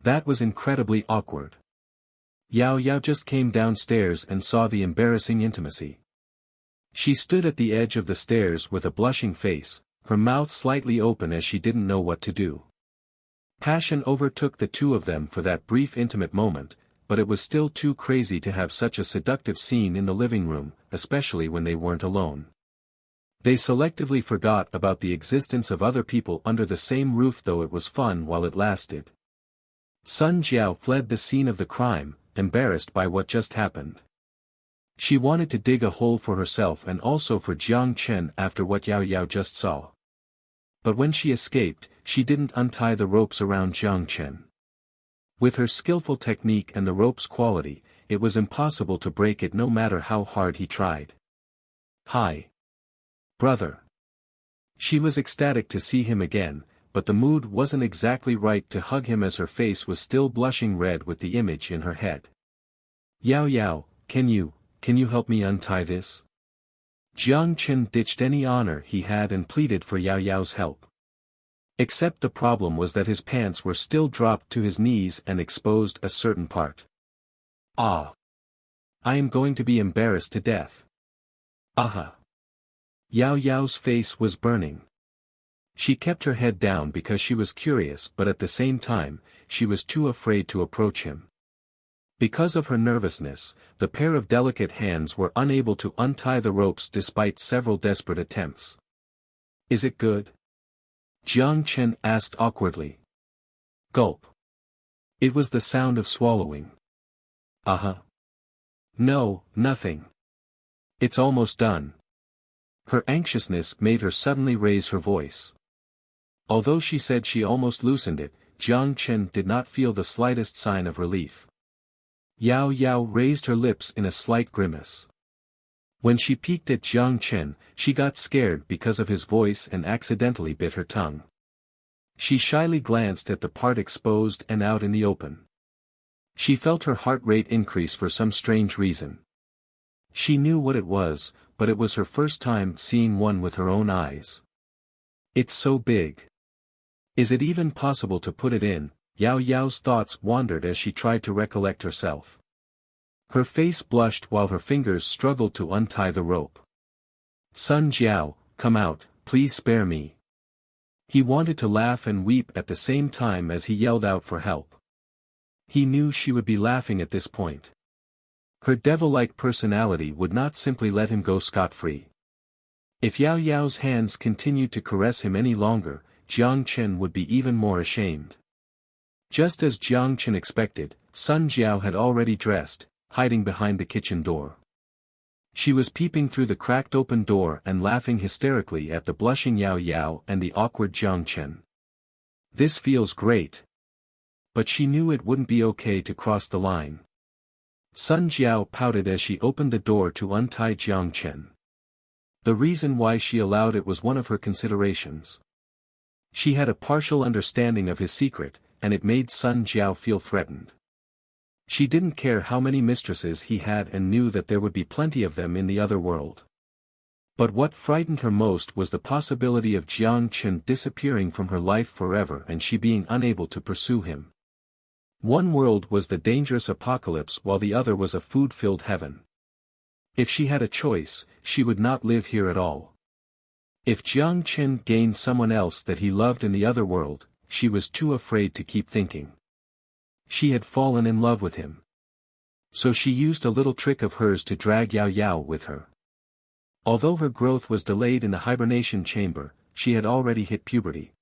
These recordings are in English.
That was incredibly awkward. Yao Yao just came downstairs and saw the embarrassing intimacy. She stood at the edge of the stairs with a blushing face, her mouth slightly open as she didn't know what to do. Passion overtook the two of them for that brief intimate moment, but it was still too crazy to have such a seductive scene in the living room, especially when they weren't alone. They selectively forgot about the existence of other people under the same roof, though it was fun while it lasted. Sun Jiao fled the scene of the crime, embarrassed by what just happened. She wanted to dig a hole for herself and also for Jiang Chen after what Yao Yao just saw. But when she escaped, she didn't untie the ropes around Jiang Chen. With her skillful technique and the rope's quality, it was impossible to break it no matter how hard he tried. "Hi, brother." She was ecstatic to see him again, but the mood wasn't exactly right to hug him as her face was still blushing red with the image in her head. "Yao Yao, can you help me untie this?" Jiang Chen ditched any honor he had and pleaded for Yao Yao's help. Except the problem was that his pants were still dropped to his knees and exposed a certain part. "Ah! I am going to be embarrassed to death." "Aha!" Yao Yao's face was burning. She kept her head down because she was curious, but at the same time, she was too afraid to approach him. Because of her nervousness, the pair of delicate hands were unable to untie the ropes despite several desperate attempts. "Is it good?" Jiang Chen asked awkwardly. Gulp. It was the sound of swallowing. No, nothing. It's almost done." Her anxiousness made her suddenly raise her voice. Although she said she almost loosened it, Jiang Chen did not feel the slightest sign of relief. Yao Yao raised her lips in a slight grimace. When she peeked at Jiang Chen, she got scared because of his voice and accidentally bit her tongue. She shyly glanced at the part exposed and out in the open. She felt her heart rate increase for some strange reason. She knew what it was, but it was her first time seeing one with her own eyes. "It's so big. Is it even possible to put it in?" Yao Yao's thoughts wandered as she tried to recollect herself. Her face blushed while her fingers struggled to untie the rope. "Sun Jiao, come out, please spare me." He wanted to laugh and weep at the same time as he yelled out for help. He knew she would be laughing at this point. Her devil-like personality would not simply let him go scot-free. If Yao Yao's hands continued to caress him any longer, Jiang Chen would be even more ashamed. Just as Jiang Chen expected, Sun Jiao had already dressed, hiding behind the kitchen door. She was peeping through the cracked open door and laughing hysterically at the blushing Yao Yao and the awkward Jiang Chen. "This feels great." But she knew it wouldn't be okay to cross the line. Sun Jiao pouted as she opened the door to untie Jiang Chen. The reason why she allowed it was one of her considerations. She had a partial understanding of his secret, and it made Sun Jiao feel threatened. She didn't care how many mistresses he had and knew that there would be plenty of them in the other world. But what frightened her most was the possibility of Jiang Chen disappearing from her life forever and she being unable to pursue him. One world was the dangerous apocalypse while the other was a food-filled heaven. If she had a choice, she would not live here at all. If Jiang Chen gained someone else that he loved in the other world, she was too afraid to keep thinking. She had fallen in love with him. So she used a little trick of hers to drag Yao Yao with her. Although her growth was delayed in the hibernation chamber, she had already hit puberty.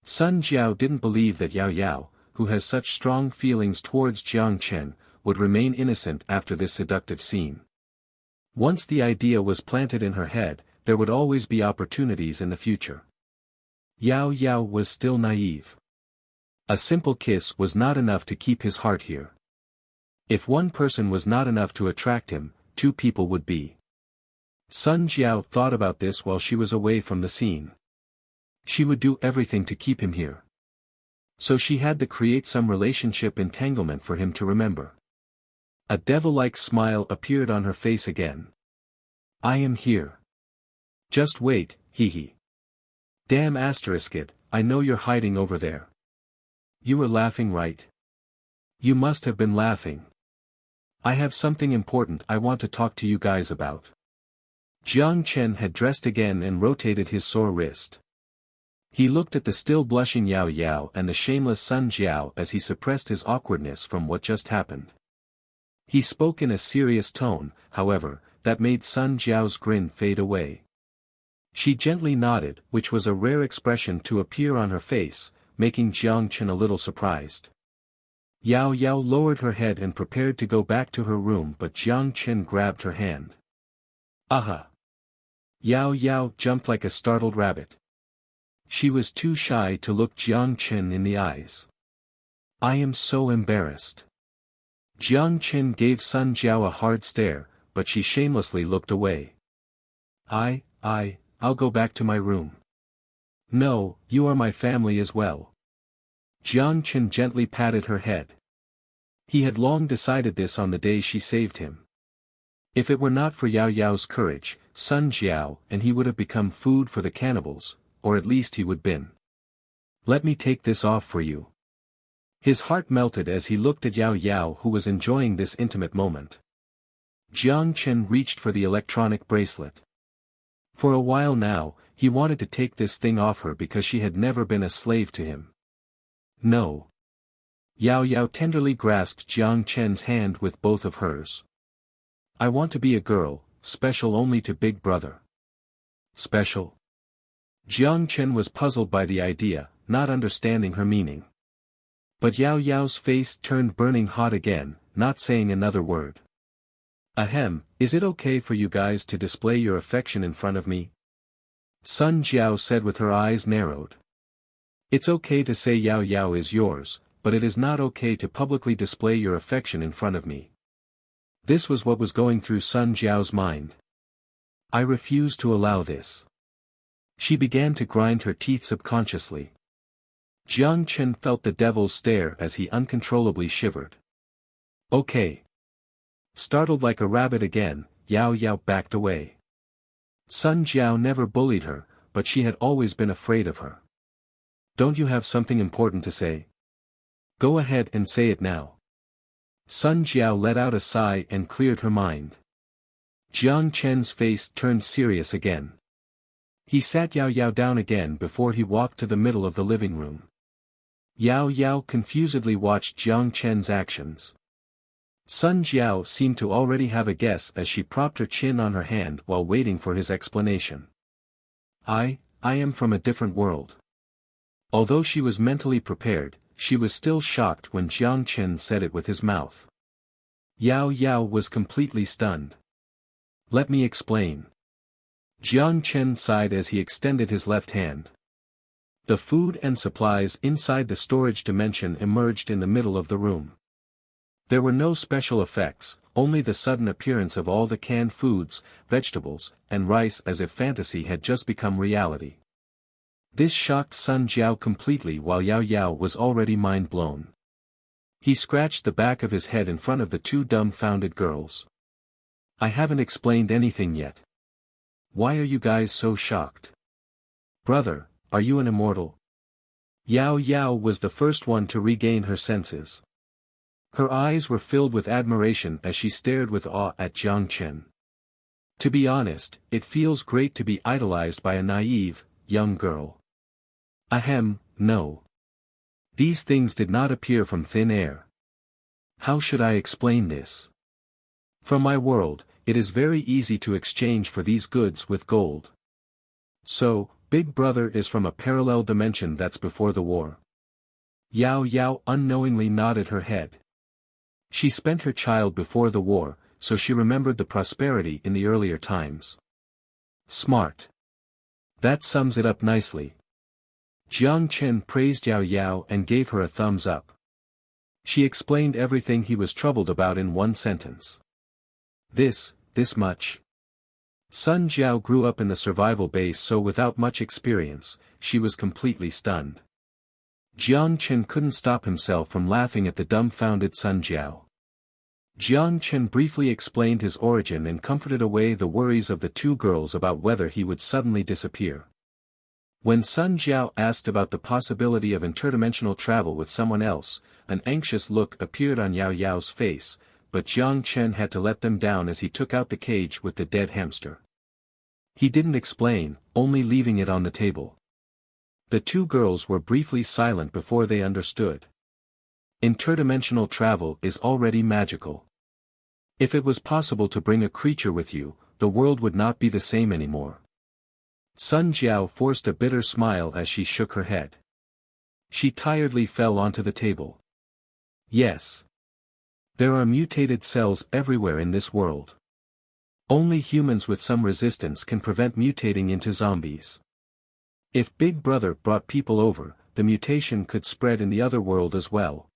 Sun Jiao didn't believe that Yao Yao, who has such strong feelings towards Jiang Chen, would remain innocent after this seductive scene. Once the idea was planted in her head, there would always be opportunities in the future. Yao Yao was still naive. A simple kiss was not enough to keep his heart here. If one person was not enough to attract him, two people would be. Sun Jiao thought about this while she was away from the scene. She would do everything to keep him here. So she had to create some relationship entanglement for him to remember. A devil-like smile appeared on her face again. "I am here. Just wait, hee. Damn asterisk it, I know you're hiding over there." "You were laughing, right?" You must have been laughing. I have something important I want to talk to you guys about. Jiang Chen had dressed again and rotated his sore wrist. He looked at the still blushing Yao Yao and the shameless Sun Jiao as he suppressed his awkwardness from what just happened. He spoke in a serious tone, however, that made Sun Jiao's grin fade away. She gently nodded, which was a rare expression to appear on her face, making Jiang Chen a little surprised. Yao Yao lowered her head and prepared to go back to her room, but Jiang Chen grabbed her hand. Aha! Yao Yao jumped like a startled rabbit. She was too shy to look Jiang Chen in the eyes. I am so embarrassed. Jiang Chen gave Sun Jiao a hard stare, but she shamelessly looked away. I'll go back to my room. No, you are my family as well. Jiang Chen gently patted her head. He had long decided this on the day she saved him. If it were not for Yao Yao's courage, Sun Jiao and he would have become food for the cannibals, or at least he would been. Let me take this off for you. His heart melted as he looked at Yao Yao, who was enjoying this intimate moment. Jiang Chen reached for the electronic bracelet. For a while now, he wanted to take this thing off her because she had never been a slave to him. No. Yao Yao tenderly grasped Jiang Chen's hand with both of hers. I want to be a girl, special only to Big Brother. Special? Jiang Chen was puzzled by the idea, not understanding her meaning. But Yao Yao's face turned burning hot again, not saying another word. Ahem, is it okay for you guys to display your affection in front of me? Sun Jiao said with her eyes narrowed. It's okay to say Yao Yao is yours, but it is not okay to publicly display your affection in front of me. This was what was going through Sun Jiao's mind. I refuse to allow this. She began to grind her teeth subconsciously. Jiang Chen felt the devil's stare as he uncontrollably shivered. Okay. Startled like a rabbit again, Yao Yao backed away. Sun Jiao never bullied her, but she had always been afraid of her. Don't you have something important to say? Go ahead and say it now. Sun Jiao let out a sigh and cleared her mind. Jiang Chen's face turned serious again. He sat Yao Yao down again before he walked to the middle of the living room. Yao Yao confusedly watched Jiang Chen's actions. Sun Jiao seemed to already have a guess as she propped her chin on her hand while waiting for his explanation. I am from a different world. Although she was mentally prepared, she was still shocked when Jiang Chen said it with his mouth. Yao Yao was completely stunned. Let me explain. Jiang Chen sighed as he extended his left hand. The food and supplies inside the storage dimension emerged in the middle of the room. There were no special effects, only the sudden appearance of all the canned foods, vegetables, and rice as if fantasy had just become reality. This shocked Sun Jiao completely while Yao Yao was already mind-blown. He scratched the back of his head in front of the two dumbfounded girls. I haven't explained anything yet. Why are you guys so shocked? Brother, are you an immortal? Yao Yao was the first one to regain her senses. Her eyes were filled with admiration as she stared with awe at Jiang Chen. To be honest, it feels great to be idolized by a naive, young girl. Ahem, no. These things did not appear from thin air. How should I explain this? From my world, it is very easy to exchange for these goods with gold. So, Big Brother is from a parallel dimension that's before the war. Yao Yao unknowingly nodded her head. She spent her child before the war, so she remembered the prosperity in the earlier times. Smart. That sums it up nicely. Jiang Chen praised Yao Yao and gave her a thumbs up. She explained everything he was troubled about in one sentence. This much. Sun Jiao grew up in the survival base, so without much experience, she was completely stunned. Jiang Chen couldn't stop himself from laughing at the dumbfounded Sun Jiao. Jiang Chen briefly explained his origin and comforted away the worries of the two girls about whether he would suddenly disappear. When Sun Jiao asked about the possibility of interdimensional travel with someone else, an anxious look appeared on Yao Yao's face, but Jiang Chen had to let them down as he took out the cage with the dead hamster. He didn't explain, only leaving it on the table. The two girls were briefly silent before they understood. Interdimensional travel is already magical. If it was possible to bring a creature with you, the world would not be the same anymore. Sun Jiao forced a bitter smile as she shook her head. She tiredly fell onto the table. Yes. There are mutated cells everywhere in this world. Only humans with some resistance can prevent mutating into zombies. If Big Brother brought people over, the mutation could spread in the other world as well.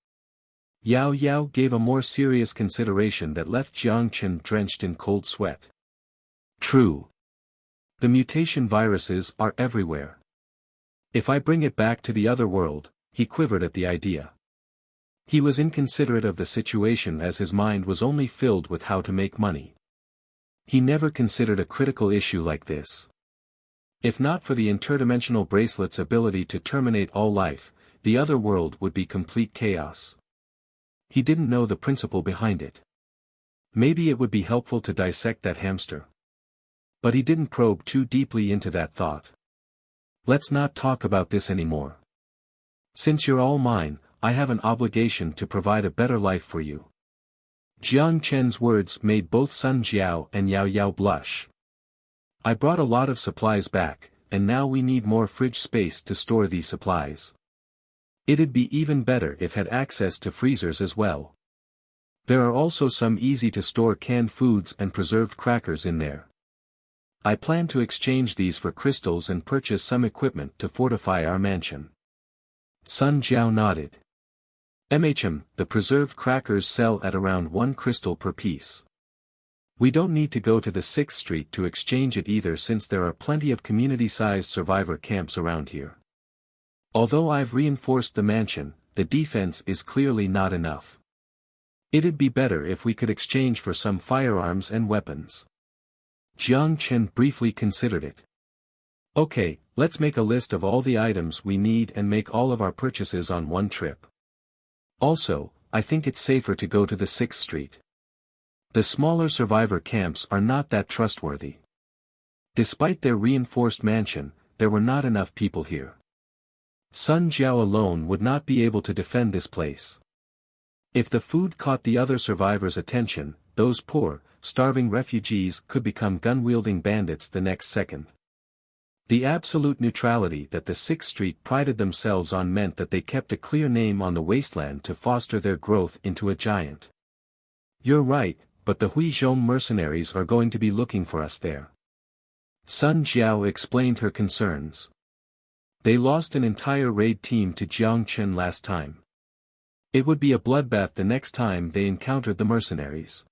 Yao Yao gave a more serious consideration that left Jiang Chen drenched in cold sweat. True. The mutation viruses are everywhere. If I bring it back to the other world, he quivered at the idea. He was inconsiderate of the situation as his mind was only filled with how to make money. He never considered a critical issue like this. If not for the interdimensional bracelet's ability to terminate all life, the other world would be complete chaos. He didn't know the principle behind it. Maybe it would be helpful to dissect that hamster. But he didn't probe too deeply into that thought. Let's not talk about this anymore. Since you're all mine, I have an obligation to provide a better life for you. Jiang Chen's words made both Sun Jiao and Yao Yao blush. I brought a lot of supplies back, and now we need more fridge space to store these supplies. It'd be even better if had access to freezers as well. There are also some easy-to-store canned foods and preserved crackers in there. I plan to exchange these for crystals and purchase some equipment to fortify our mansion. Sun Jiao nodded. The preserved crackers sell at around 1 crystal per piece. We don't need to go to the 6th Street to exchange it either since there are plenty of community-sized survivor camps around here. Although I've reinforced the mansion, the defense is clearly not enough. It'd be better if we could exchange for some firearms and weapons. Jiang Chen briefly considered it. Okay, let's make a list of all the items we need and make all of our purchases on one trip. Also, I think it's safer to go to the 6th Street. The smaller survivor camps are not that trustworthy. Despite their reinforced mansion, there were not enough people here. Sun Jiao alone would not be able to defend this place. If the food caught the other survivors' attention, those poor, starving refugees could become gun-wielding bandits the next second. The absolute neutrality that the 6th Street prided themselves on meant that they kept a clear name on the wasteland to foster their growth into a giant. You're right, but the Huizhong mercenaries are going to be looking for us there. Sun Jiao explained her concerns. They lost an entire raid team to Jiang Chen last time. It would be a bloodbath the next time they encountered the mercenaries.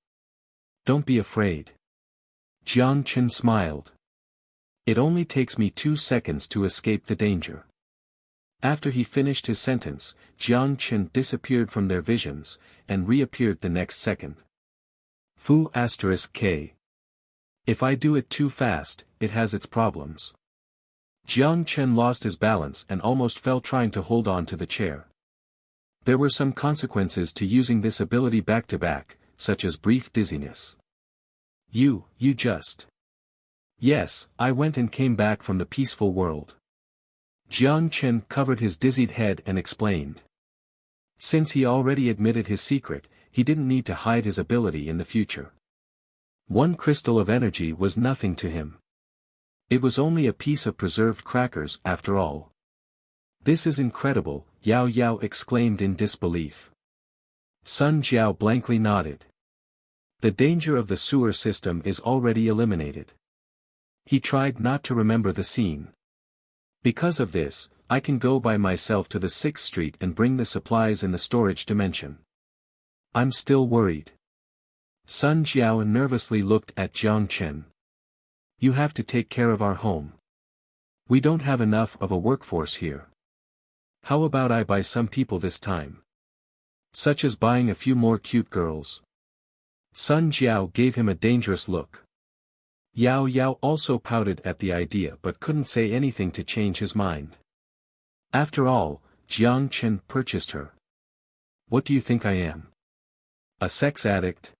Don't be afraid. Jiang Chen smiled. It only takes me 2 seconds to escape the danger. After he finished his sentence, Jiang Chen disappeared from their visions, and reappeared the next second. Fu *K. If I do it too fast, it has its problems. Jiang Chen lost his balance and almost fell trying to hold on to the chair. There were some consequences to using this ability back-to-back, such as brief dizziness. You just... Yes, I went and came back from the peaceful world. Jiang Chen covered his dizzied head and explained. Since he already admitted his secret, he didn't need to hide his ability in the future. 1 crystal of energy was nothing to him. It was only a piece of preserved crackers after all. This is incredible, Yao Yao exclaimed in disbelief. Sun Jiao blankly nodded. The danger of the sewer system is already eliminated. He tried not to remember the scene. Because of this, I can go by myself to the 6th Street and bring the supplies in the storage dimension. I'm still worried. Sun Jiao nervously looked at Jiang Chen. You have to take care of our home. We don't have enough of a workforce here. How about I buy some people this time? Such as buying a few more cute girls. Sun Jiao gave him a dangerous look. Yao Yao also pouted at the idea but couldn't say anything to change his mind. After all, Jiang Chen purchased her. What do you think I am? A sex addict?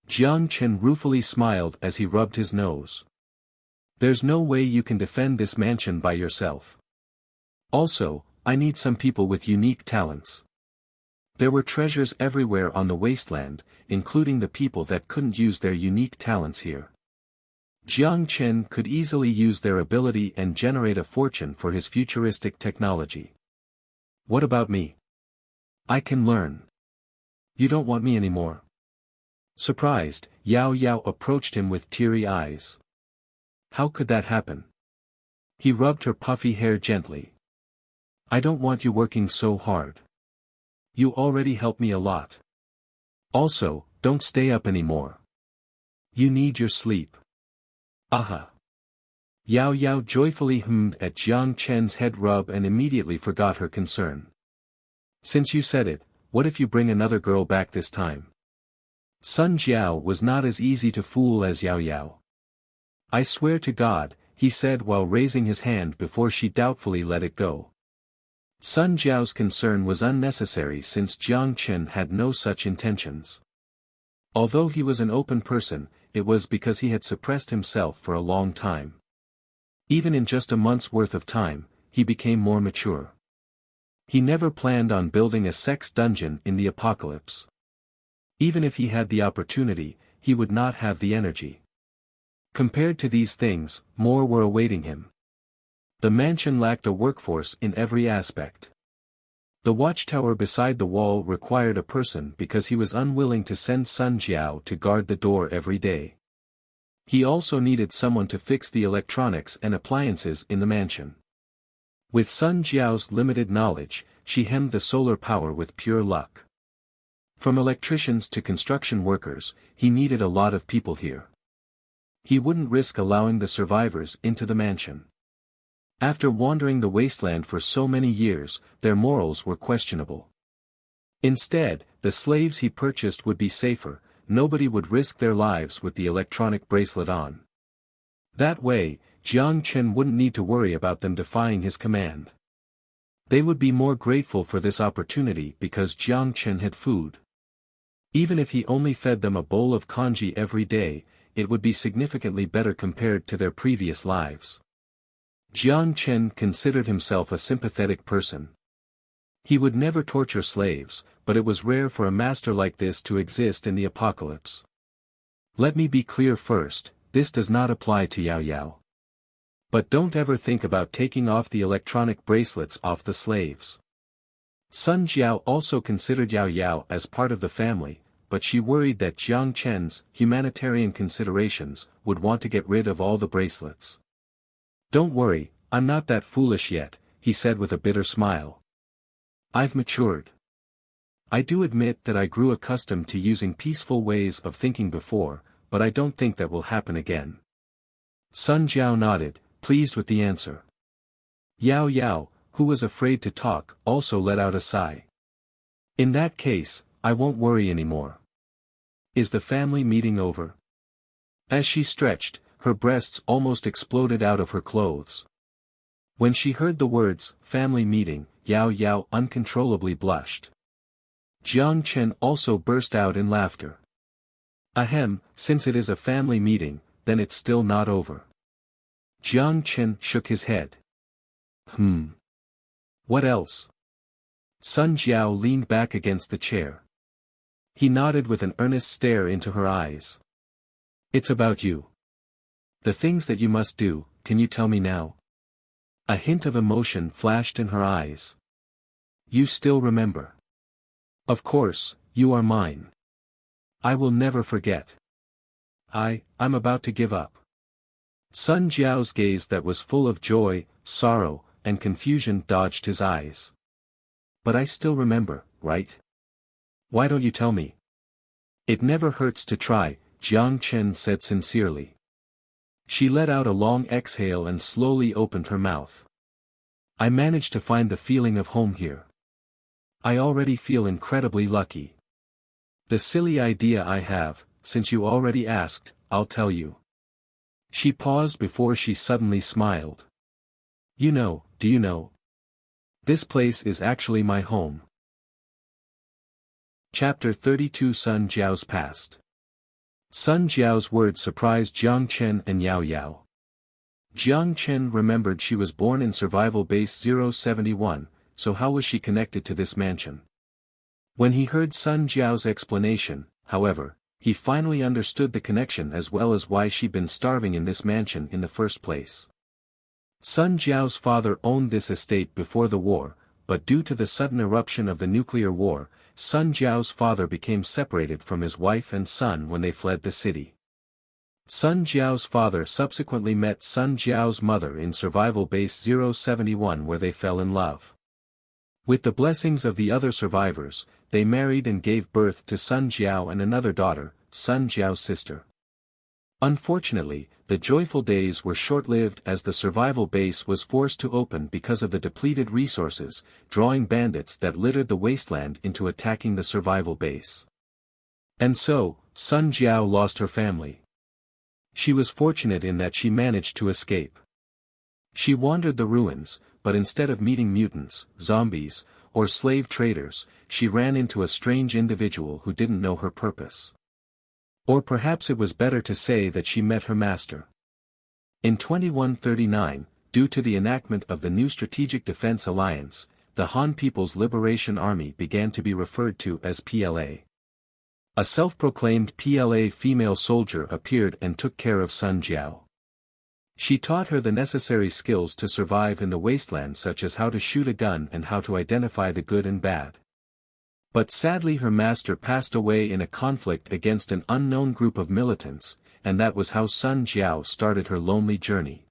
Jiang Chen ruefully smiled as he rubbed his nose. There's no way you can defend this mansion by yourself. Also, I need some people with unique talents. There were treasures everywhere on the wasteland, including the people that couldn't use their unique talents here. Jiang Chen could easily use their ability and generate a fortune for his futuristic technology. What about me? I can learn. You don't want me anymore? Surprised, Yao Yao approached him with teary eyes. How could that happen? He rubbed her puffy hair gently. I don't want you working so hard. You already help me a lot. Also, don't stay up anymore. You need your sleep. Aha. Yao Yao joyfully hummed at Jiang Chen's head rub and immediately forgot her concern. Since you said it, what if you bring another girl back this time? Sun Jiao was not as easy to fool as Yao Yao. I swear to God, he said while raising his hand before she doubtfully let it go. Sun Jiao's concern was unnecessary since Jiang Chen had no such intentions. Although he was an open person, it was because he had suppressed himself for a long time. Even in just a month's worth of time, he became more mature. He never planned on building a sex dungeon in the apocalypse. Even if he had the opportunity, he would not have the energy. Compared to these things, more were awaiting him. The mansion lacked a workforce in every aspect. The watchtower beside the wall required a person because he was unwilling to send Sun Jiao to guard the door every day. He also needed someone to fix the electronics and appliances in the mansion. With Sun Jiao's limited knowledge, she hemmed the solar power with pure luck. From electricians to construction workers, he needed a lot of people here. He wouldn't risk allowing the survivors into the mansion. After wandering the wasteland for so many years, their morals were questionable. Instead, the slaves he purchased would be safer, nobody would risk their lives with the electronic bracelet on. That way, Jiang Chen wouldn't need to worry about them defying his command. They would be more grateful for this opportunity because Jiang Chen had food. Even if he only fed them a bowl of congee every day, it would be significantly better compared to their previous lives. Jiang Chen considered himself a sympathetic person. He would never torture slaves, but it was rare for a master like this to exist in the apocalypse. Let me be clear first, this does not apply to Yao Yao. But don't ever think about taking off the electronic bracelets off the slaves. Sun Jiao also considered Yao Yao as part of the family, but she worried that Jiang Chen's humanitarian considerations would want to get rid of all the bracelets. Don't worry, I'm not that foolish yet, he said with a bitter smile. I've matured. I do admit that I grew accustomed to using peaceful ways of thinking before, but I don't think that will happen again. Sun Jiao nodded, pleased with the answer. Yao Yao, who was afraid to talk, also let out a sigh. In that case, I won't worry anymore. Is the family meeting over? As she stretched, her breasts almost exploded out of her clothes. When she heard the words, family meeting, Yao Yao uncontrollably blushed. Jiang Chen also burst out in laughter. Ahem, since it is a family meeting, then it's still not over. Jiang Chen shook his head. What else? Sun Jiao leaned back against the chair. He nodded with an earnest stare into her eyes. It's about you. The things that you must do, can you tell me now? A hint of emotion flashed in her eyes. You still remember. Of course, you are mine. I will never forget. I'm about to give up. Sun Jiao's gaze that was full of joy, sorrow, and confusion dodged his eyes. But I still remember, right? Why don't you tell me? It never hurts to try, Jiang Chen said sincerely. She let out a long exhale and slowly opened her mouth. I managed to find the feeling of home here. I already feel incredibly lucky. The silly idea I have, since you already asked, I'll tell you. She paused before she suddenly smiled. Do you know? This place is actually my home. Chapter 32 Sun Jiao's Past. Sun Jiao's words surprised Jiang Chen and Yao Yao. Jiang Chen remembered she was born in Survival Base 071, so how was she connected to this mansion? When he heard Sun Jiao's explanation, however, he finally understood the connection as well as why she'd been starving in this mansion in the first place. Sun Jiao's father owned this estate before the war, but due to the sudden eruption of the nuclear war, Sun Jiao's father became separated from his wife and son when they fled the city. Sun Jiao's father subsequently met Sun Jiao's mother in Survival Base 071 where they fell in love. With the blessings of the other survivors, they married and gave birth to Sun Jiao and another daughter, Sun Jiao's sister. Unfortunately, the joyful days were short-lived as the survival base was forced to open because of the depleted resources, drawing bandits that littered the wasteland into attacking the survival base. And so, Sun Jiao lost her family. She was fortunate in that she managed to escape. She wandered the ruins, but instead of meeting mutants, zombies, or slave traders, she ran into a strange individual who didn't know her purpose. Or perhaps it was better to say that she met her master. In 2139, due to the enactment of the new Strategic Defense Alliance, the Han People's Liberation Army began to be referred to as PLA. A self-proclaimed PLA female soldier appeared and took care of Sun Jiao. She taught her the necessary skills to survive in the wasteland, such as how to shoot a gun and how to identify the good and bad. But sadly her master passed away in a conflict against an unknown group of militants, and that was how Sun Jiao started her lonely journey.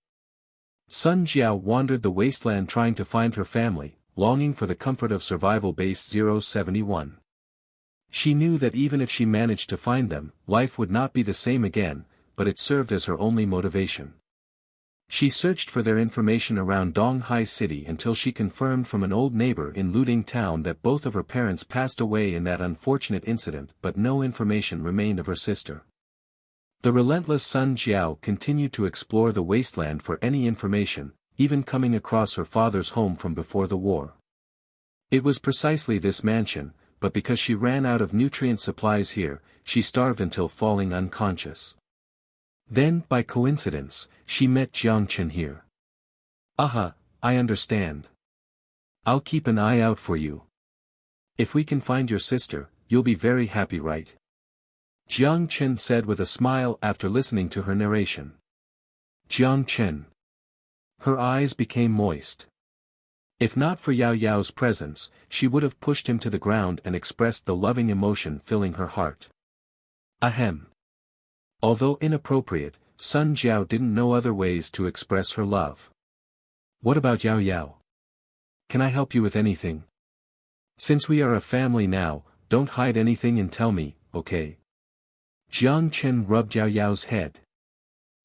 Sun Jiao wandered the wasteland trying to find her family, longing for the comfort of Survival Base 071. She knew that even if she managed to find them, life would not be the same again, but it served as her only motivation. She searched for their information around Donghai City until she confirmed from an old neighbor in Luding Town that both of her parents passed away in that unfortunate incident, but no information remained of her sister. The relentless Sun Jiao continued to explore the wasteland for any information, even coming across her father's home from before the war. It was precisely this mansion, but because she ran out of nutrient supplies here, she starved until falling unconscious. Then, by coincidence, she met Jiang Chen here. Aha, I understand. I'll keep an eye out for you. If we can find your sister, you'll be very happy, right? Jiang Chen said with a smile after listening to her narration. Jiang Chen. Her eyes became moist. If not for Yao Yao's presence, she would have pushed him to the ground and expressed the loving emotion filling her heart. Ahem. Although inappropriate, Sun Jiao didn't know other ways to express her love. What about Yao Yao? Can I help you with anything? Since we are a family now, don't hide anything and tell me, okay? Jiang Chen rubbed Yao Yao's head.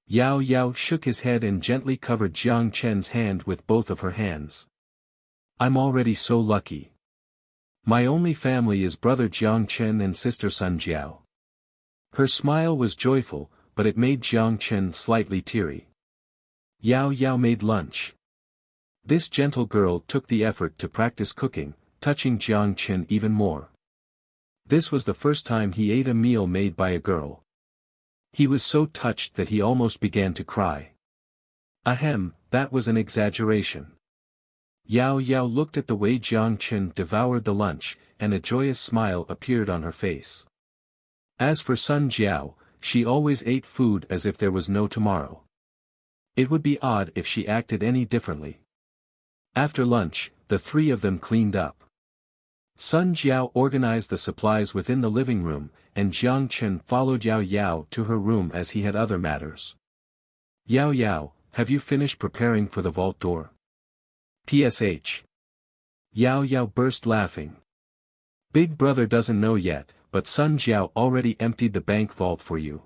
Yao Yao shook his head and gently covered Jiang Chen's hand with both of her hands. I'm already so lucky. My only family is brother Jiang Chen and sister Sun Jiao. Her smile was joyful, but it made Jiang Chen slightly teary. Yao Yao made lunch. This gentle girl took the effort to practice cooking, touching Jiang Chen even more. This was the first time he ate a meal made by a girl. He was so touched that he almost began to cry. Ahem, that was an exaggeration. Yao Yao looked at the way Jiang Chen devoured the lunch, and a joyous smile appeared on her face. As for Sun Jiao, she always ate food as if there was no tomorrow. It would be odd if she acted any differently. After lunch, the three of them cleaned up. Sun Jiao organized the supplies within the living room, and Jiang Chen followed Yao Yao to her room as he had other matters. Yao Yao, have you finished preparing for the vault door? PSH. Yao Yao burst laughing. Big brother doesn't know yet, but Sun Jiao already emptied the bank vault for you.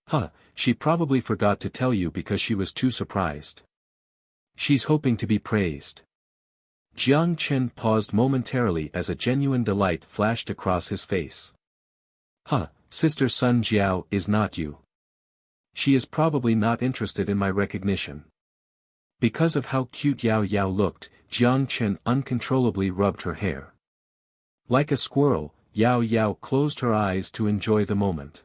Huh, she probably forgot to tell you because she was too surprised. She's hoping to be praised. Jiang Chen paused momentarily as a genuine delight flashed across his face. Huh, sister Sun Jiao is not you. She is probably not interested in my recognition. Because of how cute Yao Yao looked, Jiang Chen uncontrollably rubbed her hair. Like a squirrel, Yao Yao closed her eyes to enjoy the moment.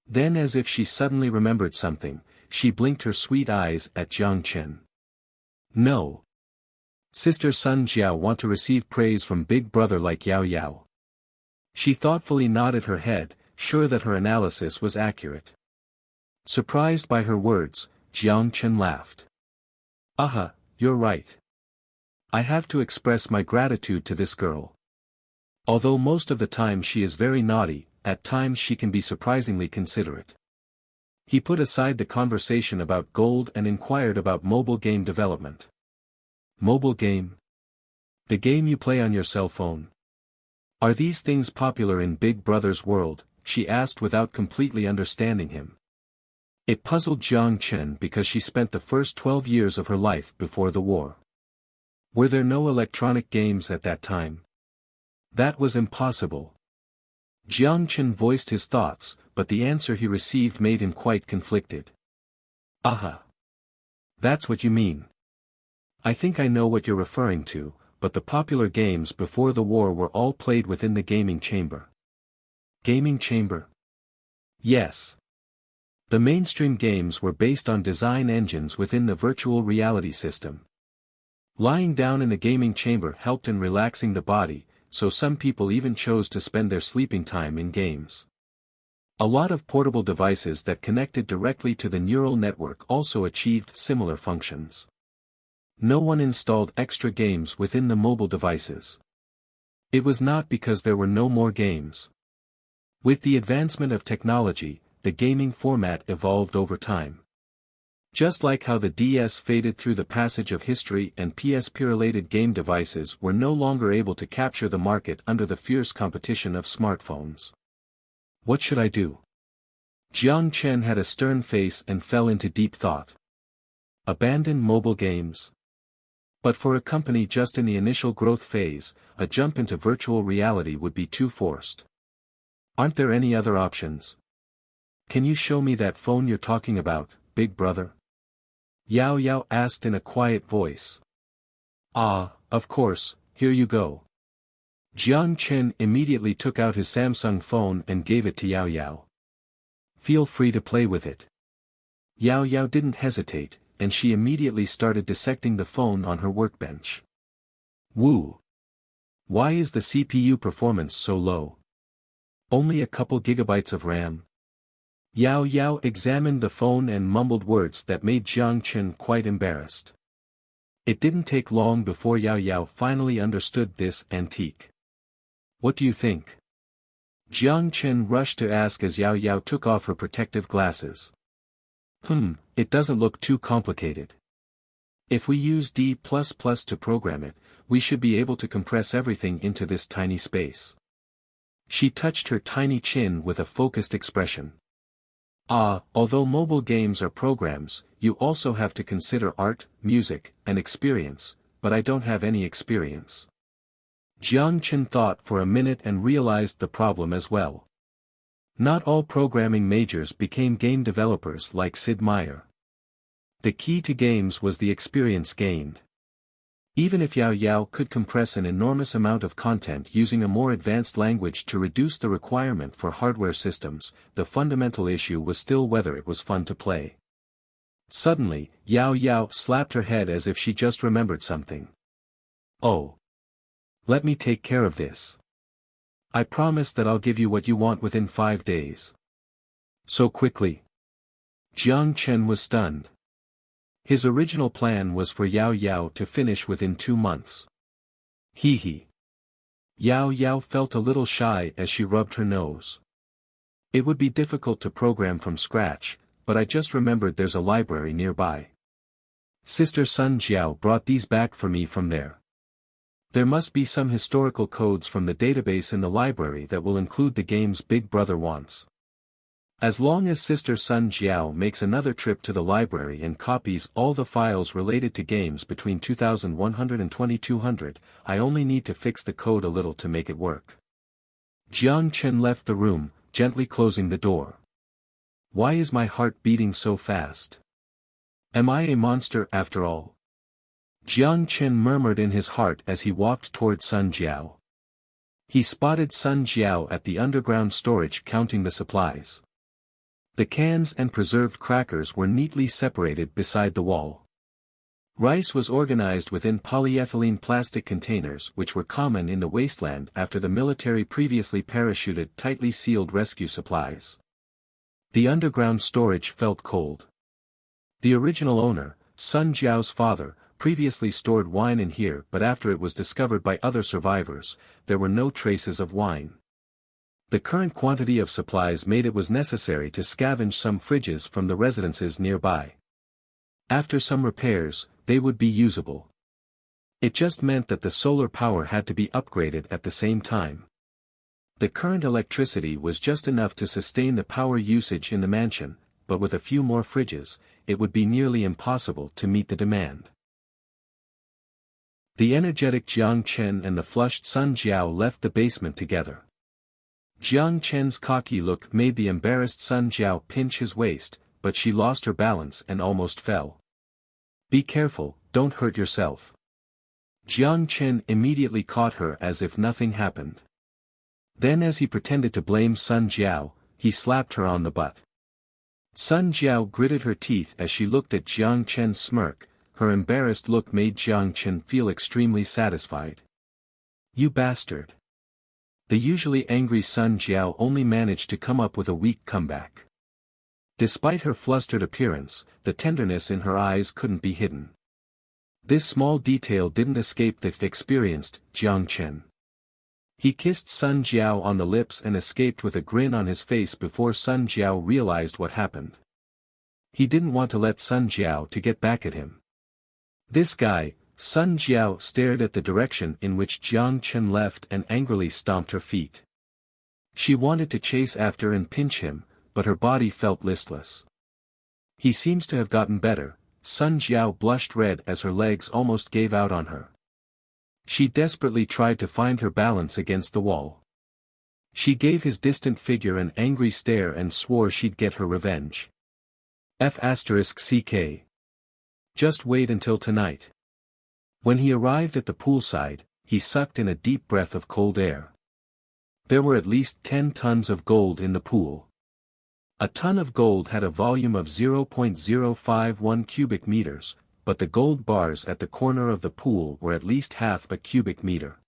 Then, as if she suddenly remembered something, she blinked her sweet eyes at Jiang Chen. No. Sister Sun Jiao want to receive praise from big brother like Yao Yao. She thoughtfully nodded her head, sure that her analysis was accurate. Surprised by her words, Jiang Chen laughed. Aha, you're right. I have to express my gratitude to this girl. Although most of the time she is very naughty, at times she can be surprisingly considerate. He put aside the conversation about gold and inquired about mobile game development. Mobile game? The game you play on your cell phone. Are these things popular in Big Brother's world? She asked without completely understanding him. It puzzled Jiang Chen because she spent the first 12 years of her life before the war. Were there no electronic games at that time? That was impossible. Jiang Chen voiced his thoughts, but the answer he received made him quite conflicted. Aha. That's what you mean. I think I know what you're referring to, but the popular games before the war were all played within the gaming chamber. Gaming chamber? Yes. The mainstream games were based on design engines within the virtual reality system. Lying down in the gaming chamber helped in relaxing the body, so some people even chose to spend their sleeping time in games. A lot of portable devices that connected directly to the neural network also achieved similar functions. No one installed extra games within the mobile devices. It was not because there were no more games. With the advancement of technology, the gaming format evolved over time. Just like how the DS faded through the passage of history and PSP-related game devices were no longer able to capture the market under the fierce competition of smartphones. What should I do? Jiang Chen had a stern face and fell into deep thought. Abandon mobile games? But for a company just in the initial growth phase, a jump into virtual reality would be too forced. Aren't there any other options? Can you show me that phone you're talking about, Big Brother? Yao Yao asked in a quiet voice. Ah, of course, here you go. Jiang Chen immediately took out his Samsung phone and gave it to Yao Yao. Feel free to play with it. Yao Yao didn't hesitate, and she immediately started dissecting the phone on her workbench. Woo! Why is the CPU performance so low? Only a couple gigabytes of RAM. Yao Yao examined the phone and mumbled words that made Jiang Chen quite embarrassed. It didn't take long before Yao Yao finally understood this antique. What do you think? Jiang Chen rushed to ask as Yao Yao took off her protective glasses. It doesn't look too complicated. If we use D++ to program it, we should be able to compress everything into this tiny space. She touched her tiny chin with a focused expression. Although mobile games are programs, you also have to consider art, music, and experience, but I don't have any experience. Jiang Chen thought for a minute and realized the problem as well. Not all programming majors became game developers like Sid Meier. The key to games was the experience gained. Even if Yao Yao could compress an enormous amount of content using a more advanced language to reduce the requirement for hardware systems, the fundamental issue was still whether it was fun to play. Suddenly, Yao Yao slapped her head as if she just remembered something. Oh! Let me take care of this. I promise that I'll give you what you want within 5 days. So quickly. Jiang Chen was stunned. His original plan was for Yao Yao to finish within 2 months. Hee. Yao Yao felt a little shy as she rubbed her nose. It would be difficult to program from scratch, but I just remembered there's a library nearby. Sister Sun Jiao brought these back for me from there. There must be some historical codes from the database in the library that will include the games Big Brother wants. As long as Sister Sun Jiao makes another trip to the library and copies all the files related to games between 2100 and 2200, I only need to fix the code a little to make it work. Jiang Chen left the room, gently closing the door. Why is my heart beating so fast? Am I a monster after all? Jiang Chen murmured in his heart as he walked toward Sun Jiao. He spotted Sun Jiao at the underground storage counting the supplies. The cans and preserved crackers were neatly separated beside the wall. Rice was organized within polyethylene plastic containers which were common in the wasteland after the military previously parachuted tightly sealed rescue supplies. The underground storage felt cold. The original owner, Sun Jiao's father, previously stored wine in here, but after it was discovered by other survivors, there were no traces of wine. The current quantity of supplies made it was necessary to scavenge some fridges from the residences nearby. After some repairs, they would be usable. It just meant that the solar power had to be upgraded at the same time. The current electricity was just enough to sustain the power usage in the mansion, but with a few more fridges, it would be nearly impossible to meet the demand. The energetic Jiang Chen and the flushed Sun Jiao left the basement together. Jiang Chen's cocky look made the embarrassed Sun Jiao pinch his waist, but she lost her balance and almost fell. Be careful, don't hurt yourself. Jiang Chen immediately caught her as if nothing happened. Then as he pretended to blame Sun Jiao, he slapped her on the butt. Sun Jiao gritted her teeth as she looked at Jiang Chen's smirk. Her embarrassed look made Jiang Chen feel extremely satisfied. You bastard. The usually angry Sun Jiao only managed to come up with a weak comeback. Despite her flustered appearance, the tenderness in her eyes couldn't be hidden. This small detail didn't escape the experienced Jiang Chen. He kissed Sun Jiao on the lips and escaped with a grin on his face before Sun Jiao realized what happened. He didn't want to let Sun Jiao to get back at him. This guy, Sun Jiao stared at the direction in which Jiang Chen left and angrily stomped her feet. She wanted to chase after and pinch him, but her body felt listless. He seems to have gotten better. Sun Jiao blushed red as her legs almost gave out on her. She desperately tried to find her balance against the wall. She gave his distant figure an angry stare and swore she'd get her revenge. F***ck. Just wait until tonight. When he arrived at the poolside, he sucked in a deep breath of cold air. There were at least 10 tons of gold in the pool. A ton of gold had a volume of 0.051 cubic meters, but the gold bars at the corner of the pool were at least half a cubic meter.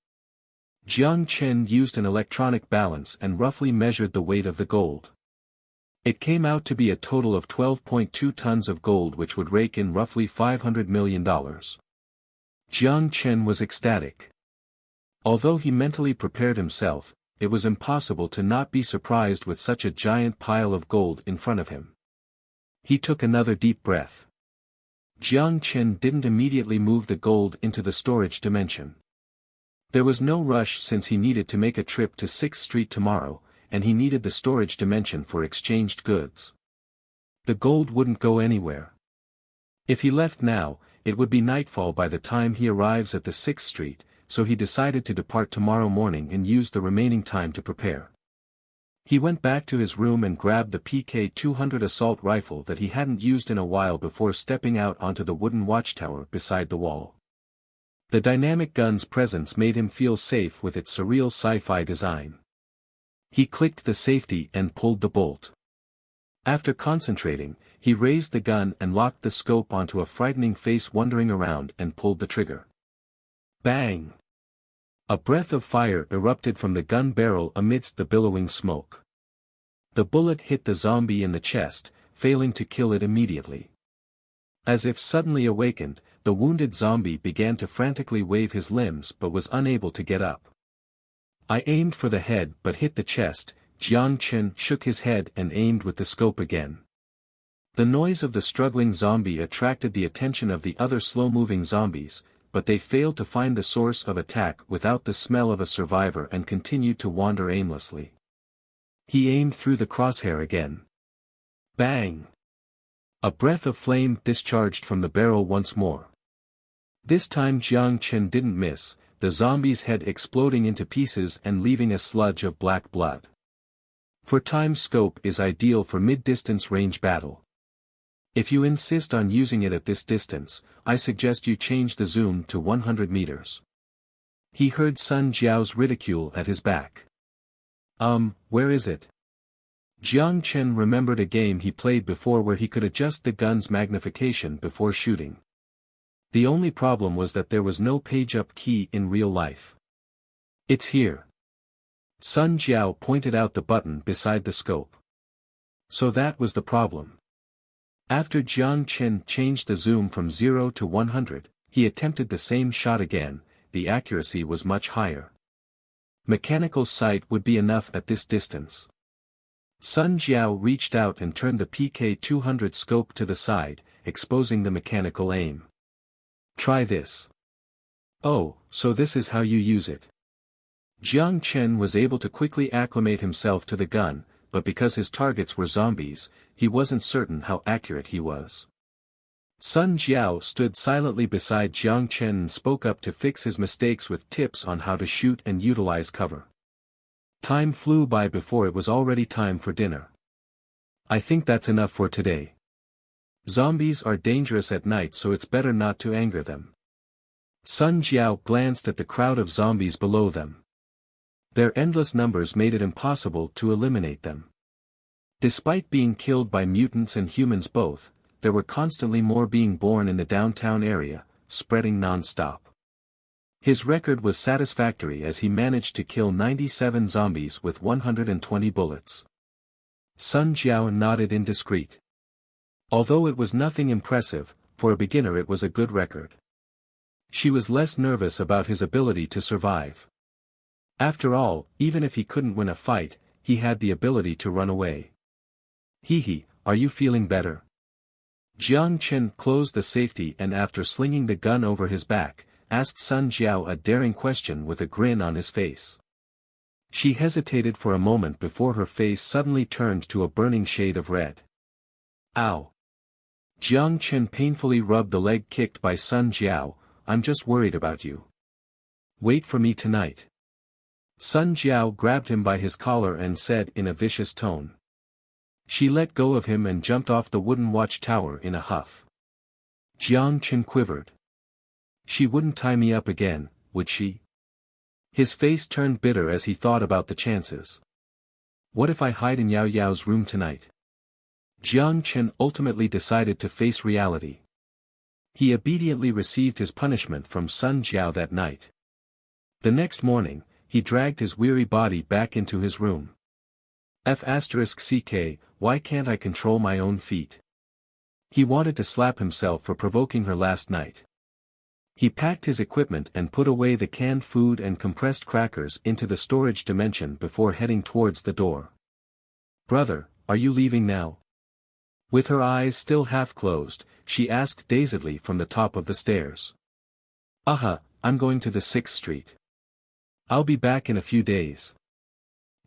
Jiang Chen used an electronic balance and roughly measured the weight of the gold. It came out to be a total of 12.2 tons of gold, which would rake in roughly $500 million. Jiang Chen was ecstatic. Although he mentally prepared himself, it was impossible to not be surprised with such a giant pile of gold in front of him. He took another deep breath. Jiang Chen didn't immediately move the gold into the storage dimension. There was no rush since he needed to make a trip to 6th Street tomorrow, and he needed the storage dimension for exchanged goods. The gold wouldn't go anywhere. If he left now, it would be nightfall by the time he arrives at the 6th Street, so he decided to depart tomorrow morning and use the remaining time to prepare. He went back to his room and grabbed the PK-200 assault rifle that he hadn't used in a while before stepping out onto the wooden watchtower beside the wall. The dynamic gun's presence made him feel safe with its surreal sci-fi design. He clicked the safety and pulled the bolt. After concentrating, he raised the gun and locked the scope onto a frightening face wandering around and pulled the trigger. Bang! A breath of fire erupted from the gun barrel amidst the billowing smoke. The bullet hit the zombie in the chest, failing to kill it immediately. As if suddenly awakened, the wounded zombie began to frantically wave his limbs but was unable to get up. I aimed for the head but hit the chest. Jiang Chen shook his head and aimed with the scope again. The noise of the struggling zombie attracted the attention of the other slow-moving zombies, but they failed to find the source of attack without the smell of a survivor and continued to wander aimlessly. He aimed through the crosshair again. Bang! A breath of flame discharged from the barrel once more. This time Jiang Chen didn't miss, the zombie's head exploding into pieces and leaving a sludge of black blood. For time scope is ideal for mid-distance range battle. If you insist on using it at this distance, I suggest you change the zoom to 100 meters. He heard Sun Jiao's ridicule at his back. Where is it? Jiang Chen remembered a game he played before where he could adjust the gun's magnification before shooting. The only problem was that there was no page-up key in real life. It's here. Sun Jiao pointed out the button beside the scope. So that was the problem. After Jiang Chen changed the zoom from 0 to 100, he attempted the same shot again. The accuracy was much higher. Mechanical sight would be enough at this distance. Sun Jiao reached out and turned the PK200 scope to the side, exposing the mechanical aim. Try this. Oh, so this is how you use it. Jiang Chen was able to quickly acclimate himself to the gun, but because his targets were zombies, he wasn't certain how accurate he was. Sun Jiao stood silently beside Jiang Chen and spoke up to fix his mistakes with tips on how to shoot and utilize cover. Time flew by before it was already time for dinner. I think that's enough for today. Zombies are dangerous at night, so it's better not to anger them. Sun Jiao glanced at the crowd of zombies below them. Their endless numbers made it impossible to eliminate them. Despite being killed by mutants and humans both, there were constantly more being born in the downtown area, spreading non-stop. His record was satisfactory as he managed to kill 97 zombies with 120 bullets. Sun Jiao nodded indiscreet. Although it was nothing impressive, for a beginner it was a good record. She was less nervous about his ability to survive. After all, even if he couldn't win a fight, he had the ability to run away. Hehe, are you feeling better? Jiang Chen closed the safety and after slinging the gun over his back, asked Sun Jiao a daring question with a grin on his face. She hesitated for a moment before her face suddenly turned to a burning shade of red. Ow! Jiang Chen painfully rubbed the leg kicked by Sun Jiao. I'm just worried about you. Wait for me tonight. Sun Jiao grabbed him by his collar and said in a vicious tone. She let go of him and jumped off the wooden watchtower in a huff. Jiang Chen quivered. She wouldn't tie me up again, would she? His face turned bitter as he thought about the chances. What if I hide in Yao Yao's room tonight? Jiang Chen ultimately decided to face reality. He obediently received his punishment from Sun Jiao that night. The next morning, he dragged his weary body back into his room. F***ck, why can't I control my own feet? He wanted to slap himself for provoking her last night. He packed his equipment and put away the canned food and compressed crackers into the storage dimension before heading towards the door. Brother, are you leaving now? With her eyes still half closed, she asked dazedly from the top of the stairs. I'm going to the 6th Street. I'll be back in a few days.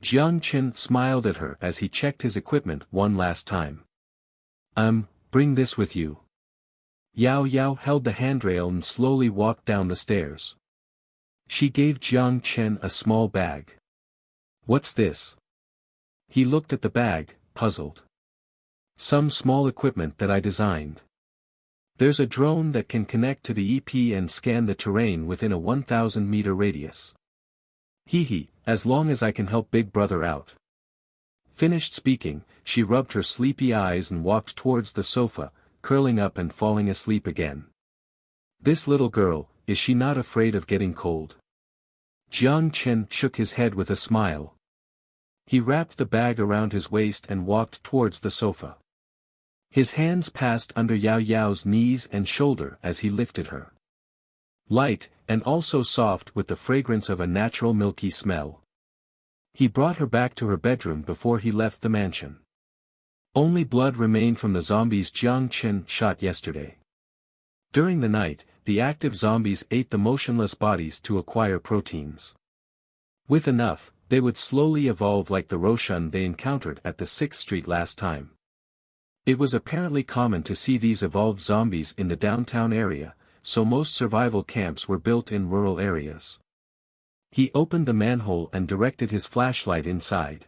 Jiang Chen smiled at her as he checked his equipment one last time. Bring this with you. Yao Yao held the handrail and slowly walked down the stairs. She gave Jiang Chen a small bag. What's this? He looked at the bag, puzzled. Some small equipment that I designed. There's a drone that can connect to the EP and scan the terrain within a 1,000-meter radius. Hehe, as long as I can help Big Brother out. Finished speaking, she rubbed her sleepy eyes and walked towards the sofa, curling up and falling asleep again. This little girl, is she not afraid of getting cold? Jiang Chen shook his head with a smile. He wrapped the bag around his waist and walked towards the sofa. His hands passed under Yao Yao's knees and shoulder as he lifted her. Light, and also soft with the fragrance of a natural milky smell. He brought her back to her bedroom before he left the mansion. Only blood remained from the zombies Jiang Chen shot yesterday. During the night, the active zombies ate the motionless bodies to acquire proteins. With enough, they would slowly evolve like the Roshan they encountered at the 6th Street last time. It was apparently common to see these evolved zombies in the downtown area, so most survival camps were built in rural areas. He opened the manhole and directed his flashlight inside.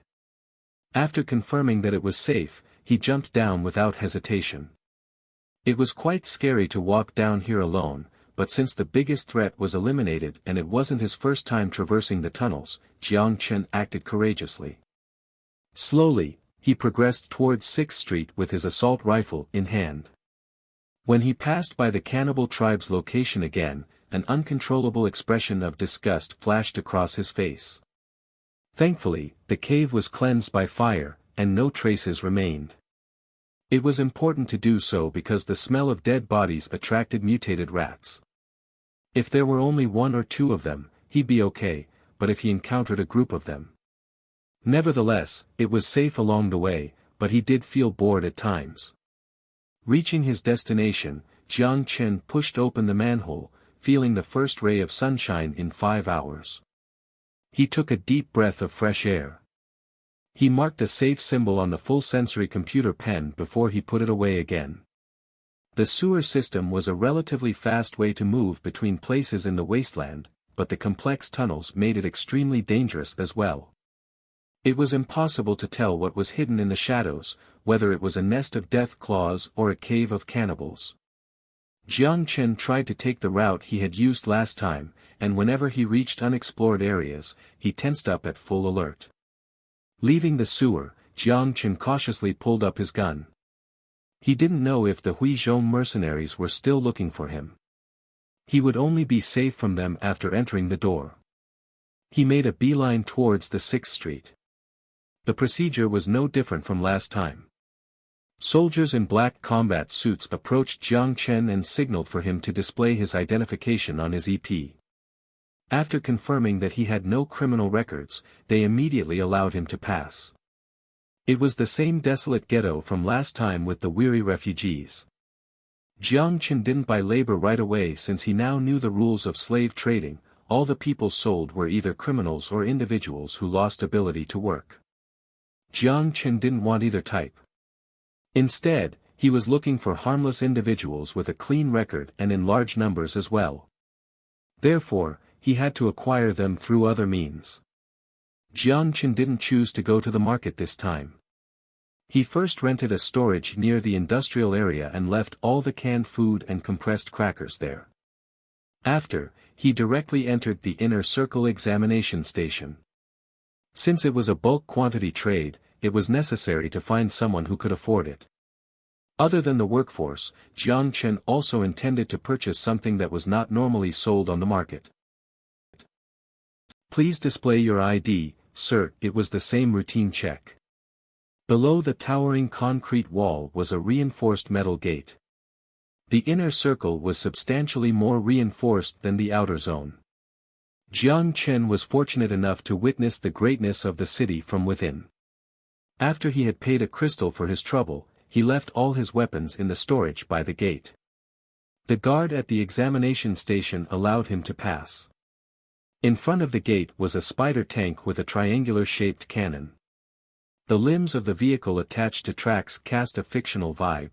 After confirming that it was safe, he jumped down without hesitation. It was quite scary to walk down here alone, but since the biggest threat was eliminated and it wasn't his first time traversing the tunnels, Jiang Chen acted courageously. Slowly, he progressed towards 6th Street with his assault rifle in hand. When he passed by the cannibal tribe's location again, an uncontrollable expression of disgust flashed across his face. Thankfully, the cave was cleansed by fire, and no traces remained. It was important to do so because the smell of dead bodies attracted mutated rats. If there were only 1 or 2 of them, he'd be okay, but if he encountered a group of them. Nevertheless, it was safe along the way, but he did feel bored at times. Reaching his destination, Jiang Chen pushed open the manhole, feeling the first ray of sunshine in 5 hours. He took a deep breath of fresh air. He marked a safe symbol on the full-sensory computer pen before he put it away again. The sewer system was a relatively fast way to move between places in the wasteland, but the complex tunnels made it extremely dangerous as well. It was impossible to tell what was hidden in the shadows, whether it was a nest of death claws or a cave of cannibals. Jiang Chen tried to take the route he had used last time, and whenever he reached unexplored areas, he tensed up at full alert. Leaving the sewer, Jiang Chen cautiously pulled up his gun. He didn't know if the Huizhong mercenaries were still looking for him. He would only be safe from them after entering the door. He made a beeline towards the 6th Street. The procedure was no different from last time. Soldiers in black combat suits approached Jiang Chen and signaled for him to display his identification on his EP. After confirming that he had no criminal records, they immediately allowed him to pass. It was the same desolate ghetto from last time with the weary refugees. Jiang Chen didn't buy labor right away since he now knew the rules of slave trading. All the people sold were either criminals or individuals who lost ability to work. Jiang Chen didn't want either type. Instead, he was looking for harmless individuals with a clean record and in large numbers as well. Therefore, he had to acquire them through other means. Jiang Chen didn't choose to go to the market this time. He first rented a storage near the industrial area and left all the canned food and compressed crackers there. After, he directly entered the inner circle examination station. Since it was a bulk quantity trade, it was necessary to find someone who could afford it. Other than the workforce, Jiang Chen also intended to purchase something that was not normally sold on the market. Please display your ID, sir. It was the same routine check. Below the towering concrete wall was a reinforced metal gate. The inner circle was substantially more reinforced than the outer zone. Jiang Chen was fortunate enough to witness the greatness of the city from within. After he had paid a crystal for his trouble, he left all his weapons in the storage by the gate. The guard at the examination station allowed him to pass. In front of the gate was a spider tank with a triangular-shaped cannon. The limbs of the vehicle attached to tracks cast a fictional vibe.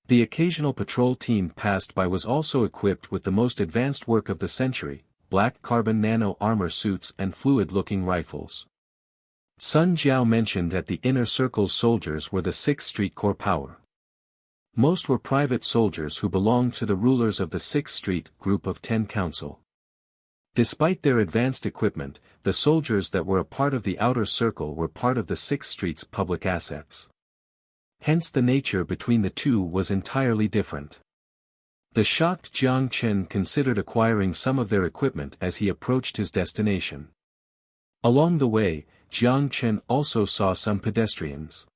The occasional patrol team passed by was also equipped with the most advanced work of the century, black carbon nano armor suits and fluid-looking rifles. Sun Jiao mentioned that the inner circle's soldiers were the 6th Street Corps power. Most were private soldiers who belonged to the rulers of the 6th Street Group of 10 Council. Despite their advanced equipment, the soldiers that were a part of the outer circle were part of the 6th Street's public assets. Hence the nature between the two was entirely different. The shocked Jiang Chen considered acquiring some of their equipment as he approached his destination. Along the way, Jiang Chen also saw some pedestrians.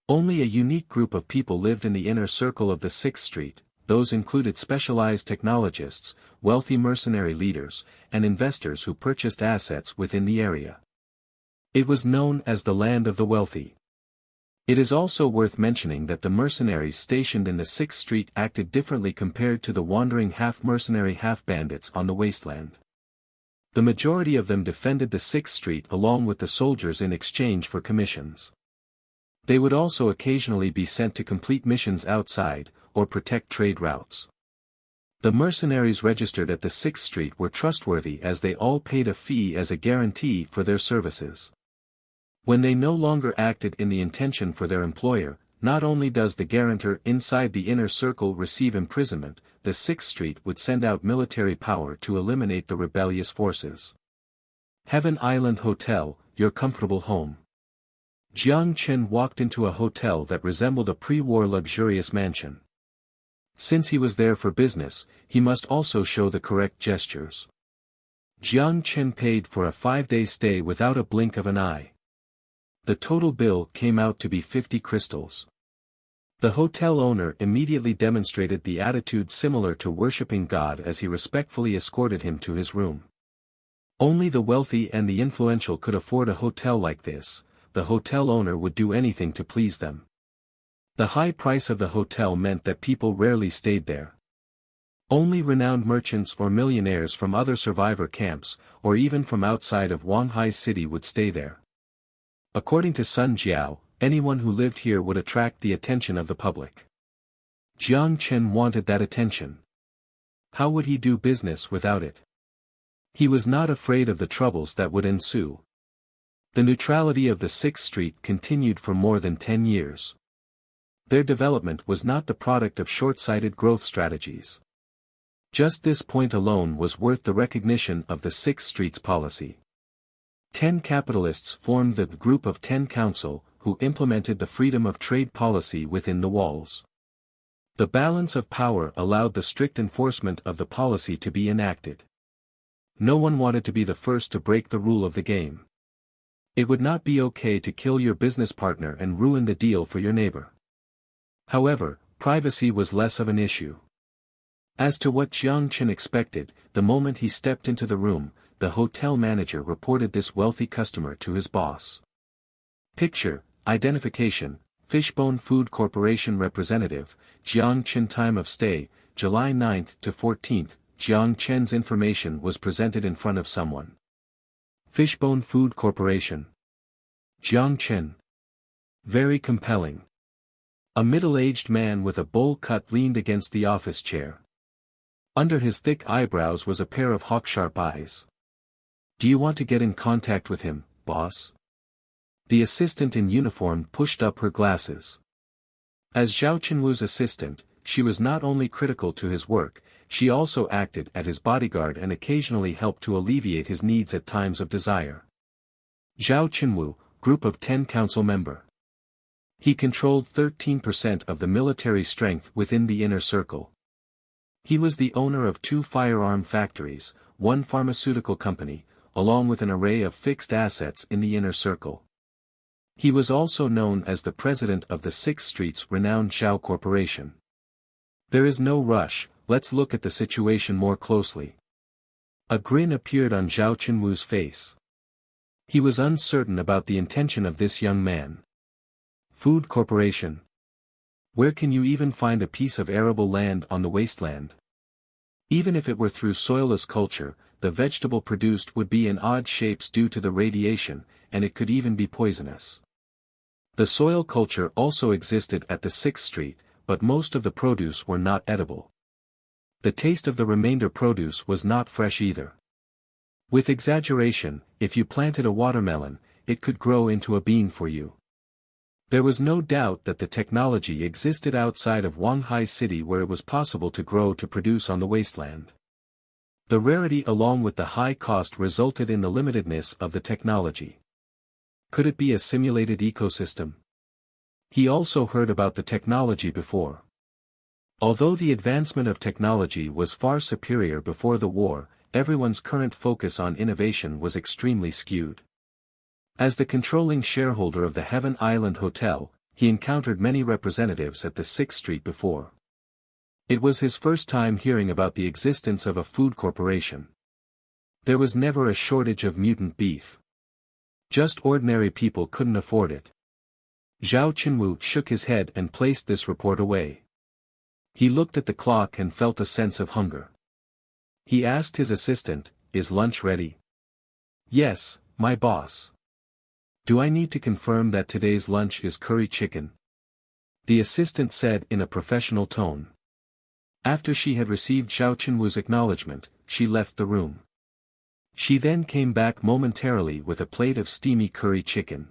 Only a unique group of people lived in the inner circle of the 6th Street. Those included specialized technologists, wealthy mercenary leaders, and investors who purchased assets within the area. It was known as the land of the wealthy. It is also worth mentioning that the mercenaries stationed in the 6th Street acted differently compared to the wandering half-mercenary half-bandits on the wasteland. The majority of them defended the 6th Street along with the soldiers in exchange for commissions. They would also occasionally be sent to complete missions outside, or protect trade routes. The mercenaries registered at the 6th Street were trustworthy as they all paid a fee as a guarantee for their services. When they no longer acted in the intention for their employer, not only does the guarantor inside the inner circle receive imprisonment, the 6th Street would send out military power to eliminate the rebellious forces. Heaven Island Hotel, your comfortable home. Jiang Chen walked into a hotel that resembled a pre-war luxurious mansion. Since he was there for business, he must also show the correct gestures. Jiang Chen paid for a 5-day stay without a blink of an eye. The total bill came out to be 50 crystals. The hotel owner immediately demonstrated the attitude similar to worshipping God as he respectfully escorted him to his room. Only the wealthy and the influential could afford a hotel like this. The hotel owner would do anything to please them. The high price of the hotel meant that people rarely stayed there. Only renowned merchants or millionaires from other survivor camps, or even from outside of Wanghai City would stay there. According to Sun Jiao, anyone who lived here would attract the attention of the public. Jiang Chen wanted that attention. How would he do business without it? He was not afraid of the troubles that would ensue. The neutrality of the 6th Street continued for more than 10 years. Their development was not the product of short-sighted growth strategies. Just this point alone was worth the recognition of the 6th Street's policy. 10 capitalists formed the Group of 10 Council, who implemented the freedom of trade policy within the walls. The balance of power allowed the strict enforcement of the policy to be enacted. No one wanted to be the first to break the rule of the game. It would not be okay to kill your business partner and ruin the deal for your neighbor. However, privacy was less of an issue. As to what Jiang Chen expected, the moment he stepped into the room, the hotel manager reported this wealthy customer to his boss. Picture, identification, Fishbone Food Corporation representative, Jiang Chen. Time of stay, July 9th to 14th, Jiang Chen's information was presented in front of someone. Fishbone Food Corporation. Jiang Chen. Very compelling. A middle-aged man with a bowl cut leaned against the office chair. Under his thick eyebrows was a pair of hawk-sharp eyes. Do you want to get in contact with him, boss? The assistant in uniform pushed up her glasses. As Zhao Chenwu's assistant, she was not only critical to his work, she also acted as his bodyguard and occasionally helped to alleviate his needs at times of desire. Zhao Chenwu, Group of 10 Council member. He controlled 13% of the military strength within the inner circle. He was the owner of 2 firearm factories, 1 pharmaceutical company, along with an array of fixed assets in the inner circle. He was also known as the president of the 6th Street's renowned Zhao Corporation. There is no rush, let's look at the situation more closely. A grin appeared on Zhao Chenwu's face. He was uncertain about the intention of this young man. Food Corporation. Where can you even find a piece of arable land on the wasteland? Even if it were through soilless culture, the vegetable produced would be in odd shapes due to the radiation, and it could even be poisonous. The soil culture also existed at the 6th Street, but most of the produce were not edible. The taste of the remainder produce was not fresh either. With exaggeration, if you planted a watermelon, it could grow into a bean for you. There was no doubt that the technology existed outside of Wanghai City where it was possible to grow to produce on the wasteland. The rarity along with the high cost resulted in the limitedness of the technology. Could it be a simulated ecosystem? He also heard about the technology before. Although the advancement of technology was far superior before the war, everyone's current focus on innovation was extremely skewed. As the controlling shareholder of the Heaven Island Hotel, he encountered many representatives at the 6th Street before. It was his first time hearing about the existence of a food corporation. There was never a shortage of mutant beef. Just ordinary people couldn't afford it. Zhao Chenwu shook his head and placed this report away. He looked at the clock and felt a sense of hunger. He asked his assistant, "Is lunch ready?" "Yes, my boss." "Do I need to confirm that today's lunch is curry chicken?" The assistant said in a professional tone. After she had received Zhao Chenwu's acknowledgement, she left the room. She then came back momentarily with a plate of steamy curry chicken.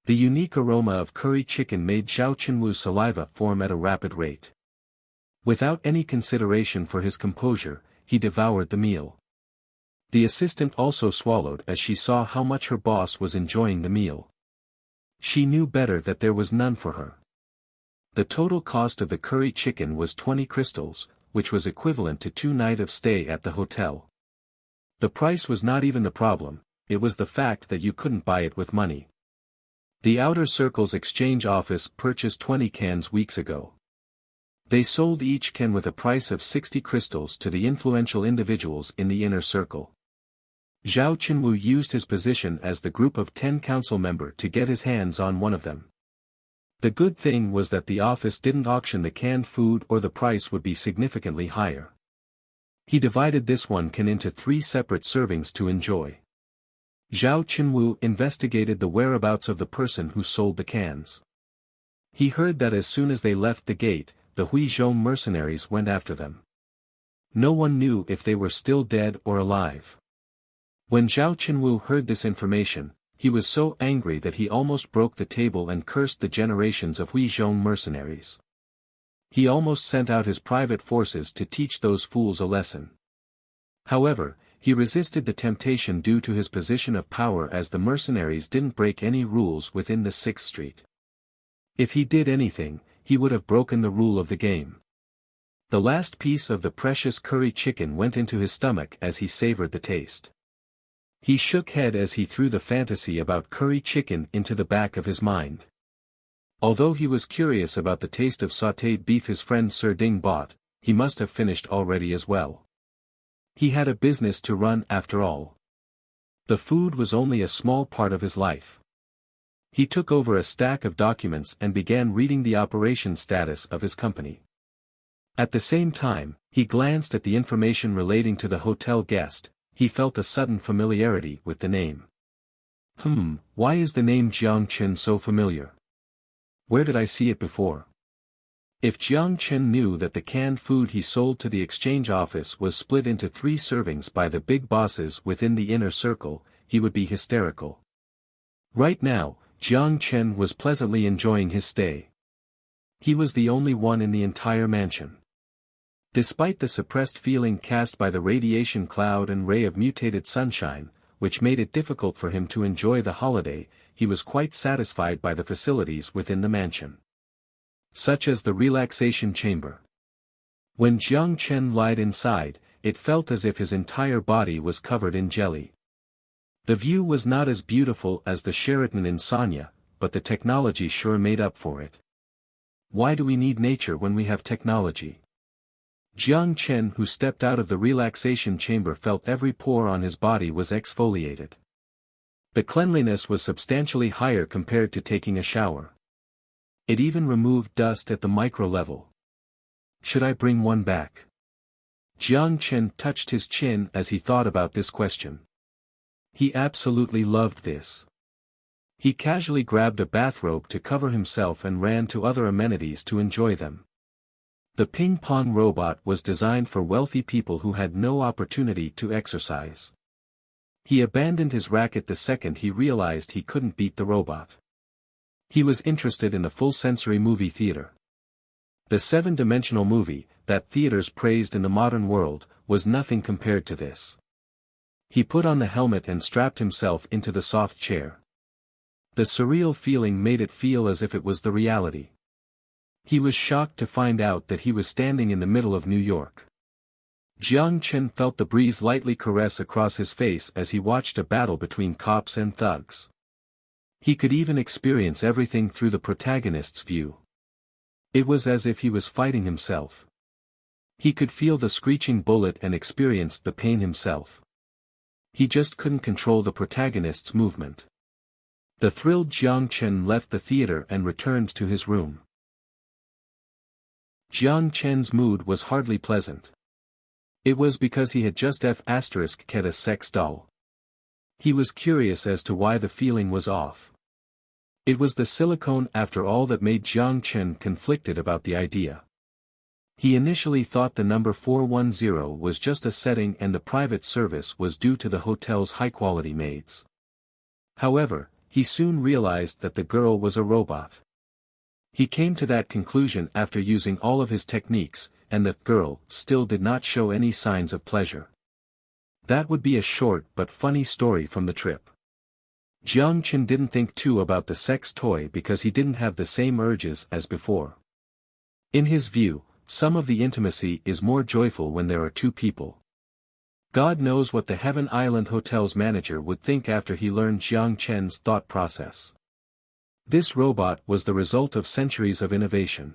The unique aroma of curry chicken made Zhao Chenwu's saliva form at a rapid rate. Without any consideration for his composure, he devoured the meal. The assistant also swallowed as she saw how much her boss was enjoying the meal. She knew better that there was none for her. The total cost of the curry chicken was 20 crystals, which was equivalent to 2 nights of stay at the hotel. The price was not even the problem, it was the fact that you couldn't buy it with money. The Outer Circle's exchange office purchased 20 cans weeks ago. They sold each can with a price of 60 crystals to the influential individuals in the Inner Circle. Zhao Chenwu used his position as the group of 10 council member to get his hands on one of them. The good thing was that the office didn't auction the canned food or the price would be significantly higher. He divided this one can into 3 separate servings to enjoy. Zhao Chenwu investigated the whereabouts of the person who sold the cans. He heard that as soon as they left the gate, the Huizhou mercenaries went after them. No one knew if they were still dead or alive. When Zhao Chenwu heard this information, he was so angry that he almost broke the table and cursed the generations of Huizhou mercenaries. He almost sent out his private forces to teach those fools a lesson. However, he resisted the temptation due to his position of power as the mercenaries didn't break any rules within the 6th Street. If he did anything, he would have broken the rule of the game. The last piece of the precious curry chicken went into his stomach as he savored the taste. He shook head as he threw the fantasy about curry chicken into the back of his mind. Although he was curious about the taste of sautéed beef his friend Sir Ding bought, he must have finished already as well. He had a business to run after all. The food was only a small part of his life. He took over a stack of documents and began reading the operation status of his company. At the same time, he glanced at the information relating to the hotel guest. He felt a sudden familiarity with the name. Why is the name Jiang Chen so familiar? Where did I see it before? If Jiang Chen knew that the canned food he sold to the exchange office was split into 3 servings by the big bosses within the Inner Circle, he would be hysterical. Right now, Jiang Chen was pleasantly enjoying his stay. He was the only one in the entire mansion. Despite the suppressed feeling cast by the radiation cloud and ray of mutated sunshine, which made it difficult for him to enjoy the holiday, he was quite satisfied by the facilities within the mansion. Such as the relaxation chamber. When Jiang Chen lied inside, it felt as if his entire body was covered in jelly. The view was not as beautiful as the Sheraton in Sanya, but the technology sure made up for it. Why do we need nature when we have technology? Jiang Chen, who stepped out of the relaxation chamber, felt every pore on his body was exfoliated. The cleanliness was substantially higher compared to taking a shower. It even removed dust at the micro level. Should I bring one back? Jiang Chen touched his chin as he thought about this question. He absolutely loved this. He casually grabbed a bathrobe to cover himself and ran to other amenities to enjoy them. The ping-pong robot was designed for wealthy people who had no opportunity to exercise. He abandoned his racket the second he realized he couldn't beat the robot. He was interested in the full-sensory movie theater. The 7-dimensional movie, that theaters praised in the modern world, was nothing compared to this. He put on the helmet and strapped himself into the soft chair. The surreal feeling made it feel as if it was the reality. He was shocked to find out that he was standing in the middle of New York. Jiang Chen felt the breeze lightly caress across his face as he watched a battle between cops and thugs. He could even experience everything through the protagonist's view. It was as if he was fighting himself. He could feel the screeching bullet and experienced the pain himself. He just couldn't control the protagonist's movement. The thrilled Jiang Chen left the theater and returned to his room. Jiang Chen's mood was hardly pleasant. It was because he had just *ket a sex doll. He was curious as to why the feeling was off. It was the silicone after all that made Jiang Chen conflicted about the idea. He initially thought the number 410 was just a setting and the private service was due to the hotel's high-quality maids. However, he soon realized that the girl was a robot. He came to that conclusion after using all of his techniques, and the girl still did not show any signs of pleasure. That would be a short but funny story from the trip. Jiang Chen didn't think too about the sex toy because he didn't have the same urges as before. In his view, some of the intimacy is more joyful when there are two people. God knows what the Heaven Island Hotel's manager would think after he learned Jiang Chen's thought process. This robot was the result of centuries of innovation.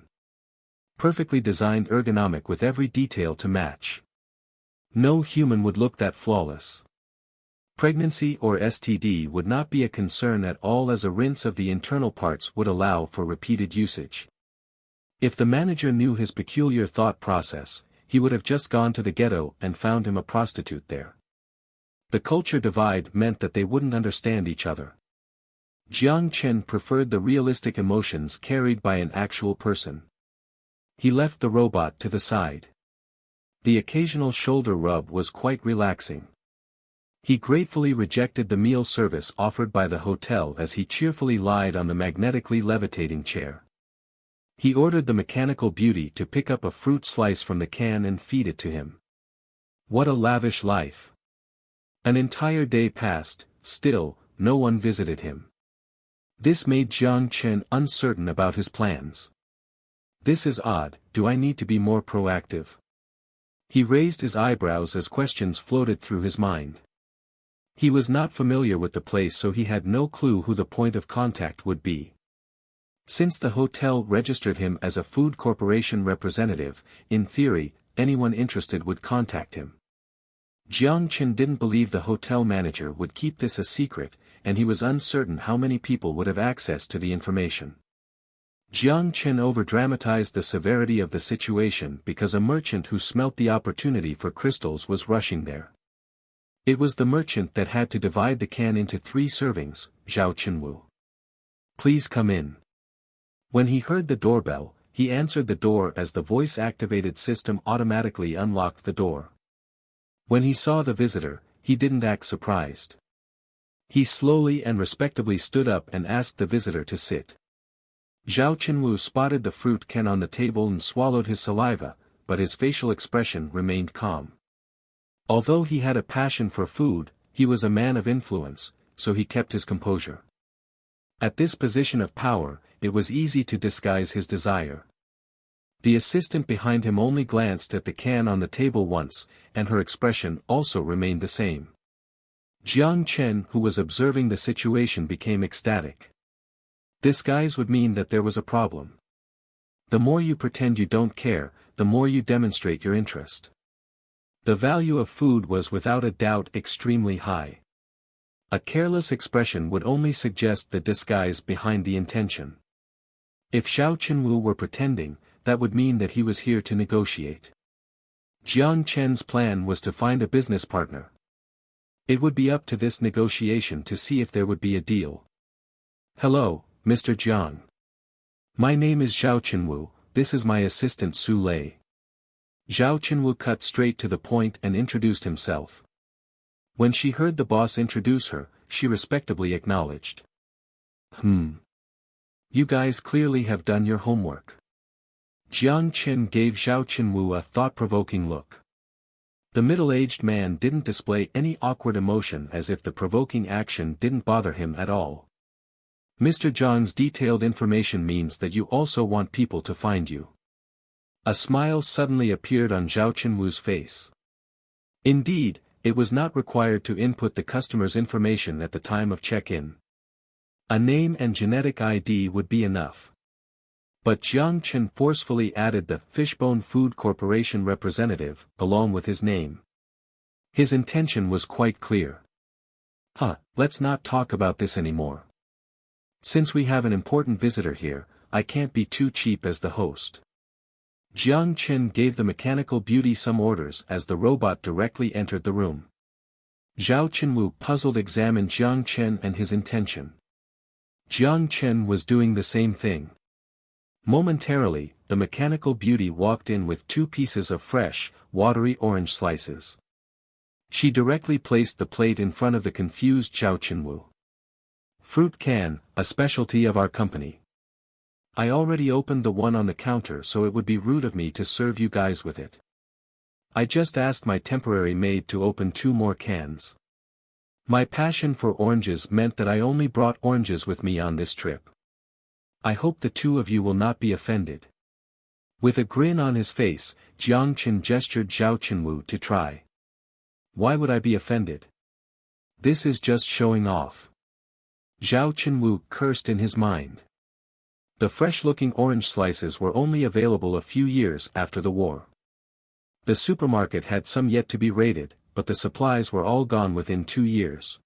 Perfectly designed, ergonomic, with every detail to match. No human would look that flawless. Pregnancy or STD would not be a concern at all, as a rinse of the internal parts would allow for repeated usage. If the manager knew his peculiar thought process, he would have just gone to the ghetto and found him a prostitute there. The culture divide meant that they wouldn't understand each other. Jiang Chen preferred the realistic emotions carried by an actual person. He left the robot to the side. The occasional shoulder rub was quite relaxing. He gratefully rejected the meal service offered by the hotel as he cheerfully lied on the magnetically levitating chair. He ordered the mechanical beauty to pick up a fruit slice from the can and feed it to him. What a lavish life! An entire day passed, still, no one visited him. This made Jiang Chen uncertain about his plans. This is odd, do I need to be more proactive? He raised his eyebrows as questions floated through his mind. He was not familiar with the place, so he had no clue who the point of contact would be. Since the hotel registered him as a food corporation representative, in theory, anyone interested would contact him. Jiang Chen didn't believe the hotel manager would keep this a secret, and he was uncertain how many people would have access to the information. Jiang Chen overdramatized the severity of the situation because a merchant who smelt the opportunity for crystals was rushing there. It was the merchant that had to divide the can into 3 servings, Zhao Chenwu. Please come in. When he heard the doorbell, he answered the door as the voice-activated system automatically unlocked the door. When he saw the visitor, he didn't act surprised. He slowly and respectably stood up and asked the visitor to sit. Zhao Chenwu spotted the fruit can on the table and swallowed his saliva, but his facial expression remained calm. Although he had a passion for food, he was a man of influence, so he kept his composure. At this position of power, it was easy to disguise his desire. The assistant behind him only glanced at the can on the table once, and her expression also remained the same. Jiang Chen, who was observing the situation, became ecstatic. Disguise would mean that there was a problem. The more you pretend you don't care, the more you demonstrate your interest. The value of food was without a doubt extremely high. A careless expression would only suggest the disguise behind the intention. If Zhao Chenwu were pretending, that would mean that he was here to negotiate. Jiang Chen's plan was to find a business partner. It would be up to this negotiation to see if there would be a deal. Hello, Mr. Jiang. My name is Zhao Chenwu, this is my assistant Su Lei. Zhao Chenwu cut straight to the point and introduced himself. When she heard the boss introduce her, she respectably acknowledged. You guys clearly have done your homework. Jiang Chen gave Zhao Chenwu a thought-provoking look. The middle-aged man didn't display any awkward emotion, as if the provoking action didn't bother him at all. Mr. Jiang's detailed information means that you also want people to find you. A smile suddenly appeared on Zhao Chenwu's face. Indeed, it was not required to input the customer's information at the time of check-in. A name and genetic ID would be enough. But Jiang Chen forcefully added the Fishbone Food Corporation representative, along with his name. His intention was quite clear. Let's not talk about this anymore. Since we have an important visitor here, I can't be too cheap as the host. Jiang Chen gave the mechanical beauty some orders as the robot directly entered the room. Zhao Chenwu, puzzled, examined Jiang Chen and his intention. Jiang Chen was doing the same thing. Momentarily, the mechanical beauty walked in with 2 pieces of fresh, watery orange slices. She directly placed the plate in front of the confused Zhao Chenwu. Fruit can, a specialty of our company. I already opened the one on the counter, so it would be rude of me to serve you guys with it. I just asked my temporary maid to open 2 more cans. My passion for oranges meant that I only brought oranges with me on this trip. I hope the 2 of you will not be offended. With a grin on his face, Jiang Chen gestured Zhao Chenwu to try. Why would I be offended? This is just showing off. Zhao Chenwu cursed in his mind. The fresh-looking orange slices were only available a few years after the war. The supermarket had some yet to be raided, but the supplies were all gone within 2 years.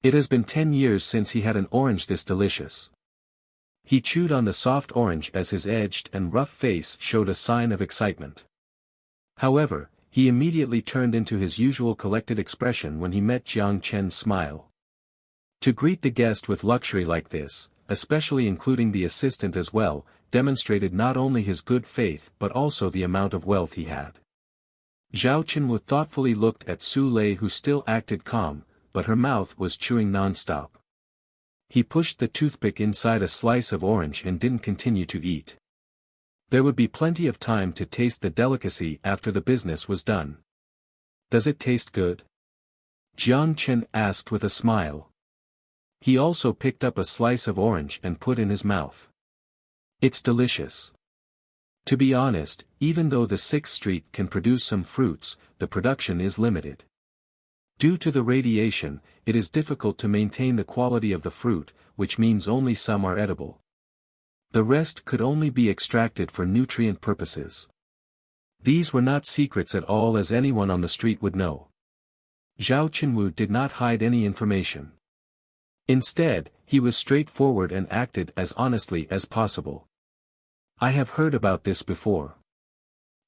It has been 10 years since he had an orange this delicious. He chewed on the soft orange as his edged and rough face showed a sign of excitement. However, he immediately turned into his usual collected expression when he met Jiang Chen's smile. To greet the guest with luxury like this, especially including the assistant as well, demonstrated not only his good faith but also the amount of wealth he had. Zhao Chenwu thoughtfully looked at Su Lei, who still acted calm, but her mouth was chewing non-stop. He pushed the toothpick inside a slice of orange and didn't continue to eat. There would be plenty of time to taste the delicacy after the business was done. Does it taste good? Jiang Chen asked with a smile. He also picked up a slice of orange and put in his mouth. It's delicious. To be honest, even though the 6th Street can produce some fruits, the production is limited. Due to the radiation, it is difficult to maintain the quality of the fruit, which means only some are edible. The rest could only be extracted for nutrient purposes. These were not secrets at all, as anyone on the street would know. Zhao Chenwu did not hide any information. Instead, he was straightforward and acted as honestly as possible. I have heard about this before.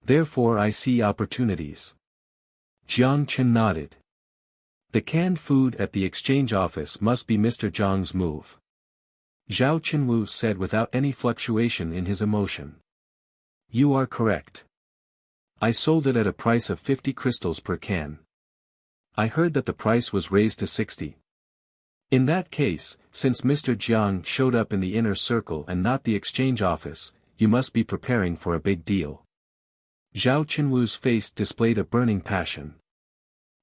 Therefore I see opportunities. Jiang Chen nodded. The canned food at the exchange office must be Mr. Zhang's move. Zhao Chenwu said without any fluctuation in his emotion. You are correct. I sold it at a price of 50 crystals per can. I heard that the price was raised to 60. In that case, since Mr. Jiang showed up in the inner circle and not the exchange office, you must be preparing for a big deal. Zhao Chenwu's face displayed a burning passion.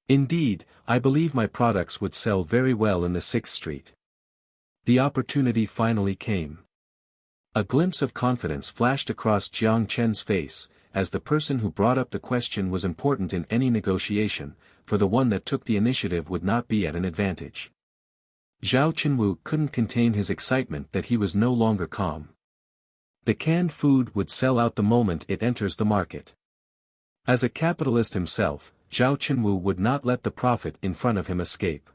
Indeed, I believe my products would sell very well in the 6th Street. The opportunity finally came. A glimpse of confidence flashed across Jiang Chen's face, as the person who brought up the question was important in any negotiation, for the one that took the initiative would not be at an advantage. Zhao Chenwu couldn't contain his excitement that he was no longer calm. The canned food would sell out the moment it enters the market. As a capitalist himself, Zhao Chenwu would not let the profit in front of him escape.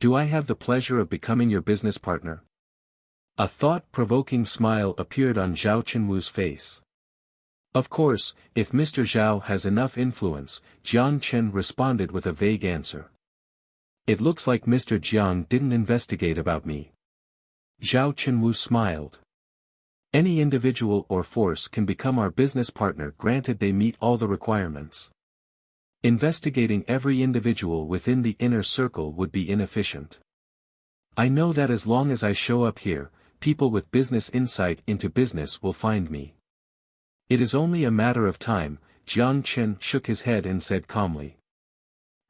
Do I have the pleasure of becoming your business partner? A thought-provoking smile appeared on Zhao Chenwu's face. Of course, if Mr. Zhao has enough influence, Jiang Chen responded with a vague answer. It looks like Mr. Jiang didn't investigate about me. Zhao Chenwu smiled. Any individual or force can become our business partner granted they meet all the requirements. Investigating every individual within the inner circle would be inefficient. I know that as long as I show up here, people with business insight into business will find me. It is only a matter of time. Jiang Chen shook his head and said calmly.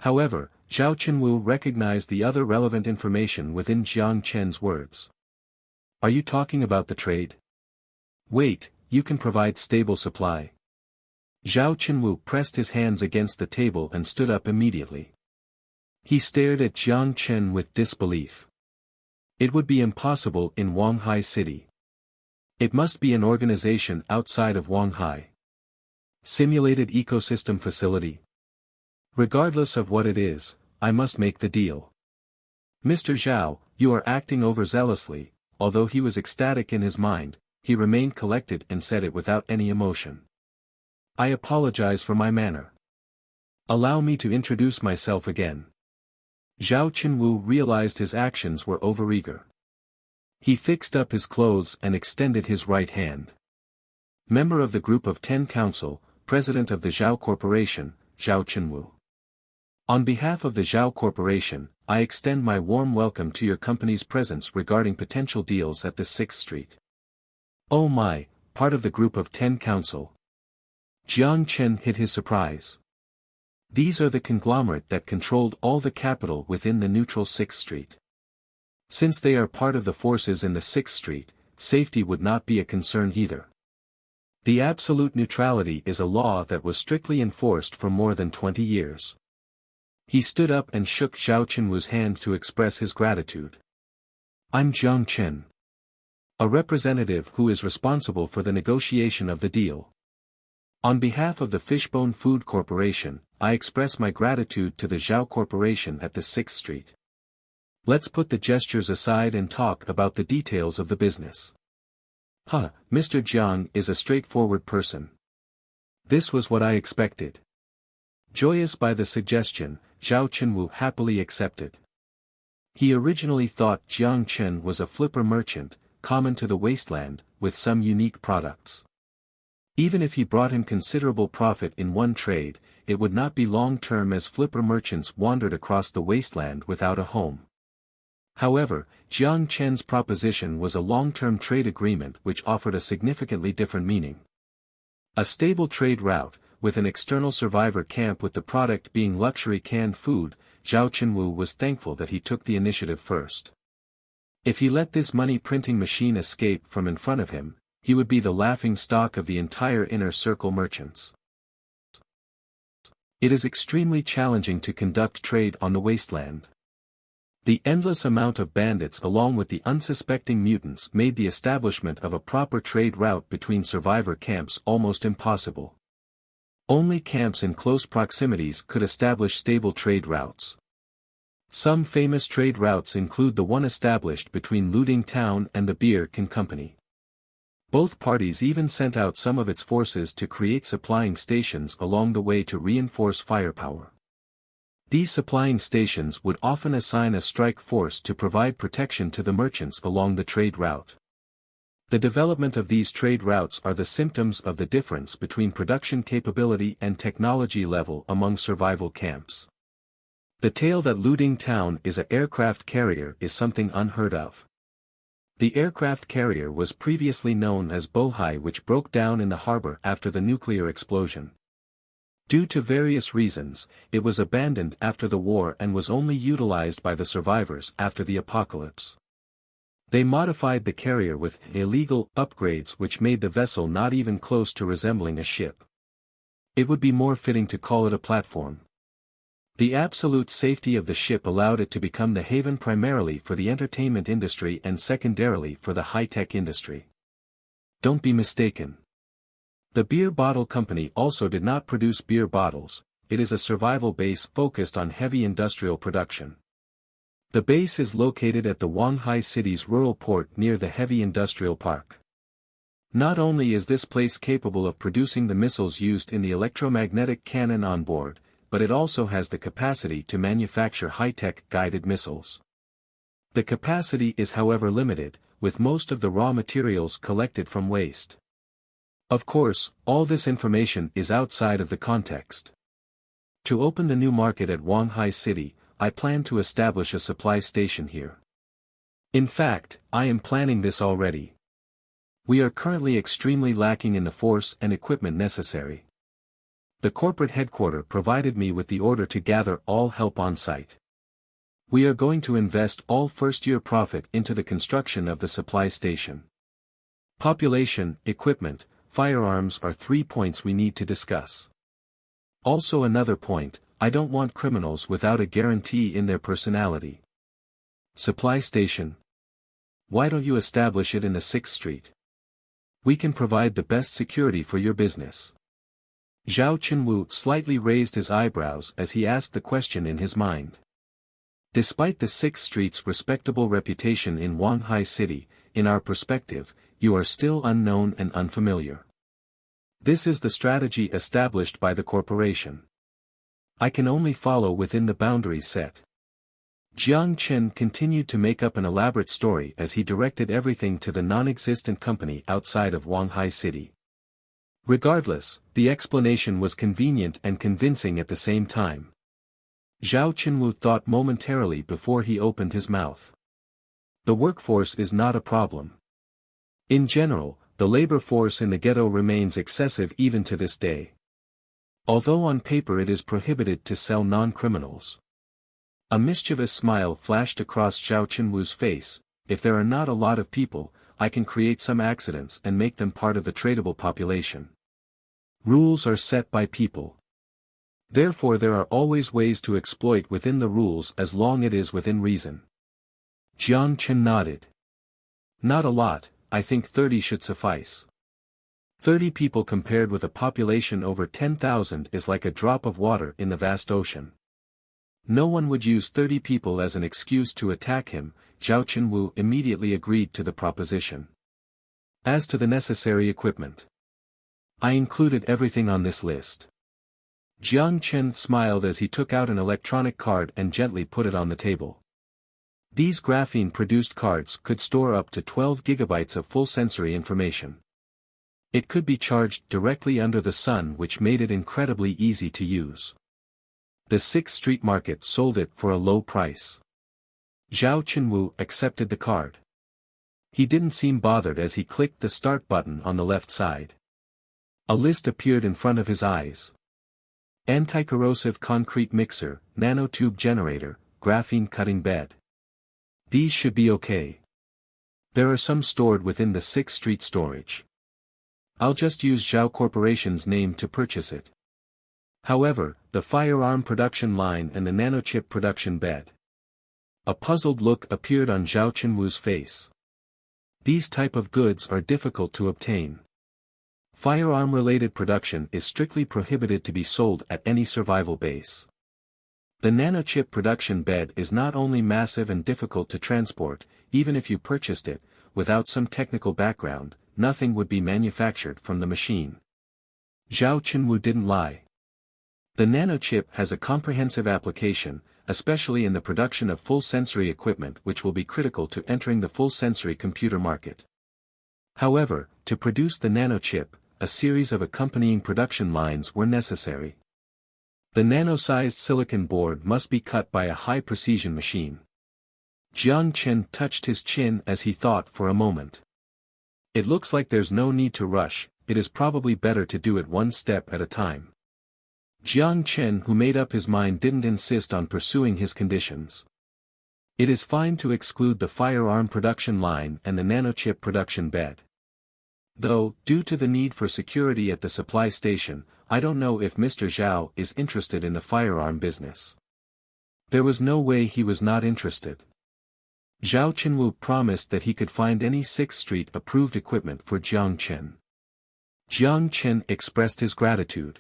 However, Zhao Chenwu recognized the other relevant information within Jiang Chen's words. Are you talking about the trade? Wait, you can provide stable supply. Zhao Chenwu pressed his hands against the table and stood up immediately. He stared at Jiang Chen with disbelief. It would be impossible in Wanghai City. It must be an organization outside of Wanghai. Simulated ecosystem facility. Regardless of what it is, I must make the deal. Mr. Zhao, you are acting overzealously. Although he was ecstatic in his mind, he remained collected and said it without any emotion. I apologize for my manner. Allow me to introduce myself again. Zhao Chenwu realized his actions were overeager. He fixed up his clothes and extended his right hand. Member of the Group of 10 Council, President of the Zhao Corporation, Zhao Chenwu. On behalf of the Zhao Corporation, I extend my warm welcome to your company's presence regarding potential deals at the 6th Street. Oh my, part of the group of 10 council. Jiang Chen hid his surprise. These are the conglomerate that controlled all the capital within the neutral 6th Street. Since they are part of the forces in the 6th Street, safety would not be a concern either. The absolute neutrality is a law that was strictly enforced for more than 20 years. He stood up and shook Zhao Chenwu's hand to express his gratitude. I'm Jiang Chen, a representative who is responsible for the negotiation of the deal. On behalf of the Fishbone Food Corporation, I express my gratitude to the Zhao Corporation at the 6th Street. Let's put the gestures aside and talk about the details of the business. Mr. Jiang is a straightforward person. This was what I expected. Joyous by the suggestion, Zhao Chenwu happily accepted. He originally thought Jiang Chen was a flipper merchant, common to the wasteland, with some unique products. Even if he brought him considerable profit in one trade, it would not be long-term as flipper merchants wandered across the wasteland without a home. However, Jiang Chen's proposition was a long-term trade agreement which offered a significantly different meaning. A stable trade route, with an external survivor camp with the product being luxury canned food, Zhao Chenwu was thankful that he took the initiative first. If he let this money-printing machine escape from in front of him, he would be the laughing stock of the entire inner circle merchants. It is extremely challenging to conduct trade on the wasteland. The endless amount of bandits along with the unsuspecting mutants made the establishment of a proper trade route between survivor camps almost impossible. Only camps in close proximities could establish stable trade routes. Some famous trade routes include the one established between Looting Town and the Beer Can Company. Both parties even sent out some of its forces to create supplying stations along the way to reinforce firepower. These supplying stations would often assign a strike force to provide protection to the merchants along the trade route. The development of these trade routes are the symptoms of the difference between production capability and technology level among survival camps. The tale that Looting Town is an aircraft carrier is something unheard of. The aircraft carrier was previously known as Bohai, which broke down in the harbor after the nuclear explosion. Due to various reasons, it was abandoned after the war and was only utilized by the survivors after the apocalypse. They modified the carrier with illegal upgrades which made the vessel not even close to resembling a ship. It would be more fitting to call it a platform. The absolute safety of the ship allowed it to become the haven primarily for the entertainment industry and secondarily for the high-tech industry. Don't be mistaken. The beer bottle company also did not produce beer bottles, it is a survival base focused on heavy industrial production. The base is located at the Wanhai City's rural port near the heavy industrial park. Not only is this place capable of producing the missiles used in the electromagnetic cannon on board, but it also has the capacity to manufacture high-tech guided missiles. The capacity is however limited, with most of the raw materials collected from waste. Of course, all this information is outside of the context. To open the new market at Wanhai City, I plan to establish a supply station here. In fact, I am planning this already. We are currently extremely lacking in the force and equipment necessary. The corporate headquarters provided me with the order to gather all help on site. We are going to invest all first-year profit into the construction of the supply station. Population, equipment, firearms are 3 points we need to discuss. Also another point, I don't want criminals without a guarantee in their personality. Supply station. Why don't you establish it in the 6th Street? We can provide the best security for your business. Zhao Chenwu slightly raised his eyebrows as he asked the question in his mind. Despite the 6th Street's respectable reputation in Wanhai City, in our perspective, you are still unknown and unfamiliar. This is the strategy established by the corporation. I can only follow within the boundaries set. Jiang Chen continued to make up an elaborate story as he directed everything to the non-existent company outside of Wanhai City. Regardless, the explanation was convenient and convincing at the same time. Zhao Qinwu thought momentarily before he opened his mouth. The workforce is not a problem. In general, the labor force in the ghetto remains excessive even to this day. Although on paper it is prohibited to sell non-criminals. A mischievous smile flashed across Zhao Qinwu's face. If there are not a lot of people, I can create some accidents and make them part of the tradable population. Rules are set by people. Therefore there are always ways to exploit within the rules as long it is within reason. Jiang Chen nodded. Not a lot, I think 30 should suffice. 30 people compared with a population over 10,000 is like a drop of water in the vast ocean. No one would use 30 people as an excuse to attack him. Zhao Qinwu immediately agreed to the proposition. As to the necessary equipment, I included everything on this list. Jiang Chen smiled as he took out an electronic card and gently put it on the table. These graphene-produced cards could store up to 12 gigabytes of full sensory information. It could be charged directly under the sun, which made it incredibly easy to use. The 6th Street Market sold it for a low price. Zhao Qinwu accepted the card. He didn't seem bothered as he clicked the start button on the left side. A list appeared in front of his eyes. Anti-corrosive concrete mixer, nanotube generator, graphene cutting bed. These should be okay. There are some stored within the 6th Street storage. I'll just use Zhao Corporation's name to purchase it. However, the firearm production line and the nanochip production bed. A puzzled look appeared on Zhao Qinwu's face. These type of goods are difficult to obtain. Firearm-related production is strictly prohibited to be sold at any survival base. The nanochip production bed is not only massive and difficult to transport, even if you purchased it, without some technical background, nothing would be manufactured from the machine. Zhao Qinwu didn't lie. The nanochip has a comprehensive application, especially in the production of full sensory equipment, which will be critical to entering the full sensory computer market. However, to produce the nanochip, a series of accompanying production lines were necessary. The nano-sized silicon board must be cut by a high-precision machine. Jiang Chen touched his chin as he thought for a moment. It looks like there's no need to rush, it is probably better to do it one step at a time. Jiang Chen, who made up his mind, didn't insist on pursuing his conditions. It is fine to exclude the firearm production line and the nanochip production bed. Though, due to the need for security at the supply station, I don't know if Mr. Zhao is interested in the firearm business. There was no way he was not interested. Zhao Qinwu promised that he could find any 6th Street approved equipment for Jiang Chen. Jiang Chen expressed his gratitude.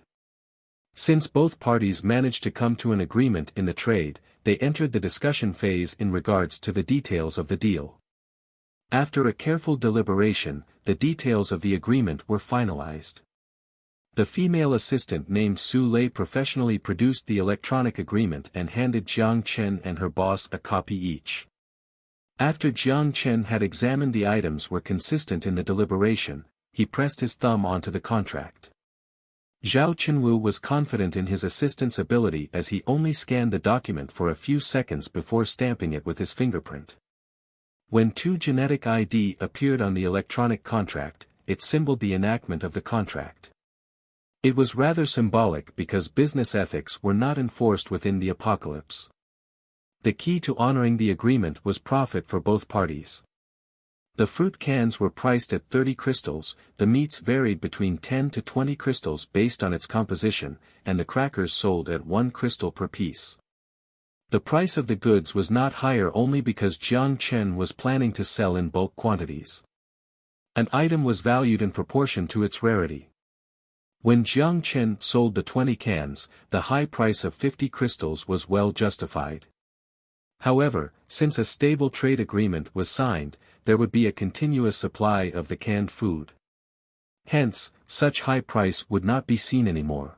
Since both parties managed to come to an agreement in the trade, they entered the discussion phase in regards to the details of the deal. After a careful deliberation, the details of the agreement were finalized. The female assistant named Su Lei professionally produced the electronic agreement and handed Jiang Chen and her boss a copy each. After Jiang Chen had examined the items were consistent in the deliberation, he pressed his thumb onto the contract. Zhao Qinwu was confident in his assistant's ability as he only scanned the document for a few seconds before stamping it with his fingerprint. When 2 genetic ID appeared on the electronic contract, it symboled the enactment of the contract. It was rather symbolic because business ethics were not enforced within the apocalypse. The key to honoring the agreement was profit for both parties. The fruit cans were priced at 30 crystals, the meats varied between 10 to 20 crystals based on its composition, and the crackers sold at 1 crystal per piece. The price of the goods was not higher only because Jiang Chen was planning to sell in bulk quantities. An item was valued in proportion to its rarity. When Jiang Chen sold the 20 cans, the high price of 50 crystals was well justified. However, since a stable trade agreement was signed, there would be a continuous supply of the canned food. Hence, such high price would not be seen anymore.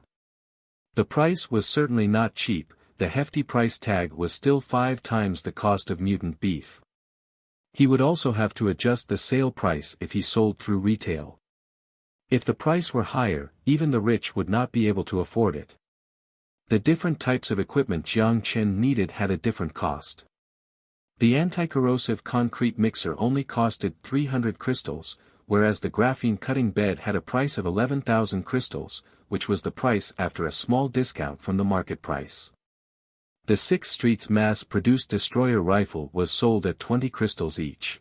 The price was certainly not cheap, the hefty price tag was still 5 times the cost of mutant beef. He would also have to adjust the sale price if he sold through retail. If the price were higher, even the rich would not be able to afford it. The different types of equipment Jiang Chen needed had a different cost. The anti-corrosive concrete mixer only costed 300 crystals, whereas the graphene cutting bed had a price of 11,000 crystals, which was the price after a small discount from the market price. The 6th Street's mass-produced destroyer rifle was sold at 20 crystals each.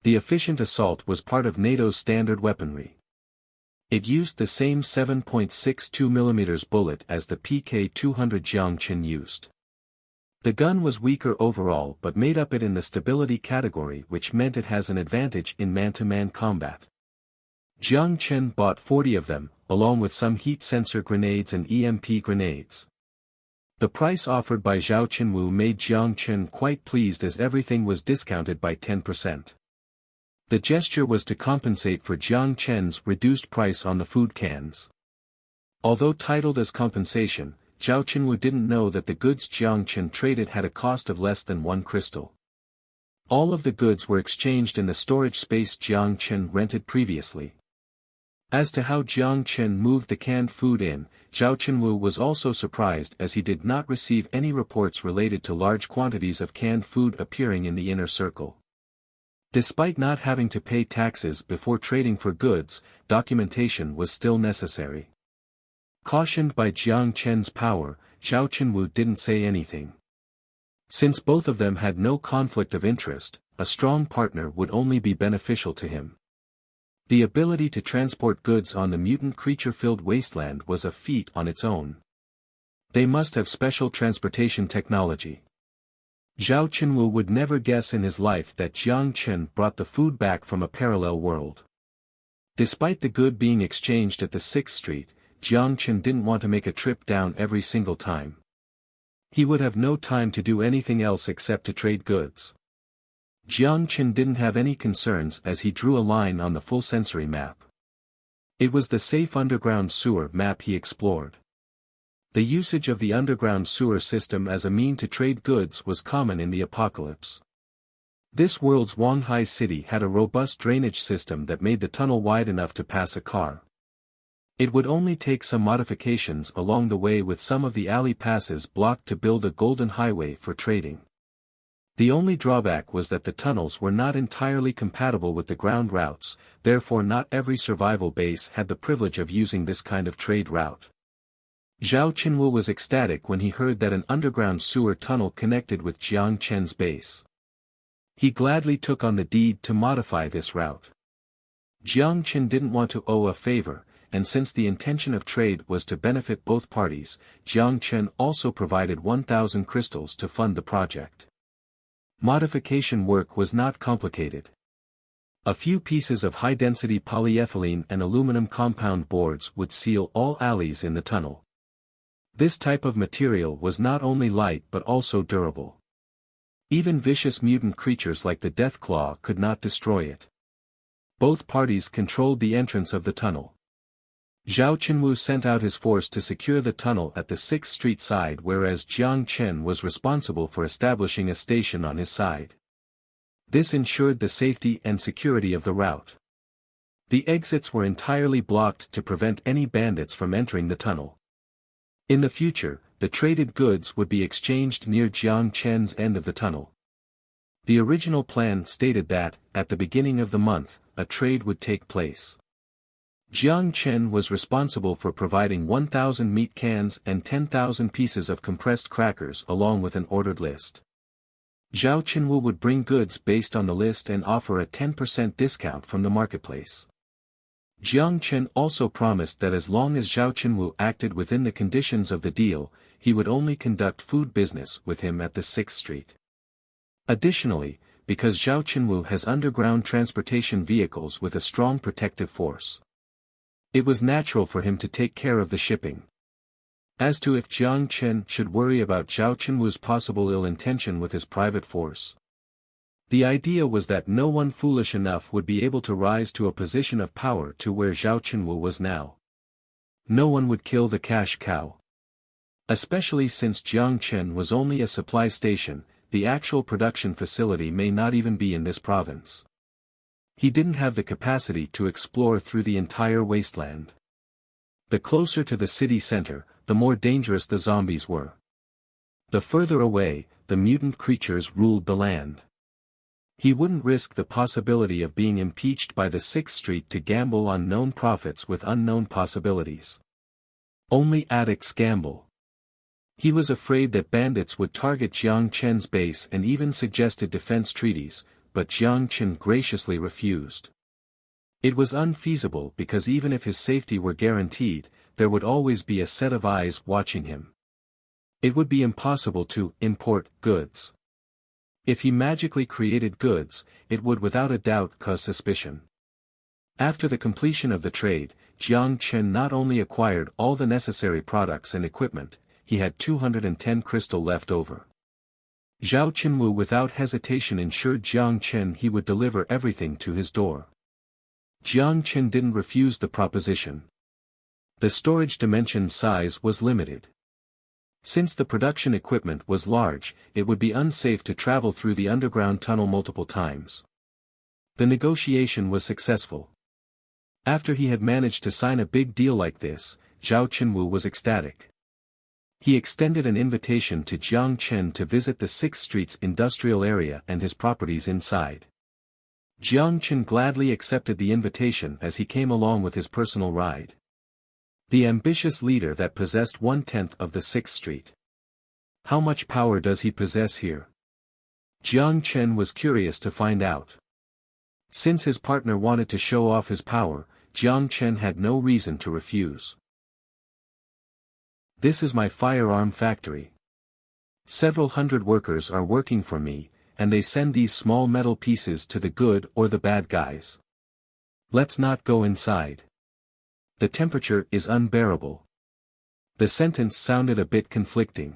The efficient assault was part of NATO's standard weaponry. It used the same 7.62mm bullet as the PK-200 Jiang Chen used. The gun was weaker overall but made up it in the stability category, which meant it has an advantage in man-to-man combat. Jiang Chen bought 40 of them, along with some heat sensor grenades and EMP grenades. The price offered by Zhao Qinwu made Jiang Chen quite pleased as everything was discounted by 10%. The gesture was to compensate for Jiang Chen's reduced price on the food cans. Although titled as compensation, Zhao Qinwu didn't know that the goods Jiang Chen traded had a cost of less than 1 crystal. All of the goods were exchanged in the storage space Jiang Chen rented previously. As to how Jiang Chen moved the canned food in, Zhao Qinwu was also surprised as he did not receive any reports related to large quantities of canned food appearing in the inner circle. Despite not having to pay taxes before trading for goods, documentation was still necessary. Cautioned by Jiang Chen's power, Zhao Qinwu didn't say anything. Since both of them had no conflict of interest, a strong partner would only be beneficial to him. The ability to transport goods on the mutant creature-filled wasteland was a feat on its own. They must have special transportation technology. Zhao Qinwu would never guess in his life that Jiang Chen brought the food back from a parallel world. Despite the good being exchanged at the 6th Street, Jiang Chen didn't want to make a trip down every single time. He would have no time to do anything else except to trade goods. Jiang Chen didn't have any concerns as he drew a line on the full sensory map. It was the safe underground sewer map he explored. The usage of the underground sewer system as a mean to trade goods was common in the apocalypse. This world's Wanghai city had a robust drainage system that made the tunnel wide enough to pass a car. It would only take some modifications along the way with some of the alley passes blocked to build a golden highway for trading. The only drawback was that the tunnels were not entirely compatible with the ground routes, therefore not every survival base had the privilege of using this kind of trade route. Zhao Qinwu was ecstatic when he heard that an underground sewer tunnel connected with Jiang Chen's base. He gladly took on the deed to modify this route. Jiang Chen didn't want to owe a favor, and since the intention of trade was to benefit both parties, Jiang Chen also provided 1,000 crystals to fund the project. Modification work was not complicated. A few pieces of high-density polyethylene and aluminum compound boards would seal all alleys in the tunnel. This type of material was not only light but also durable. Even vicious mutant creatures like the Deathclaw could not destroy it. Both parties controlled the entrance of the tunnel. Zhao Qinwu sent out his force to secure the tunnel at the 6th Street side, whereas Jiang Chen was responsible for establishing a station on his side. This ensured the safety and security of the route. The exits were entirely blocked to prevent any bandits from entering the tunnel. In the future, the traded goods would be exchanged near Jiang Chen's end of the tunnel. The original plan stated that, at the beginning of the month, a trade would take place. Jiang Chen was responsible for providing 1,000 meat cans and 10,000 pieces of compressed crackers along with an ordered list. Zhao Qinwu would bring goods based on the list and offer a 10% discount from the marketplace. Jiang Chen also promised that as long as Zhao Qinwu acted within the conditions of the deal, he would only conduct food business with him at the 6th Street. Additionally, because Zhao Qinwu has underground transportation vehicles with a strong protective force, it was natural for him to take care of the shipping. As to if Jiang Chen should worry about Zhao Qinwu's possible ill intention with his private force, the idea was that no one foolish enough would be able to rise to a position of power to where Zhao Qinwu was now. No one would kill the cash cow. Especially since Jiang Chen was only a supply station, the actual production facility may not even be in this province. He didn't have the capacity to explore through the entire wasteland. The closer to the city center, the more dangerous the zombies were. The further away, the mutant creatures ruled the land. He wouldn't risk the possibility of being impeached by the Sixth Street to gamble on known profits with unknown possibilities. Only addicts gamble. He was afraid that bandits would target Jiang Chen's base and even suggested defense treaties, but Jiang Chen graciously refused. It was unfeasible because even if his safety were guaranteed, there would always be a set of eyes watching him. It would be impossible to import goods. If he magically created goods, it would without a doubt cause suspicion. After the completion of the trade, Jiang Chen not only acquired all the necessary products and equipment, he had 210 crystal left over. Zhao Qinwu without hesitation ensured Jiang Chen he would deliver everything to his door. Jiang Chen didn't refuse the proposition. The storage dimension size was limited. Since the production equipment was large, it would be unsafe to travel through the underground tunnel multiple times. The negotiation was successful. After he had managed to sign a big deal like this, Zhao Qinwu was ecstatic. He extended an invitation to Jiang Chen to visit the 6th Street's industrial area and his properties inside. Jiang Chen gladly accepted the invitation as he came along with his personal ride. The ambitious leader that possessed 1/10 of the 6th Street. How much power does he possess here? Jiang Chen was curious to find out. Since his partner wanted to show off his power, Jiang Chen had no reason to refuse. This is my firearm factory. Several hundred workers are working for me, and they send these small metal pieces to the good or the bad guys. Let's not go inside. The temperature is unbearable. The sentence sounded a bit conflicting.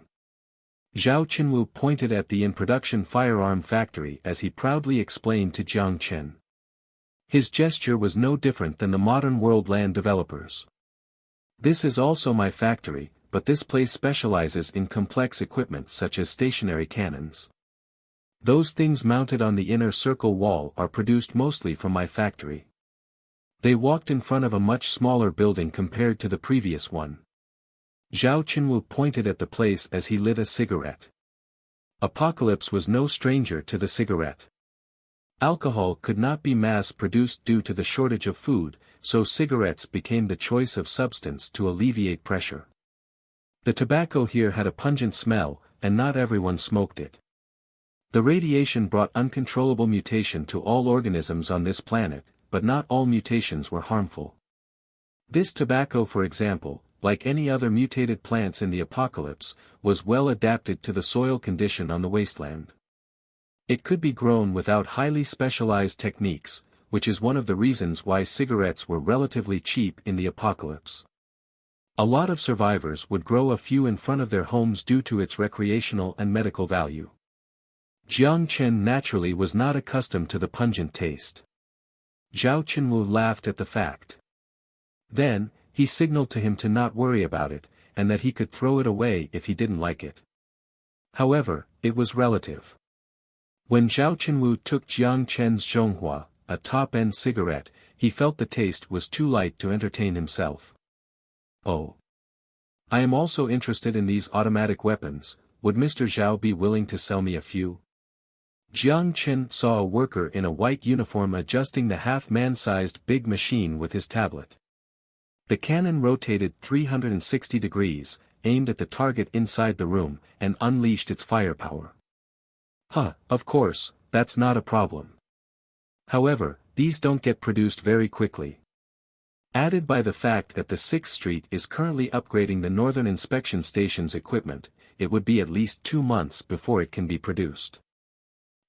Zhao Qinwu pointed at the in-production firearm factory as he proudly explained to Jiang Chen. His gesture was no different than the modern world land developers. This is also my factory, but this place specializes in complex equipment such as stationary cannons. Those things mounted on the inner circle wall are produced mostly from my factory. They walked in front of a much smaller building compared to the previous one. Zhao Qinwu pointed at the place as he lit a cigarette. Apocalypse was no stranger to the cigarette. Alcohol could not be mass-produced due to the shortage of food, so cigarettes became the choice of substance to alleviate pressure. The tobacco here had a pungent smell, and not everyone smoked it. The radiation brought uncontrollable mutation to all organisms on this planet, but not all mutations were harmful. This tobacco, for example, like any other mutated plants in the apocalypse, was well adapted to the soil condition on the wasteland. It could be grown without highly specialized techniques, which is one of the reasons why cigarettes were relatively cheap in the apocalypse. A lot of survivors would grow a few in front of their homes due to its recreational and medical value. Jiang Chen naturally was not accustomed to the pungent taste. Zhao Qinwu laughed at the fact. Then, he signaled to him to not worry about it, and that he could throw it away if he didn't like it. However, it was relative. When Zhao Qinwu took Jiang Chen's Zhonghua, a top-end cigarette, he felt the taste was too light to entertain himself. Oh. I am also interested in these automatic weapons, would Mr. Zhao be willing to sell me a few? Jiang Chen saw a worker in a white uniform adjusting the half-man-sized big machine with his tablet. The cannon rotated 360 degrees, aimed at the target inside the room, and unleashed its firepower. Of course, that's not a problem. However, these don't get produced very quickly. Added by the fact that the 6th Street is currently upgrading the Northern Inspection Station's equipment, it would be at least 2 months before it can be produced.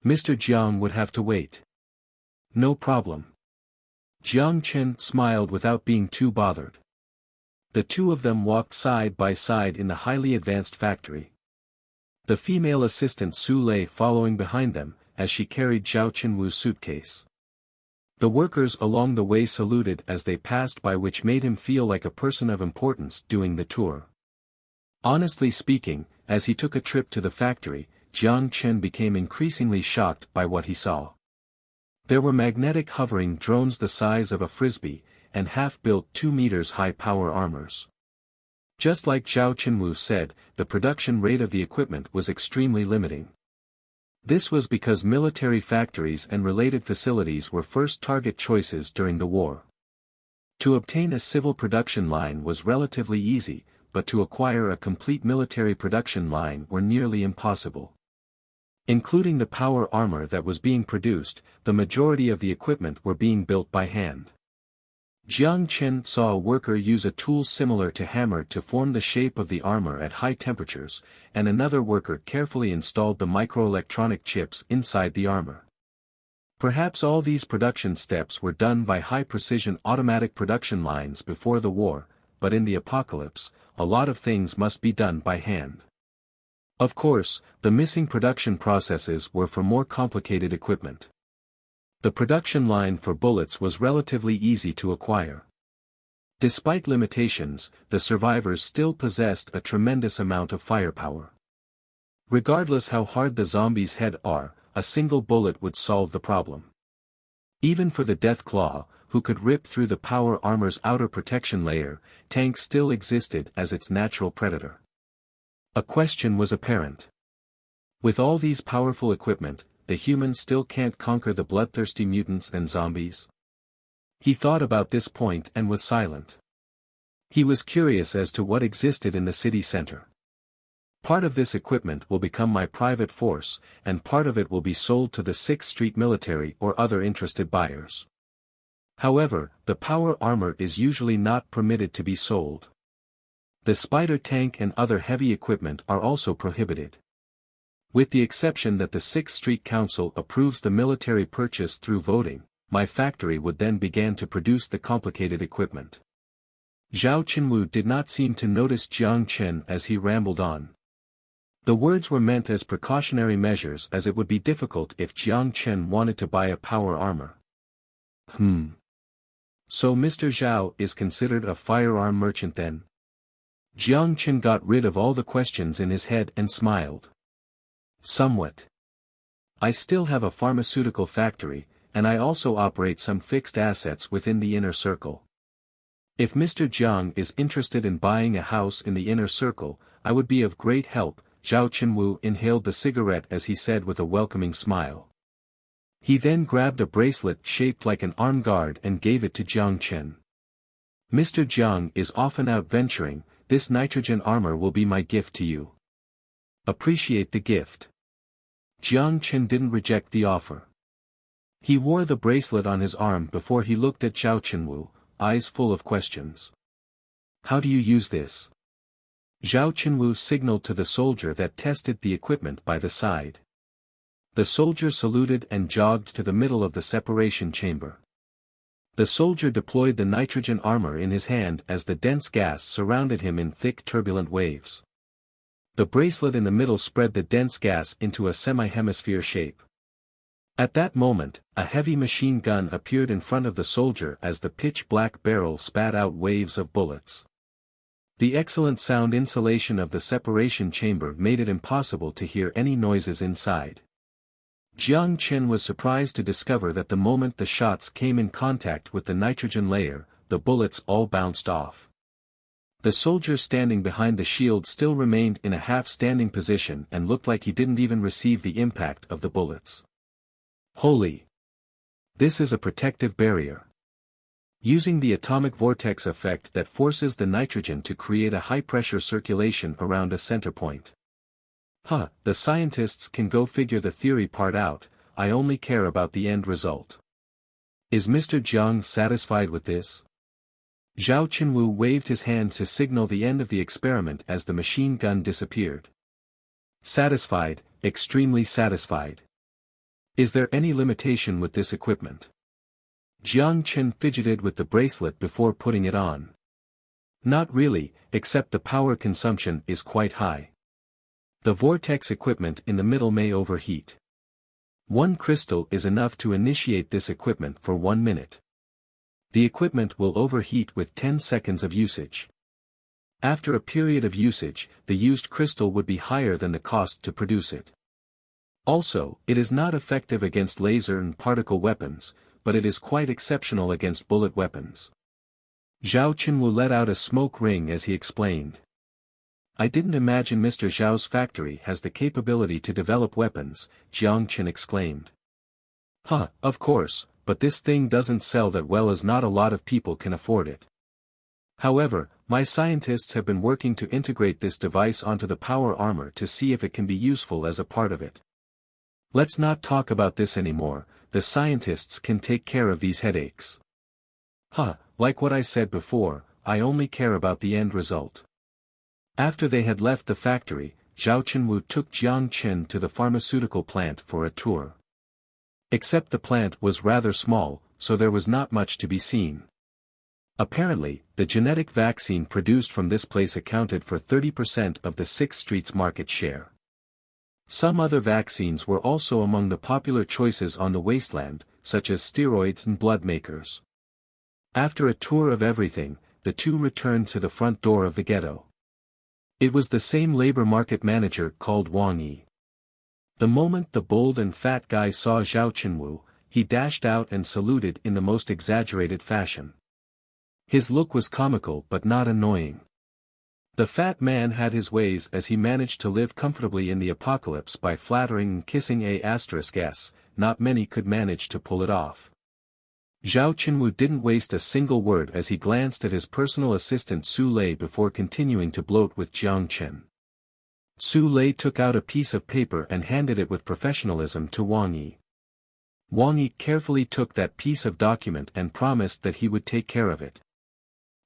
Mr. Jiang would have to wait. No problem. Jiang Chen smiled without being too bothered. The two of them walked side by side in the highly advanced factory. The female assistant Su lay following behind them, as she carried Zhao Qinwu's suitcase. The workers along the way saluted as they passed by, which made him feel like a person of importance doing the tour. Honestly speaking, as he took a trip to the factory, Jiang Chen became increasingly shocked by what he saw. There were magnetic hovering drones the size of a frisbee, and half-built 2 meters high power armors. Just like Zhao Qinwu said, the production rate of the equipment was extremely limiting. This was because military factories and related facilities were first target choices during the war. To obtain a civil production line was relatively easy, but to acquire a complete military production line were nearly impossible. Including the power armor that was being produced, the majority of the equipment were being built by hand. Jiang Chen saw a worker use a tool similar to hammer to form the shape of the armor at high temperatures, and another worker carefully installed the microelectronic chips inside the armor. Perhaps all these production steps were done by high-precision automatic production lines before the war, but in the apocalypse, a lot of things must be done by hand. Of course, the missing production processes were for more complicated equipment. The production line for bullets was relatively easy to acquire. Despite limitations, the survivors still possessed a tremendous amount of firepower. Regardless how hard the zombies' heads are, a single bullet would solve the problem. Even for the Death Claw, who could rip through the power armor's outer protection layer, tanks still existed as its natural predator. A question was apparent. With all these powerful equipment, the humans still can't conquer the bloodthirsty mutants and zombies? He thought about this point and was silent. He was curious as to what existed in the city center. Part of this equipment will become my private force, and part of it will be sold to the 6th Street military or other interested buyers. However, the power armor is usually not permitted to be sold. The spider tank and other heavy equipment are also prohibited. With the exception that the 6th Street Council approves the military purchase through voting, my factory would then begin to produce the complicated equipment. Zhao Qinwu did not seem to notice Jiang Chen as he rambled on. The words were meant as precautionary measures, as it would be difficult if Jiang Chen wanted to buy a power armor. So Mr. Zhao is considered a firearm merchant then? Jiang Chen got rid of all the questions in his head and smiled. Somewhat. I still have a pharmaceutical factory, and I also operate some fixed assets within the inner circle. If Mr. Jiang is interested in buying a house in the inner circle, I would be of great help. Zhao Qinwu inhaled the cigarette as he said with a welcoming smile. He then grabbed a bracelet shaped like an arm guard and gave it to Jiang Chen. Mr. Jiang is often out venturing, this nitrogen armor will be my gift to you. Appreciate the gift. Jiang Chen didn't reject the offer. He wore the bracelet on his arm before he looked at Zhao Qinwu, eyes full of questions. How do you use this? Zhao Qinwu signaled to the soldier that tested the equipment by the side. The soldier saluted and jogged to the middle of the separation chamber. The soldier deployed the nitrogen armor in his hand as the dense gas surrounded him in thick turbulent waves. The bracelet in the middle spread the dense gas into a semi-hemisphere shape. At that moment, a heavy machine gun appeared in front of the soldier as the pitch-black barrel spat out waves of bullets. The excellent sound insulation of the separation chamber made it impossible to hear any noises inside. Jiang Chen was surprised to discover that the moment the shots came in contact with the nitrogen layer, the bullets all bounced off. The soldier standing behind the shield still remained in a half-standing position and looked like he didn't even receive the impact of the bullets. Holy! This is a protective barrier. Using the atomic vortex effect that forces the nitrogen to create a high-pressure circulation around a center point. The scientists can go figure the theory part out, I only care about the end result. Is Mr. Jiang satisfied with this? Zhao Qinwu waved his hand to signal the end of the experiment as the machine gun disappeared. Satisfied, extremely satisfied. Is there any limitation with this equipment? Jiang Chen fidgeted with the bracelet before putting it on. Not really, except the power consumption is quite high. The vortex equipment in the middle may overheat. One crystal is enough to initiate this equipment for 1 minute. The equipment will overheat with 10 seconds of usage. After a period of usage, the used crystal would be higher than the cost to produce it. Also, it is not effective against laser and particle weapons, but it is quite exceptional against bullet weapons. Zhao Qinwu let out a smoke ring as he explained. I didn't imagine Mr. Zhao's factory has the capability to develop weapons, Jiang Chen exclaimed. Huh, of course, but this thing doesn't sell that well as not a lot of people can afford it. However, my scientists have been working to integrate this device onto the power armor to see if it can be useful as a part of it. Let's not talk about this anymore, the scientists can take care of these headaches. Huh, like what I said before, I only care about the end result. After they had left the factory, Zhao Chenwu took Jiang Chen to the pharmaceutical plant for a tour. Except the plant was rather small, so there was not much to be seen. Apparently, the genetic vaccine produced from this place accounted for 30% of the 6th Street's market share. Some other vaccines were also among the popular choices on the wasteland, such as steroids and blood makers. After a tour of everything, the two returned to the front door of the ghetto. It was the same labor market manager called Wang Yi. The moment the bold and fat guy saw Zhao Chenwu, he dashed out and saluted in the most exaggerated fashion. His look was comical but not annoying. The fat man had his ways as he managed to live comfortably in the apocalypse by flattering and kissing *s, not many could manage to pull it off. Zhao Chenwu didn't waste a single word as he glanced at his personal assistant Su Lei before continuing to gloat with Jiang Chen. Su Lei took out a piece of paper and handed it with professionalism to Wang Yi. Wang Yi carefully took that piece of document and promised that he would take care of it.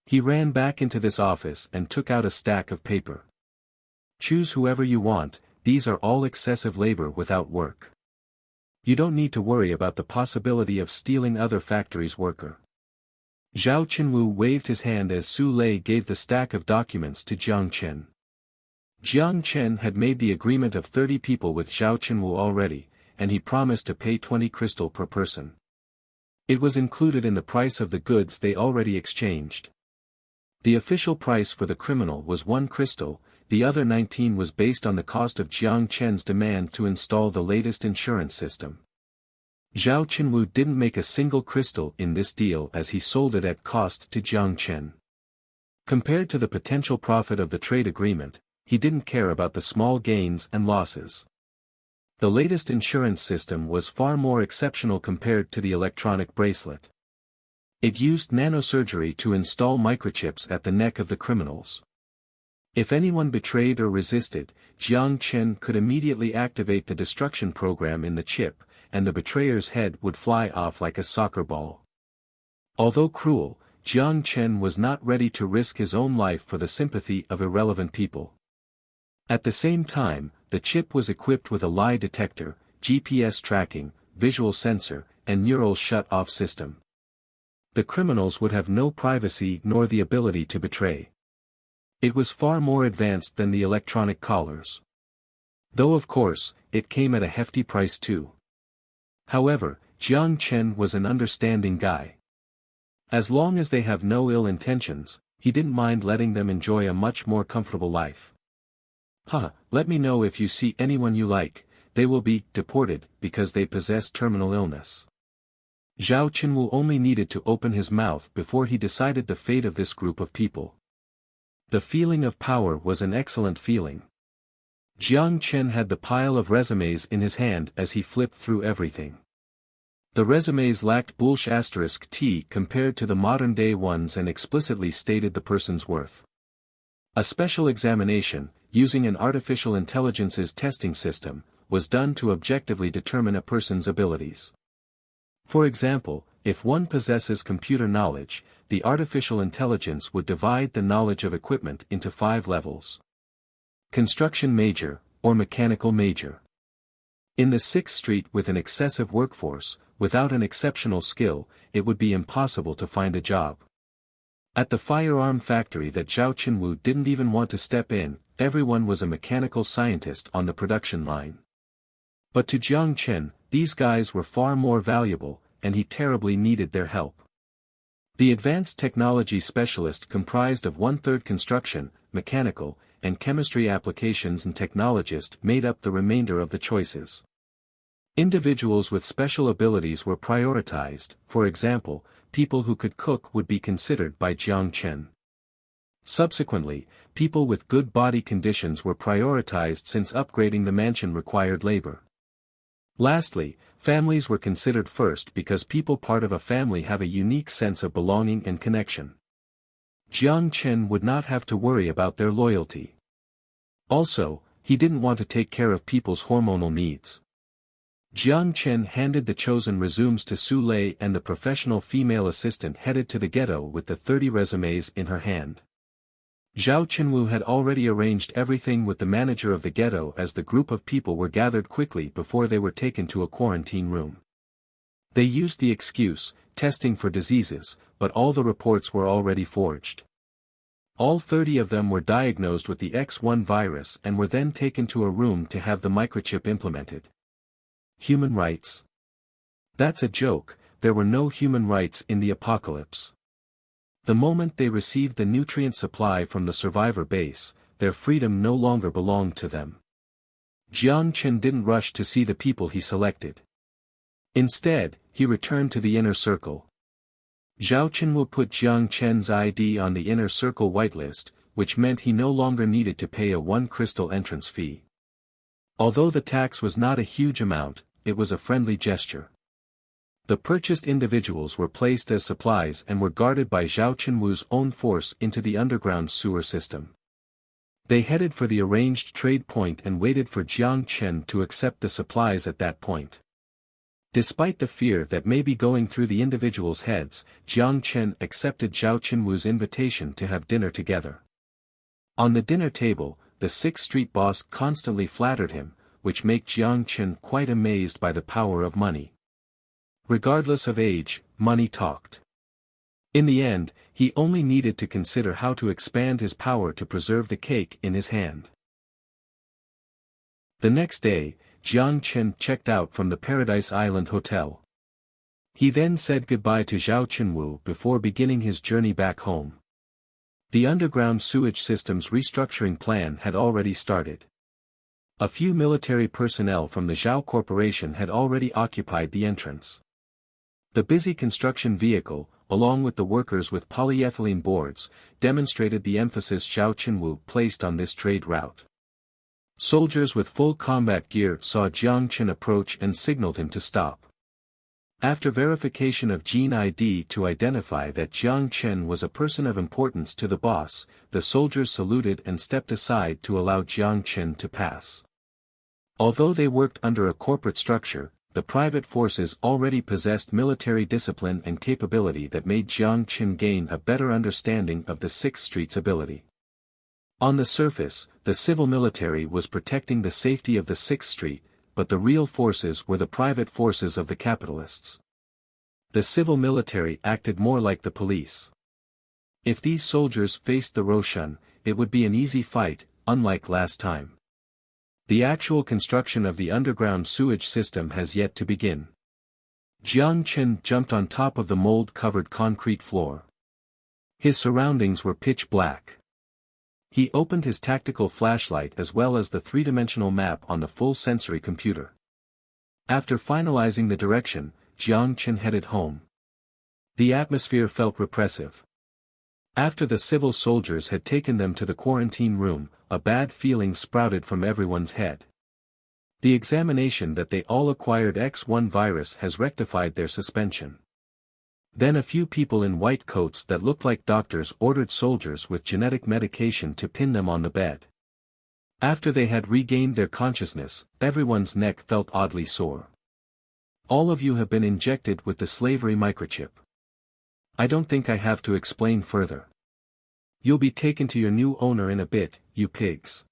He ran back into this office and took out a stack of paper. Choose whoever you want, these are all excessive labor without work. You don't need to worry about the possibility of stealing other factories' worker. Zhao Chenwu waved his hand as Su Lei gave the stack of documents to Jiang Chen. Jiang Chen had made the agreement of 30 people with Zhao Chenwu already, and he promised to pay 20 crystal per person. It was included in the price of the goods they already exchanged. The official price for the criminal was 1 crystal, the other 19 was based on the cost of Jiang Chen's demand to install the latest insurance system. Zhao Chenwu didn't make a single crystal in this deal as he sold it at cost to Jiang Chen. Compared to the potential profit of the trade agreement, he didn't care about the small gains and losses. The latest insurance system was far more exceptional compared to the electronic bracelet. It used nanosurgery to install microchips at the neck of the criminals. If anyone betrayed or resisted, Jiang Chen could immediately activate the destruction program in the chip, and the betrayer's head would fly off like a soccer ball. Although cruel, Jiang Chen was not ready to risk his own life for the sympathy of irrelevant people. At the same time, the chip was equipped with a lie detector, GPS tracking, visual sensor, and neural shut-off system. The criminals would have no privacy nor the ability to betray. It was far more advanced than the electronic collars. Though of course, it came at a hefty price too. However, Jiang Chen was an understanding guy. As long as they have no ill intentions, he didn't mind letting them enjoy a much more comfortable life. Let me know if you see anyone you like, they will be deported because they possess terminal illness. Zhao Chenwu only needed to open his mouth before he decided the fate of this group of people. The feeling of power was an excellent feeling. Jiang Chen had the pile of resumes in his hand as he flipped through everything. The resumes lacked *T compared to the modern-day ones and explicitly stated the person's worth. A special examination, using an artificial intelligence's testing system, was done to objectively determine a person's abilities. For example, if one possesses computer knowledge, the artificial intelligence would divide the knowledge of equipment into 5 levels. Construction major, or mechanical major. In the 6th Street with an excessive workforce, without an exceptional skill, it would be impossible to find a job. At the firearm factory that Zhao Chenwu didn't even want to step in, everyone was a mechanical scientist on the production line. But to Jiang Chen, these guys were far more valuable, and he terribly needed their help. The advanced technology specialist comprised of 1/3 construction, mechanical, and chemistry applications and technologist made up the remainder of the choices. Individuals with special abilities were prioritized, for example, people who could cook would be considered by Jiang Chen. Subsequently, people with good body conditions were prioritized since upgrading the mansion required labor. Lastly, families were considered first because people part of a family have a unique sense of belonging and connection. Jiang Chen would not have to worry about their loyalty. Also, he didn't want to take care of people's hormonal needs. Jiang Chen handed the chosen resumes to Su Lei, and the professional female assistant headed to the ghetto with the 30 resumes in her hand. Zhao Qinwu had already arranged everything with the manager of the ghetto as the group of people were gathered quickly before they were taken to a quarantine room. They used the excuse, testing for diseases, but all the reports were already forged. All 30 of them were diagnosed with the X1 virus and were then taken to a room to have the microchip implemented. Human rights? That's a joke, there were no human rights in the apocalypse. The moment they received the nutrient supply from the survivor base, their freedom no longer belonged to them. Jiang Chen didn't rush to see the people he selected. Instead, he returned to the inner circle. Zhao Qinwu put Jiang Chen's ID on the inner circle whitelist, which meant he no longer needed to pay a 1 crystal entrance fee. Although the tax was not a huge amount, it was a friendly gesture. The purchased individuals were placed as supplies and were guarded by Zhao Qinwu's own force into the underground sewer system. They headed for the arranged trade point and waited for Jiang Chen to accept the supplies at that point. Despite the fear that may be going through the individuals' heads, Jiang Chen accepted Zhao Qinwu's invitation to have dinner together. On the dinner table, the 6th Street boss constantly flattered him, which made Jiang Chen quite amazed by the power of money. Regardless of age, money talked. In the end, he only needed to consider how to expand his power to preserve the cake in his hand. The next day, Jiang Chen checked out from the Paradise Island Hotel. He then said goodbye to Zhao Qinwu before beginning his journey back home. The underground sewage system's restructuring plan had already started. A few military personnel from the Zhao Corporation had already occupied the entrance. The busy construction vehicle, along with the workers with polyethylene boards, demonstrated the emphasis Zhao Qinwu placed on this trade route. Soldiers with full combat gear saw Jiang Chen approach and signaled him to stop. After verification of gene ID to identify that Jiang Chen was a person of importance to the boss, the soldiers saluted and stepped aside to allow Jiang Chen to pass. Although they worked under a corporate structure, the private forces already possessed military discipline and capability that made Jiang Chen gain a better understanding of the 6th Street's ability. On the surface, the civil military was protecting the safety of the 6th Street, but the real forces were the private forces of the capitalists. The civil military acted more like the police. If these soldiers faced the Roshan, it would be an easy fight, unlike last time. The actual construction of the underground sewage system has yet to begin. Jiang Chen jumped on top of the mold-covered concrete floor. His surroundings were pitch black. He opened his tactical flashlight as well as the three-dimensional map on the full-sensory computer. After finalizing the direction, Jiang Chen headed home. The atmosphere felt repressive. After the civil soldiers had taken them to the quarantine room, a bad feeling sprouted from everyone's head. The examination that they all acquired X1 virus has rectified their suspension. Then a few people in white coats that looked like doctors ordered soldiers with genetic medication to pin them on the bed. After they had regained their consciousness, everyone's neck felt oddly sore. All of you have been injected with the slavery microchip. I don't think I have to explain further. You'll be taken to your new owner in a bit, you pigs.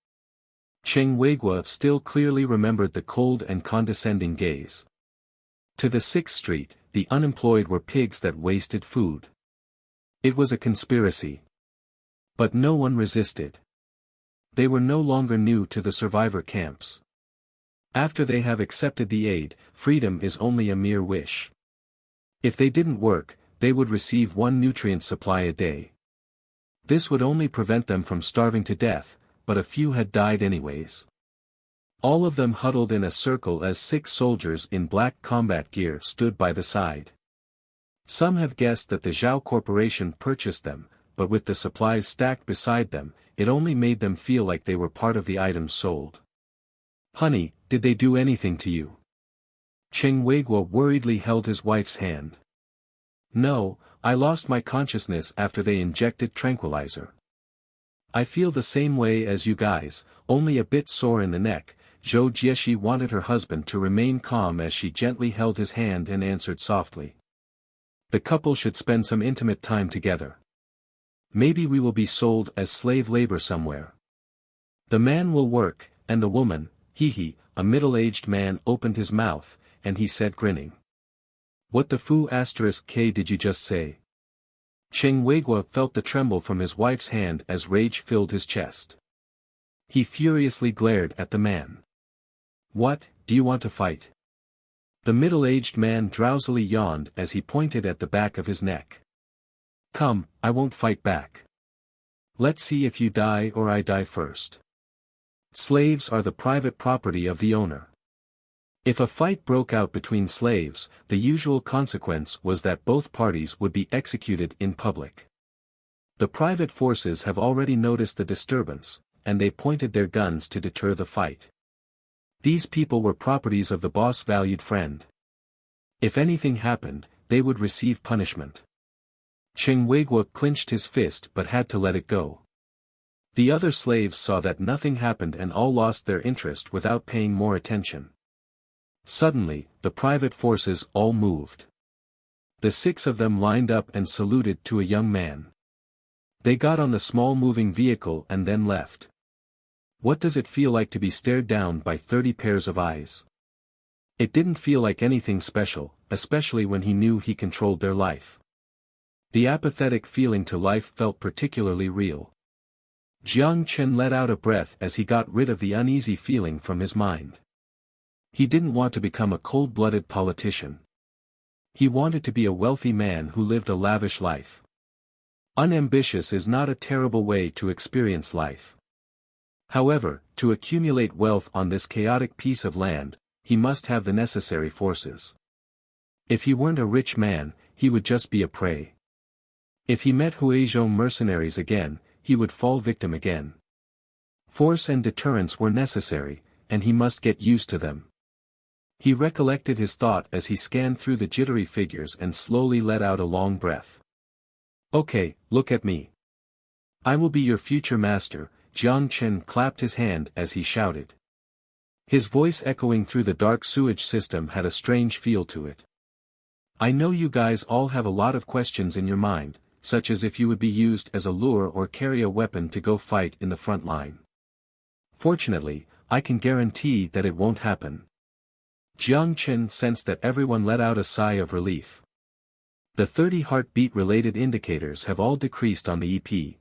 Cheng Weiguo still clearly remembered the cold and condescending gaze. To the 6th Street, the unemployed were pigs that wasted food. It was a conspiracy. But no one resisted. They were no longer new to the survivor camps. After they have accepted the aid, freedom is only a mere wish. If they didn't work, they would receive 1 nutrient supply a day. This would only prevent them from starving to death, but a few had died anyways. All of them huddled in a circle as 6 soldiers in black combat gear stood by the side. Some have guessed that the Zhao Corporation purchased them, but with the supplies stacked beside them, it only made them feel like they were part of the items sold. "Honey, did they do anything to you?" Cheng Weiguo worriedly held his wife's hand. "No, I lost my consciousness after they injected tranquilizer. I feel the same way as you guys, only a bit sore in the neck." Zhou Jieshi wanted her husband to remain calm as she gently held his hand and answered softly. "The couple should spend some intimate time together. Maybe we will be sold as slave labor somewhere. The man will work, and the woman, he, a middle-aged man opened his mouth, and he said grinning. "What the foo *k did you just say?" Cheng Weiguo felt the tremble from his wife's hand as rage filled his chest. He furiously glared at the man. "What, do you want to fight?" The middle-aged man drowsily yawned as he pointed at the back of his neck. "Come, I won't fight back. Let's see if you die or I die first. Slaves are the private property of the owner." If a fight broke out between slaves, the usual consequence was that both parties would be executed in public. The private forces have already noticed the disturbance, and they pointed their guns to deter the fight. These people were properties of the boss' valued friend. If anything happened, they would receive punishment. Cheng Weiguo clenched his fist but had to let it go. The other slaves saw that nothing happened and all lost their interest without paying more attention. Suddenly, the private forces all moved. The 6 of them lined up and saluted to a young man. They got on the small moving vehicle and then left. What does it feel like to be stared down by 30 pairs of eyes? It didn't feel like anything special, especially when he knew he controlled their life. The apathetic feeling to life felt particularly real. Jiang Chen let out a breath as he got rid of the uneasy feeling from his mind. He didn't want to become a cold-blooded politician. He wanted to be a wealthy man who lived a lavish life. Unambitious is not a terrible way to experience life. However, to accumulate wealth on this chaotic piece of land, he must have the necessary forces. If he weren't a rich man, he would just be a prey. If he met Huizhou mercenaries again, he would fall victim again. Force and deterrence were necessary, and he must get used to them. He recollected his thought as he scanned through the jittery figures and slowly let out a long breath. "Okay, look at me. I will be your future master." Jiang Chen clapped his hand as he shouted. His voice echoing through the dark sewage system had a strange feel to it. "I know you guys all have a lot of questions in your mind, such as if you would be used as a lure or carry a weapon to go fight in the front line. Fortunately, I can guarantee that it won't happen." Jiang Chen sensed that everyone let out a sigh of relief. The 30 heartbeat-related indicators have all decreased on the EP.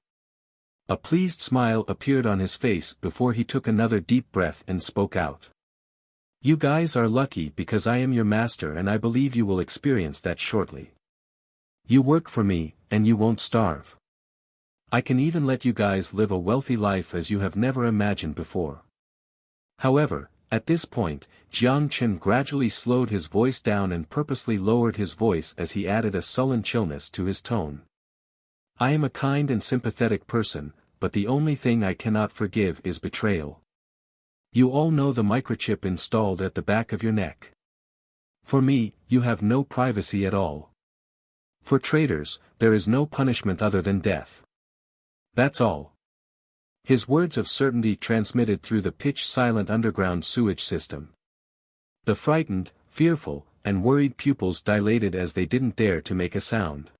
A pleased smile appeared on his face before he took another deep breath and spoke out. "You guys are lucky because I am your master and I believe you will experience that shortly. You work for me, and you won't starve. I can even let you guys live a wealthy life as you have never imagined before." However, at this point, Jiang Chen gradually slowed his voice down and purposely lowered his voice as he added a sullen chillness to his tone. "I am a kind and sympathetic person, but the only thing I cannot forgive is betrayal. You all know the microchip installed at the back of your neck. For me, you have no privacy at all. For traitors, there is no punishment other than death. That's all." His words of certainty transmitted through the pitch-silent underground sewage system. The frightened, fearful, and worried pupils dilated as they didn't dare to make a sound.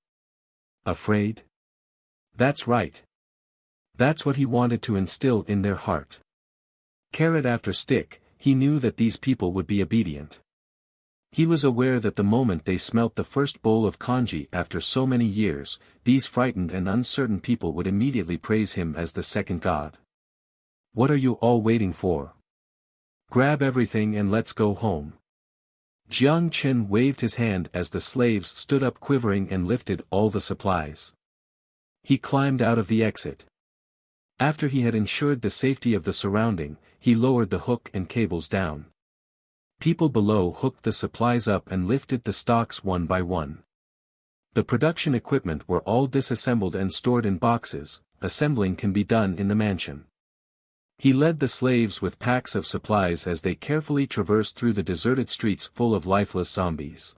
Afraid? That's right. That's what he wanted to instill in their heart. Carrot after stick, he knew that these people would be obedient. He was aware that the moment they smelt the first bowl of congee after so many years, these frightened and uncertain people would immediately praise him as the second god. "What are you all waiting for? Grab everything and let's go home." Jiang Chen waved his hand as the slaves stood up quivering and lifted all the supplies. He climbed out of the exit. After he had ensured the safety of the surrounding, he lowered the hook and cables down. People below hooked the supplies up and lifted the stocks one by one. The production equipment were all disassembled and stored in boxes. Assembling can be done in the mansion. He led the slaves with packs of supplies as they carefully traversed through the deserted streets full of lifeless zombies.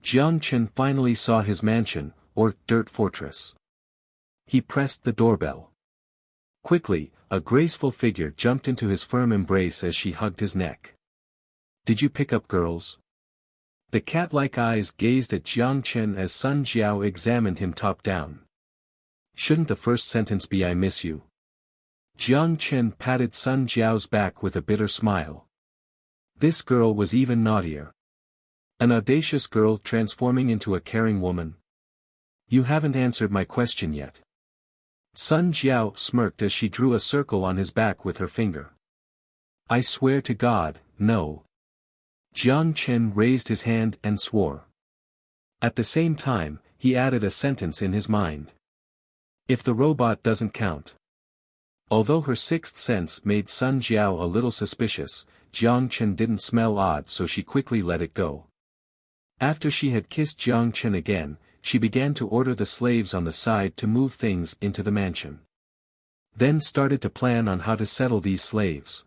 Jiang Chen finally saw his mansion, or dirt fortress. He pressed the doorbell. Quickly, a graceful figure jumped into his firm embrace as she hugged his neck. "Did you pick up girls?" The cat-like eyes gazed at Jiang Chen as Sun Jiao examined him top-down. "Shouldn't the first sentence be 'I miss you'?" Jiang Chen patted Sun Jiao's back with a bitter smile. This girl was even naughtier. An audacious girl transforming into a caring woman. "You haven't answered my question yet." Sun Jiao smirked as she drew a circle on his back with her finger. "I swear to God, no." Jiang Chen raised his hand and swore. At the same time, he added a sentence in his mind. "If the robot doesn't count." Although her sixth sense made Sun Jiao a little suspicious, Jiang Chen didn't smell odd, so she quickly let it go. After she had kissed Jiang Chen again, she began to order the slaves on the side to move things into the mansion. Then started to plan on how to settle these slaves.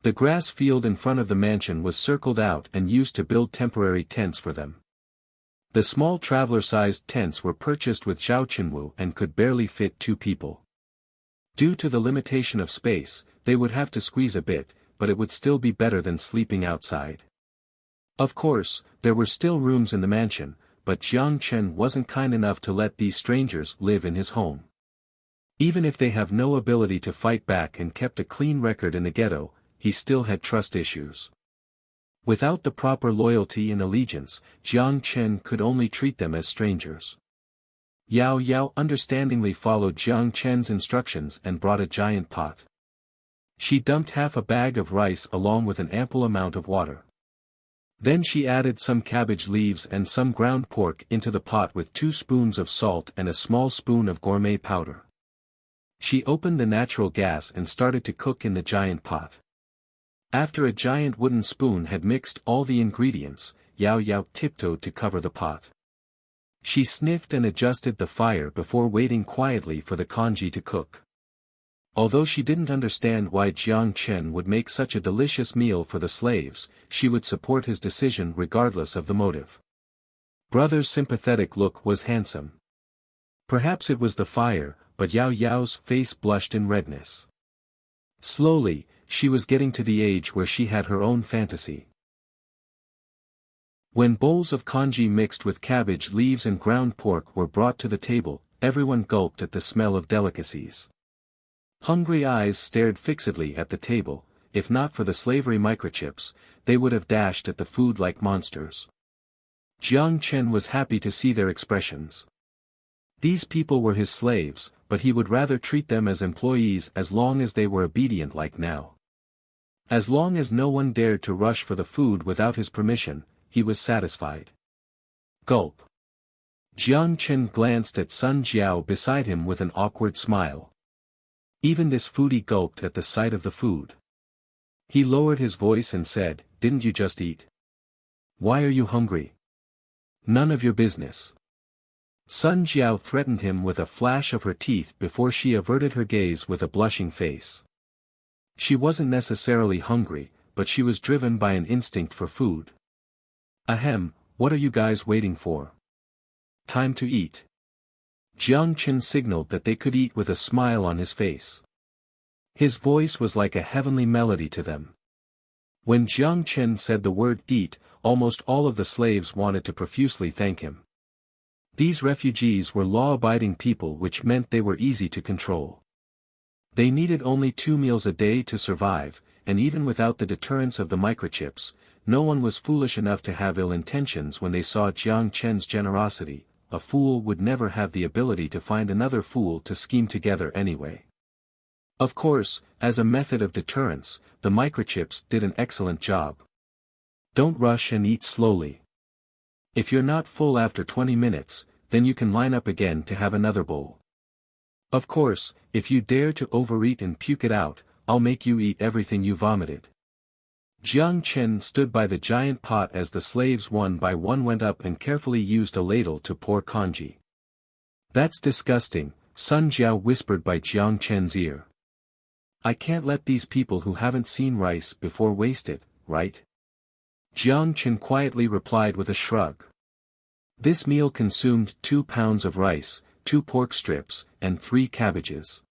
The grass field in front of the mansion was circled out and used to build temporary tents for them. The small traveler-sized tents were purchased with Zhao Qinwu and could barely fit 2 people. Due to the limitation of space, they would have to squeeze a bit, but it would still be better than sleeping outside. Of course, there were still rooms in the mansion, but Jiang Chen wasn't kind enough to let these strangers live in his home. Even if they have no ability to fight back and kept a clean record in the ghetto, he still had trust issues. Without the proper loyalty and allegiance, Jiang Chen could only treat them as strangers. Yao Yao understandingly followed Jiang Chen's instructions and brought a giant pot. She dumped half a bag of rice along with an ample amount of water. Then she added some cabbage leaves and some ground pork into the pot with 2 spoons of salt and a small spoon of gourmet powder. She opened the natural gas and started to cook in the giant pot. After a giant wooden spoon had mixed all the ingredients, Yao Yao tiptoed to cover the pot. She sniffed and adjusted the fire before waiting quietly for the congee to cook. Although she didn't understand why Jiang Chen would make such a delicious meal for the slaves, she would support his decision regardless of the motive. Brother's sympathetic look was handsome. Perhaps it was the fire, but Yao Yao's face blushed in redness. Slowly, she was getting to the age where she had her own fantasy. When bowls of congee mixed with cabbage leaves and ground pork were brought to the table, everyone gulped at the smell of delicacies. Hungry eyes stared fixedly at the table. If not for the slavery microchips, they would have dashed at the food like monsters. Jiang Chen was happy to see their expressions. These people were his slaves, but he would rather treat them as employees as long as they were obedient like now. As long as no one dared to rush for the food without his permission, he was satisfied. Gulp. Jiang Chen glanced at Sun Jiao beside him with an awkward smile. Even this foodie gulped at the sight of the food. He lowered his voice and said, "Didn't you just eat? Why are you hungry?" "None of your business." Sun Jiao threatened him with a flash of her teeth before she averted her gaze with a blushing face. She wasn't necessarily hungry, but she was driven by an instinct for food. "Ahem, what are you guys waiting for? Time to eat." Jiang Chen signaled that they could eat with a smile on his face. His voice was like a heavenly melody to them. When Jiang Chen said the word eat, almost all of the slaves wanted to profusely thank him. These refugees were law-abiding people, which meant they were easy to control. They needed only 2 meals a day to survive, and even without the deterrence of the microchips, no one was foolish enough to have ill intentions when they saw Jiang Chen's generosity. A fool would never have the ability to find another fool to scheme together anyway. Of course, as a method of deterrence, the microchips did an excellent job. Don't rush and eat slowly. If you're not full after 20 minutes, then you can line up again to have another bowl. Of course, if you dare to overeat and puke it out, I'll make you eat everything you vomited. Jiang Chen stood by the giant pot as the slaves one by one went up and carefully used a ladle to pour congee. "That's disgusting," Sun Jiao whispered by Jiang Chen's ear. "I can't let these people who haven't seen rice before waste it, right?" Jiang Chen quietly replied with a shrug. This meal consumed 2 pounds of rice, 2 pork strips, and 3 cabbages.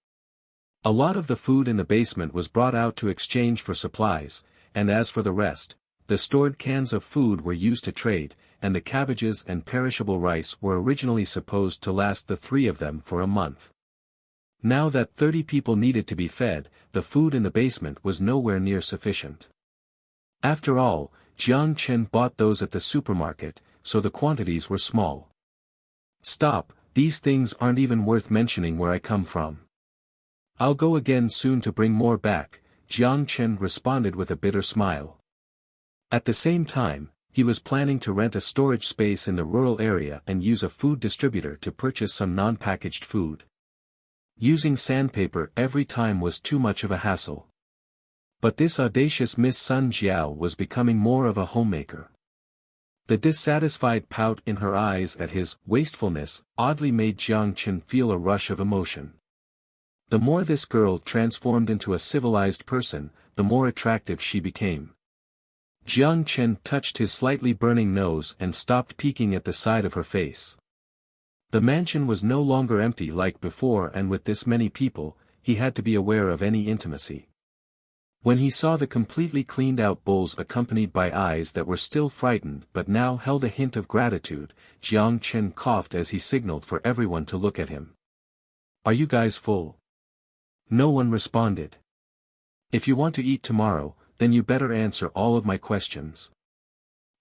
A lot of the food in the basement was brought out to exchange for supplies, and as for the rest, the stored cans of food were used to trade, and the cabbages and perishable rice were originally supposed to last the 3 of them for a month. Now that 30 people needed to be fed, the food in the basement was nowhere near sufficient. After all, Jiang Chen bought those at the supermarket, so the quantities were small. "Stop, these things aren't even worth mentioning where I come from. I'll go again soon to bring more back," Jiang Chen responded with a bitter smile. At the same time, he was planning to rent a storage space in the rural area and use a food distributor to purchase some non-packaged food. Using sandpaper every time was too much of a hassle. But this audacious Miss Sun Jiao was becoming more of a homemaker. The dissatisfied pout in her eyes at his wastefulness oddly made Jiang Chen feel a rush of emotion. The more this girl transformed into a civilized person, the more attractive she became. Jiang Chen touched his slightly burning nose and stopped peeking at the side of her face. The mansion was no longer empty like before, and with this many people, he had to be aware of any intimacy. When he saw the completely cleaned-out bowls accompanied by eyes that were still frightened but now held a hint of gratitude, Jiang Chen coughed as he signaled for everyone to look at him. "Are you guys full?" No one responded. "If you want to eat tomorrow, then you better answer all of my questions."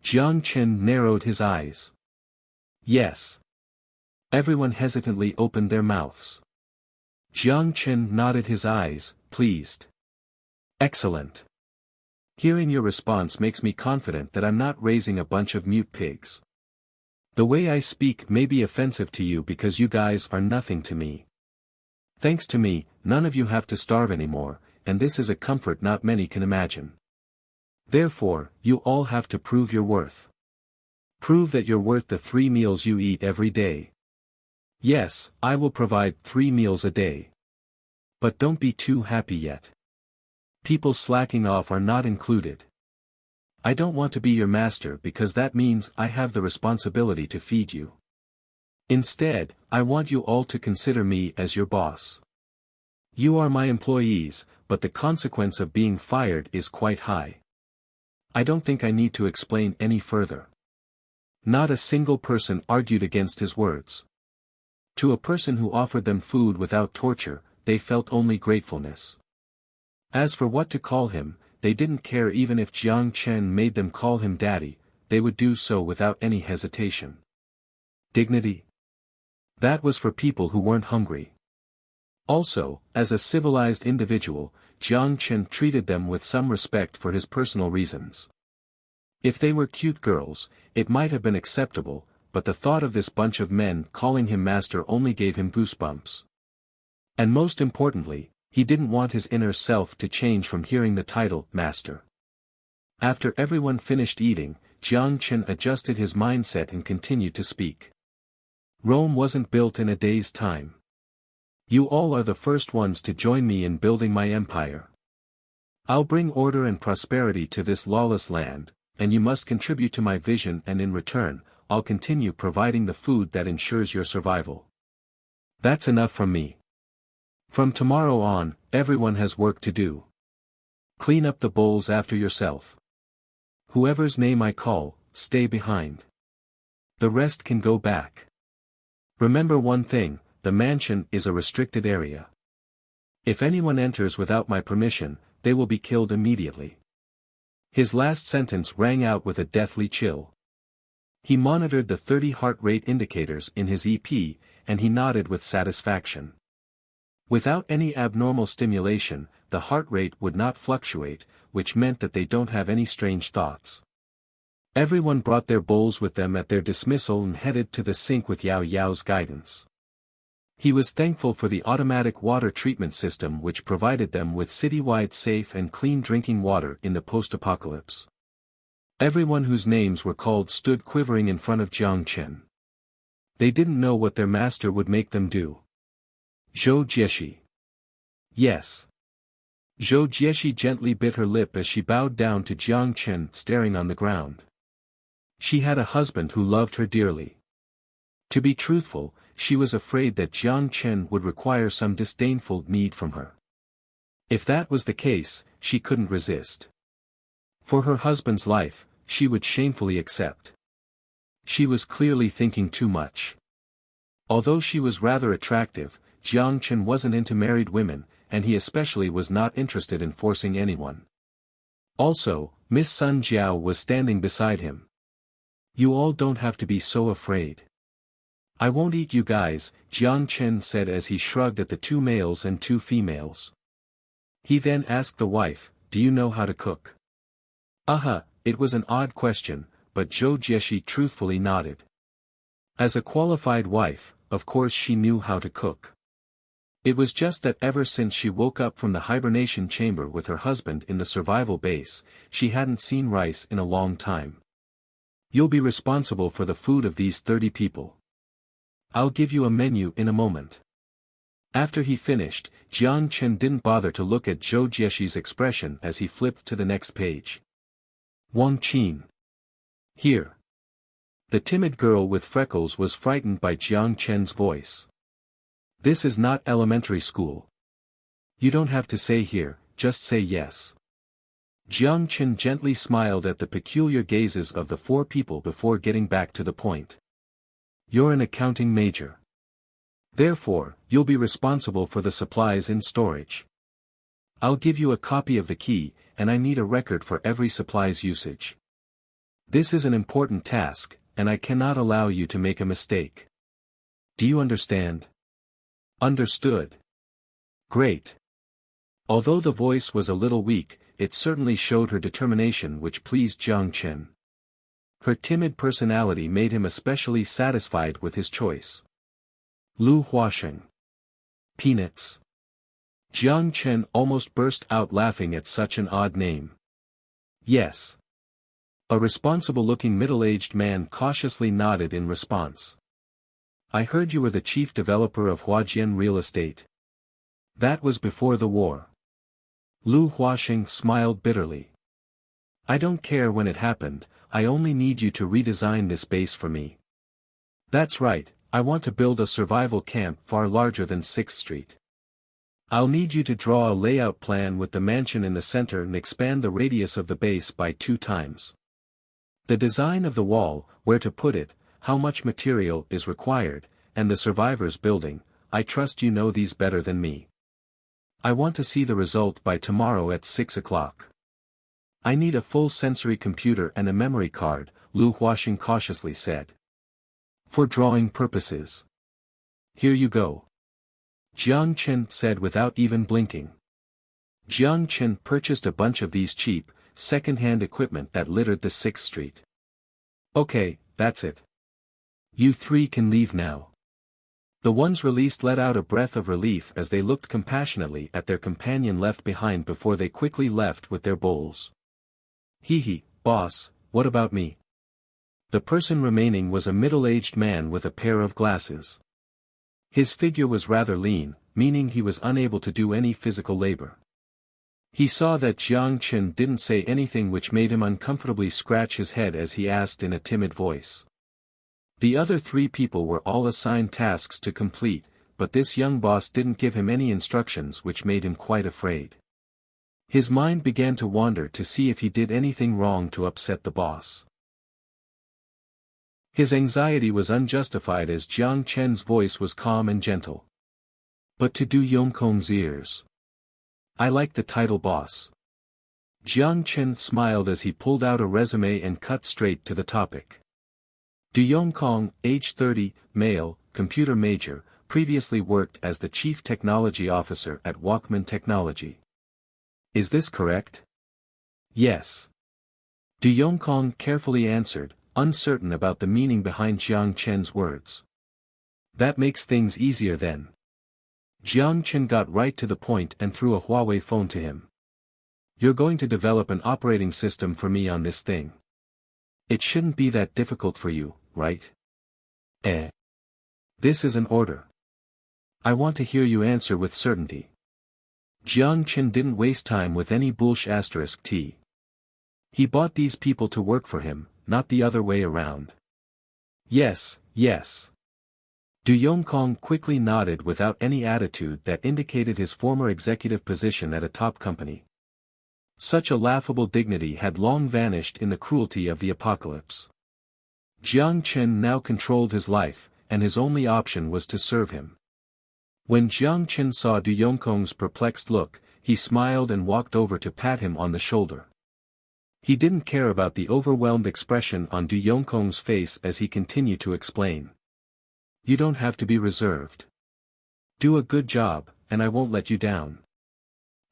Jiang Chen narrowed his eyes. "Yes." Everyone hesitantly opened their mouths. Jiang Chen nodded his eyes, pleased. "Excellent. Hearing your response makes me confident that I'm not raising a bunch of mute pigs. The way I speak may be offensive to you because you guys are nothing to me. Thanks to me, none of you have to starve anymore, and this is a comfort not many can imagine. Therefore, you all have to prove your worth. Prove that you're worth the 3 meals you eat every day. Yes, I will provide 3 meals a day. But don't be too happy yet. People slacking off are not included. I don't want to be your master because that means I have the responsibility to feed you. Instead, I want you all to consider me as your boss. You are my employees, but the consequence of being fired is quite high. I don't think I need to explain any further." Not a single person argued against his words. To a person who offered them food without torture, they felt only gratefulness. As for what to call him, they didn't care. Even if Jiang Chen made them call him daddy, they would do so without any hesitation. Dignity? That was for people who weren't hungry. Also, as a civilized individual, Jiang Chen treated them with some respect for his personal reasons. If they were cute girls, it might have been acceptable, but the thought of this bunch of men calling him master only gave him goosebumps. And most importantly, he didn't want his inner self to change from hearing the title master. After everyone finished eating, Jiang Chen adjusted his mindset and continued to speak. "Rome wasn't built in a day's time. You all are the first ones to join me in building my empire. I'll bring order and prosperity to this lawless land, and you must contribute to my vision, and in return, I'll continue providing the food that ensures your survival. That's enough from me. From tomorrow on, everyone has work to do. Clean up the bowls after yourself. Whoever's name I call, stay behind. The rest can go back. Remember one thing, the mansion is a restricted area. If anyone enters without my permission, they will be killed immediately." His last sentence rang out with a deathly chill. He monitored the 30 heart rate indicators in his EP, and he nodded with satisfaction. Without any abnormal stimulation, the heart rate would not fluctuate, which meant that they don't have any strange thoughts. Everyone brought their bowls with them at their dismissal and headed to the sink with Yao Yao's guidance. He was thankful for the automatic water treatment system which provided them with citywide safe and clean drinking water in the post-apocalypse. Everyone whose names were called stood quivering in front of Jiang Chen. They didn't know what their master would make them do. Zhou Jieshi. Yes. Zhou Jieshi gently bit her lip as she bowed down to Jiang Chen staring on the ground. She had a husband who loved her dearly. To be truthful, she was afraid that Jiang Chen would require some disdainful need from her. If that was the case, she couldn't resist. For her husband's life, she would shamefully accept. She was clearly thinking too much. Although she was rather attractive, Jiang Chen wasn't into married women, and he especially was not interested in forcing anyone. Also, Miss Sun Jiao was standing beside him. You all don't have to be so afraid. I won't eat you guys, Jiang Chen said as he shrugged at the 2 males and 2 females. He then asked the wife, do you know how to cook? It was an odd question, but Zhou Jieshi truthfully nodded. As a qualified wife, of course she knew how to cook. It was just that ever since she woke up from the hibernation chamber with her husband in the survival base, she hadn't seen rice in a long time. You'll be responsible for the food of these 30 people. I'll give you a menu in a moment. After he finished, Jiang Chen didn't bother to look at Zhou Jieshi's expression as he flipped to the next page. Wang Qin. Here. The timid girl with freckles was frightened by Jiang Chen's voice. This is not elementary school. You don't have to say here, just say yes. Jiang Chen gently smiled at the peculiar gazes of the 4 people before getting back to the point. You're an accounting major. Therefore, you'll be responsible for the supplies in storage. I'll give you a copy of the key, and I need a record for every supply's usage. This is an important task, and I cannot allow you to make a mistake. Do you understand? Understood. Great. Although the voice was a little weak, it certainly showed her determination which pleased Jiang Chen. Her timid personality made him especially satisfied with his choice. Lu Huasheng. Peanuts. Jiang Chen almost burst out laughing at such an odd name. Yes. A responsible-looking middle-aged man cautiously nodded in response. I heard you were the chief developer of Huajian real estate. That was before the war. Lu Huasheng smiled bitterly. I don't care when it happened, I only need you to redesign this base for me. That's right, I want to build a survival camp far larger than 6th Street. I'll need you to draw a layout plan with the mansion in the center and expand the radius of the base by 2 times. The design of the wall, where to put it, how much material is required, and the survivors building, I trust you know these better than me. I want to see the result by tomorrow at 6 o'clock. I need a full sensory computer and a memory card, Lu Huasheng cautiously said. For drawing purposes. Here you go. Jiang Chen said without even blinking. Jiang Chen purchased a bunch of these cheap, second-hand equipment that littered the 6th Street. Okay, that's it. You 3 can leave now. The ones released let out a breath of relief as they looked compassionately at their companion left behind before they quickly left with their bowls. Boss, what about me? The person remaining was a middle-aged man with a pair of glasses. His figure was rather lean, meaning he was unable to do any physical labor. He saw that Jiang Chen didn't say anything which made him uncomfortably scratch his head as he asked in a timid voice. The other 3 people were all assigned tasks to complete, but this young boss didn't give him any instructions which made him quite afraid. His mind began to wander to see if he did anything wrong to upset the boss. His anxiety was unjustified as Jiang Chen's voice was calm and gentle. But to do Yongkong's ears. I like the title boss. Jiang Chen smiled as he pulled out a resume and cut straight to the topic. Du Yongkong, age 30, male, computer major, previously worked as the chief technology officer at Walkman Technology. Is this correct? Yes. Du Yongkong carefully answered, uncertain about the meaning behind Jiang Chen's words. That makes things easier then. Jiang Chen got right to the point and threw a Huawei phone to him. You're going to develop an operating system for me on this thing. It shouldn't be that difficult for you, right? This is an order. I want to hear you answer with certainty. Jiang Chen didn't waste time with any bullsh*t. He bought these people to work for him, not the other way around. Yes, yes. Du Yongkong quickly nodded without any attitude that indicated his former executive position at a top company. Such a laughable dignity had long vanished in the cruelty of the apocalypse. Jiang Chen now controlled his life, and his only option was to serve him. When Jiang Chen saw Du Yongkong's perplexed look, he smiled and walked over to pat him on the shoulder. He didn't care about the overwhelmed expression on Du Yongkong's face as he continued to explain. You don't have to be reserved. Do a good job, and I won't let you down.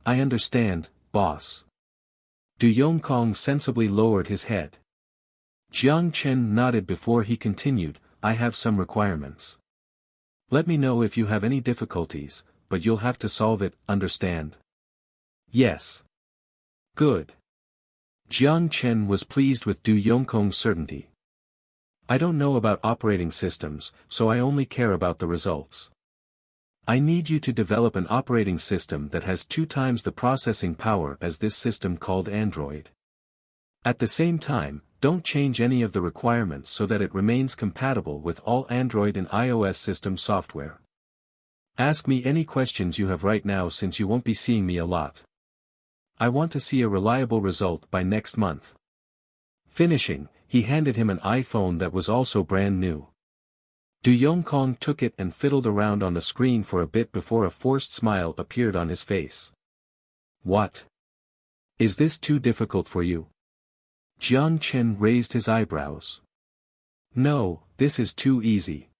I understand, boss. Du Yongkong sensibly lowered his head. Jiang Chen nodded before he continued, I have some requirements. Let me know if you have any difficulties, but you'll have to solve it, understand? Yes. Good. Jiang Chen was pleased with Du Yongkong's certainty. I don't know about operating systems, so I only care about the results. I need you to develop an operating system that has 2 times the processing power as this system called Android. At the same time, don't change any of the requirements so that it remains compatible with all Android and iOS system software. Ask me any questions you have right now since you won't be seeing me a lot. I want to see a reliable result by next month. Finishing, he handed him an iPhone that was also brand new. Du Yongkong took it and fiddled around on the screen for a bit before a forced smile appeared on his face. What? Is this too difficult for you? Jiang Chen raised his eyebrows. No, this is too easy.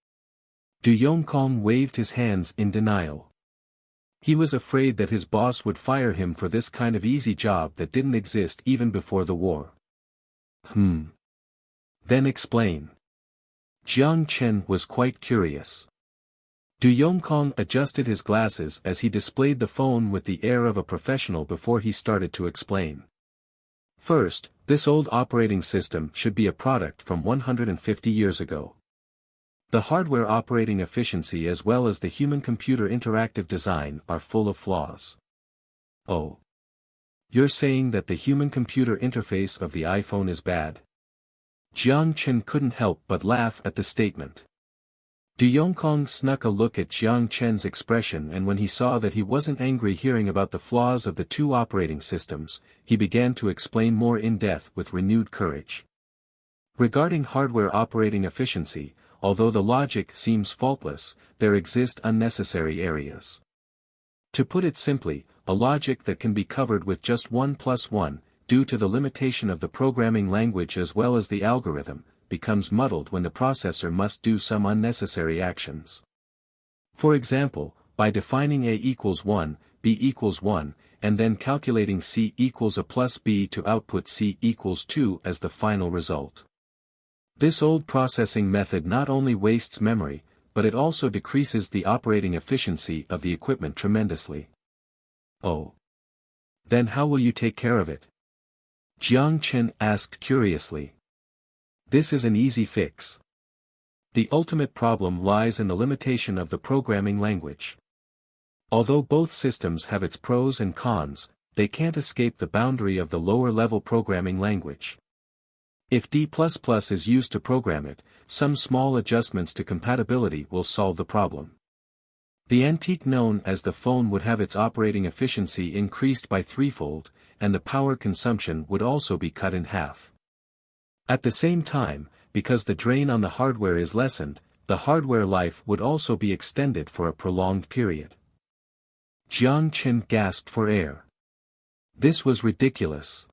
Du Yongkong waved his hands in denial. He was afraid that his boss would fire him for this kind of easy job that didn't exist even before the war. Then explain. Jiang Chen was quite curious. Du Yongkong adjusted his glasses as he displayed the phone with the air of a professional before he started to explain. First, this old operating system should be a product from 150 years ago. The hardware operating efficiency as well as the human-computer interactive design are full of flaws. Oh. You're saying that the human-computer interface of the iPhone is bad? Jiang Chen couldn't help but laugh at the statement. Du Yongkong snuck a look at Jiang Chen's expression, and when he saw that he wasn't angry hearing about the flaws of the 2 operating systems, he began to explain more in depth with renewed courage. Regarding hardware operating efficiency, although the logic seems faultless, there exist unnecessary areas. To put it simply, a logic that can be covered with just 1 + 1, due to the limitation of the programming language as well as the algorithm, becomes muddled when the processor must do some unnecessary actions. For example, by defining A equals 1, B equals 1, and then calculating C equals A plus B to output C equals 2 as the final result. This old processing method not only wastes memory, but it also decreases the operating efficiency of the equipment tremendously. Oh. Then how will you take care of it? Jiang Chen asked curiously. This is an easy fix. The ultimate problem lies in the limitation of the programming language. Although both systems have its pros and cons, they can't escape the boundary of the lower-level programming language. If D++ is used to program it, some small adjustments to compatibility will solve the problem. The antique known as the phone would have its operating efficiency increased by 3-fold, and the power consumption would also be cut in half. At the same time, because the drain on the hardware is lessened, the hardware life would also be extended for a prolonged period. Jiang Chen gasped for air. This was ridiculous.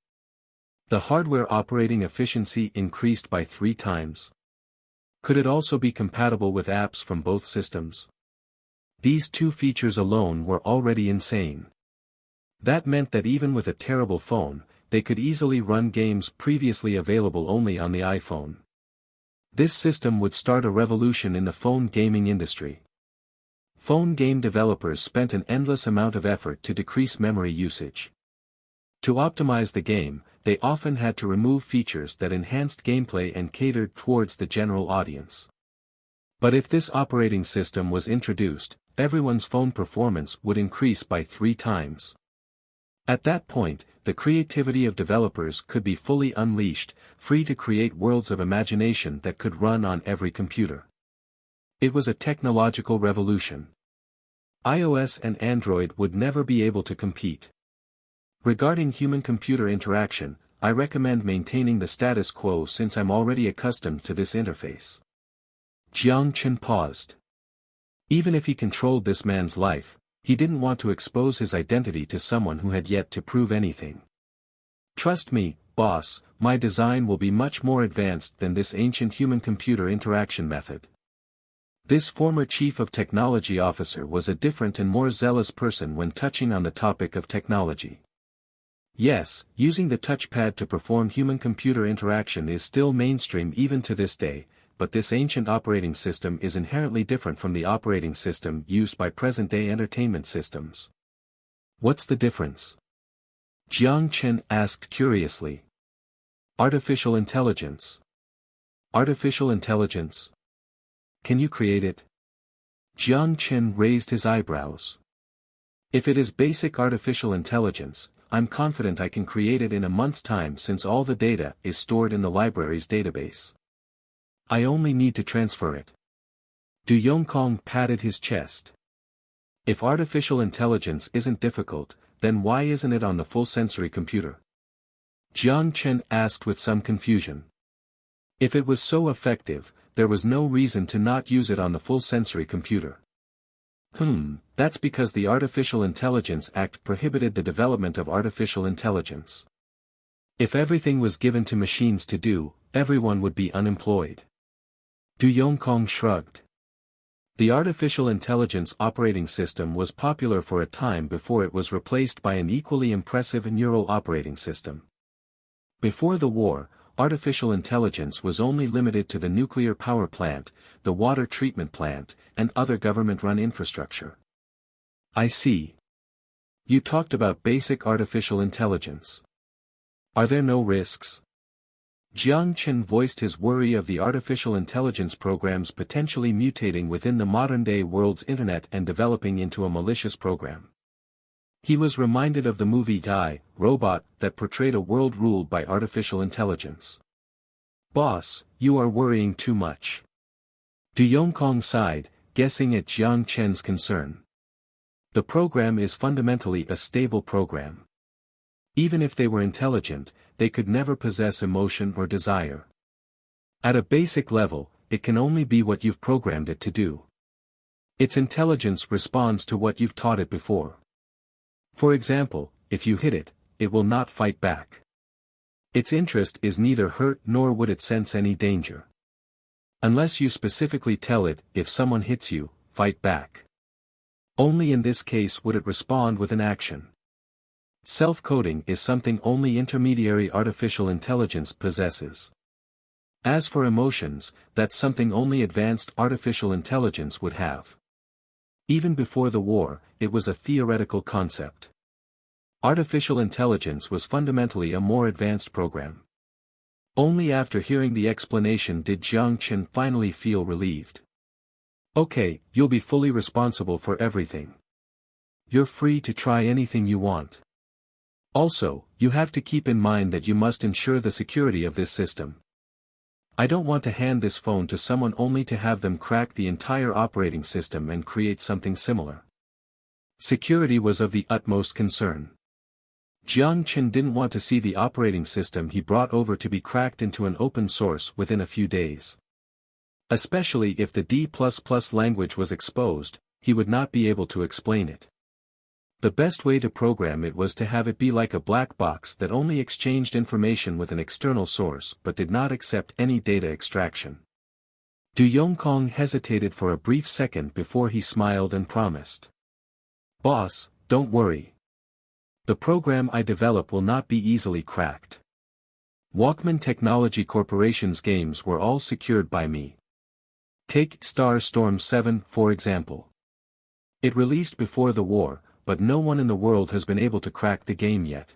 The hardware operating efficiency increased by 3 times. Could it also be compatible with apps from both systems? These 2 features alone were already insane. That meant that even with a terrible phone, they could easily run games previously available only on the iPhone. This system would start a revolution in the phone gaming industry. Phone game developers spent an endless amount of effort to decrease memory usage. To optimize the game, they often had to remove features that enhanced gameplay and catered towards the general audience. But if this operating system was introduced, everyone's phone performance would increase by 3 times. At that point, the creativity of developers could be fully unleashed, free to create worlds of imagination that could run on every computer. It was a technological revolution. iOS and Android would never be able to compete. Regarding human-computer interaction, I recommend maintaining the status quo since I'm already accustomed to this interface. Jiang Chen paused. Even if he controlled this man's life, he didn't want to expose his identity to someone who had yet to prove anything. Trust me, boss, my design will be much more advanced than this ancient human-computer interaction method. This former chief of technology officer was a different and more zealous person when touching on the topic of technology. Yes, using the touchpad to perform human-computer interaction is still mainstream even to this day, but this ancient operating system is inherently different from the operating system used by present-day entertainment systems. What's the difference? Jiang Chen asked curiously. Artificial intelligence. Artificial intelligence? Can you create it? Jiang Chen raised his eyebrows. If it is basic artificial intelligence, I'm confident I can create it in a month's time since all the data is stored in the library's database. I only need to transfer it. Du Yongkong patted his chest. If artificial intelligence isn't difficult, then why isn't it on the full-sensory computer? Jiang Chen asked with some confusion. If it was so effective, there was no reason to not use it on the full-sensory computer. That's because the Artificial Intelligence Act prohibited the development of artificial intelligence. If everything was given to machines to do, everyone would be unemployed. Du Yongkong shrugged. The artificial intelligence operating system was popular for a time before it was replaced by an equally impressive neural operating system. Before the war, artificial intelligence was only limited to the nuclear power plant, the water treatment plant, and other government-run infrastructure. I see. You talked about basic artificial intelligence. Are there no risks? Jiang Chen voiced his worry of the artificial intelligence programs potentially mutating within the modern-day world's internet and developing into a malicious program. He was reminded of the movie I, Robot that portrayed a world ruled by artificial intelligence. Boss, you are worrying too much. Du Yongkong sighed, guessing at Jiang Chen's concern. The program is fundamentally a stable program. Even if they were intelligent, they could never possess emotion or desire. At a basic level, it can only be what you've programmed it to do. Its intelligence responds to what you've taught it before. For example, if you hit it, it will not fight back. Its interest is neither hurt nor would it sense any danger. Unless you specifically tell it, if someone hits you, fight back. Only in this case would it respond with an action. Self-coding is something only intermediary artificial intelligence possesses. As for emotions, that's something only advanced artificial intelligence would have. Even before the war, it was a theoretical concept. Artificial intelligence was fundamentally a more advanced program. Only after hearing the explanation did Jiang Chen finally feel relieved. Okay, you'll be fully responsible for everything. You're free to try anything you want. Also, you have to keep in mind that you must ensure the security of this system. I don't want to hand this phone to someone only to have them crack the entire operating system and create something similar. Security was of the utmost concern. Jiang Chen didn't want to see the operating system he brought over to be cracked into an open source within a few days. Especially if the D++ language was exposed, he would not be able to explain it. The best way to program it was to have it be like a black box that only exchanged information with an external source but did not accept any data extraction. Du Yongkong hesitated for a brief second before he smiled and promised. Boss, don't worry. The program I develop will not be easily cracked. Walkman Technology Corporation's games were all secured by me. Take Star Storm 7, for example. It released before the war, but no one in the world has been able to crack the game yet.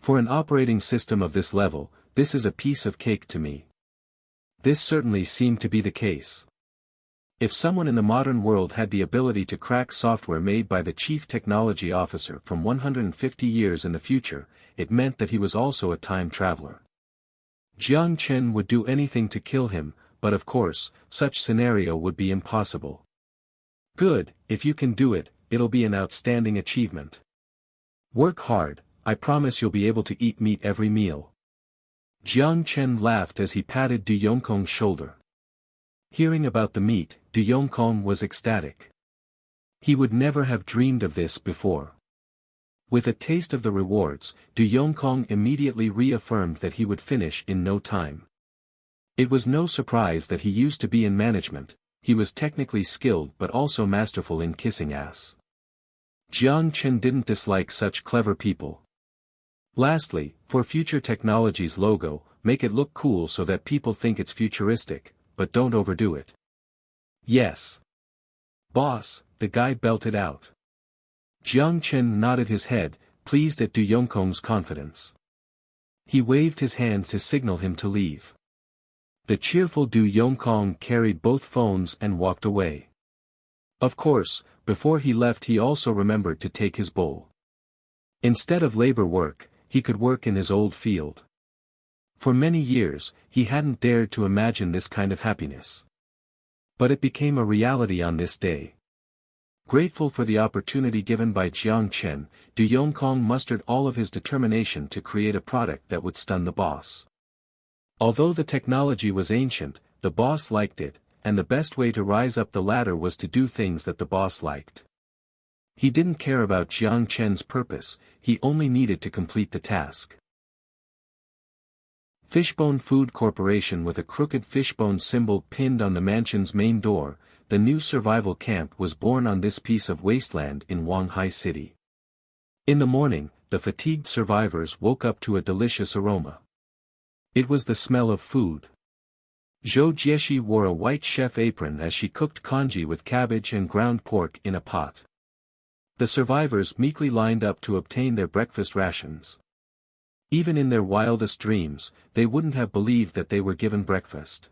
For an operating system of this level, this is a piece of cake to me. This certainly seemed to be the case. If someone in the modern world had the ability to crack software made by the chief technology officer from 150 years in the future, it meant that he was also a time traveler. Jiang Chen would do anything to kill him, but of course, such scenario would be impossible. Good, if you can do it, it'll be an outstanding achievement. Work hard, I promise you'll be able to eat meat every meal. Jiang Chen laughed as he patted Du Yongkong's shoulder. Hearing about the meat, Du Yongkong was ecstatic. He would never have dreamed of this before. With a taste of the rewards, Du Yongkong immediately reaffirmed that he would finish in no time. It was no surprise that he used to be in management. He was technically skilled but also masterful in kissing ass. Jiang Chen didn't dislike such clever people. Lastly, for future technology's logo, make it look cool so that people think it's futuristic, but don't overdo it. Yes. Boss, the guy belted out. Jiang Chen nodded his head, pleased at Du Yongkong's confidence. He waved his hand to signal him to leave. The cheerful Du Yongkong carried both phones and walked away. Of course, before he left he also remembered to take his bowl. Instead of labor work, he could work in his old field. For many years, he hadn't dared to imagine this kind of happiness. But it became a reality on this day. Grateful for the opportunity given by Jiang Chen, Du Yongkong mustered all of his determination to create a product that would stun the boss. Although the technology was ancient, the boss liked it, and the best way to rise up the ladder was to do things that the boss liked. He didn't care about Jiang Chen's purpose, he only needed to complete the task. Fishbone Food Corporation. With a crooked fishbone symbol pinned on the mansion's main door, the new survival camp was born on this piece of wasteland in Wanghai City. In the morning, the fatigued survivors woke up to a delicious aroma. It was the smell of food. Zhou Jieshi wore a white chef apron as she cooked congee with cabbage and ground pork in a pot. The survivors meekly lined up to obtain their breakfast rations. Even in their wildest dreams, they wouldn't have believed that they were given breakfast.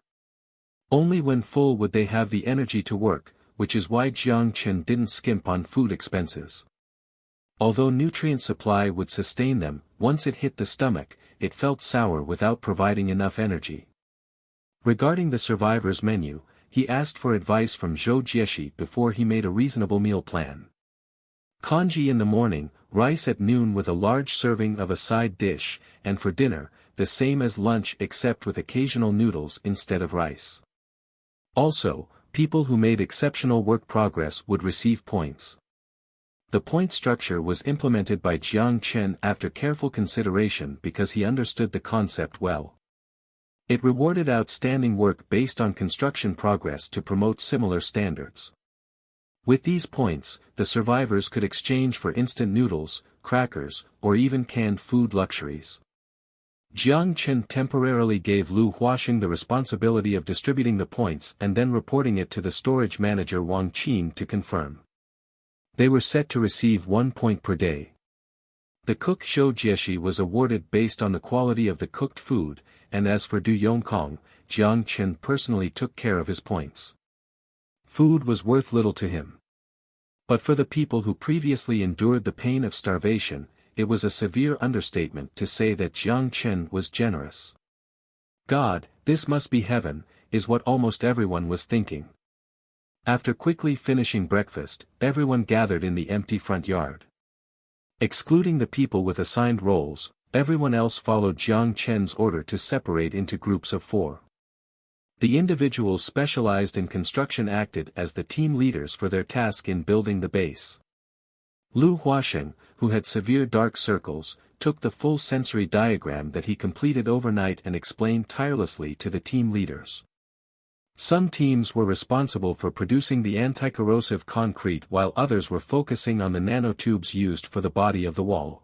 Only when full would they have the energy to work, which is why Jiang Chen didn't skimp on food expenses. Although nutrient supply would sustain them, once it hit the stomach, it felt sour without providing enough energy. Regarding the survivors' menu, he asked for advice from Zhou Jieshi before he made a reasonable meal plan. Congee in the morning, rice at noon with a large serving of a side dish, and for dinner, the same as lunch except with occasional noodles instead of rice. Also, people who made exceptional work progress would receive points. The point structure was implemented by Jiang Chen after careful consideration because he understood the concept well. It rewarded outstanding work based on construction progress to promote similar standards. With these points, the survivors could exchange for instant noodles, crackers, or even canned food luxuries. Jiang Chen temporarily gave Lu Huaxing the responsibility of distributing the points and then reporting it to the storage manager Wang Qin to confirm. They were set to receive 1 point per day. The cook Zhou Jieshi was awarded based on the quality of the cooked food, and as for Du Yongkong, Jiang Chen personally took care of his points. Food was worth little to him. But for the people who previously endured the pain of starvation, it was a severe understatement to say that Jiang Chen was generous. God, this must be heaven, is what almost everyone was thinking. After quickly finishing breakfast, everyone gathered in the empty front yard. Excluding the people with assigned roles, everyone else followed Jiang Chen's order to separate into groups of 4. The individuals specialized in construction acted as the team leaders for their task in building the base. Lu Huaxing, who had severe dark circles, took the full sensory diagram that he completed overnight and explained tirelessly to the team leaders. Some teams were responsible for producing the anti-corrosive concrete while others were focusing on the nanotubes used for the body of the wall.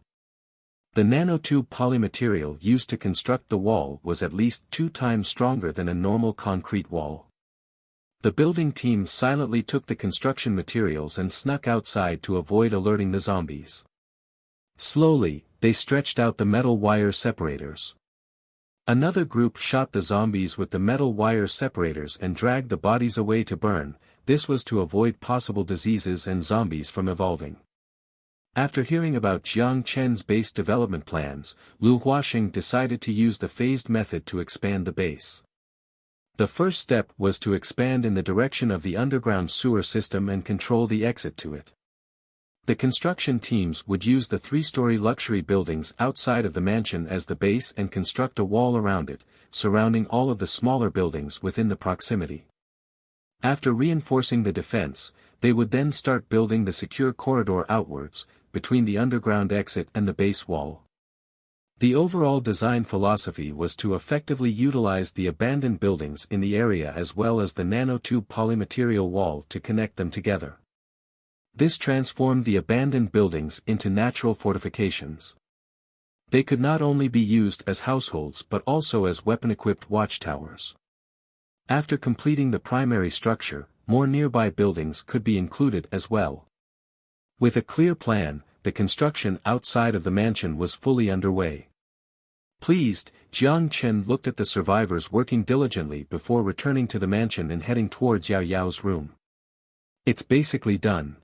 The nanotube polymaterial used to construct the wall was at least 2 times stronger than a normal concrete wall. The building team silently took the construction materials and snuck outside to avoid alerting the zombies. Slowly, they stretched out the metal wire separators. Another group shot the zombies with the metal wire separators and dragged the bodies away to burn. This was to avoid possible diseases and zombies from evolving. After hearing about Jiang Chen's base development plans, Lu Huaxing decided to use the phased method to expand the base. The first step was to expand in the direction of the underground sewer system and control the exit to it. The construction teams would use the 3-story luxury buildings outside of the mansion as the base and construct a wall around it, surrounding all of the smaller buildings within the proximity. After reinforcing the defense, they would then start building the secure corridor outwards, between the underground exit and the base wall. The overall design philosophy was to effectively utilize the abandoned buildings in the area as well as the nanotube polymaterial wall to connect them together. This transformed the abandoned buildings into natural fortifications. They could not only be used as households but also as weapon-equipped watchtowers. After completing the primary structure, more nearby buildings could be included as well. With a clear plan, the construction outside of the mansion was fully underway. Pleased, Jiang Chen looked at the survivors working diligently before returning to the mansion and heading towards Yao Yao's room. It's basically done.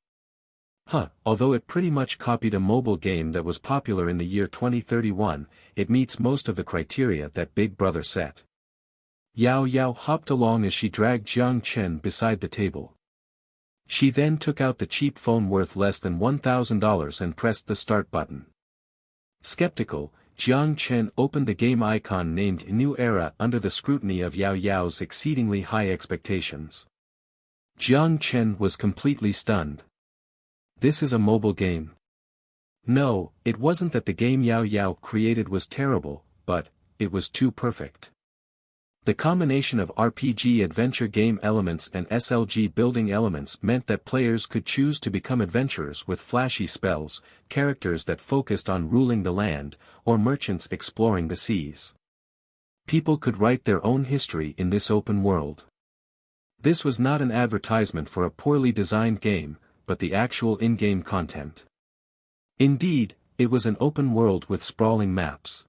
Although it pretty much copied a mobile game that was popular in the year 2031, it meets most of the criteria that Big Brother set. Yao Yao hopped along as she dragged Jiang Chen beside the table. She then took out the cheap phone worth less than $1,000 and pressed the start button. Skeptical, Jiang Chen opened the game icon named New Era under the scrutiny of Yao Yao's exceedingly high expectations. Jiang Chen was completely stunned. This is a mobile game. No, it wasn't that the game Yao Yao created was terrible, but it was too perfect. The combination of RPG adventure game elements and SLG building elements meant that players could choose to become adventurers with flashy spells, characters that focused on ruling the land, or merchants exploring the seas. People could write their own history in this open world. This was not an advertisement for a poorly designed game, but the actual in-game content. Indeed, it was an open world with sprawling maps.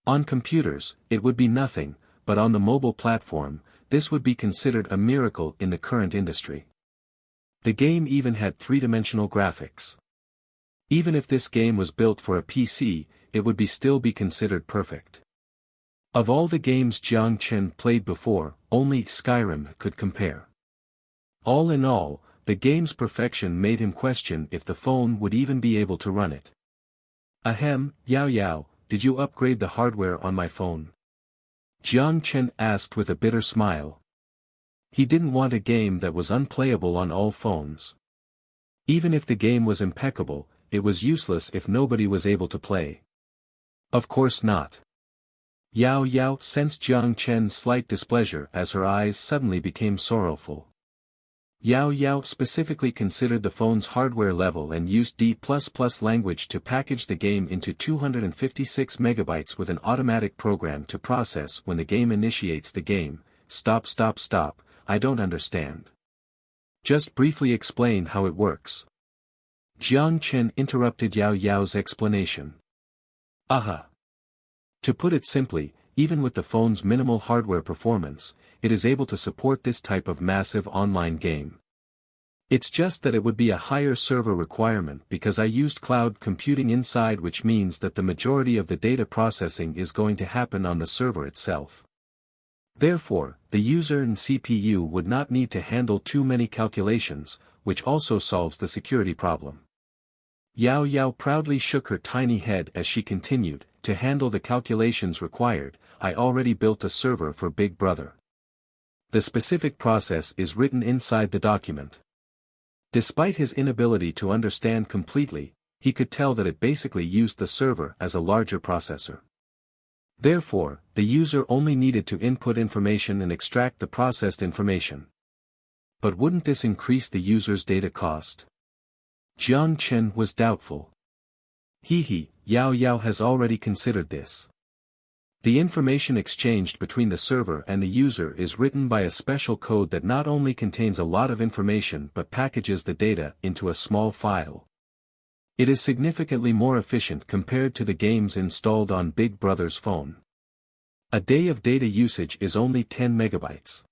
On computers, it would be nothing, but on the mobile platform, this would be considered a miracle in the current industry. The game even had 3-dimensional graphics. Even if this game was built for a PC, it would still be considered perfect. Of all the games Jiang Chen played before, only Skyrim could compare. All in all, the game's perfection made him question if the phone would even be able to run it. Ahem, Yao Yao, did you upgrade the hardware on my phone? Jiang Chen asked with a bitter smile. He didn't want a game that was unplayable on all phones. Even if the game was impeccable, it was useless if nobody was able to play. Of course not. Yao Yao sensed Jiang Chen's slight displeasure as her eyes suddenly became sorrowful. Yao Yao specifically considered the phone's hardware level and used D++ language to package the game into 256 megabytes with an automatic program to process when the game initiates the game. Stop, I don't understand. Just briefly explain how it works. Jiang Chen interrupted Yao Yao's explanation. To put it simply, even with the phone's minimal hardware performance, it is able to support this type of massive online game. It's just that it would be a higher server requirement because I used cloud computing inside, which means that the majority of the data processing is going to happen on the server itself. Therefore, the user and CPU would not need to handle too many calculations, which also solves the security problem. Yao Yao proudly shook her tiny head as she continued, to handle the calculations required, I already built a server for Big Brother. The specific process is written inside the document. Despite his inability to understand completely, he could tell that it basically used the server as a larger processor. Therefore, the user only needed to input information and extract the processed information. But wouldn't this increase the user's data cost? Jiang Chen was doubtful. Yao Yao has already considered this. The information exchanged between the server and the user is written by a special code that not only contains a lot of information but packages the data into a small file. It is significantly more efficient compared to the games installed on Big Brother's phone. A day of data usage is only 10 megabytes.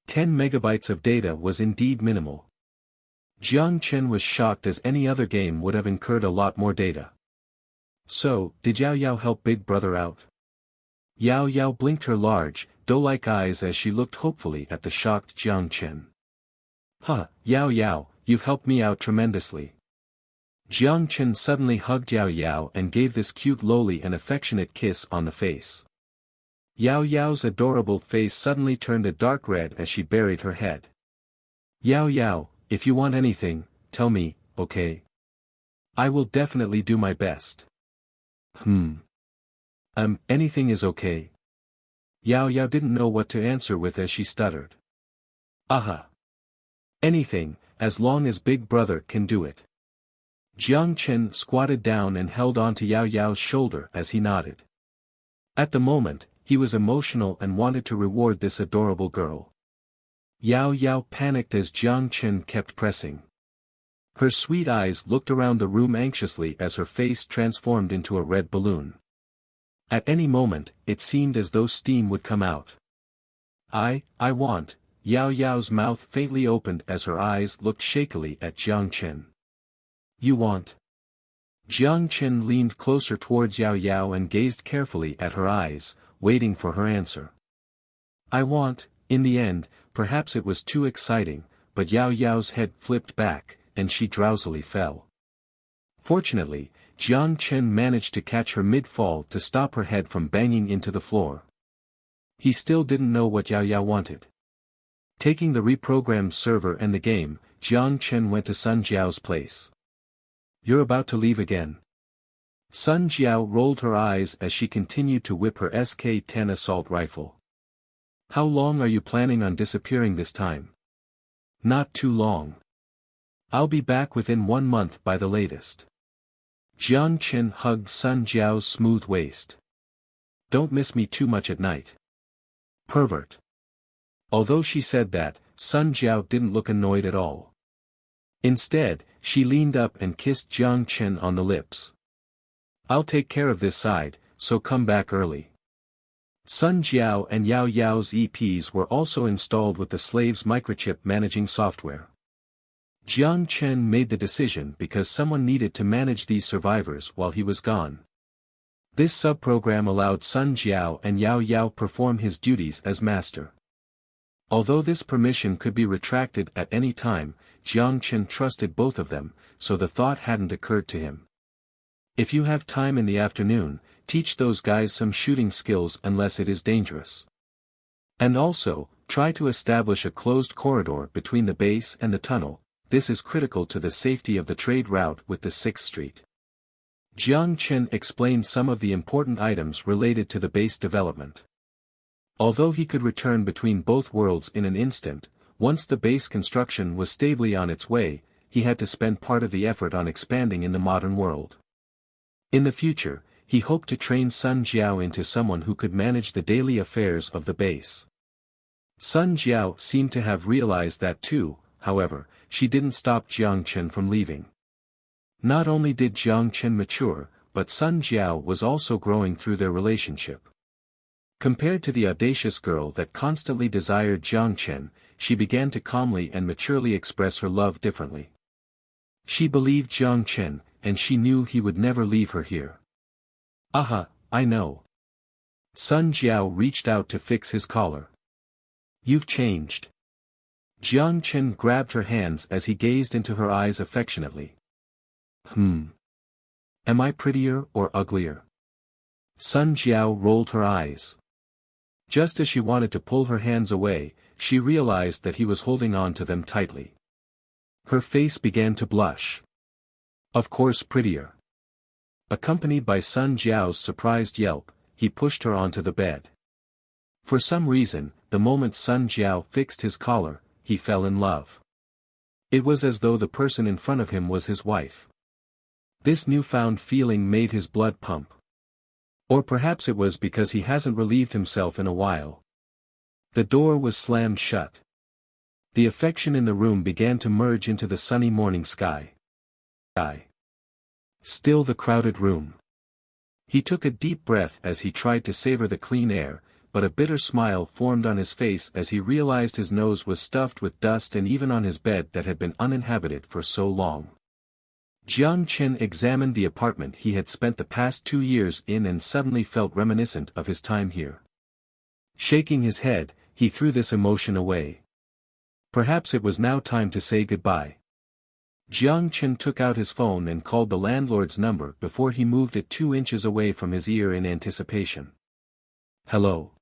10 megabytes of data was indeed minimal. Jiang Chen was shocked as any other game would have incurred a lot more data. So, did Yao Yao help Big Brother out? Yao Yao blinked her large, doe-like eyes as she looked hopefully at the shocked Jiang Chen. Yao Yao, you've helped me out tremendously. Jiang Chen suddenly hugged Yao Yao and gave this cute lowly and affectionate kiss on the face. Yao Yao's adorable face suddenly turned a dark red as she buried her head. Yao Yao, if you want anything, tell me, okay? I will definitely do my best. Anything is okay. Yao Yao didn't know what to answer with as she stuttered. Anything, as long as Big Brother can do it. Jiang Chen squatted down and held onto Yao Yao's shoulder as he nodded. At the moment, he was emotional and wanted to reward this adorable girl. Yao Yao panicked as Jiang Chen kept pressing. Her sweet eyes looked around the room anxiously as her face transformed into a red balloon. At any moment, it seemed as though steam would come out. I want. Yao Yao's mouth faintly opened as her eyes looked shakily at Jiang Chen. You want? Jiang Chen leaned closer towards Yao Yao and gazed carefully at her eyes, waiting for her answer. I want. In the end, perhaps it was too exciting, but Yao Yao's head flipped back, and she drowsily fell. Fortunately, Jiang Chen managed to catch her mid-fall to stop her head from banging into the floor. He still didn't know what Yao Yao wanted. Taking the reprogrammed server and the game, Jiang Chen went to Sun Jiao's place. You're about to leave again. Sun Jiao rolled her eyes as she continued to whip her SK-10 assault rifle. How long are you planning on disappearing this time? Not too long. I'll be back within 1 month by the latest. Jiang Chen hugged Sun Jiao's smooth waist. Don't miss me too much at night. Pervert. Although she said that, Sun Jiao didn't look annoyed at all. Instead, she leaned up and kissed Jiang Chen on the lips. I'll take care of this side, so come back early. Sun Jiao and Yao Yao's EPs were also installed with the slave's microchip managing software. Jiang Chen made the decision because someone needed to manage these survivors while he was gone. This subprogram allowed Sun Jiao and Yao Yao perform his duties as master. Although this permission could be retracted at any time, Jiang Chen trusted both of them, so the thought hadn't occurred to him. If you have time in the afternoon, teach those guys some shooting skills unless it is dangerous. And also, try to establish a closed corridor between the base and the tunnel. This is critical to the safety of the trade route with the 6th Street. Jiang Chen explained some of the important items related to the base development. Although he could return between both worlds in an instant, once the base construction was stably on its way, he had to spend part of the effort on expanding in the modern world. In the future, he hoped to train Sun Jiao into someone who could manage the daily affairs of the base. Sun Jiao seemed to have realized that too, however, she didn't stop Jiang Chen from leaving. Not only did Jiang Chen mature, but Sun Jiao was also growing through their relationship. Compared to the audacious girl that constantly desired Jiang Chen, she began to calmly and maturely express her love differently. She believed Jiang Chen, and she knew he would never leave her here. I know. Sun Jiao reached out to fix his collar. You've changed. Jiang Chen grabbed her hands as he gazed into her eyes affectionately. Am I prettier or uglier? Sun Jiao rolled her eyes. Just as she wanted to pull her hands away, she realized that he was holding on to them tightly. Her face began to blush. Of course prettier. Accompanied by Sun Jiao's surprised yelp, he pushed her onto the bed. For some reason, the moment Sun Jiao fixed his collar, he fell in love. It was as though the person in front of him was his wife. This newfound feeling made his blood pump. Or perhaps it was because he hasn't relieved himself in a while. The door was slammed shut. The affection in the room began to merge into the sunny morning sky. Still the crowded room. He took a deep breath as he tried to savor the clean air, but a bitter smile formed on his face as he realized his nose was stuffed with dust and even on his bed that had been uninhabited for so long. Jiang Chen examined the apartment he had spent the past 2 years in and suddenly felt reminiscent of his time here. Shaking his head, he threw this emotion away. Perhaps it was now time to say goodbye. Jiang Chen took out his phone and called the landlord's number before he moved it 2 inches away from his ear in anticipation. Hello.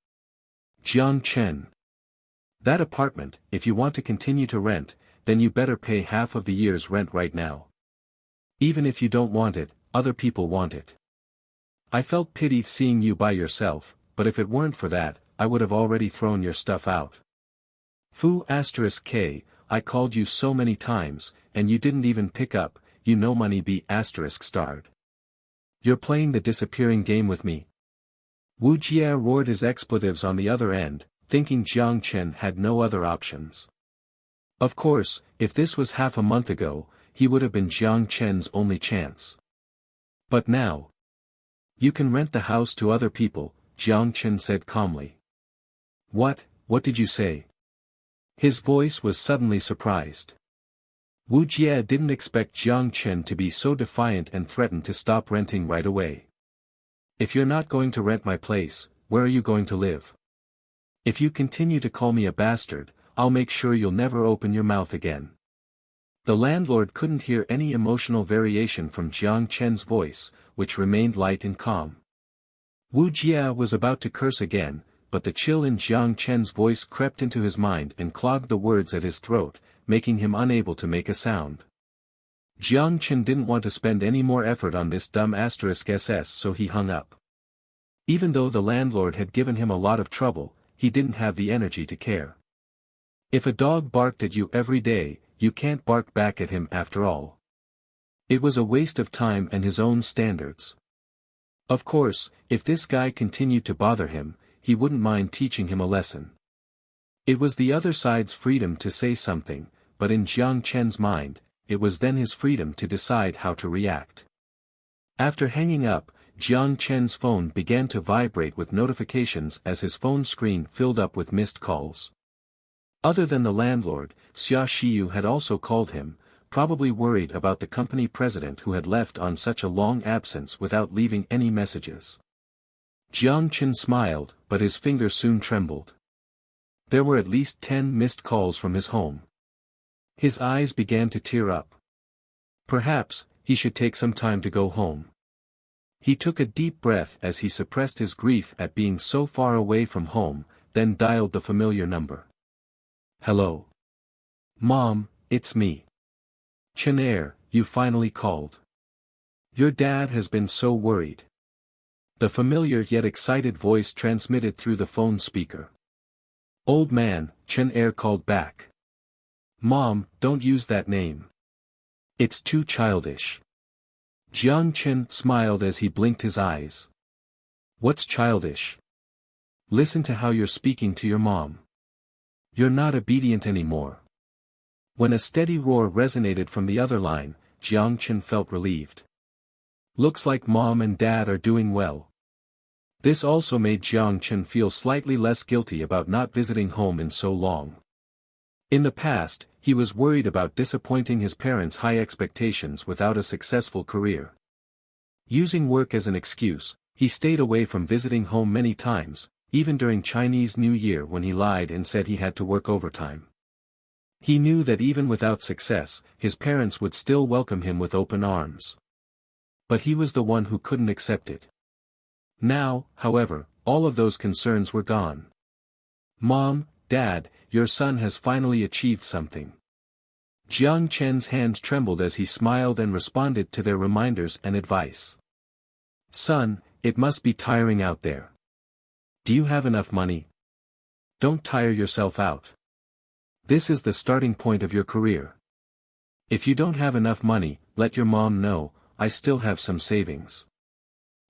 Jiang Chen. That apartment, if you want to continue to rent, then you better pay half of the year's rent right now. Even if you don't want it, other people want it. I felt pity seeing you by yourself, but if it weren't for that, I would have already thrown your stuff out. Fu *K, I called you so many times, and you didn't even pick up, you know money be ***. You're playing the disappearing game with me. Wu Jie roared his expletives on the other end, thinking Jiang Chen had no other options. Of course, if this was half a month ago, he would have been Jiang Chen's only chance. But now. You can rent the house to other people, Jiang Chen said calmly. What did you say? His voice was suddenly surprised. Wu Jie didn't expect Jiang Chen to be so defiant and threatened to stop renting right away. If you're not going to rent my place, where are you going to live? If you continue to call me a bastard, I'll make sure you'll never open your mouth again. The landlord couldn't hear any emotional variation from Jiang Chen's voice, which remained light and calm. Wu Jie was about to curse again, but the chill in Jiang Chen's voice crept into his mind and clogged the words at his throat, making him unable to make a sound. Jiang Chen didn't want to spend any more effort on this dumb *SS, so he hung up. Even though the landlord had given him a lot of trouble, he didn't have the energy to care. If a dog barked at you every day, you can't bark back at him after all. It was a waste of time and his own standards. Of course, if this guy continued to bother him, he wouldn't mind teaching him a lesson. It was the other side's freedom to say something, but in Jiang Chen's mind, it was then his freedom to decide how to react. After hanging up, Jiang Chen's phone began to vibrate with notifications as his phone screen filled up with missed calls. Other than the landlord, Xia Xiyu had also called him, probably worried about the company president who had left on such a long absence without leaving any messages. Jiang Chen smiled, but his fingers soon trembled. There were at least 10 missed calls from his home. His eyes began to tear up. Perhaps, he should take some time to go home. He took a deep breath as he suppressed his grief at being so far away from home, then dialed the familiar number. Hello. Mom, it's me. Chen, you finally called. Your dad has been so worried. The familiar yet excited voice transmitted through the phone speaker. Old man, Chen called back. Mom, don't use that name. It's too childish. Jiang Chen smiled as he blinked his eyes. What's childish? Listen to how you're speaking to your mom. You're not obedient anymore. When a steady roar resonated from the other line, Jiang Chen felt relieved. Looks like mom and dad are doing well. This also made Jiang Chen feel slightly less guilty about not visiting home in so long. In the past, he was worried about disappointing his parents' high expectations without a successful career. Using work as an excuse, he stayed away from visiting home many times, even during Chinese New Year when he lied and said he had to work overtime. He knew that even without success, his parents would still welcome him with open arms. But he was the one who couldn't accept it. Now, however, all of those concerns were gone. Mom, Dad, your son has finally achieved something. Jiang Chen's hand trembled as he smiled and responded to their reminders and advice. Son, it must be tiring out there. Do you have enough money? Don't tire yourself out. This is the starting point of your career. If you don't have enough money, let your mom know, I still have some savings.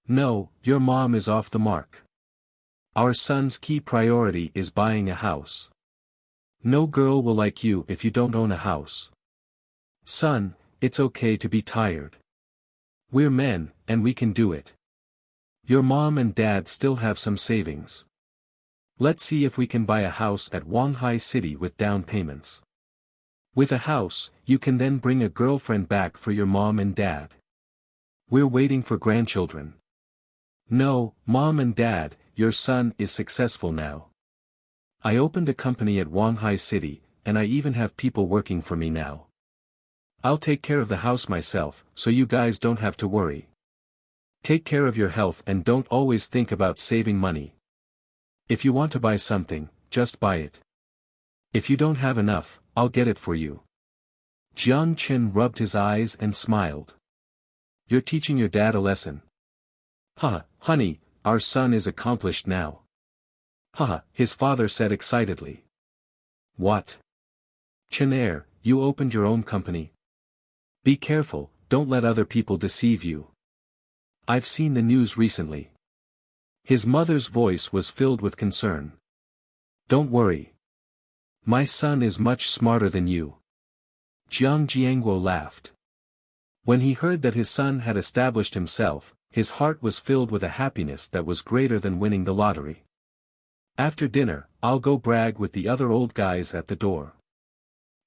No, your mom is off the mark. Our son's key priority is buying a house. No girl will like you if you don't own a house. Son, it's okay to be tired. We're men, and we can do it. Your mom and dad still have some savings. Let's see if we can buy a house at Wanghai City with down payments. With a house, you can then bring a girlfriend back for your mom and dad. We're waiting for grandchildren. No, Mom and Dad, your son is successful now. I opened a company at Wanghai City, and I even have people working for me now. I'll take care of the house myself, so you guys don't have to worry. Take care of your health and don't always think about saving money. If you want to buy something, just buy it. If you don't have enough, I'll get it for you. Jiang Chen rubbed his eyes and smiled. You're teaching your dad a lesson. Haha, honey, our son is accomplished now. Haha, his father said excitedly. What? Chenair, you opened your own company? Be careful, don't let other people deceive you. I've seen the news recently. His mother's voice was filled with concern. Don't worry. My son is much smarter than you. Jiang Jiangguo laughed. When he heard that his son had established himself, his heart was filled with a happiness that was greater than winning the lottery. After dinner, I'll go brag with the other old guys at the door.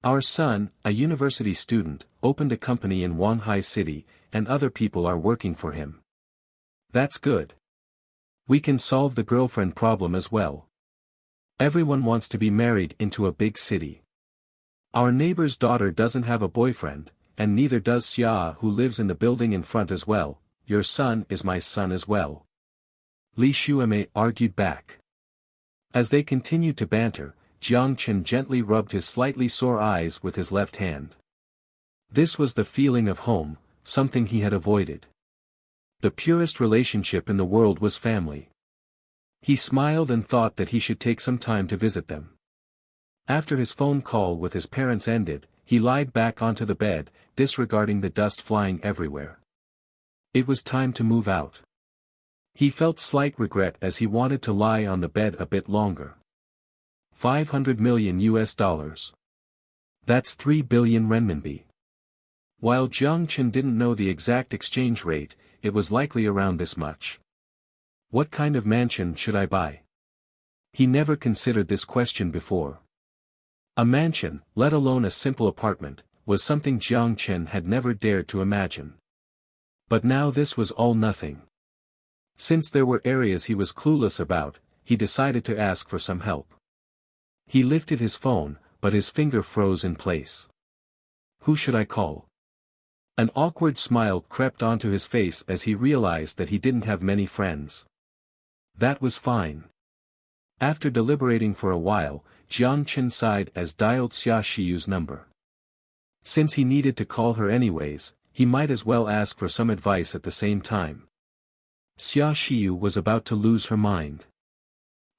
Our son, a university student, opened a company in Wanghai City, and other people are working for him. That's good. We can solve the girlfriend problem as well. Everyone wants to be married into a big city. Our neighbor's daughter doesn't have a boyfriend, and neither does Xia, who lives in the building in front as well. Your son is my son as well. Li Xuemei argued back. As they continued to banter, Jiang Chen gently rubbed his slightly sore eyes with his left hand. This was the feeling of home, something he had avoided. The purest relationship in the world was family. He smiled and thought that he should take some time to visit them. After his phone call with his parents ended, he lied back onto the bed, disregarding the dust flying everywhere. It was time to move out. He felt slight regret as he wanted to lie on the bed a bit longer. $500 million. That's 3 billion renminbi. While Jiang Chen didn't know the exact exchange rate, it was likely around this much. What kind of mansion should I buy? He never considered this question before. A mansion, let alone a simple apartment, was something Jiang Chen had never dared to imagine. But now this was all nothing. Since there were areas he was clueless about, he decided to ask for some help. He lifted his phone, but his finger froze in place. Who should I call? An awkward smile crept onto his face as he realized that he didn't have many friends. That was fine. After deliberating for a while, Jiang Chen sighed as dialed Xia Shiyu's number. Since he needed to call her anyways, he might as well ask for some advice at the same time. Xia Shiyu was about to lose her mind.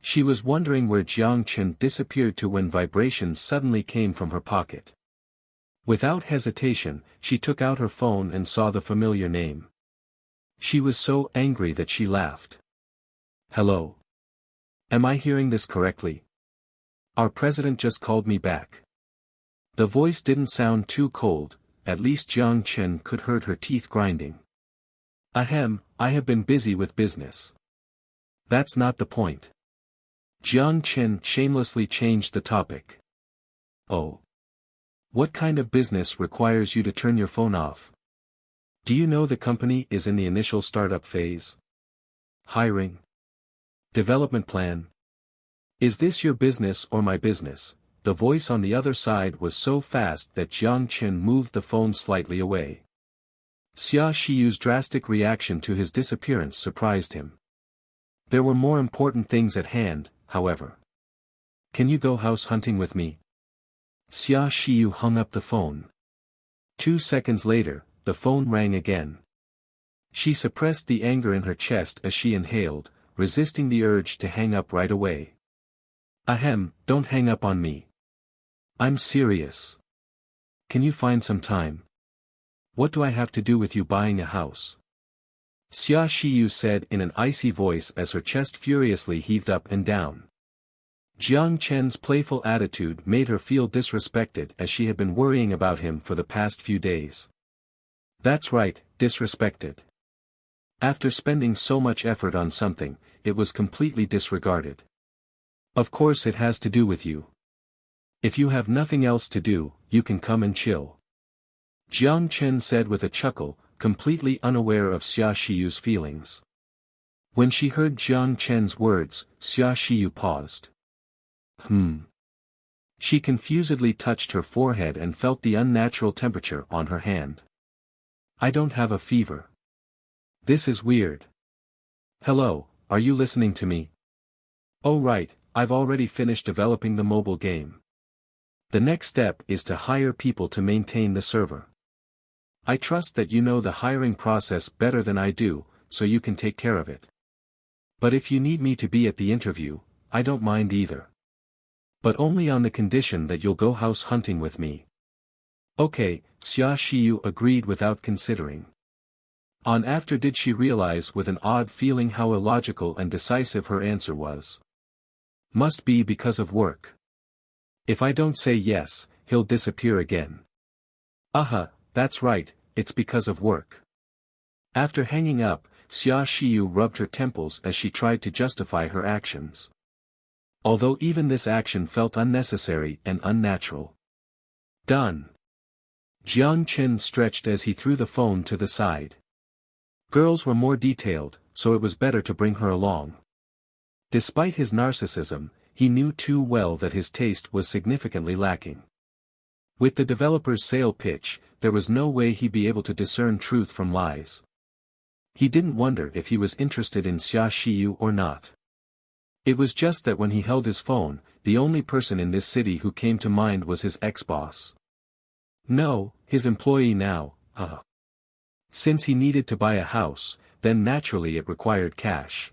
She was wondering where Jiang Chen disappeared to when vibrations suddenly came from her pocket. Without hesitation, she took out her phone and saw the familiar name. She was so angry that she laughed. Hello. Am I hearing this correctly? Our president just called me back. The voice didn't sound too cold, at least Jiang Chen could hear her teeth grinding. Ahem, I have been busy with business. That's not the point. Jiang Chen shamelessly changed the topic. Oh. What kind of business requires you to turn your phone off? Do you know the company is in the initial startup phase? Hiring? Development plan? Is this your business or my business? The voice on the other side was so fast that Jiang Chen moved the phone slightly away. Xia Shiyu's drastic reaction to his disappearance surprised him. There were more important things at hand, however. Can you go house hunting with me? Xia Shiyu hung up the phone. 2 seconds later, the phone rang again. She suppressed the anger in her chest as she inhaled, resisting the urge to hang up right away. Ahem, don't hang up on me. I'm serious. Can you find some time? What do I have to do with you buying a house? Xia Shiyu said in an icy voice as her chest furiously heaved up and down. Jiang Chen's playful attitude made her feel disrespected as she had been worrying about him for the past few days. That's right, disrespected. After spending so much effort on something, it was completely disregarded. Of course it has to do with you. If you have nothing else to do, you can come and chill. Jiang Chen said with a chuckle, completely unaware of Xia Shiyu's feelings. When she heard Jiang Chen's words, Xia Shiyu paused. She confusedly touched her forehead and felt the unnatural temperature on her hand. I don't have a fever. This is weird. Hello, are you listening to me? Oh right, I've already finished developing the mobile game. The next step is to hire people to maintain the server. I trust that you know the hiring process better than I do, so you can take care of it. But if you need me to be at the interview, I don't mind either. But only on the condition that you'll go house hunting with me. Okay, Xia Shiyu agreed without considering. After did she realize with an odd feeling how illogical and decisive her answer was. Must be because of work. If I don't say yes, he'll disappear again. That's right, it's because of work. After hanging up, Xia Shiyu rubbed her temples as she tried to justify her actions. Although even this action felt unnecessary and unnatural. Done. Jiang Chen stretched as he threw the phone to the side. Girls were more detailed, so it was better to bring her along. Despite his narcissism, he knew too well that his taste was significantly lacking. With the developer's sale pitch, there was no way he'd be able to discern truth from lies. He didn't wonder if he was interested in Xia Shiyu or not. It was just that when he held his phone, the only person in this city who came to mind was his ex-boss. No, his employee now, Since he needed to buy a house, then naturally it required cash.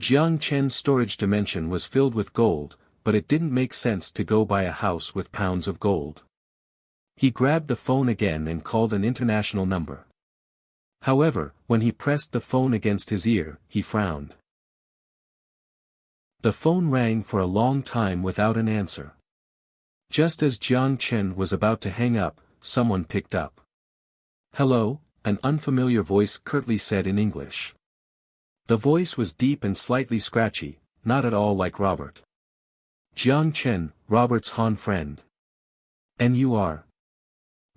Jiang Chen's storage dimension was filled with gold, but it didn't make sense to go buy a house with pounds of gold. He grabbed the phone again and called an international number. However, when he pressed the phone against his ear, he frowned. The phone rang for a long time without an answer. Just as Jiang Chen was about to hang up, someone picked up. Hello, an unfamiliar voice curtly said in English. The voice was deep and slightly scratchy, not at all like Robert. Jiang Chen, Robert's Han friend. And you are?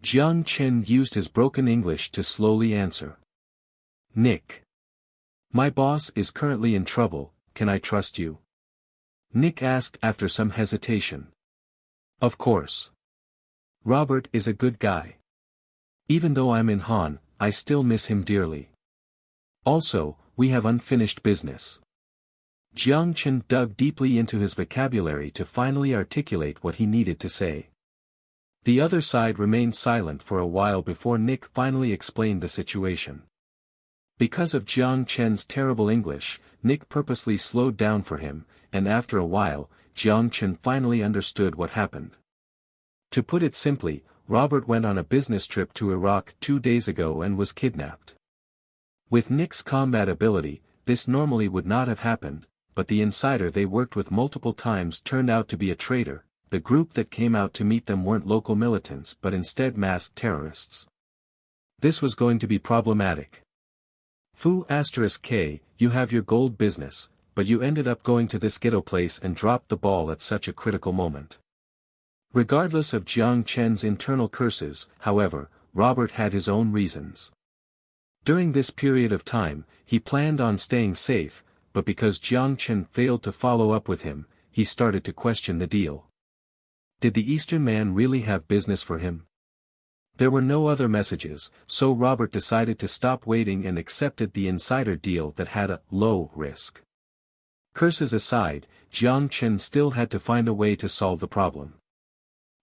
Jiang Chen used his broken English to slowly answer. Nick. My boss is currently in trouble, can I trust you? Nick asked after some hesitation. Of course. Robert is a good guy. Even though I'm in Han, I still miss him dearly. Also, we have unfinished business. Jiang Chen dug deeply into his vocabulary to finally articulate what he needed to say. The other side remained silent for a while before Nick finally explained the situation. Because of Jiang Chen's terrible English, Nick purposely slowed down for him, and after a while, Jiang Chen finally understood what happened. To put it simply, Robert went on a business trip to Iraq 2 days ago and was kidnapped. With Nick's combat ability, this normally would not have happened, but the insider they worked with multiple times turned out to be a traitor. The group that came out to meet them weren't local militants but instead masked terrorists. This was going to be problematic. Fu*K, you have your gold business, but you ended up going to this ghetto place and dropped the ball at such a critical moment. Regardless of Jiang Chen's internal curses, however, Robert had his own reasons. During this period of time, he planned on staying safe, but because Jiang Chen failed to follow up with him, he started to question the deal. Did the Eastern man really have business for him? There were no other messages, so Robert decided to stop waiting and accepted the insider deal that had a low risk. Curses aside, Jiang Chen still had to find a way to solve the problem.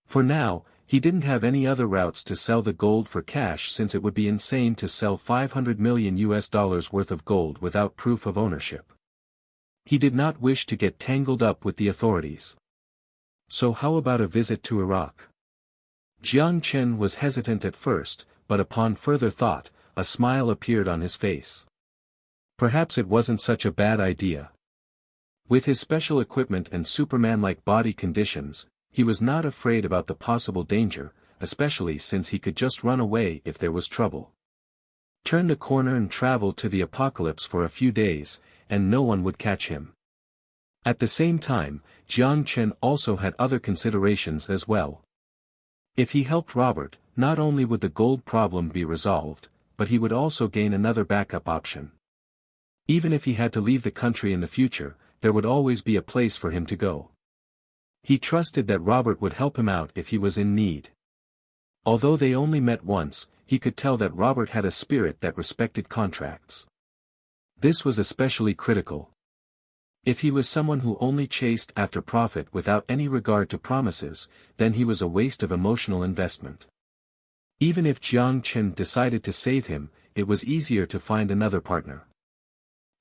For now, he didn't have any other routes to sell the gold for cash since it would be insane to sell $500 million worth of gold without proof of ownership. He did not wish to get tangled up with the authorities. So how about a visit to Iraq? Jiang Chen was hesitant at first, but upon further thought, a smile appeared on his face. Perhaps it wasn't such a bad idea. With his special equipment and Superman-like body conditions, he was not afraid about the possible danger, especially since he could just run away if there was trouble. Turn the corner and travel to the apocalypse for a few days, and no one would catch him. At the same time, Jiang Chen also had other considerations as well. If he helped Robert, not only would the gold problem be resolved, but he would also gain another backup option. Even if he had to leave the country in the future, there would always be a place for him to go. He trusted that Robert would help him out if he was in need. Although they only met once, he could tell that Robert had a spirit that respected contracts. This was especially critical. If he was someone who only chased after profit without any regard to promises, then he was a waste of emotional investment. Even if Jiang Chen decided to save him, it was easier to find another partner.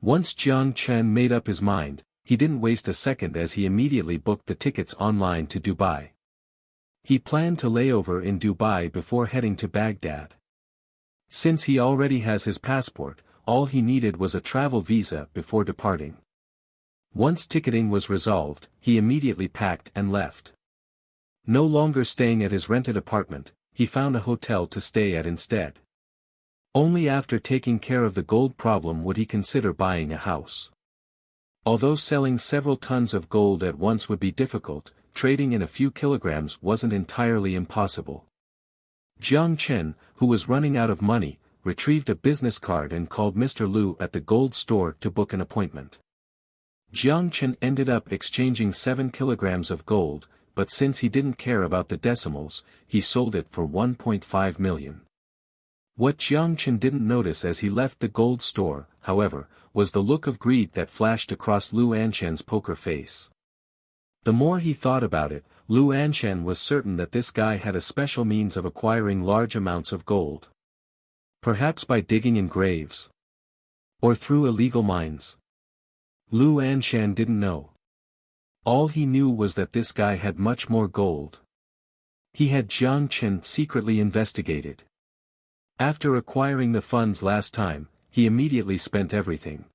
Once Jiang Chen made up his mind, he didn't waste a second as he immediately booked the tickets online to Dubai. He planned to lay over in Dubai before heading to Baghdad. Since he already has his passport, all he needed was a travel visa before departing. Once ticketing was resolved, he immediately packed and left. No longer staying at his rented apartment, he found a hotel to stay at instead. Only after taking care of the gold problem would he consider buying a house. Although selling several tons of gold at once would be difficult, trading in a few kilograms wasn't entirely impossible. Jiang Chen, who was running out of money, retrieved a business card and called Mr. Liu at the gold store to book an appointment. Jiang Chen ended up exchanging 7 kilograms of gold, but since he didn't care about the decimals, he sold it for 1.5 million. What Jiang Chen didn't notice as he left the gold store, however, was the look of greed that flashed across Lu Anshan's poker face. The more he thought about it, Lu Anshan was certain that this guy had a special means of acquiring large amounts of gold. Perhaps by digging in graves. Or through illegal mines. Lu Anshan didn't know. All he knew was that this guy had much more gold. He had Jiang Chen secretly investigated. After acquiring the funds last time, he immediately spent everything.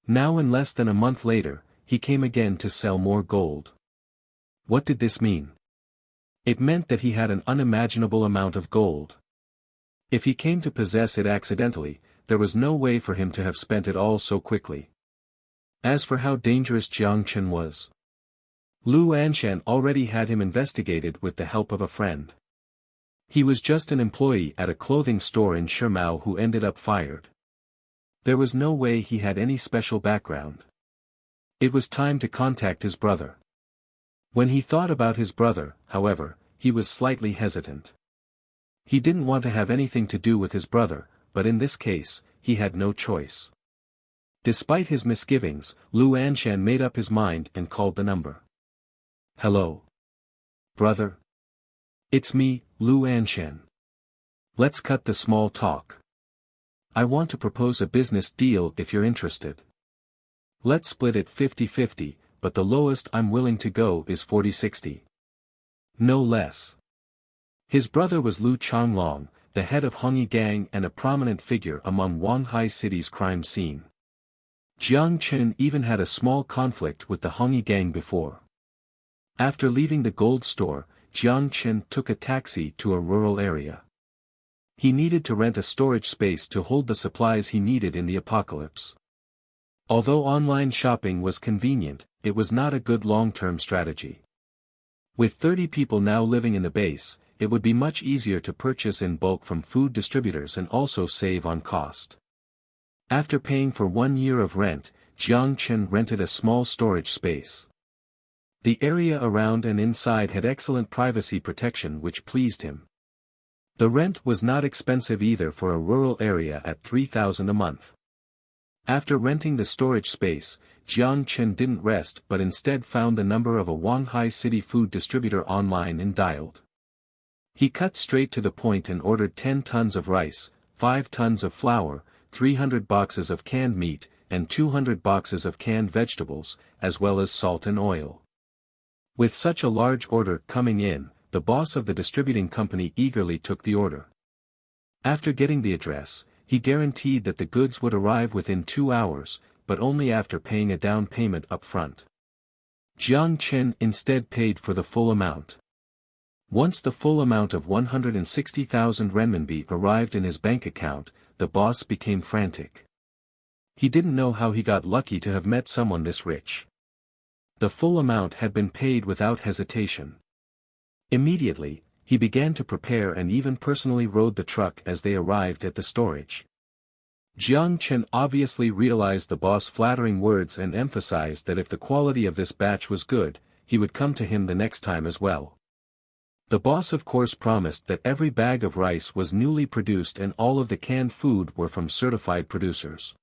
Now in less than a month later, he came again to sell more gold. What did this mean? It meant that he had an unimaginable amount of gold. If he came to possess it accidentally, there was no way for him to have spent it all so quickly. As for how dangerous Jiang Chen was, Lu Anshan already had him investigated with the help of a friend. He was just an employee at a clothing store in Shimao who ended up fired. There was no way he had any special background. It was time to contact his brother. When he thought about his brother, however, he was slightly hesitant. He didn't want to have anything to do with his brother, but in this case, he had no choice. Despite his misgivings, Lu Anshan made up his mind and called the number. Hello. Brother. It's me, Lu Anshan. Let's cut the small talk. I want to propose a business deal if you're interested. Let's split it 50-50, but the lowest I'm willing to go is 40-60. No less. His brother was Lu Changlong, the head of Hongyi gang and a prominent figure among Wanhai City's crime scene. Jiang Chen even had a small conflict with the Hongyi gang before. After leaving the gold store, Jiang Chen took a taxi to a rural area. He needed to rent a storage space to hold the supplies he needed in the apocalypse. Although online shopping was convenient, it was not a good long-term strategy. With 30 people now living in the base, it would be much easier to purchase in bulk from food distributors and also save on cost. After paying for 1 year of rent, Jiang Chen rented a small storage space. The area around and inside had excellent privacy protection which pleased him. The rent was not expensive either for a rural area at 3,000 a month. After renting the storage space, Jiang Chen didn't rest but instead found the number of a Wanhai City food distributor online and dialed. He cut straight to the point and ordered 10 tons of rice, 5 tons of flour, 300 boxes of canned meat, and 200 boxes of canned vegetables, as well as salt and oil. With such a large order coming in, the boss of the distributing company eagerly took the order. After getting the address, he guaranteed that the goods would arrive within 2 hours, but only after paying a down payment up front. Jiang Chen instead paid for the full amount. Once the full amount of 160,000 renminbi arrived in his bank account, the boss became frantic. He didn't know how he got lucky to have met someone this rich. The full amount had been paid without hesitation. Immediately, he began to prepare and even personally rode the truck as they arrived at the storage. Jiang Chen obviously realized the boss' flattering words and emphasized that if the quality of this batch was good, he would come to him the next time as well. The boss of course promised that every bag of rice was newly produced and all of the canned food were from certified producers.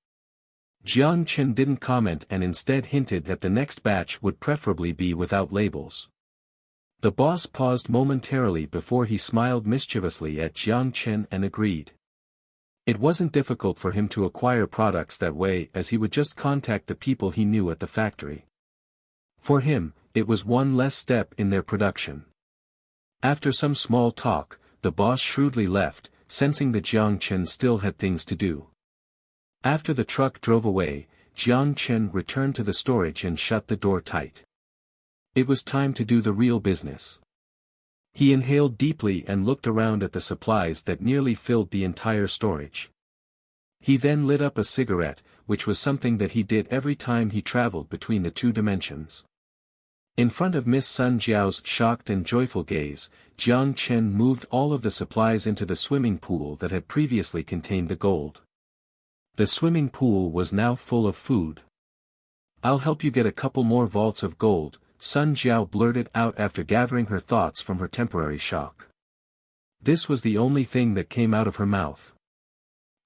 Jiang Chen didn't comment and instead hinted that the next batch would preferably be without labels. The boss paused momentarily before he smiled mischievously at Jiang Chen and agreed. It wasn't difficult for him to acquire products that way as he would just contact the people he knew at the factory. For him, it was one less step in their production. After some small talk, the boss shrewdly left, sensing that Jiang Chen still had things to do. After the truck drove away, Jiang Chen returned to the storage and shut the door tight. It was time to do the real business. He inhaled deeply and looked around at the supplies that nearly filled the entire storage. He then lit up a cigarette, which was something that he did every time he traveled between the two dimensions. In front of Miss Sun Jiao's shocked and joyful gaze, Jiang Chen moved all of the supplies into the swimming pool that had previously contained the gold. The swimming pool was now full of food. "I'll help you get a couple more vaults of gold," Sun Jiao blurted out after gathering her thoughts from her temporary shock. This was the only thing that came out of her mouth.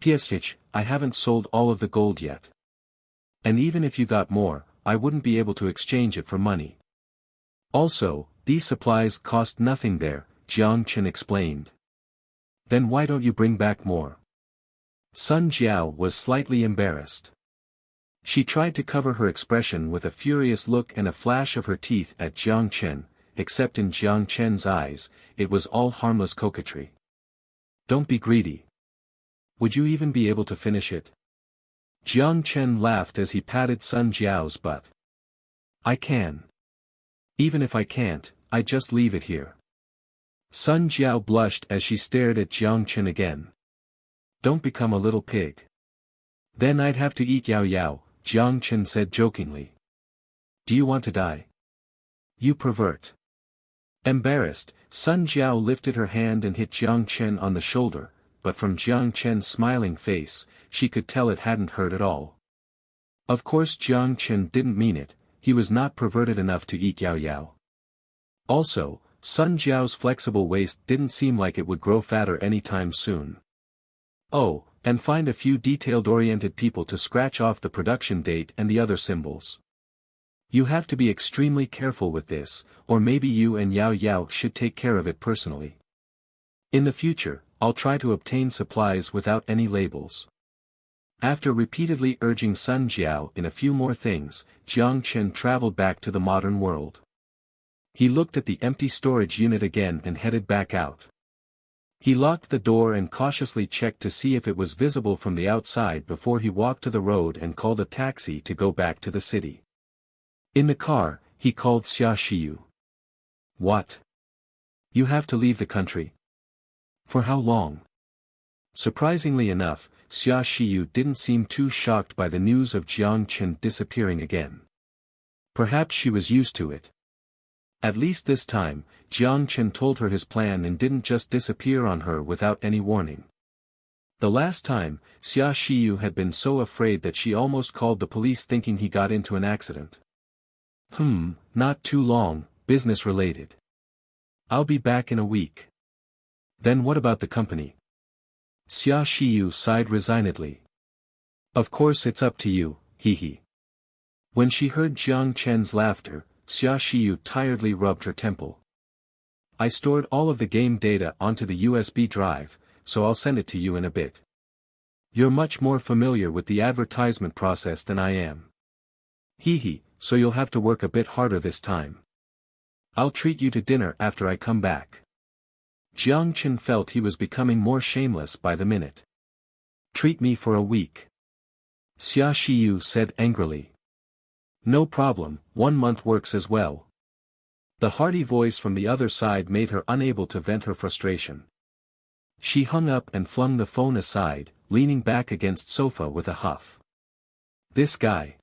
"Piesich, I haven't sold all of the gold yet. And even if you got more, I wouldn't be able to exchange it for money. Also, these supplies cost nothing there," Jiang Chen explained. "Then why don't you bring back more?" Sun Jiao was slightly embarrassed. She tried to cover her expression with a furious look and a flash of her teeth at Jiang Chen, except in Jiang Chen's eyes, it was all harmless coquetry. "Don't be greedy. Would you even be able to finish it?" Jiang Chen laughed as he patted Sun Jiao's butt. "I can. Even if I can't, I just leave it here." Sun Jiao blushed as she stared at Jiang Chen again. "Don't become a little pig. Then I'd have to eat Yao Yao," Jiang Chen said jokingly. "Do you want to die? You pervert." Embarrassed, Sun Jiao lifted her hand and hit Jiang Chen on the shoulder, but from Jiang Chen's smiling face, she could tell it hadn't hurt at all. Of course Jiang Chen didn't mean it. He was not perverted enough to eat Yao Yao. Also, Sun Jiao's flexible waist didn't seem like it would grow fatter anytime soon. Oh, and find a few detailed-oriented people to scratch off the production date and the other symbols. You have to be extremely careful with this, or maybe you and Yao Yao should take care of it personally. In the future, I'll try to obtain supplies without any labels. After repeatedly urging Sun Jiao in a few more things, Jiang Chen traveled back to the modern world. He looked at the empty storage unit again and headed back out. He locked the door and cautiously checked to see if it was visible from the outside before he walked to the road and called a taxi to go back to the city. In the car, he called Xia Shiyu. "What? You have to leave the country? For how long?" Surprisingly enough, Xia Shiyu didn't seem too shocked by the news of Jiang Chen disappearing again. Perhaps she was used to it. At least this time, Jiang Chen told her his plan and didn't just disappear on her without any warning. The last time, Xia Shiyu had been so afraid that she almost called the police thinking he got into an accident. Not too long, business related. I'll be back in a week." "Then what about the company?" Xia Shiyu sighed resignedly. "Of course it's up to you, hee." When she heard Jiang Chen's laughter, Xia Shiyu tiredly rubbed her temple. "I stored all of the game data onto the USB drive, so I'll send it to you in a bit. You're much more familiar with the advertisement process than I am. Hee, so you'll have to work a bit harder this time. I'll treat you to dinner after I come back." Jiang Chen felt he was becoming more shameless by the minute. Treat me for a week. Xia Shiyu said angrily. No problem, 1 month works as well. The hearty voice from the other side made her unable to vent her frustration. She hung up and flung the phone aside, leaning back against sofa with a huff. This guy.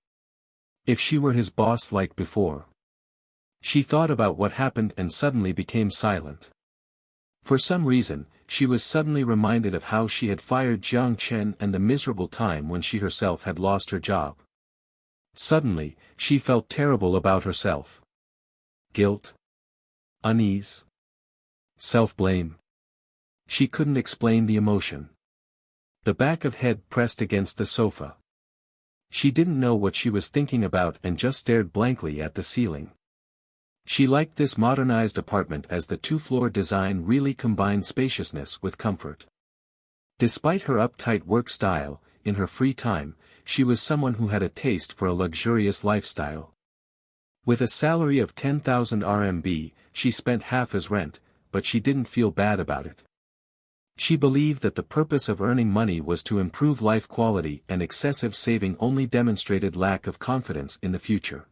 If she were his boss like before. She thought about what happened and suddenly became silent. For some reason, she was suddenly reminded of how she had fired Jiang Chen and the miserable time when she herself had lost her job. Suddenly, she felt terrible about herself. Guilt? Unease? Self-blame? She couldn't explain the emotion. The back of head pressed against the sofa. She didn't know what she was thinking about and just stared blankly at the ceiling. She liked this modernized apartment as the 2-floor design really combined spaciousness with comfort. Despite her uptight work style, in her free time, she was someone who had a taste for a luxurious lifestyle. With a salary of 10,000 RMB, she spent half as rent, but she didn't feel bad about it. She believed that the purpose of earning money was to improve life quality, and excessive saving only demonstrated lack of confidence in the future.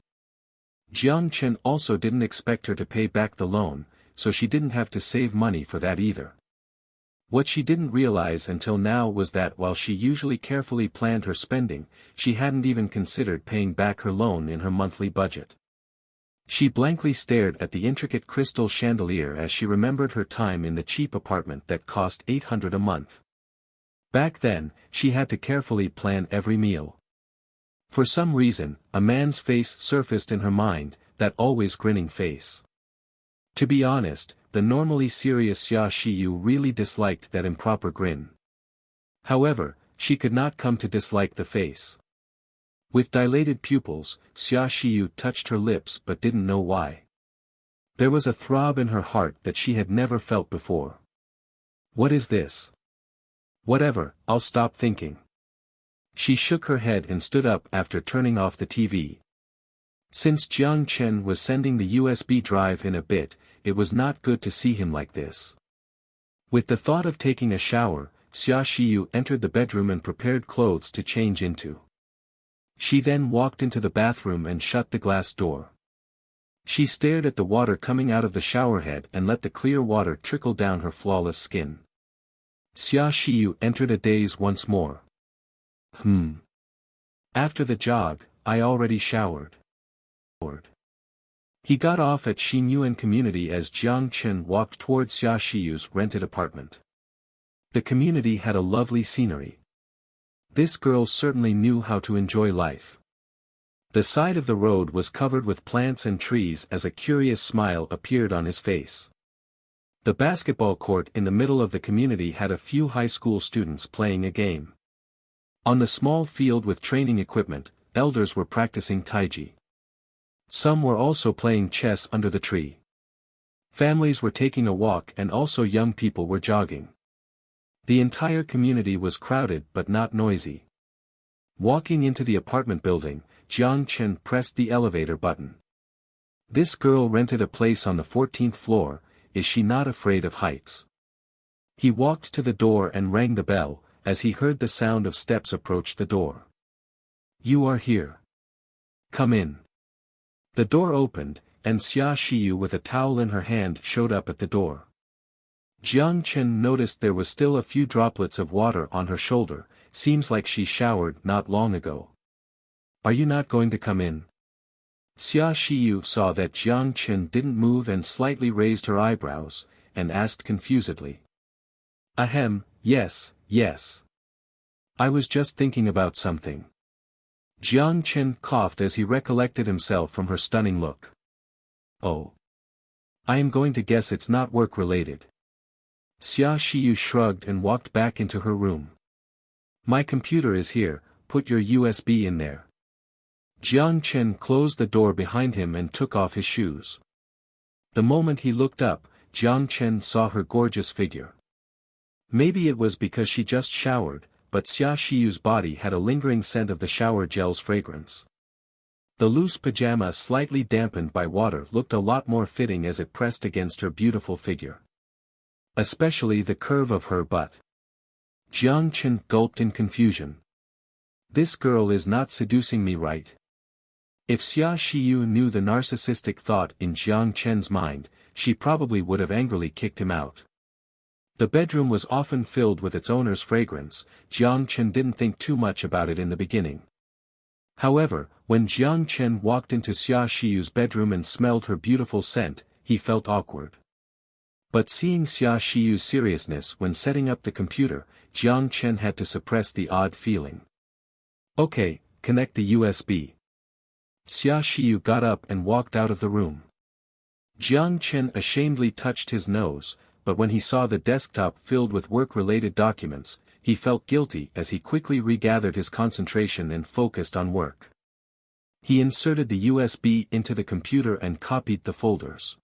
Jiang Chen also didn't expect her to pay back the loan, so she didn't have to save money for that either. What she didn't realize until now was that while she usually carefully planned her spending, she hadn't even considered paying back her loan in her monthly budget. She blankly stared at the intricate crystal chandelier as she remembered her time in the cheap apartment that cost 800 a month. Back then, she had to carefully plan every meal. For some reason, a man's face surfaced in her mind, that always grinning face. To be honest, the normally serious Xia Shiyu really disliked that improper grin. However, she could not come to dislike the face. With dilated pupils, Xia Shiyu touched her lips but didn't know why. There was a throb in her heart that she had never felt before. What is this? Whatever, I'll stop thinking. She shook her head and stood up after turning off the TV. Since Jiang Chen was sending the USB drive in a bit, it was not good to see him like this. With the thought of taking a shower, Xia Shiyu entered the bedroom and prepared clothes to change into. She then walked into the bathroom and shut the glass door. She stared at the water coming out of the showerhead and let the clear water trickle down her flawless skin. Xia Shiyu entered a daze once more. After the jog, I already showered. He got off at Xinyuan Community as Jiang Chen walked toward Xia Shiyu's rented apartment. The community had a lovely scenery. This girl certainly knew how to enjoy life. The side of the road was covered with plants and trees as a curious smile appeared on his face. The basketball court in the middle of the community had a few high school students playing a game. On the small field with training equipment, elders were practicing taiji. Some were also playing chess under the tree. Families were taking a walk and also young people were jogging. The entire community was crowded but not noisy. Walking into the apartment building, Jiang Chen pressed the elevator button. This girl rented a place on the 14th floor, is she not afraid of heights? He walked to the door and rang the bell, as he heard the sound of steps approach the door. You are here. Come in. The door opened, and Xia Shiyu with a towel in her hand showed up at the door. Jiang Chen noticed there was still a few droplets of water on her shoulder, seems like she showered not long ago. Are you not going to come in? Xia Shiyu saw that Jiang Chen didn't move and slightly raised her eyebrows, and asked confusedly. Ahem, yes. I was just thinking about something. Jiang Chen coughed as he recollected himself from her stunning look. Oh. I am going to guess it's not work-related. Xia Shiyu shrugged and walked back into her room. My computer is here, put your USB in there. Jiang Chen closed the door behind him and took off his shoes. The moment he looked up, Jiang Chen saw her gorgeous figure. Maybe it was because she just showered, but Xia Shiyu's body had a lingering scent of the shower gel's fragrance. The loose pajama slightly dampened by water looked a lot more fitting as it pressed against her beautiful figure. Especially the curve of her butt. Jiang Chen gulped in confusion. This girl is not seducing me, right? If Xia Xiyu knew the narcissistic thought in Jiang Chen's mind, she probably would have angrily kicked him out. The bedroom was often filled with its owner's fragrance. Jiang Chen didn't think too much about it in the beginning. However, when Jiang Chen walked into Xia Xiyu's bedroom and smelled her beautiful scent, he felt awkward. But seeing Xia Xiyu's seriousness when setting up the computer, Jiang Chen had to suppress the odd feeling. Okay, connect the USB. Xia Xiyu got up and walked out of the room. Jiang Chen ashamedly touched his nose, but when he saw the desktop filled with work-related documents, he felt guilty as he quickly regathered his concentration and focused on work. He inserted the USB into the computer and copied the folders.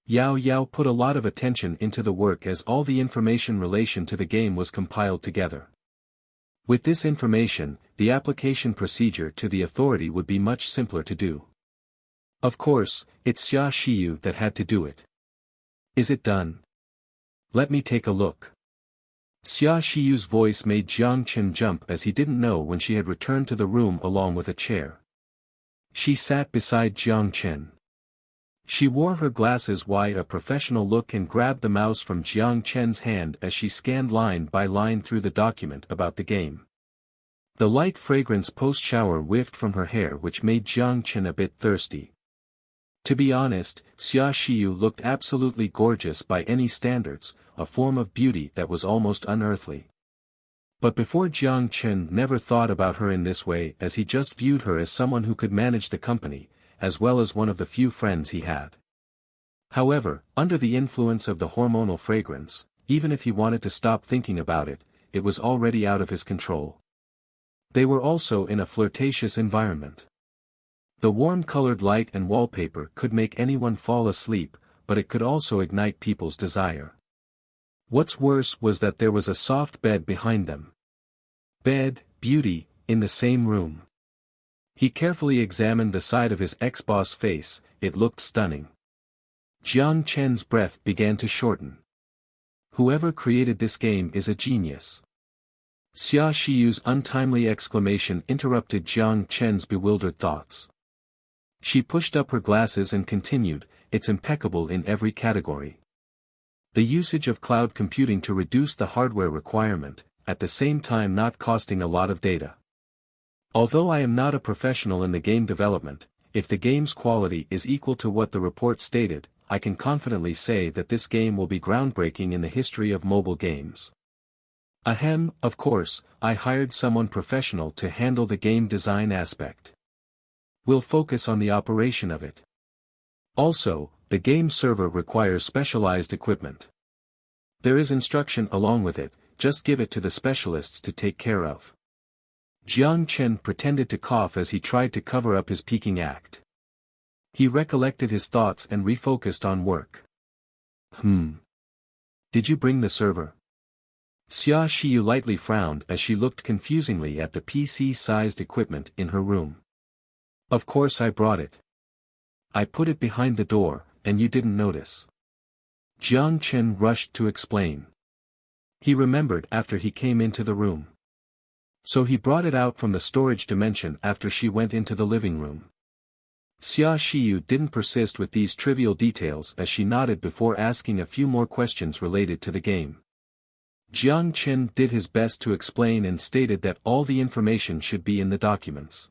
Yao Yao put a lot of attention into the work as all the information relation to the game was compiled together. With this information, the application procedure to the authority would be much simpler to do. Of course, it's Xia Xiyu that had to do it. Is it done? Let me take a look. Xia Xiyu's voice made Jiang Chen jump as he didn't know when she had returned to the room along with a chair. She sat beside Jiang Chen. She wore her glasses wide, a professional look, and grabbed the mouse from Jiang Chen's hand as she scanned line by line through the document about the game. The light fragrance post-shower whiffed from her hair, which made Jiang Chen a bit thirsty. To be honest, Xia Xiyu looked absolutely gorgeous by any standards, a form of beauty that was almost unearthly. But before, Jiang Chen never thought about her in this way, as he just viewed her as someone who could manage the company, as well as one of the few friends he had. However, under the influence of the hormonal fragrance, even if he wanted to stop thinking about it, it was already out of his control. They were also in a flirtatious environment. The warm-colored light and wallpaper could make anyone fall asleep, but it could also ignite people's desire. What's worse was that there was a soft bed behind them. Bed, beauty, in the same room. He carefully examined the side of his ex-boss face. It looked stunning. Jiang Chen's breath began to shorten. Whoever created this game is a genius. Xia Xiyu's untimely exclamation interrupted Jiang Chen's bewildered thoughts. She pushed up her glasses and continued, "It's impeccable in every category. The usage of cloud computing to reduce the hardware requirement, at the same time not costing a lot of data. Although I am not a professional in the game development, if the game's quality is equal to what the report stated, I can confidently say that this game will be groundbreaking in the history of mobile games. Ahem, of course, I hired someone professional to handle the game design aspect. We'll focus on the operation of it. Also, the game server requires specialized equipment. There is instruction along with it, just give it to the specialists to take care of." Jiang Chen pretended to cough as he tried to cover up his peaking act. He recollected his thoughts and refocused on work. Did you bring the server?" Xia Xiyu lightly frowned as she looked confusingly at the PC-sized equipment in her room. "Of course I brought it. I put it behind the door, and you didn't notice." Jiang Chen rushed to explain. He remembered after he came into the room. So he brought it out from the storage dimension after she went into the living room. Xia Xiyu didn't persist with these trivial details as she nodded before asking a few more questions related to the game. Jiang Chen did his best to explain and stated that all the information should be in the documents.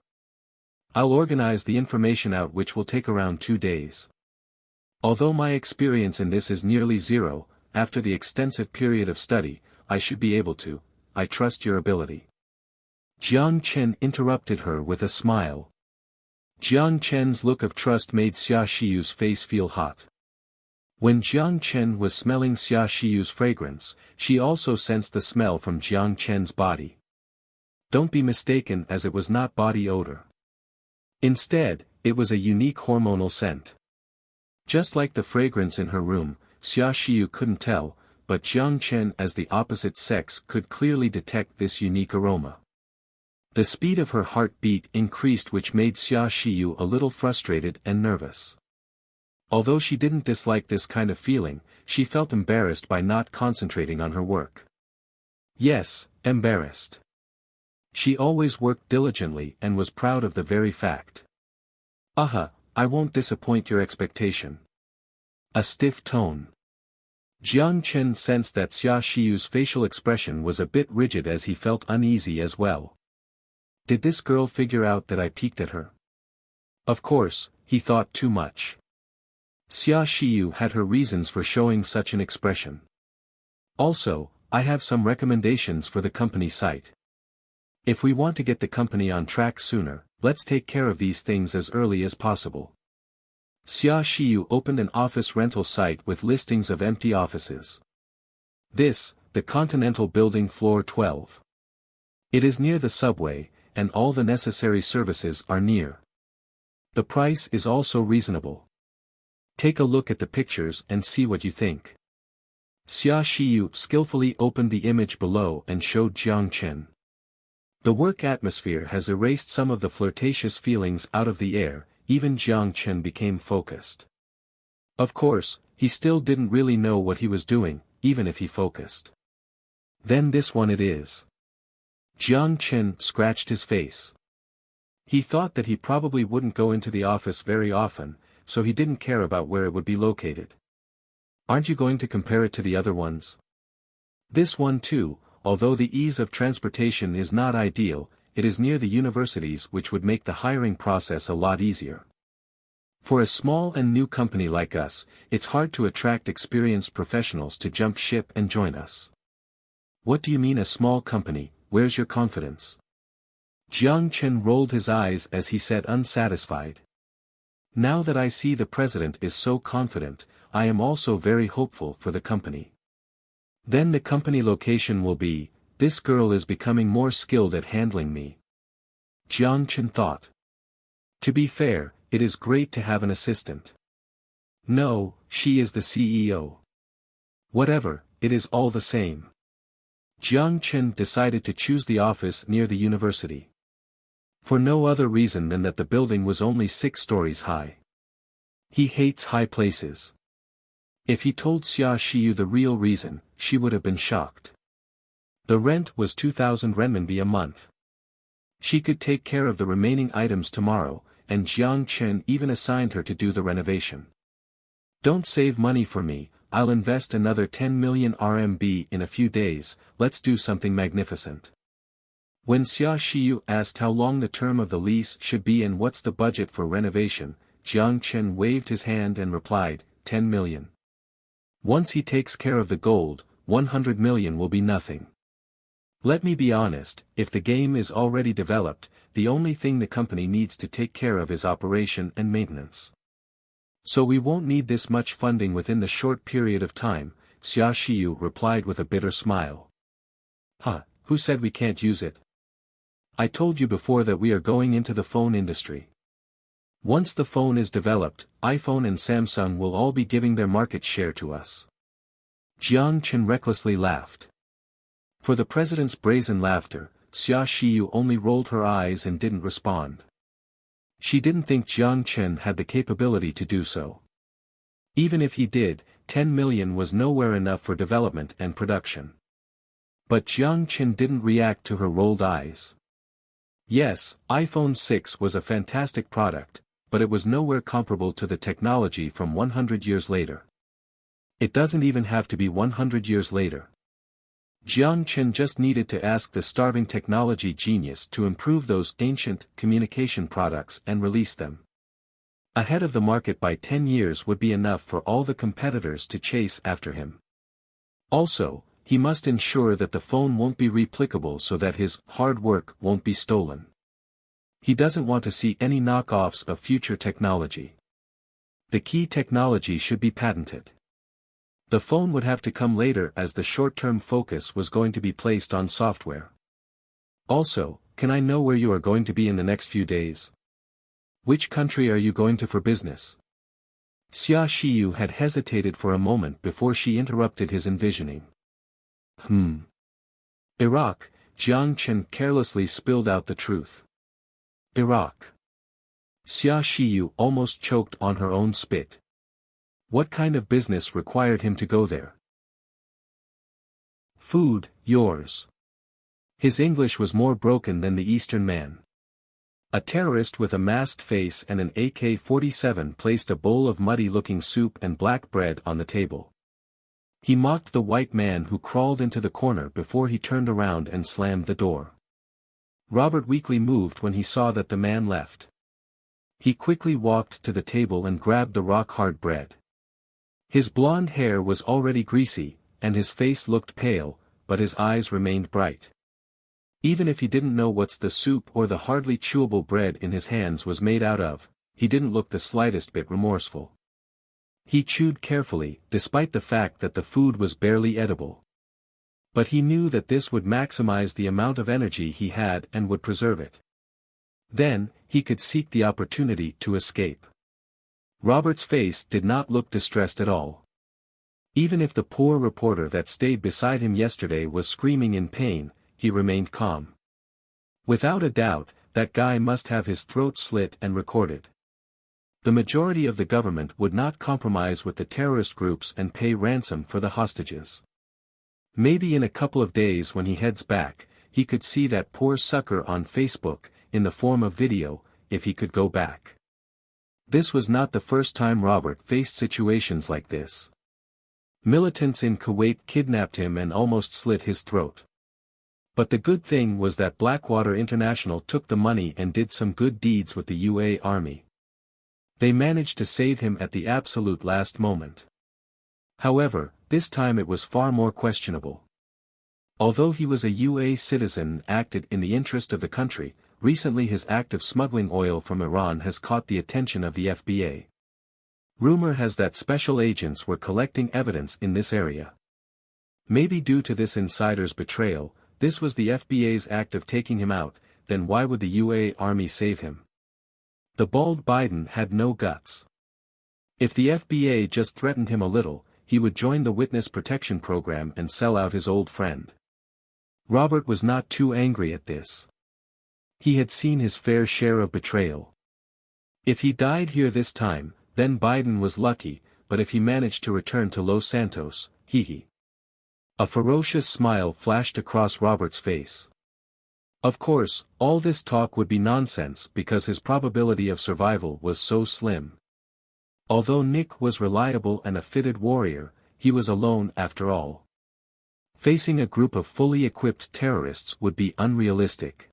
"I'll organize the information out, which will take around 2 days. Although my experience in this is nearly zero, after the extensive period of study, I should be able to. I trust your ability." Jiang Chen interrupted her with a smile. Jiang Chen's look of trust made Xia Xiyu's face feel hot. When Jiang Chen was smelling Xia Xiyu's fragrance, she also sensed the smell from Jiang Chen's body. Don't be mistaken, as it was not body odor. Instead, it was a unique hormonal scent. Just like the fragrance in her room, Xia Xiyu couldn't tell, but Jiang Chen as the opposite sex could clearly detect this unique aroma. The speed of her heartbeat increased, which made Xia Xiyu a little frustrated and nervous. Although she didn't dislike this kind of feeling, she felt embarrassed by not concentrating on her work. Yes, embarrassed. She always worked diligently and was proud of the very fact. I won't disappoint your expectation. A stiff tone. Jiang Chen sensed that Xia Shiyu's facial expression was a bit rigid as he felt uneasy as well. Did this girl figure out that I peeked at her? Of course, he thought too much. Xia Shiyu had her reasons for showing such an expression. Also, I have some recommendations for the company site. If we want to get the company on track sooner, let's take care of these things as early as possible. Xia Shiyu opened an office rental site with listings of empty offices. This, the Continental Building Floor 12. It is near the subway, and all the necessary services are near. The price is also reasonable. Take a look at the pictures and see what you think. Xia Shiyu skillfully opened the image below and showed Jiang Chen. The work atmosphere has erased some of the flirtatious feelings out of the air. Even Jiang Chen became focused. Of course, he still didn't really know what he was doing, even if he focused. Then this one it is. Jiang Chen scratched his face. He thought that he probably wouldn't go into the office very often, so he didn't care about where it would be located. Aren't you going to compare it to the other ones? This one too, although the ease of transportation is not ideal, it is near the universities, which would make the hiring process a lot easier. For a small and new company like us, it's hard to attract experienced professionals to jump ship and join us. What do you mean a small company? Where's your confidence? Jiang Chen rolled his eyes as he said, unsatisfied. Now that I see the president is so confident, I am also very hopeful for the company. Then the company location will be, this girl is becoming more skilled at handling me. Jiang Chen thought. To be fair, it is great to have an assistant. No, she is the CEO. Whatever, it is all the same. Jiang Chen decided to choose the office near the university. For no other reason than that the building was only 6 stories high. He hates high places. If he told Xia Shiyu the real reason, she would have been shocked. The rent was 2,000 renminbi a month. She could take care of the remaining items tomorrow, and Jiang Chen even assigned her to do the renovation. Don't save money for me, I'll invest another 10 million RMB in a few days, let's do something magnificent. When Xia Shiyu asked how long the term of the lease should be and what's the budget for renovation, Jiang Chen waved his hand and replied, 10 million. Once he takes care of the gold, 100 million will be nothing. Let me be honest, if the game is already developed, the only thing the company needs to take care of is operation and maintenance. So we won't need this much funding within the short period of time, Xia Shiyu replied with a bitter smile. Who said we can't use it? I told you before that we are going into the phone industry. Once the phone is developed, iPhone and Samsung will all be giving their market share to us. Jiang Chen recklessly laughed. For the president's brazen laughter, Xia Shiyu only rolled her eyes and didn't respond. She didn't think Jiang Chen had the capability to do so. Even if he did, 10 million was nowhere enough for development and production. But Jiang Chen didn't react to her rolled eyes. Yes, iPhone 6 was a fantastic product, but it was nowhere comparable to the technology from 100 years later. It doesn't even have to be 100 years later. Jiang Chen just needed to ask the starving technology genius to improve those ancient communication products and release them. Ahead of the market by 10 years would be enough for all the competitors to chase after him. Also, he must ensure that the phone won't be replicable so that his hard work won't be stolen. He doesn't want to see any knockoffs of future technology. The key technology should be patented. The phone would have to come later as the short-term focus was going to be placed on software. Also, can I know where you are going to be in the next few days? Which country are you going to for business? Xia Shiyu had hesitated for a moment before she interrupted his envisioning. Iraq, Jiang Chen carelessly spilled out the truth. Iraq. Xia Shiyu almost choked on her own spit. What kind of business required him to go there? Food, yours. His English was more broken than the Eastern man. A terrorist with a masked face and an AK-47 placed a bowl of muddy-looking soup and black bread on the table. He mocked the white man who crawled into the corner before he turned around and slammed the door. Robert weakly moved when he saw that the man left. He quickly walked to the table and grabbed the rock-hard bread. His blonde hair was already greasy, and his face looked pale, but his eyes remained bright. Even if he didn't know what the soup or the hardly chewable bread in his hands was made out of, he didn't look the slightest bit remorseful. He chewed carefully, despite the fact that the food was barely edible. But he knew that this would maximize the amount of energy he had and would preserve it. Then, he could seek the opportunity to escape. Robert's face did not look distressed at all. Even if the poor reporter that stayed beside him yesterday was screaming in pain, he remained calm. Without a doubt, that guy must have his throat slit and recorded. The majority of the government would not compromise with the terrorist groups and pay ransom for the hostages. Maybe in a couple of days when he heads back, he could see that poor sucker on Facebook, in the form of video, if he could go back. This was not the first time Robert faced situations like this. Militants in Kuwait kidnapped him and almost slit his throat. But the good thing was that Blackwater International took the money and did some good deeds with the UA Army. They managed to save him at the absolute last moment. However, this time it was far more questionable. Although he was a UA citizen and acted in the interest of the country, recently his act of smuggling oil from Iran has caught the attention of the FBA. Rumor has that special agents were collecting evidence in this area. Maybe due to this insider's betrayal, this was the FBA's act of taking him out, then why would the UA Army save him? The bald Biden had no guts. If the FBA just threatened him a little, he would join the witness protection program and sell out his old friend. Robert was not too angry at this. He had seen his fair share of betrayal. If he died here this time, then Biden was lucky, but if he managed to return to Los Santos, he. A ferocious smile flashed across Robert's face. Of course, all this talk would be nonsense because his probability of survival was so slim. Although Nick was reliable and a fitted warrior, he was alone after all. Facing a group of fully equipped terrorists would be unrealistic.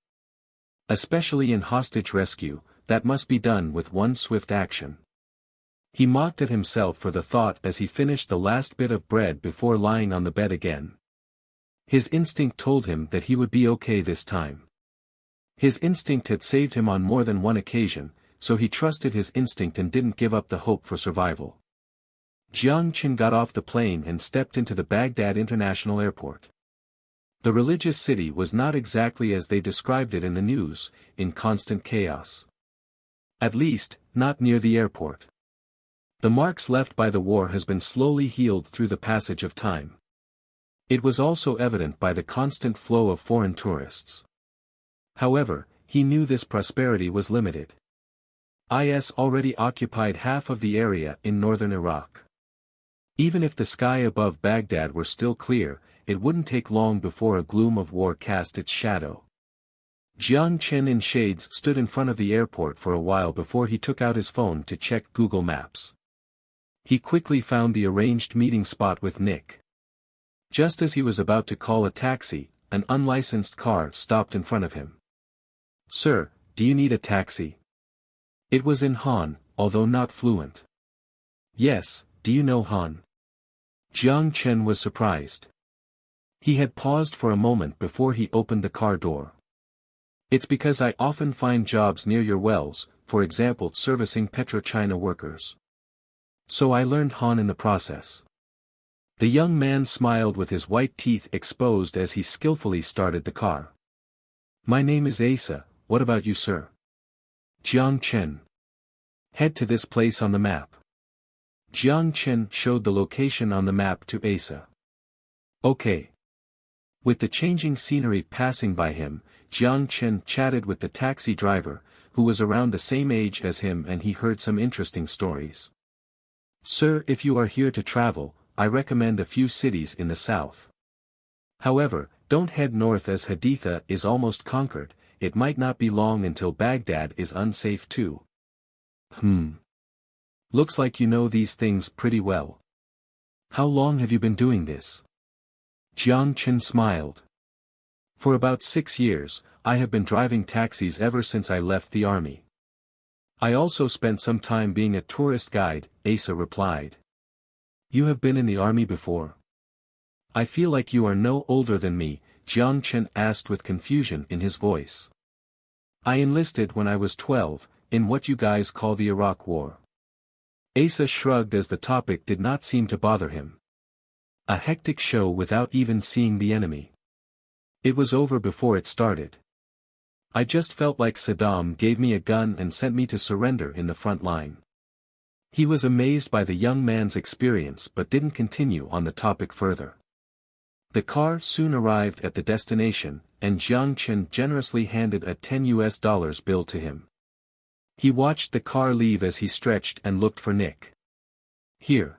Especially in hostage rescue, that must be done with one swift action. He mocked at himself for the thought as he finished the last bit of bread before lying on the bed again. His instinct told him that he would be okay this time. His instinct had saved him on more than one occasion, so he trusted his instinct and didn't give up the hope for survival. Jiang Chen got off the plane and stepped into the Baghdad International Airport. The religious city was not exactly as they described it in the news, in constant chaos. At least, not near the airport. The marks left by the war has been slowly healed through the passage of time. It was also evident by the constant flow of foreign tourists. However, he knew this prosperity was limited. IS already occupied half of the area in northern Iraq. Even if the sky above Baghdad were still clear, it wouldn't take long before a gloom of war cast its shadow. Jiang Chen in shades stood in front of the airport for a while before he took out his phone to check Google Maps. He quickly found the arranged meeting spot with Nick. Just as he was about to call a taxi, an unlicensed car stopped in front of him. "Sir, do you need a taxi?" It was in Han, although not fluent. "Yes, do you know Han?" Jiang Chen was surprised. He had paused for a moment before he opened the car door. "It's because I often find jobs near your wells, for example servicing PetroChina workers. So I learned Han in the process." The young man smiled with his white teeth exposed as he skillfully started the car. "My name is Asa, what about you, sir?" "Jiang Chen. Head to this place on the map." Jiang Chen showed the location on the map to Asa. "Okay." With the changing scenery passing by him, Jiang Chen chatted with the taxi driver, who was around the same age as him, and he heard some interesting stories. Sir, if you are here to travel, I recommend a few cities in the south. However, don't head north as Haditha is almost conquered, it might not be long until Baghdad is unsafe too. Looks like you know these things pretty well. How long have you been doing this? Jiang Chen smiled. For about 6 years, I have been driving taxis ever since I left the army. I also spent some time being a tourist guide, Asa replied. You have been in the army before? I feel like you are no older than me, Jiang Chen asked with confusion in his voice. I enlisted when I was 12, in what you guys call the Iraq War. Asa shrugged as the topic did not seem to bother him. A hectic show without even seeing the enemy. It was over before it started. I just felt like Saddam gave me a gun and sent me to surrender in the front line. He was amazed by the young man's experience but didn't continue on the topic further. The car soon arrived at the destination, and Jiang Chen generously handed a $10 bill to him. He watched the car leave as he stretched and looked for Nick. Here.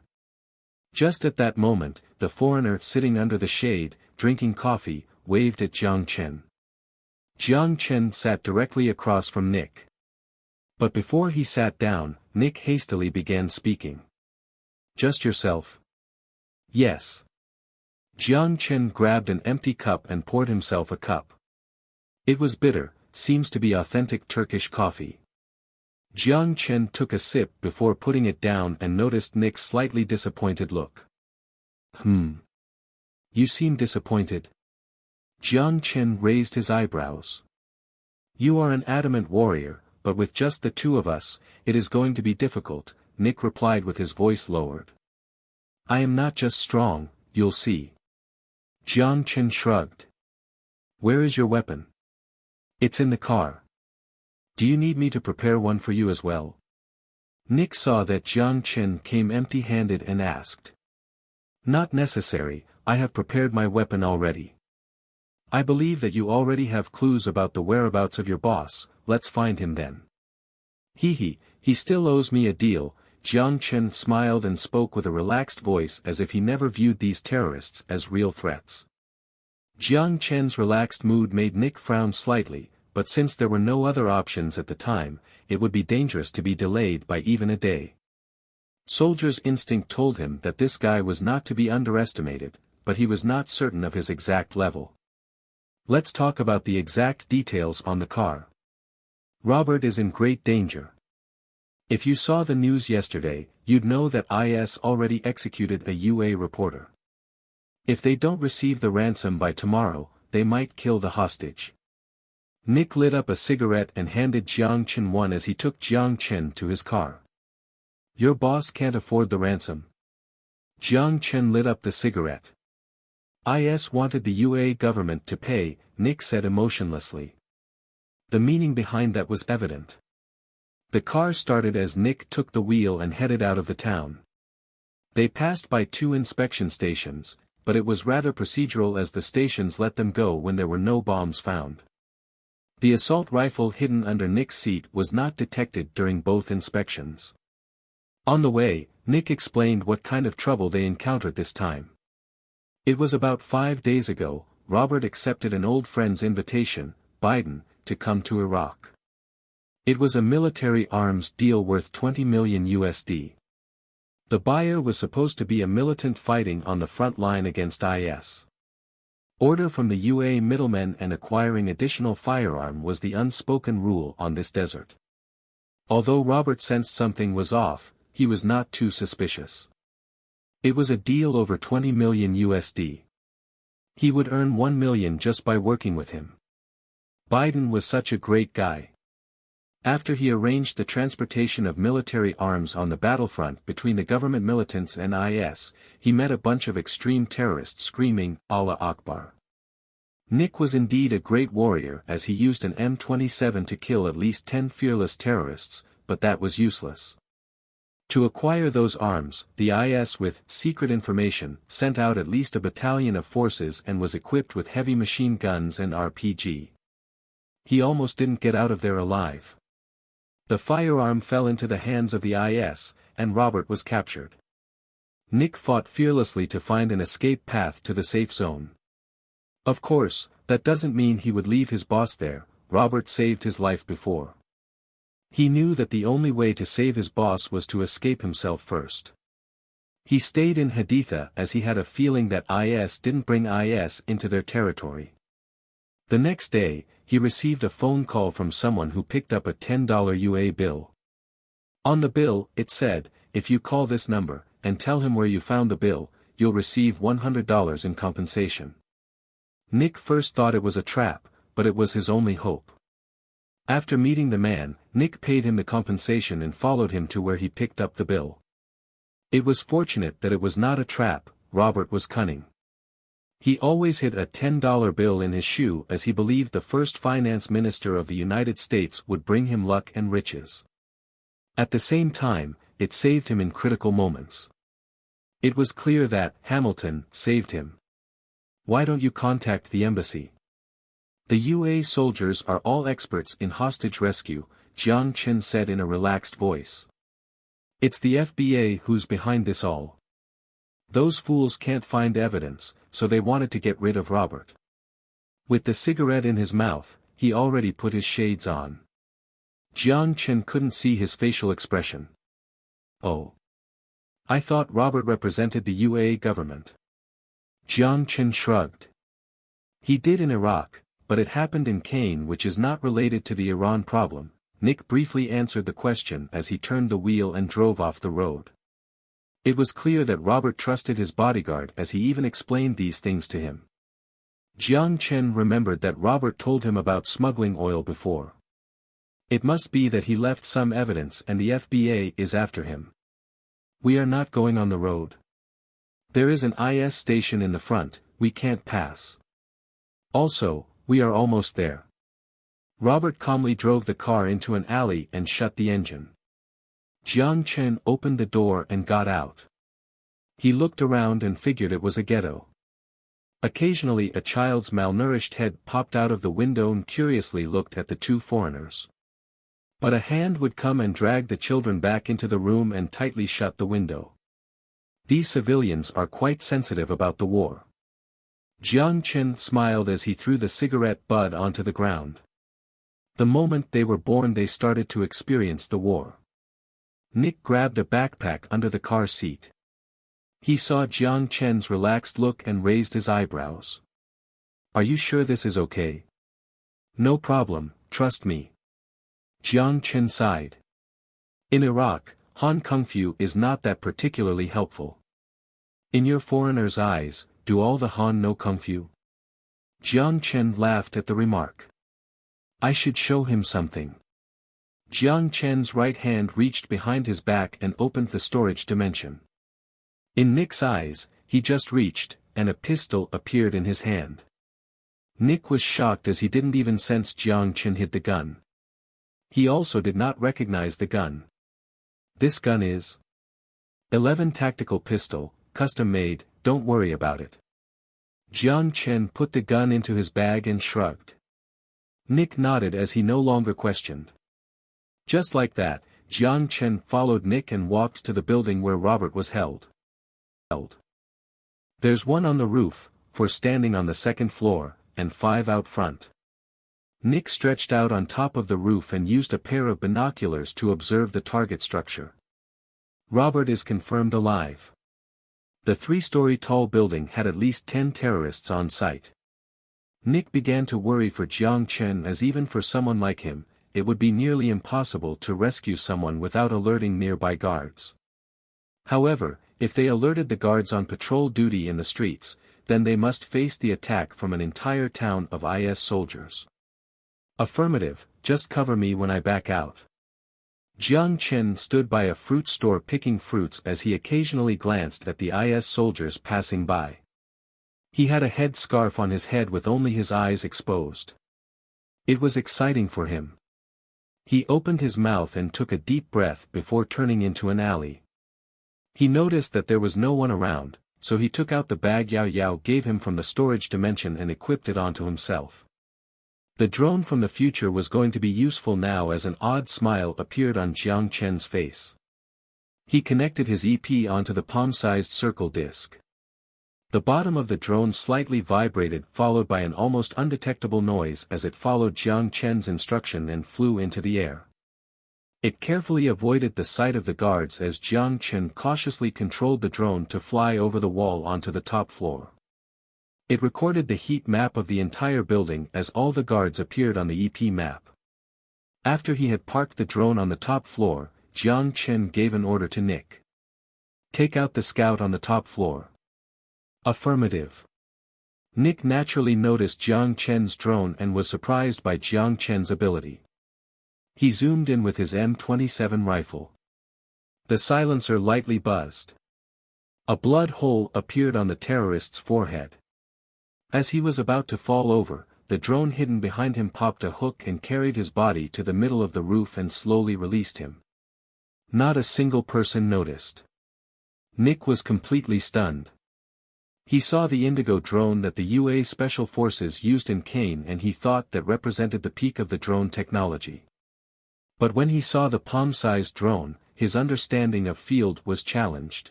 Just at that moment, the foreigner sitting under the shade, drinking coffee, waved at Jiang Chen. Jiang Chen sat directly across from Nick. But before he sat down, Nick hastily began speaking. Just yourself? Yes. Jiang Chen grabbed an empty cup and poured himself a cup. It was bitter, seems to be authentic Turkish coffee. Jiang Chen took a sip before putting it down and noticed Nick's slightly disappointed look. You seem disappointed. Jiang Chen raised his eyebrows. You are an adamant warrior, but with just the two of us, it is going to be difficult, Nick replied with his voice lowered. I am not just strong, you'll see. Jiang Chen shrugged. Where is your weapon? It's in the car. Do you need me to prepare one for you as well? Nick saw that Jiang Chen came empty-handed and asked. Not necessary, I have prepared my weapon already. I believe that you already have clues about the whereabouts of your boss, let's find him then. He still owes me a deal, Jiang Chen smiled and spoke with a relaxed voice as if he never viewed these terrorists as real threats. Jiang Chen's relaxed mood made Nick frown slightly, but since there were no other options at the time, it would be dangerous to be delayed by even a day. Soldier's instinct told him that this guy was not to be underestimated, but he was not certain of his exact level. Let's talk about the exact details on the car. Robert is in great danger. If you saw the news yesterday, you'd know that IS already executed a UA reporter. If they don't receive the ransom by tomorrow, they might kill the hostage. Nick lit up a cigarette and handed Jiang Chen one as he took Jiang Chen to his car. Your boss can't afford the ransom. Jiang Chen lit up the cigarette. IS wanted the UA government to pay, Nick said emotionlessly. The meaning behind that was evident. The car started as Nick took the wheel and headed out of the town. They passed by 2 inspection stations, but it was rather procedural as the stations let them go when there were no bombs found. The assault rifle hidden under Nick's seat was not detected during both inspections. On the way, Nick explained what kind of trouble they encountered this time. It was about 5 days ago, Robert accepted an old friend's invitation, Biden, to come to Iraq. It was a military arms deal worth $20 million USD. The buyer was supposed to be a militant fighting on the front line against IS. Order from the UA middlemen and acquiring additional firearm was the unspoken rule on this desert. Although Robert sensed something was off, he was not too suspicious. It was a deal over $20 million USD. He would earn $1 million just by working with him. Biden was such a great guy. After he arranged the transportation of military arms on the battlefront between the government militants and IS, he met a bunch of extreme terrorists screaming, Allah Akbar. Nick was indeed a great warrior as he used an M27 to kill at least 10 fearless terrorists, but that was useless. To acquire those arms, the IS with secret information sent out at least a battalion of forces and was equipped with heavy machine guns and RPG. He almost didn't get out of there alive. The firearm fell into the hands of the IS, and Robert was captured. Nick fought fearlessly to find an escape path to the safe zone. Of course, that doesn't mean he would leave his boss there. Robert saved his life before. He knew that the only way to save his boss was to escape himself first. He stayed in Haditha as he had a feeling that IS didn't bring IS into their territory. The next day, he received a phone call from someone who picked up a $10 UA bill. On the bill, it said, "If you call this number, and tell him where you found the bill, you'll receive $100 in compensation." Nick first thought it was a trap, but it was his only hope. After meeting the man, Nick paid him the compensation and followed him to where he picked up the bill. It was fortunate that it was not a trap. Robert was cunning. He always hid a $10 bill in his shoe as he believed the first finance minister of the United States would bring him luck and riches. At the same time, it saved him in critical moments. It was clear that Hamilton saved him. "Why don't you contact the embassy? The UA soldiers are all experts in hostage rescue," Jiang Chen said in a relaxed voice. "It's the FBA who's behind this all. Those fools can't find evidence, so they wanted to get rid of Robert." With the cigarette in his mouth, he already put his shades on. Jiang Chen couldn't see his facial expression. "Oh. I thought Robert represented the UA government." Jiang Chen shrugged. "He did in Iraq, but it happened in Kane, which is not related to the Iran problem." Nick briefly answered the question as he turned the wheel and drove off the road. It was clear that Robert trusted his bodyguard as he even explained these things to him. Jiang Chen remembered that Robert told him about smuggling oil before. It must be that he left some evidence and the FBA is after him. "We are not going on the road. There is an IS station in the front, we can't pass. Also, we are almost there." Robert calmly drove the car into an alley and shut the engine. Jiang Chen opened the door and got out. He looked around and figured it was a ghetto. Occasionally a child's malnourished head popped out of the window and curiously looked at the two foreigners. But a hand would come and drag the children back into the room and tightly shut the window. These civilians are quite sensitive about the war. Jiang Chen smiled as he threw the cigarette butt onto the ground. The moment they were born they started to experience the war. Nick grabbed a backpack under the car seat. He saw Jiang Chen's relaxed look and raised his eyebrows. "Are you sure this is okay?" "No problem, trust me." Jiang Chen sighed. "In Iraq, Han Kung Fu is not that particularly helpful. In your foreigner's eyes, do all the Han know Kung Fu?" Jiang Chen laughed at the remark. "I should show him something." Jiang Chen's right hand reached behind his back and opened the storage dimension. In Nick's eyes, he just reached, and a pistol appeared in his hand. Nick was shocked as he didn't even sense Jiang Chen hid the gun. He also did not recognize the gun. "This gun is 11 tactical pistol, custom made, don't worry about it." Jiang Chen put the gun into his bag and shrugged. Nick nodded as he no longer questioned. Just like that, Jiang Chen followed Nick and walked to the building where Robert was held. "There's one on the roof, 4 standing on the second floor, and 5 out front." Nick stretched out on top of the roof and used a pair of binoculars to observe the target structure. Robert is confirmed alive. The 3-story tall building had at least 10 terrorists on site. Nick began to worry for Jiang Chen as even for someone like him, it would be nearly impossible to rescue someone without alerting nearby guards. However, if they alerted the guards on patrol duty in the streets, then they must face the attack from an entire town of IS soldiers. "Affirmative, just cover me when I back out." Jiang Chen stood by a fruit store picking fruits as he occasionally glanced at the IS soldiers passing by. He had a head scarf on his head with only his eyes exposed. It was exciting for him. He opened his mouth and took a deep breath before turning into an alley. He noticed that there was no one around, so he took out the bag Yao Yao gave him from the storage dimension and equipped it onto himself. The drone from the future was going to be useful now as an odd smile appeared on Jiang Chen's face. He connected his EP onto the palm-sized circle disc. The bottom of the drone slightly vibrated, followed by an almost undetectable noise as it followed Jiang Chen's instruction and flew into the air. It carefully avoided the sight of the guards as Jiang Chen cautiously controlled the drone to fly over the wall onto the top floor. It recorded the heat map of the entire building as all the guards appeared on the EP map. After he had parked the drone on the top floor, Jiang Chen gave an order to Nick. "Take out the scout on the top floor." "Affirmative." Nick naturally noticed Jiang Chen's drone and was surprised by Jiang Chen's ability. He zoomed in with his M27 rifle. The silencer lightly buzzed. A blood hole appeared on the terrorist's forehead. As he was about to fall over, the drone hidden behind him popped a hook and carried his body to the middle of the roof and slowly released him. Not a single person noticed. Nick was completely stunned. He saw the Indigo drone that the UA Special Forces used in Kane and he thought that represented the peak of the drone technology. But when he saw the palm-sized drone, his understanding of field was challenged.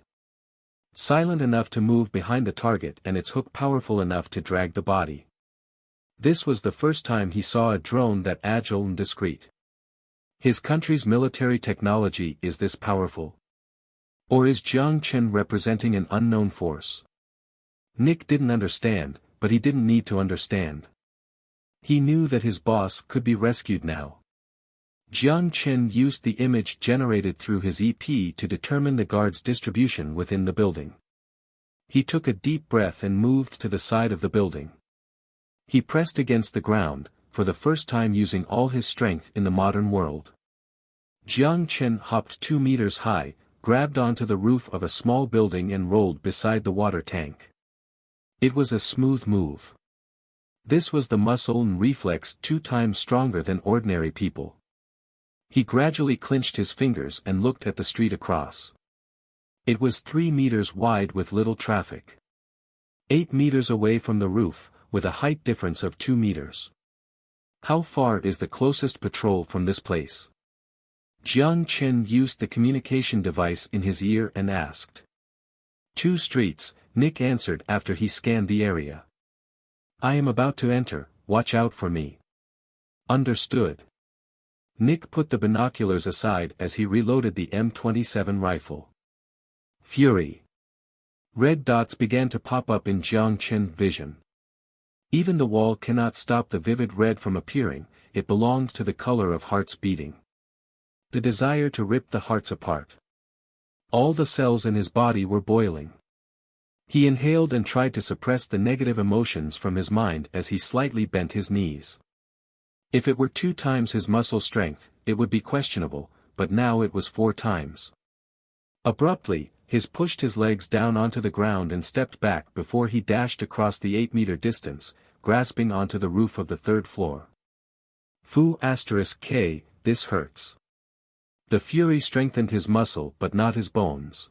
Silent enough to move behind the target and its hook powerful enough to drag the body. This was the first time he saw a drone that agile and discreet. His country's military technology is this powerful? Or is Jiang Chen representing an unknown force? Nick didn't understand, but he didn't need to understand. He knew that his boss could be rescued now. Jiang Chen used the image generated through his EP to determine the guards' distribution within the building. He took a deep breath and moved to the side of the building. He pressed against the ground, for the first time using all his strength in the modern world. Jiang Chen hopped 2 meters high, grabbed onto the roof of a small building and rolled beside the water tank. It was a smooth move. This was the muscle and reflex 2 times stronger than ordinary people. He gradually clenched his fingers and looked at the street across. It was 3 meters wide with little traffic. 8 meters away from the roof, with a height difference of 2 meters. How far is the closest patrol from this place? Jiang Chen used the communication device in his ear and asked. 2 streets, Nick answered after he scanned the area. "I am about to enter, watch out for me." "Understood." Nick put the binoculars aside as he reloaded the M27 rifle. Fury. Red dots began to pop up in Jiang Chen's vision. Even the wall cannot stop the vivid red from appearing, it belonged to the color of hearts beating. The desire to rip the hearts apart. All the cells in his body were boiling. He inhaled and tried to suppress the negative emotions from his mind as he slightly bent his knees. If it were 2 times his muscle strength, it would be questionable, but now it was 4 times. Abruptly, he pushed his legs down onto the ground and stepped back before he dashed across the 8-meter distance, grasping onto the roof of the 3rd floor. Fu*K, this hurts. The fury strengthened his muscle but not his bones.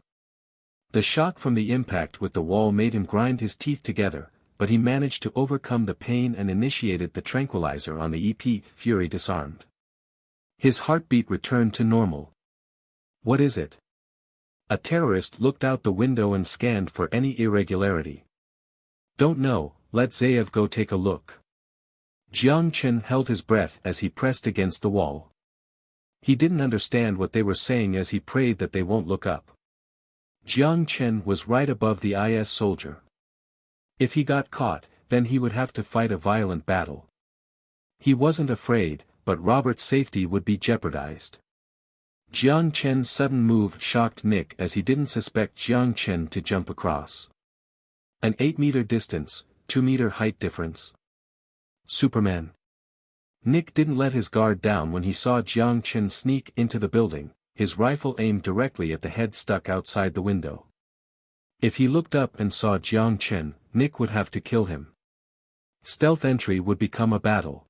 The shock from the impact with the wall made him grind his teeth together, but he managed to overcome the pain and initiated the tranquilizer on the EP. Fury disarmed. His heartbeat returned to normal. What is it? A terrorist looked out the window and scanned for any irregularity. Don't know, let Zayev go take a look. Jiang Chen held his breath as he pressed against the wall. He didn't understand what they were saying as he prayed that they won't look up. Jiang Chen was right above the IS soldier. If he got caught, then he would have to fight a violent battle. He wasn't afraid, but Robert's safety would be jeopardized. Jiang Chen's sudden move shocked Nick as he didn't suspect Jiang Chen to jump across. An 8-meter distance, 2-meter height difference. Superman. Nick didn't let his guard down when he saw Jiang Chen sneak into the building, his rifle aimed directly at the head stuck outside the window. If he looked up and saw Jiang Chen, Nick would have to kill him. Stealth entry would become a battle.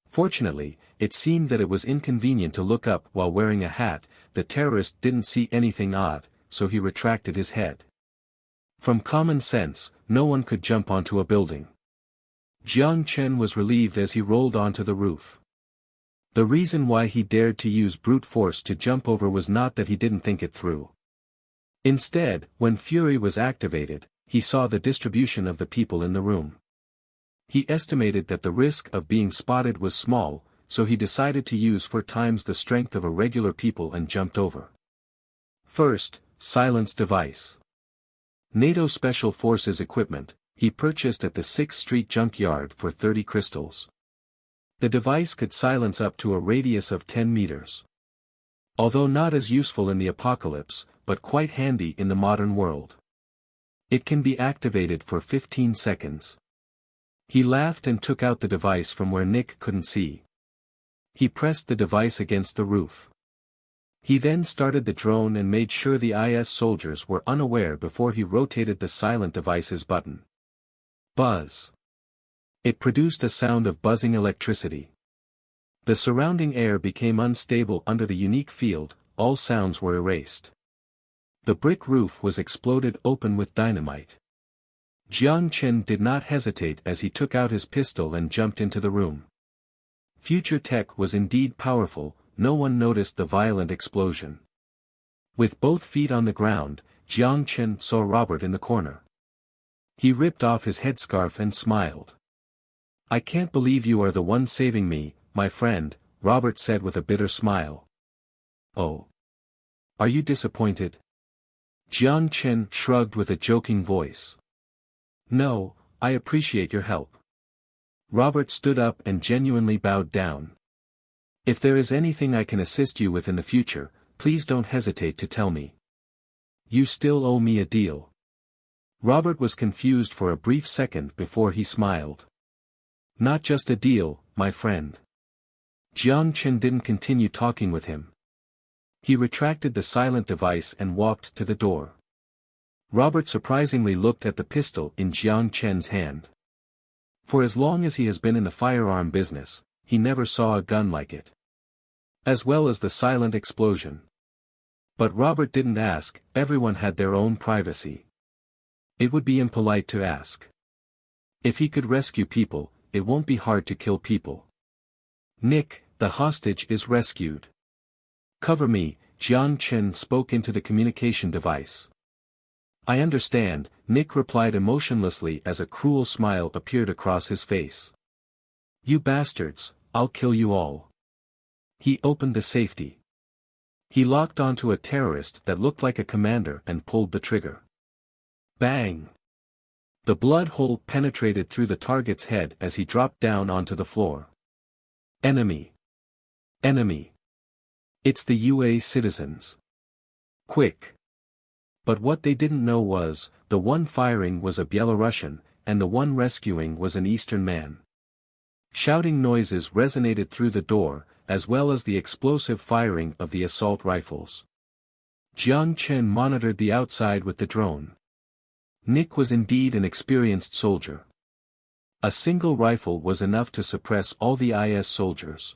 Fortunately, it seemed that it was inconvenient to look up while wearing a hat. The terrorist didn't see anything odd, so he retracted his head. From common sense, no one could jump onto a building. Jiang Chen was relieved as he rolled onto the roof. The reason why he dared to use brute force to jump over was not that he didn't think it through. Instead, when Fury was activated, he saw the distribution of the people in the room. He estimated that the risk of being spotted was small, so he decided to use 4 times the strength of a regular people and jumped over. First, silence device. NATO Special Forces equipment, he purchased at the 6th Street junkyard for 30 crystals. The device could silence up to a radius of 10 meters. Although not as useful in the apocalypse, but quite handy in the modern world. It can be activated for 15 seconds. He laughed and took out the device from where Nick couldn't see. He pressed the device against the roof. He then started the drone and made sure the IS soldiers were unaware before he rotated the silent device's button. Buzz. It produced a sound of buzzing electricity. The surrounding air became unstable under the unique field, all sounds were erased. The brick roof was exploded open with dynamite. Jiang Chen did not hesitate as he took out his pistol and jumped into the room. Future tech was indeed powerful, no one noticed the violent explosion. With both feet on the ground, Jiang Chen saw Robert in the corner. He ripped off his headscarf and smiled. "I can't believe you are the one saving me, my friend," Robert said with a bitter smile. "Oh. Are you disappointed?" Jiang Chen shrugged with a joking voice. "No, I appreciate your help." Robert stood up and genuinely bowed down. "If there is anything I can assist you with in the future, please don't hesitate to tell me. You still owe me a deal." Robert was confused for a brief second before he smiled. "Not just a deal, my friend." Jiang Chen didn't continue talking with him. He retracted the silent device and walked to the door. Robert surprisingly looked at the pistol in Jiang Chen's hand. For as long as he has been in the firearm business, he never saw a gun like it. As well as the silent explosion. But Robert didn't ask, everyone had their own privacy. It would be impolite to ask. If he could rescue people, it won't be hard to kill people. "Nick, the hostage is rescued. Cover me," Jiang Chen spoke into the communication device. "I understand," Nick replied emotionlessly as a cruel smile appeared across his face. "You bastards, I'll kill you all." He opened the safety. He locked onto a terrorist that looked like a commander and pulled the trigger. Bang! The blood hole penetrated through the target's head as he dropped down onto the floor. Enemy! Enemy! It's the UA citizens. Quick! But what they didn't know was, the one firing was a Belarusian, and the one rescuing was an Eastern man. Shouting noises resonated through the door, as well as the explosive firing of the assault rifles. Jiang Chen monitored the outside with the drone. Nick was indeed an experienced soldier. A single rifle was enough to suppress all the IS soldiers.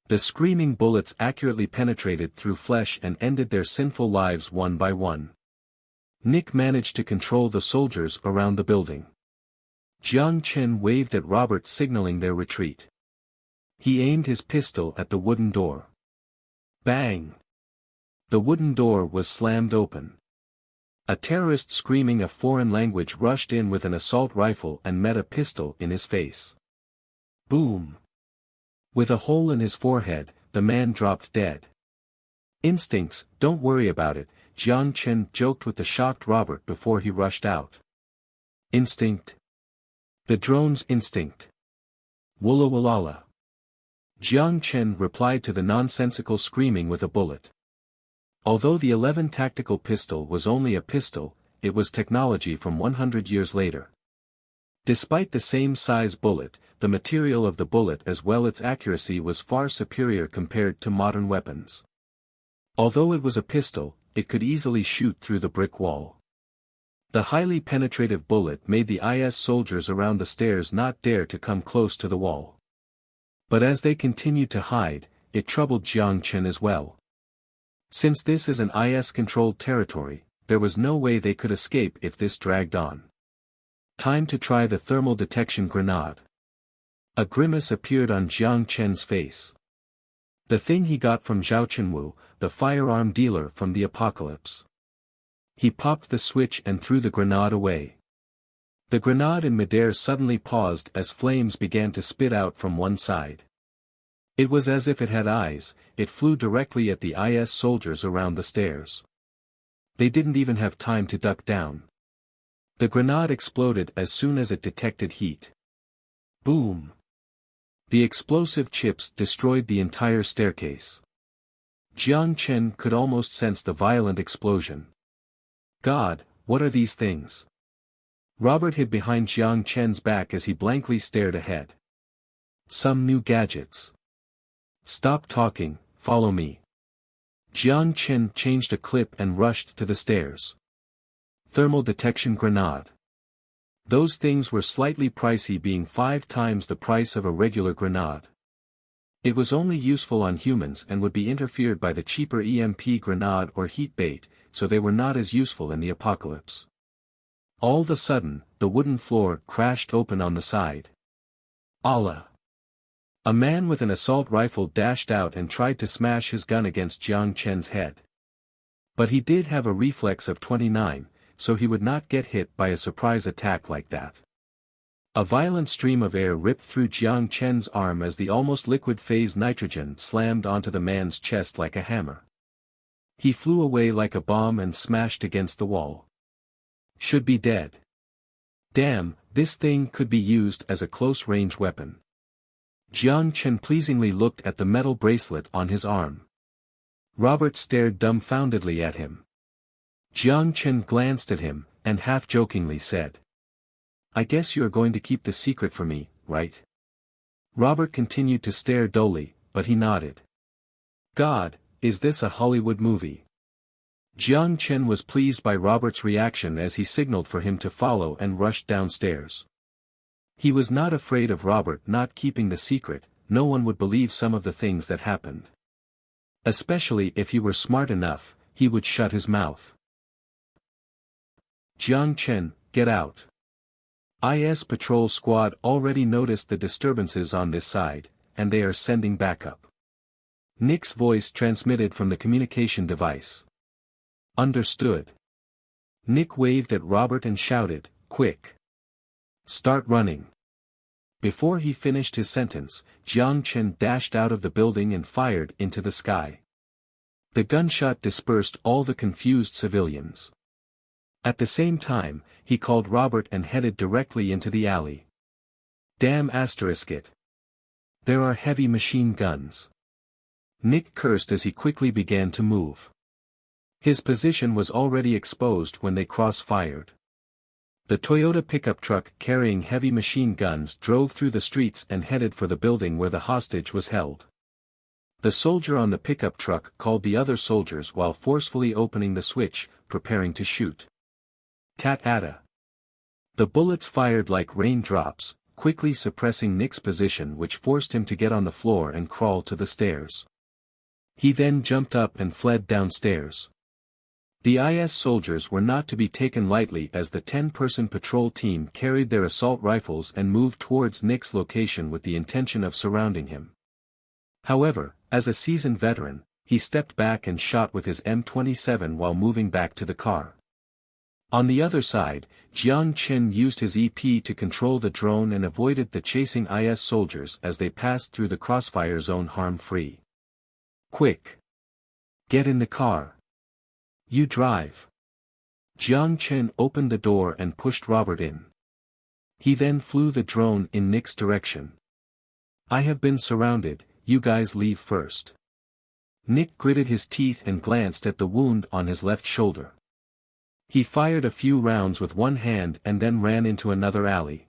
The screaming bullets accurately penetrated through flesh and ended their sinful lives one by one. Nick managed to control the soldiers around the building. Jiang Chen waved at Robert signaling their retreat. He aimed his pistol at the wooden door. Bang! The wooden door was slammed open. A terrorist screaming a foreign language rushed in with an assault rifle and met a pistol in his face. Boom! With a hole in his forehead, the man dropped dead. Instincts, don't worry about it, Jiang Chen joked with the shocked Robert before he rushed out. Instinct? The drone's instinct. Walla walla. Jiang Chen replied to the nonsensical screaming with a bullet. Although the 11 tactical pistol was only a pistol, it was technology from 100 years later. Despite the same size bullet, the material of the bullet as well its accuracy was far superior compared to modern weapons. Although it was a pistol, it could easily shoot through the brick wall. The highly penetrative bullet made the IS soldiers around the stairs not dare to come close to the wall. But as they continued to hide, it troubled Jiang Chen as well. Since this is an IS-controlled territory, there was no way they could escape if this dragged on. Time to try the thermal detection grenade. A grimace appeared on Jiang Chen's face. The thing he got from Zhao Chenwu, the firearm dealer from the apocalypse. He popped the switch and threw the grenade away. The grenade in midair suddenly paused as flames began to spit out from one side. It was as if it had eyes, it flew directly at the IS soldiers around the stairs. They didn't even have time to duck down. The grenade exploded as soon as it detected heat. Boom! The explosive chips destroyed the entire staircase. Jiang Chen could almost sense the violent explosion. God, what are these things? Robert hid behind Jiang Chen's back as he blankly stared ahead. Some new gadgets. Stop talking, follow me. Jiang Chen changed a clip and rushed to the stairs. Thermal detection grenade. Those things were slightly pricey, being 5 times the price of a regular grenade. It was only useful on humans and would be interfered by the cheaper EMP grenade or heat bait, so they were not as useful in the apocalypse. All of a sudden, the wooden floor crashed open on the side. Allah! A man with an assault rifle dashed out and tried to smash his gun against Jiang Chen's head. But he did have a reflex of 29, so he would not get hit by a surprise attack like that. A violent stream of air ripped through Jiang Chen's arm as the almost liquid-phase nitrogen slammed onto the man's chest like a hammer. He flew away like a bomb and smashed against the wall. Should be dead. Damn, this thing could be used as a close-range weapon. Jiang Chen pleasingly looked at the metal bracelet on his arm. Robert stared dumbfoundedly at him. Jiang Chen glanced at him, and half-jokingly said, "I guess you are going to keep the secret from me, right?" Robert continued to stare dully, but he nodded. God, is this a Hollywood movie? Jiang Chen was pleased by Robert's reaction as he signaled for him to follow and rushed downstairs. He was not afraid of Robert not keeping the secret, no one would believe some of the things that happened. Especially if he were smart enough, he would shut his mouth. Jiang Chen, get out. IS patrol squad already noticed the disturbances on this side, and they are sending backup. Nick's voice transmitted from the communication device. Understood. Nick waved at Robert and shouted, "Quick! Start running." Before he finished his sentence, Jiang Chen dashed out of the building and fired into the sky. The gunshot dispersed all the confused civilians. At the same time, he called Robert and headed directly into the alley. Damn it. There are heavy machine guns. Nick cursed as he quickly began to move. His position was already exposed when they cross-fired. The Toyota pickup truck carrying heavy machine guns drove through the streets and headed for the building where the hostage was held. The soldier on the pickup truck called the other soldiers while forcefully opening the switch, preparing to shoot. Tat-ata. The bullets fired like raindrops, quickly suppressing Nick's position, which forced him to get on the floor and crawl to the stairs. He then jumped up and fled downstairs. The IS soldiers were not to be taken lightly as the 10-person patrol team carried their assault rifles and moved towards Nick's location with the intention of surrounding him. However, as a seasoned veteran, he stepped back and shot with his M27 while moving back to the car. On the other side, Jiang Chen used his EP to control the drone and avoided the chasing IS soldiers as they passed through the crossfire zone harm-free. Quick! Get in the car. You drive. Jiang Chen opened the door and pushed Robert in. He then flew the drone in Nick's direction. I have been surrounded, you guys leave first. Nick gritted his teeth and glanced at the wound on his left shoulder. He fired a few rounds with one hand and then ran into another alley.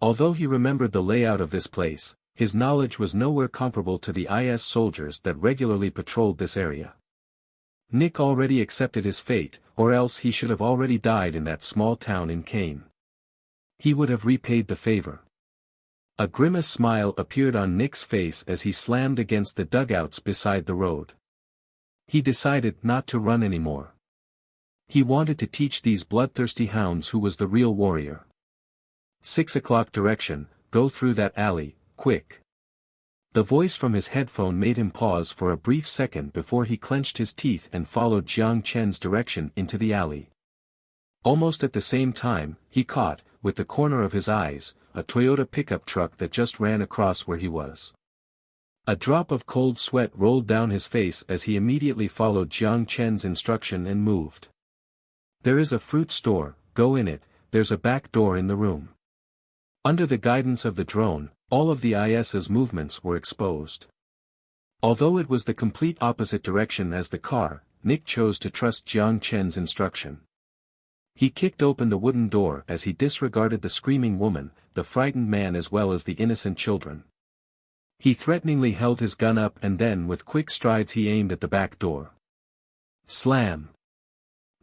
Although he remembered the layout of this place, his knowledge was nowhere comparable to the IS soldiers that regularly patrolled this area. Nick already accepted his fate, or else he should have already died in that small town in Kane. He would have repaid the favor. A grimace smile appeared on Nick's face as he slammed against the dugouts beside the road. He decided not to run anymore. He wanted to teach these bloodthirsty hounds who was the real warrior. 6 o'clock direction, go through that alley, quick. The voice from his headphone made him pause for a brief second before he clenched his teeth and followed Jiang Chen's direction into the alley. Almost at the same time, he caught, with the corner of his eyes, a Toyota pickup truck that just ran across where he was. A drop of cold sweat rolled down his face as he immediately followed Jiang Chen's instruction and moved. "There is a fruit store, go in it, there's a back door in the room." Under the guidance of the drone, all of the IS's movements were exposed. Although it was the complete opposite direction as the car, Nick chose to trust Jiang Chen's instruction. He kicked open the wooden door as he disregarded the screaming woman, the frightened man as well as the innocent children. He threateningly held his gun up and then with quick strides he aimed at the back door. Slam!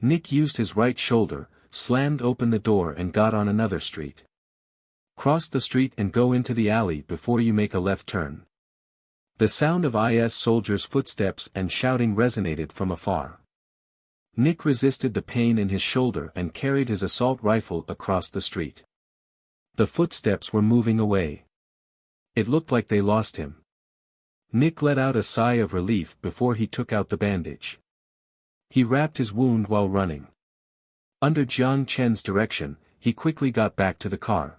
Nick used his right shoulder, slammed open the door and got on another street. "Cross the street and go into the alley before you make a left turn." The sound of IS soldiers' footsteps and shouting resonated from afar. Nick resisted the pain in his shoulder and carried his assault rifle across the street. The footsteps were moving away. It looked like they lost him. Nick let out a sigh of relief before he took out the bandage. He wrapped his wound while running. Under Jiang Chen's direction, he quickly got back to the car.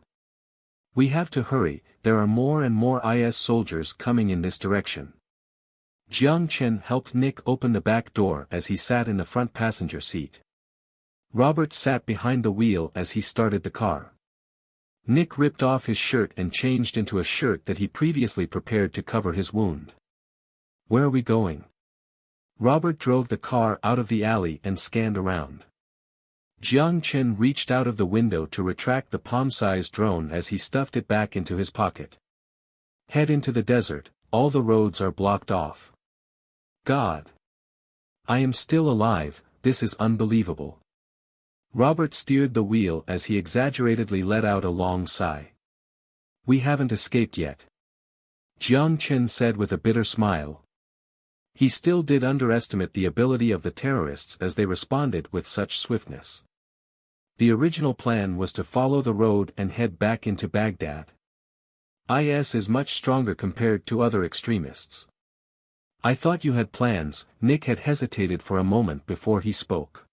"We have to hurry, there are more and more IS soldiers coming in this direction." Jiang Chen helped Nick open the back door as he sat in the front passenger seat. Robert sat behind the wheel as he started the car. Nick ripped off his shirt and changed into a shirt that he previously prepared to cover his wound. "Where are we going?" Robert drove the car out of the alley and scanned around. Jiang Chen reached out of the window to retract the palm-sized drone as he stuffed it back into his pocket. "Head into the desert, all the roads are blocked off." "God! I am still alive, this is unbelievable." Robert steered the wheel as he exaggeratedly let out a long sigh. "We haven't escaped yet," Jiang Chen said with a bitter smile. He still did underestimate the ability of the terrorists as they responded with such swiftness. The original plan was to follow the road and head back into Baghdad. IS is much stronger compared to other extremists. "I thought you had plans." Nick had hesitated for a moment before he spoke.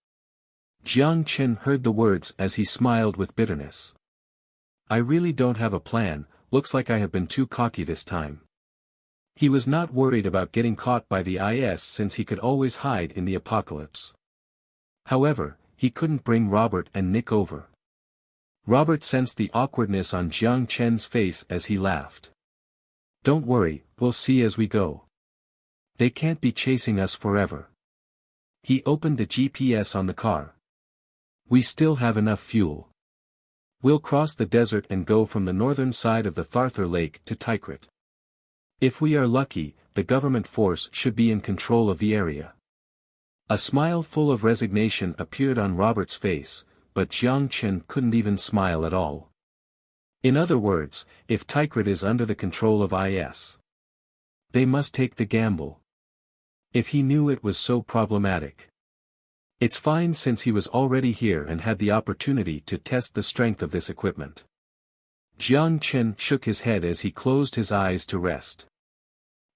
Jiang Chen heard the words as he smiled with bitterness. "I really don't have a plan, looks like I have been too cocky this time." He was not worried about getting caught by the IS since he could always hide in the apocalypse. However, he couldn't bring Robert and Nick over. Robert sensed the awkwardness on Jiang Chen's face as he laughed. "Don't worry, we'll see as we go. They can't be chasing us forever." He opened the GPS on the car. "We still have enough fuel. We'll cross the desert and go from the northern side of the Tharthar Lake to Tikrit. If we are lucky, the government force should be in control of the area." A smile full of resignation appeared on Robert's face, but Jiang Chen couldn't even smile at all. In other words, if Tikrit is under the control of IS, they must take the gamble. If he knew it was so problematic. It's fine since he was already here and had the opportunity to test the strength of this equipment. Jiang Chen shook his head as he closed his eyes to rest.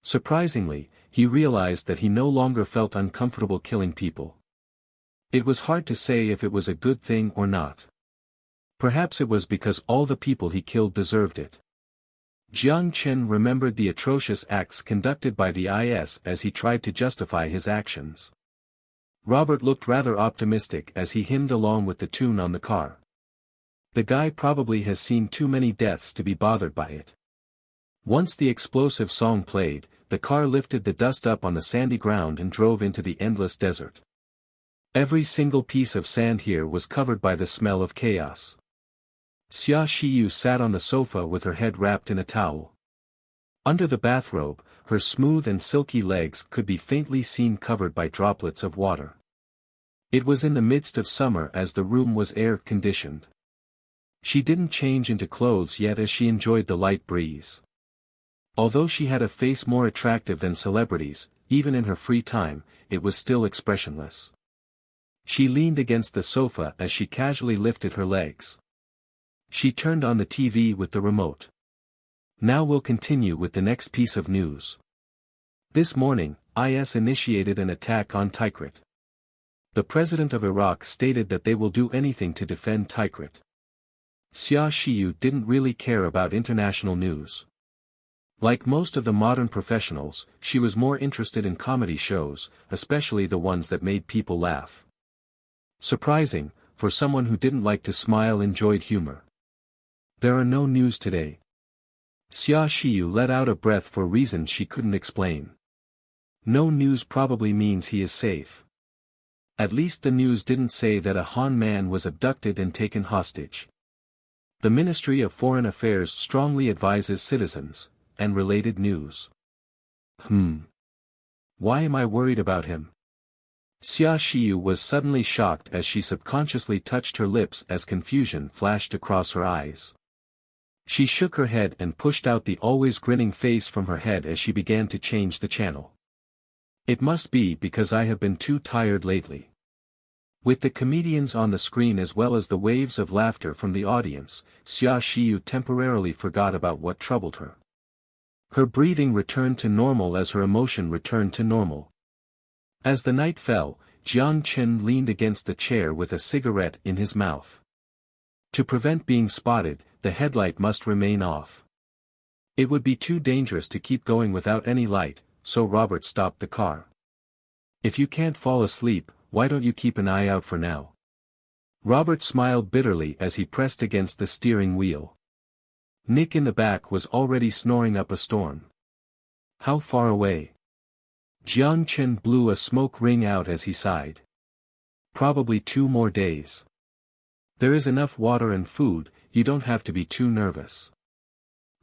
Surprisingly, he realized that he no longer felt uncomfortable killing people. It was hard to say if it was a good thing or not. Perhaps it was because all the people he killed deserved it. Jiang Chen remembered the atrocious acts conducted by the IS as he tried to justify his actions. Robert looked rather optimistic as he hummed along with the tune on the car. The guy probably has seen too many deaths to be bothered by it. Once the explosive song played, the car lifted the dust up on the sandy ground and drove into the endless desert. Every single piece of sand here was covered by the smell of chaos. Xia Xiyu sat on the sofa with her head wrapped in a towel. Under the bathrobe, her smooth and silky legs could be faintly seen covered by droplets of water. It was in the midst of summer as the room was air-conditioned. She didn't change into clothes yet as she enjoyed the light breeze. Although she had a face more attractive than celebrities, even in her free time, it was still expressionless. She leaned against the sofa as she casually lifted her legs. She turned on the TV with the remote. Now we'll continue with the next piece of news. This morning, IS initiated an attack on Tikrit. The president of Iraq stated that they will do anything to defend Tikrit. Xia Xiyu didn't really care about international news. Like most of the modern professionals, she was more interested in comedy shows, especially the ones that made people laugh. Surprising, for someone who didn't like to smile and enjoyed humor. There are no news today. Xia Xiyu let out a breath for reasons she couldn't explain. No news probably means he is safe. At least the news didn't say that a Han man was abducted and taken hostage. The Ministry of Foreign Affairs strongly advises citizens, and related news. Why am I worried about him? Xia Xiyu was suddenly shocked as she subconsciously touched her lips as confusion flashed across her eyes. She shook her head and pushed out the always grinning face from her head as she began to change the channel. It must be because I have been too tired lately. With the comedians on the screen as well as the waves of laughter from the audience, Xia Xiyu temporarily forgot about what troubled her. Her breathing returned to normal as her emotion returned to normal. As the night fell, Jiang Chen leaned against the chair with a cigarette in his mouth. To prevent being spotted, the headlight must remain off. It would be too dangerous to keep going without any light, so Robert stopped the car. If you can't fall asleep, why don't you keep an eye out for now? Robert smiled bitterly as he pressed against the steering wheel. Nick in the back was already snoring up a storm. How far away? Jiang Chen blew a smoke ring out as he sighed. Probably 2 more days. There is enough water and food, you don't have to be too nervous.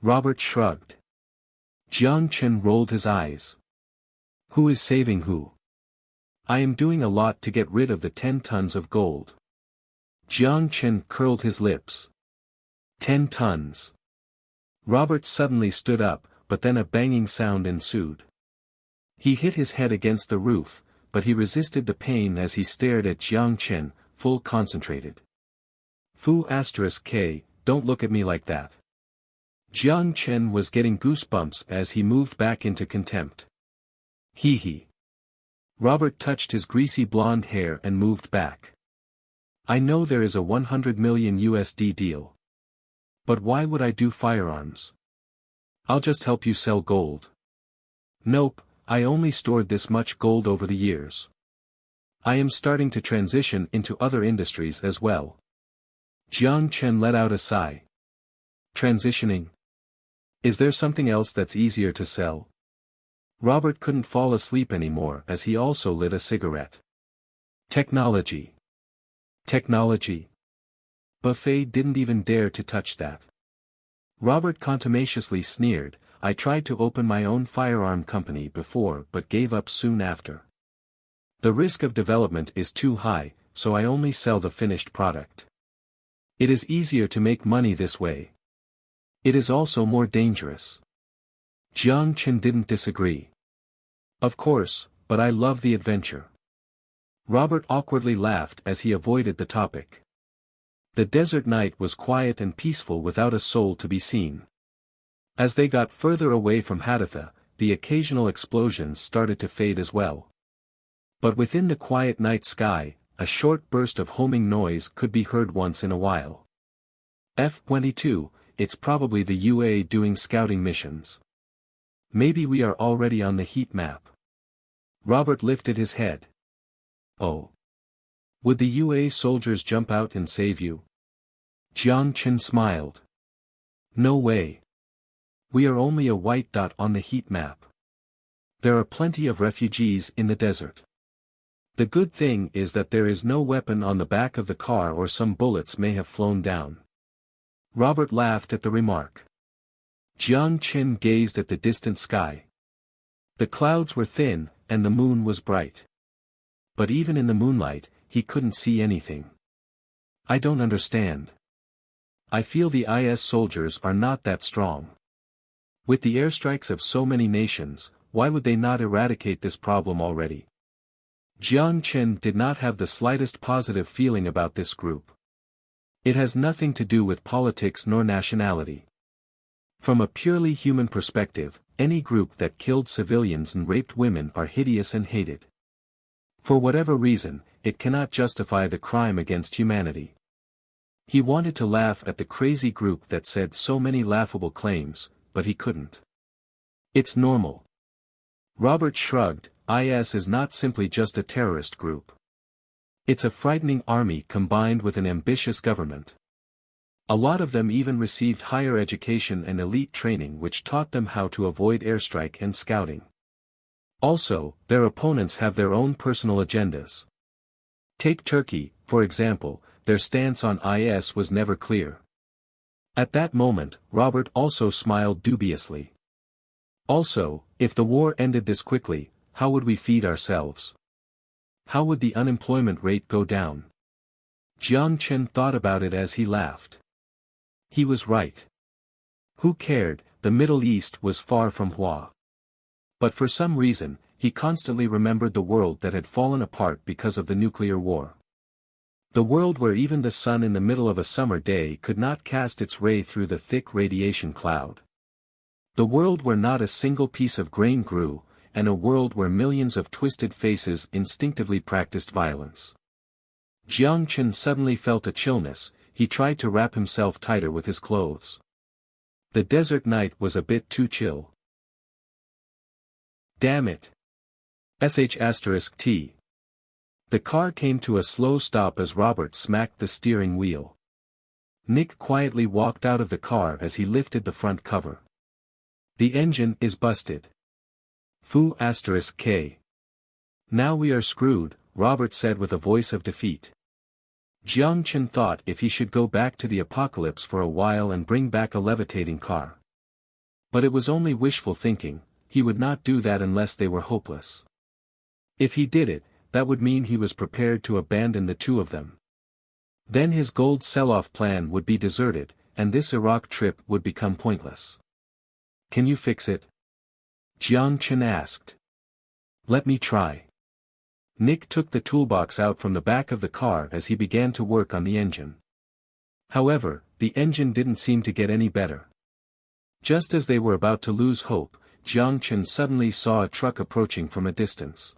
Robert shrugged. Jiang Chen rolled his eyes. Who is saving who? I am doing a lot to get rid of the 10 tons of gold. Jiang Chen curled his lips. 10 tons. Robert suddenly stood up, but then a banging sound ensued. He hit his head against the roof, but he resisted the pain as he stared at Jiang Chen, full concentrated. Fu*K, don't look at me like that. Jiang Chen was getting goosebumps as he moved back into contempt. Hee. Robert touched his greasy blonde hair and moved back. I know there is a 100 million USD deal. But why would I do firearms? I'll just help you sell gold. Nope, I only stored this much gold over the years. I am starting to transition into other industries as well. Jiang Chen let out a sigh. Transitioning? Is there something else that's easier to sell? Robert couldn't fall asleep anymore as he also lit a cigarette. Technology. Technology. Buffet didn't even dare to touch that. Robert contumaciously sneered, I tried to open my own firearm company before but gave up soon after. The risk of development is too high, so I only sell the finished product. It is easier to make money this way. It is also more dangerous. Jiang Chen didn't disagree. Of course, but I love the adventure. Robert awkwardly laughed as he avoided the topic. The desert night was quiet and peaceful without a soul to be seen. As they got further away from Haditha, the occasional explosions started to fade as well. But within the quiet night sky, a short burst of homing noise could be heard once in a while. F-22, it's probably the UA doing scouting missions. Maybe we are already on the heat map. Robert lifted his head. Oh. Would the UA soldiers jump out and save you? Jiang Chen smiled. No way. We are only a white dot on the heat map. There are plenty of refugees in the desert. The good thing is that there is no weapon on the back of the car or some bullets may have flown down. Robert laughed at the remark. Jiang Chen gazed at the distant sky. The clouds were thin, and the moon was bright. But even in the moonlight, he couldn't see anything. I don't understand. I feel the IS soldiers are not that strong. With the airstrikes of so many nations, why would they not eradicate this problem already? Jiang Chen did not have the slightest positive feeling about this group. It has nothing to do with politics nor nationality. From a purely human perspective, any group that killed civilians and raped women are hideous and hated. For whatever reason, it cannot justify the crime against humanity. He wanted to laugh at the crazy group that said so many laughable claims, but he couldn't. It's normal. Robert shrugged. IS is not simply just a terrorist group. It's a frightening army combined with an ambitious government. A lot of them even received higher education and elite training which taught them how to avoid airstrike and scouting. Also, their opponents have their own personal agendas. Take Turkey, for example, their stance on IS was never clear. At that moment, Robert also smiled dubiously. Also, if the war ended this quickly, how would we feed ourselves? How would the unemployment rate go down? Jiang Chen thought about it as he laughed. He was right. Who cared, the Middle East was far from Hua. But for some reason, he constantly remembered the world that had fallen apart because of the nuclear war. The world where even the sun in the middle of a summer day could not cast its ray through the thick radiation cloud. The world where not a single piece of grain grew, and a world where millions of twisted faces instinctively practiced violence. Jiang Chen suddenly felt a chillness. He tried to wrap himself tighter with his clothes. The desert night was a bit too chill. Damn it. *T. The car came to a slow stop as Robert smacked the steering wheel. Nick quietly walked out of the car as he lifted the front cover. The engine is busted. Fu *K. Now we are screwed, Robert said with a voice of defeat. Jiang Chen thought if he should go back to the apocalypse for a while and bring back a levitating car. But it was only wishful thinking, he would not do that unless they were hopeless. If he did it, that would mean he was prepared to abandon the two of them. Then his gold sell-off plan would be deserted, and this Iraq trip would become pointless. Can you fix it? Jiang Chen asked. Let me try. Nick took the toolbox out from the back of the car as he began to work on the engine. However, the engine didn't seem to get any better. Just as they were about to lose hope, Jiang Chen suddenly saw a truck approaching from a distance.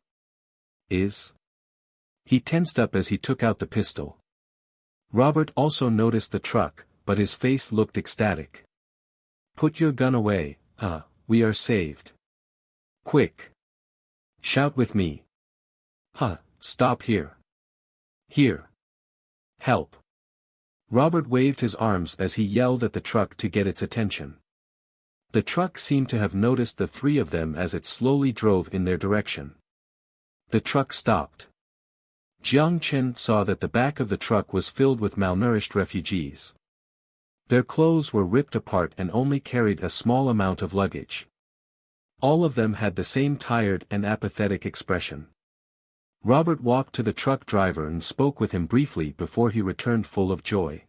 He tensed up as he took out the pistol. Robert also noticed the truck, but his face looked ecstatic. Put your gun away, we are saved. Quick. Shout with me. Stop here. Here. Help. Robert waved his arms as he yelled at the truck to get its attention. The truck seemed to have noticed the three of them as it slowly drove in their direction. The truck stopped. Jiang Chen saw that the back of the truck was filled with malnourished refugees. Their clothes were ripped apart and only carried a small amount of luggage. All of them had the same tired and apathetic expression. Robert walked to the truck driver and spoke with him briefly before he returned full of joy.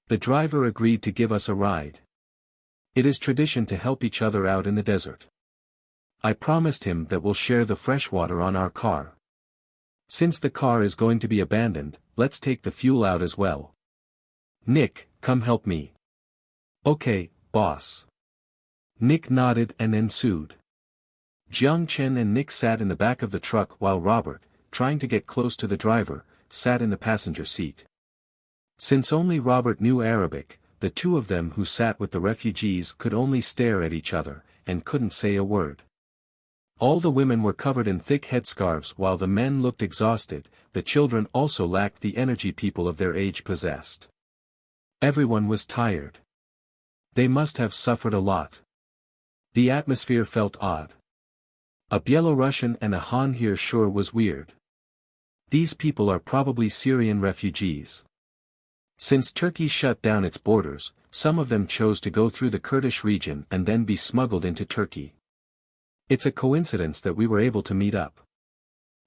The driver agreed to give us a ride. It is tradition to help each other out in the desert. I promised him that we'll share the fresh water on our car. Since the car is going to be abandoned, let's take the fuel out as well. Nick, come help me. Okay, boss. Nick nodded and ensued. Jiang Chen and Nick sat in the back of the truck while Robert, trying to get close to the driver, sat in the passenger seat. Since only Robert knew Arabic, the two of them who sat with the refugees could only stare at each other, and couldn't say a word. All the women were covered in thick headscarves while the men looked exhausted. The children also lacked the energy people of their age possessed. Everyone was tired. They must have suffered a lot. The atmosphere felt odd. A Byelorussian and a Han here sure was weird. These people are probably Syrian refugees. Since Turkey shut down its borders, some of them chose to go through the Kurdish region and then be smuggled into Turkey. It's a coincidence that we were able to meet up.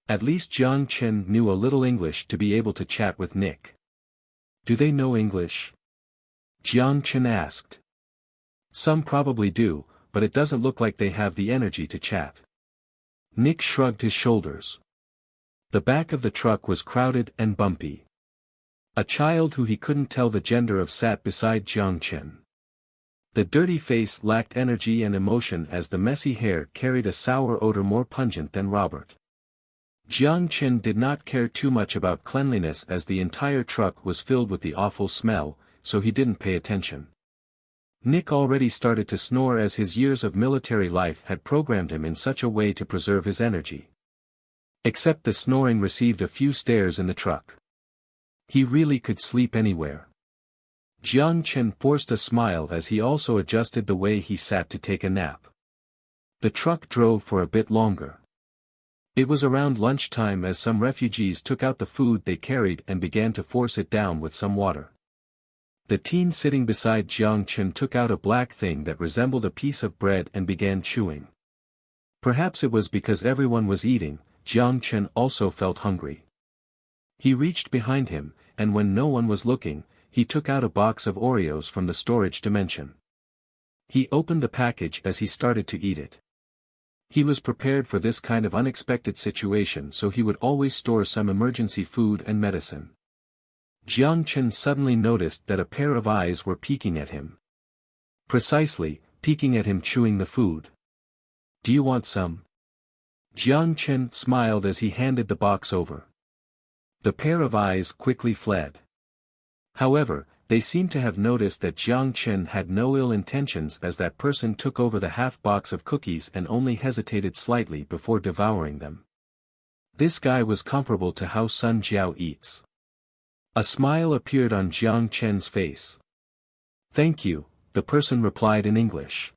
At least Jiang Chen knew a little English to be able to chat with Nick. Do they know English? Jiang Chen asked. Some probably do, but it doesn't look like they have the energy to chat. Nick shrugged his shoulders. The back of the truck was crowded and bumpy. A child who he couldn't tell the gender of sat beside Jiang Chen. The dirty face lacked energy and emotion as the messy hair carried a sour odor more pungent than Robert. Jiang Chen did not care too much about cleanliness as the entire truck was filled with the awful smell, so he didn't pay attention. Nick already started to snore as his years of military life had programmed him in such a way to preserve his energy. Except the snoring received a few stares in the truck. He really could sleep anywhere. Jiang Chen forced a smile as he also adjusted the way he sat to take a nap. The truck drove for a bit longer. It was around lunchtime as some refugees took out the food they carried and began to force it down with some water. The teen sitting beside Jiang Chen took out a black thing that resembled a piece of bread and began chewing. Perhaps it was because everyone was eating, Jiang Chen also felt hungry. He reached behind him, and when no one was looking, he took out a box of Oreos from the storage dimension. He opened the package as he started to eat it. He was prepared for this kind of unexpected situation, so he would always store some emergency food and medicine. Jiang Chen suddenly noticed that a pair of eyes were peeking at him. Precisely, peeking at him chewing the food. "Do you want some?" Jiang Chen smiled as he handed the box over. The pair of eyes quickly fled. However, they seemed to have noticed that Jiang Chen had no ill intentions as that person took over the half box of cookies and only hesitated slightly before devouring them. This guy was comparable to how Sun Jiao eats. A smile appeared on Jiang Chen's face. "Thank you," the person replied in English.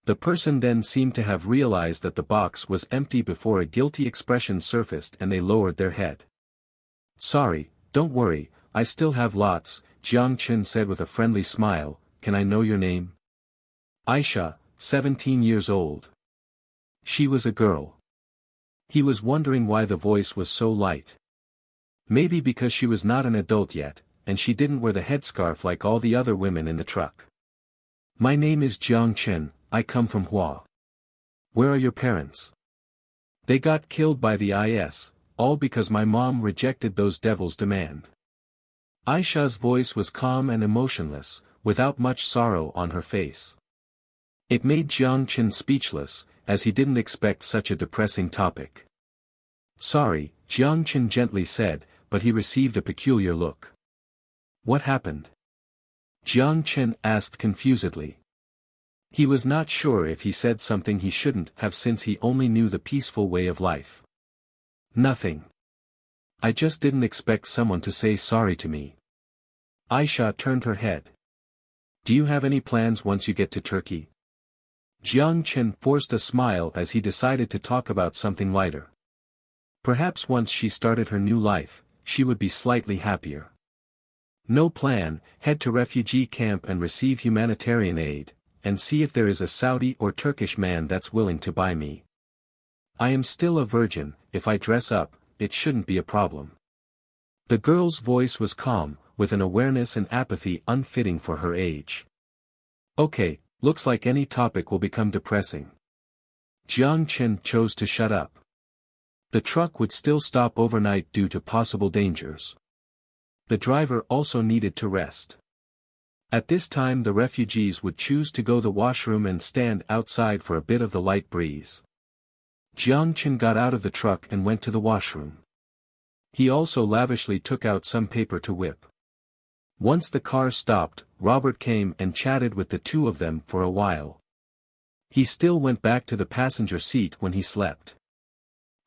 The person then seemed to have realized that the box was empty before a guilty expression surfaced and they lowered their head. "Sorry, don't worry, I still have lots," Jiang Chen said with a friendly smile. "Can I know your name?" "Aisha, 17 years old." She was a girl. He was wondering why the voice was so light. Maybe because she was not an adult yet, and she didn't wear the headscarf like all the other women in the truck. "My name is Jiang Chen, I come from Hua. Where are your parents?" "They got killed by the IS, all because my mom rejected those devils' demand." Aisha's voice was calm and emotionless, without much sorrow on her face. It made Jiang Chen speechless, as he didn't expect such a depressing topic. "Sorry," Jiang Chen gently said, but he received a peculiar look. "What happened?" Jiang Chen asked confusedly. He was not sure if he said something he shouldn't have since he only knew the peaceful way of life. "Nothing. I just didn't expect someone to say sorry to me." Aisha turned her head. "Do you have any plans once you get to Turkey?" Jiang Chen forced a smile as he decided to talk about something lighter. Perhaps once she started her new life, she would be slightly happier. "No plan, head to refugee camp and receive humanitarian aid, and see if there is a Saudi or Turkish man that's willing to buy me. I am still a virgin, if I dress up, it shouldn't be a problem." The girl's voice was calm, with an awareness and apathy unfitting for her age. "Okay, looks like any topic will become depressing." Jiang Chen chose to shut up. The truck would still stop overnight due to possible dangers. The driver also needed to rest. At this time the refugees would choose to go to the washroom and stand outside for a bit of the light breeze. Jiang Chen got out of the truck and went to the washroom. He also lavishly took out some paper to whip. Once the car stopped, Robert came and chatted with the two of them for a while. He still went back to the passenger seat when he slept.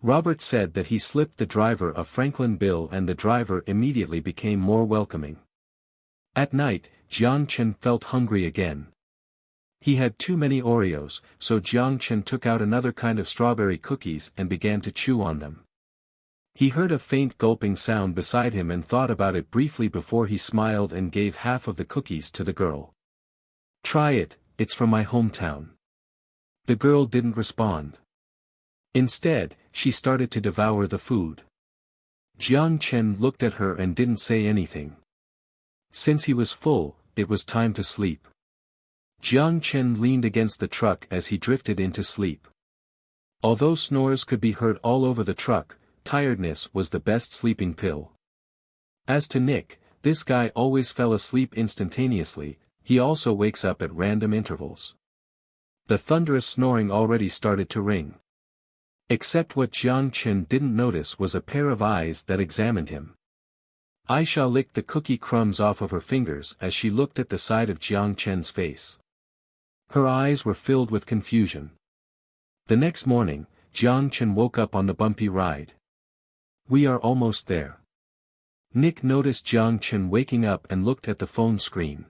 Robert said that he slipped the driver a Franklin bill and the driver immediately became more welcoming. At night, Jiang Chen felt hungry again. He had too many Oreos, so Jiang Chen took out another kind of strawberry cookies and began to chew on them. He heard a faint gulping sound beside him and thought about it briefly before he smiled and gave half of the cookies to the girl. "Try it, it's from my hometown." The girl didn't respond. Instead, she started to devour the food. Jiang Chen looked at her and didn't say anything. Since he was full, it was time to sleep. Jiang Chen leaned against the truck as he drifted into sleep. Although snores could be heard all over the truck, tiredness was the best sleeping pill. As to Nick, this guy always fell asleep instantaneously, he also wakes up at random intervals. The thunderous snoring already started to ring. Except what Jiang Chen didn't notice was a pair of eyes that examined him. Aisha licked the cookie crumbs off of her fingers as she looked at the side of Jiang Chen's face. Her eyes were filled with confusion. The next morning, Jiang Chen woke up on the bumpy ride. We are almost there. Nick noticed Jiang Chen waking up and looked at the phone screen.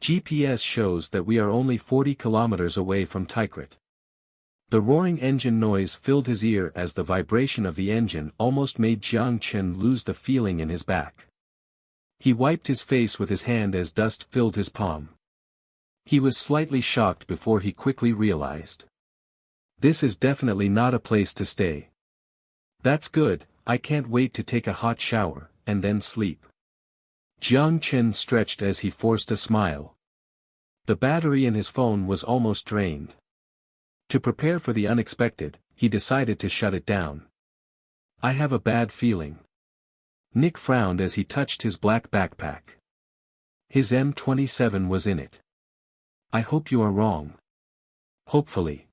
GPS shows that we are only 40 kilometers away from Tikrit. The roaring engine noise filled his ear as the vibration of the engine almost made Jiang Chen lose the feeling in his back. He wiped his face with his hand as dust filled his palm. He was slightly shocked before he quickly realized. This is definitely not a place to stay. That's good, I can't wait to take a hot shower, and then sleep. Jiang Chen stretched as he forced a smile. The battery in his phone was almost drained. To prepare for the unexpected, he decided to shut it down. I have a bad feeling. Nick frowned as he touched his black backpack. His M27 was in it. I hope you are wrong. Hopefully.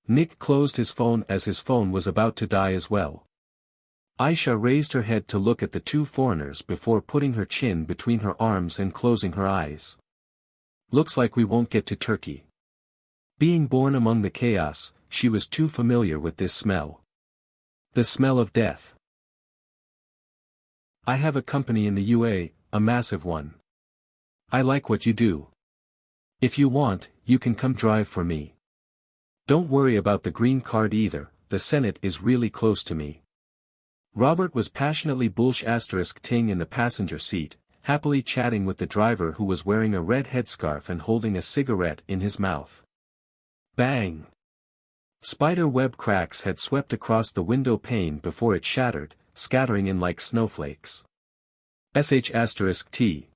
Nick closed his phone as his phone was about to die as well. Aisha raised her head to look at the two foreigners before putting her chin between her arms and closing her eyes. Looks like we won't get to Turkey. Being born among the chaos, she was too familiar with this smell. The smell of death. I have a company in the UA, a massive one. I like what you do. If you want, you can come drive for me. Don't worry about the green card either, the Senate is really close to me. Robert was passionately ting in the passenger seat, happily chatting with the driver who was wearing a red headscarf and holding a cigarette in his mouth. Bang! Spider web cracks had swept across the window pane before it shattered, scattering in like snowflakes. *T.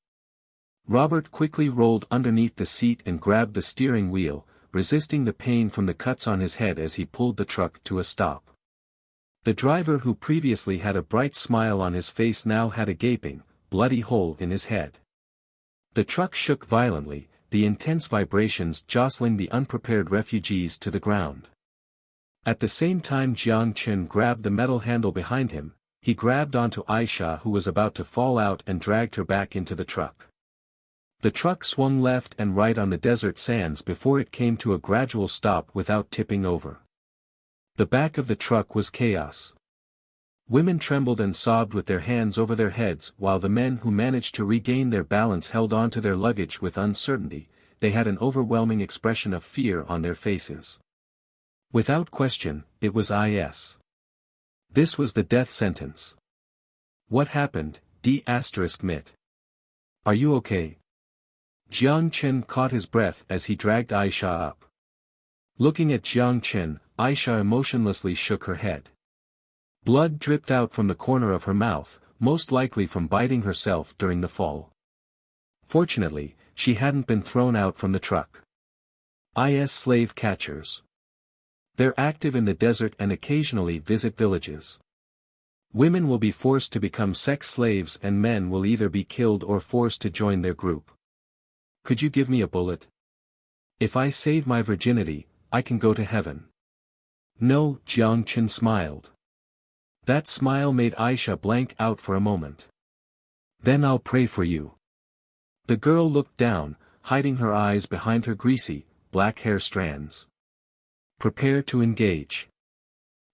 Robert quickly rolled underneath the seat and grabbed the steering wheel, resisting the pain from the cuts on his head as he pulled the truck to a stop. The driver who previously had a bright smile on his face now had a gaping, bloody hole in his head. The truck shook violently, the intense vibrations jostling the unprepared refugees to the ground. At the same time Jiang Chen grabbed the metal handle behind him, he grabbed onto Aisha who was about to fall out and dragged her back into the truck. The truck swung left and right on the desert sands before it came to a gradual stop without tipping over. The back of the truck was chaos. Women trembled and sobbed with their hands over their heads while the men who managed to regain their balance held on to their luggage with uncertainty, they had an overwhelming expression of fear on their faces. Without question, it was IS. This was the death sentence. What happened, D*mit? Are you okay? Jiang Chen caught his breath as he dragged Aisha up. Looking at Jiang Chen, Aisha emotionlessly shook her head. Blood dripped out from the corner of her mouth, most likely from biting herself during the fall. Fortunately, she hadn't been thrown out from the truck. IS slave catchers. They're active in the desert and occasionally visit villages. Women will be forced to become sex slaves and men will either be killed or forced to join their group. Could you give me a bullet? If I save my virginity, I can go to heaven. No, Jiang Chen smiled. That smile made Aisha blank out for a moment. Then I'll pray for you. The girl looked down, hiding her eyes behind her greasy, black hair strands. Prepare to engage.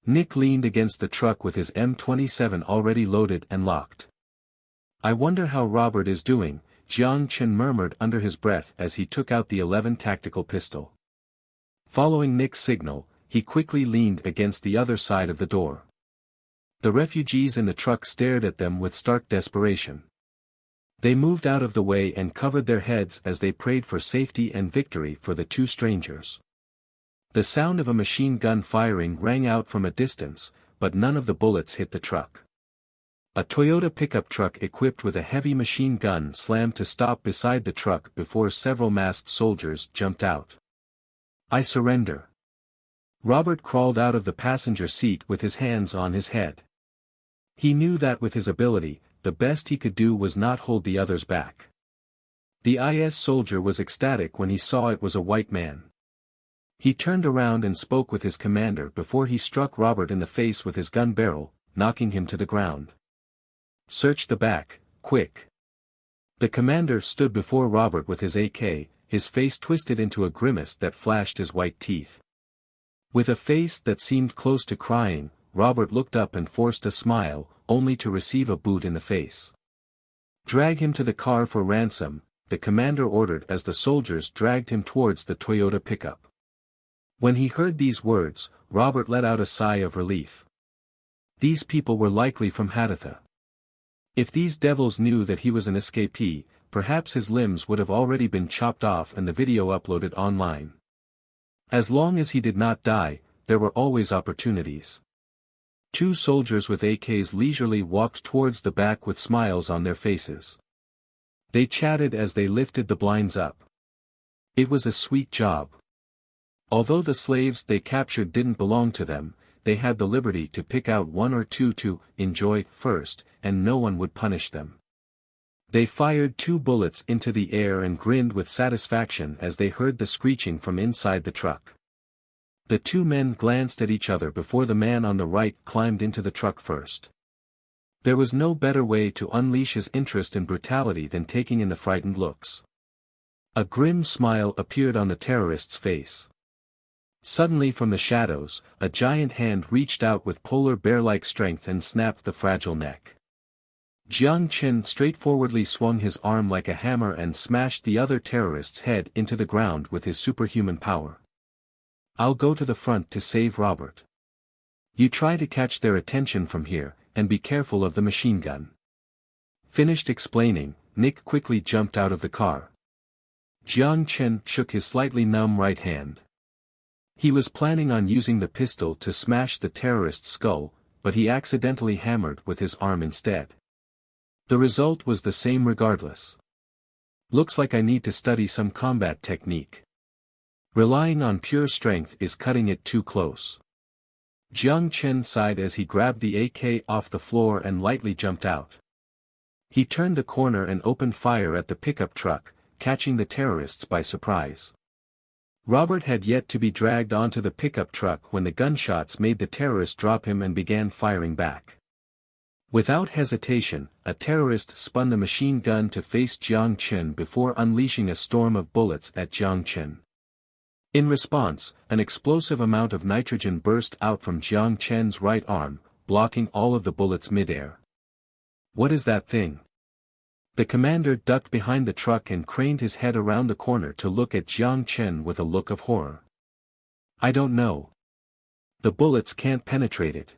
Nick leaned against the truck with his M27 already loaded and locked. I wonder how Robert is doing, Jiang Chen murmured under his breath as he took out the 11 tactical pistol. Following Nick's signal, he quickly leaned against the other side of the door. The refugees in the truck stared at them with stark desperation. They moved out of the way and covered their heads as they prayed for safety and victory for the two strangers. The sound of a machine gun firing rang out from a distance, but none of the bullets hit the truck. A Toyota pickup truck equipped with a heavy machine gun slammed to stop beside the truck before several masked soldiers jumped out. I surrender. Robert crawled out of the passenger seat with his hands on his head. He knew that with his ability, the best he could do was not hold the others back. The IS soldier was ecstatic when he saw it was a white man. He turned around and spoke with his commander before he struck Robert in the face with his gun barrel, knocking him to the ground. "Search the back, quick." The commander stood before Robert with his AK, his face twisted into a grimace that flashed his white teeth. With a face that seemed close to crying, Robert looked up and forced a smile, only to receive a boot in the face. "Drag him to the car for ransom," the commander ordered as the soldiers dragged him towards the Toyota pickup. When he heard these words, Robert let out a sigh of relief. These people were likely from Haditha. If these devils knew that he was an escapee, perhaps his limbs would have already been chopped off and the video uploaded online. As long as he did not die, there were always opportunities. Two soldiers with AKs leisurely walked towards the back with smiles on their faces. They chatted as they lifted the blinds up. It was a sweet job. Although the slaves they captured didn't belong to them, they had the liberty to pick out one or two to enjoy first, and no one would punish them. They fired 2 bullets into the air and grinned with satisfaction as they heard the screeching from inside the truck. The 2 men glanced at each other before the man on the right climbed into the truck first. There was no better way to unleash his interest in brutality than taking in the frightened looks. A grim smile appeared on the terrorist's face. Suddenly from the shadows, a giant hand reached out with polar bear-like strength and snapped the fragile neck. Jiang Chen straightforwardly swung his arm like a hammer and smashed the other terrorist's head into the ground with his superhuman power. "I'll go to the front to save Robert. You try to catch their attention from here, and be careful of the machine gun." Finished explaining, Nick quickly jumped out of the car. Jiang Chen shook his slightly numb right hand. He was planning on using the pistol to smash the terrorist's skull, but he accidentally hammered with his arm instead. The result was the same regardless. "Looks like I need to study some combat technique. Relying on pure strength is cutting it too close." Jiang Chen sighed as he grabbed the AK off the floor and lightly jumped out. He turned the corner and opened fire at the pickup truck, catching the terrorists by surprise. Robert had yet to be dragged onto the pickup truck when the gunshots made the terrorist drop him and began firing back. Without hesitation, a terrorist spun the machine gun to face Jiang Chen before unleashing a storm of bullets at Jiang Chen. In response, an explosive amount of nitrogen burst out from Jiang Chen's right arm, blocking all of the bullets midair. "What is that thing?" The commander ducked behind the truck and craned his head around the corner to look at Jiang Chen with a look of horror. "I don't know. The bullets can't penetrate it."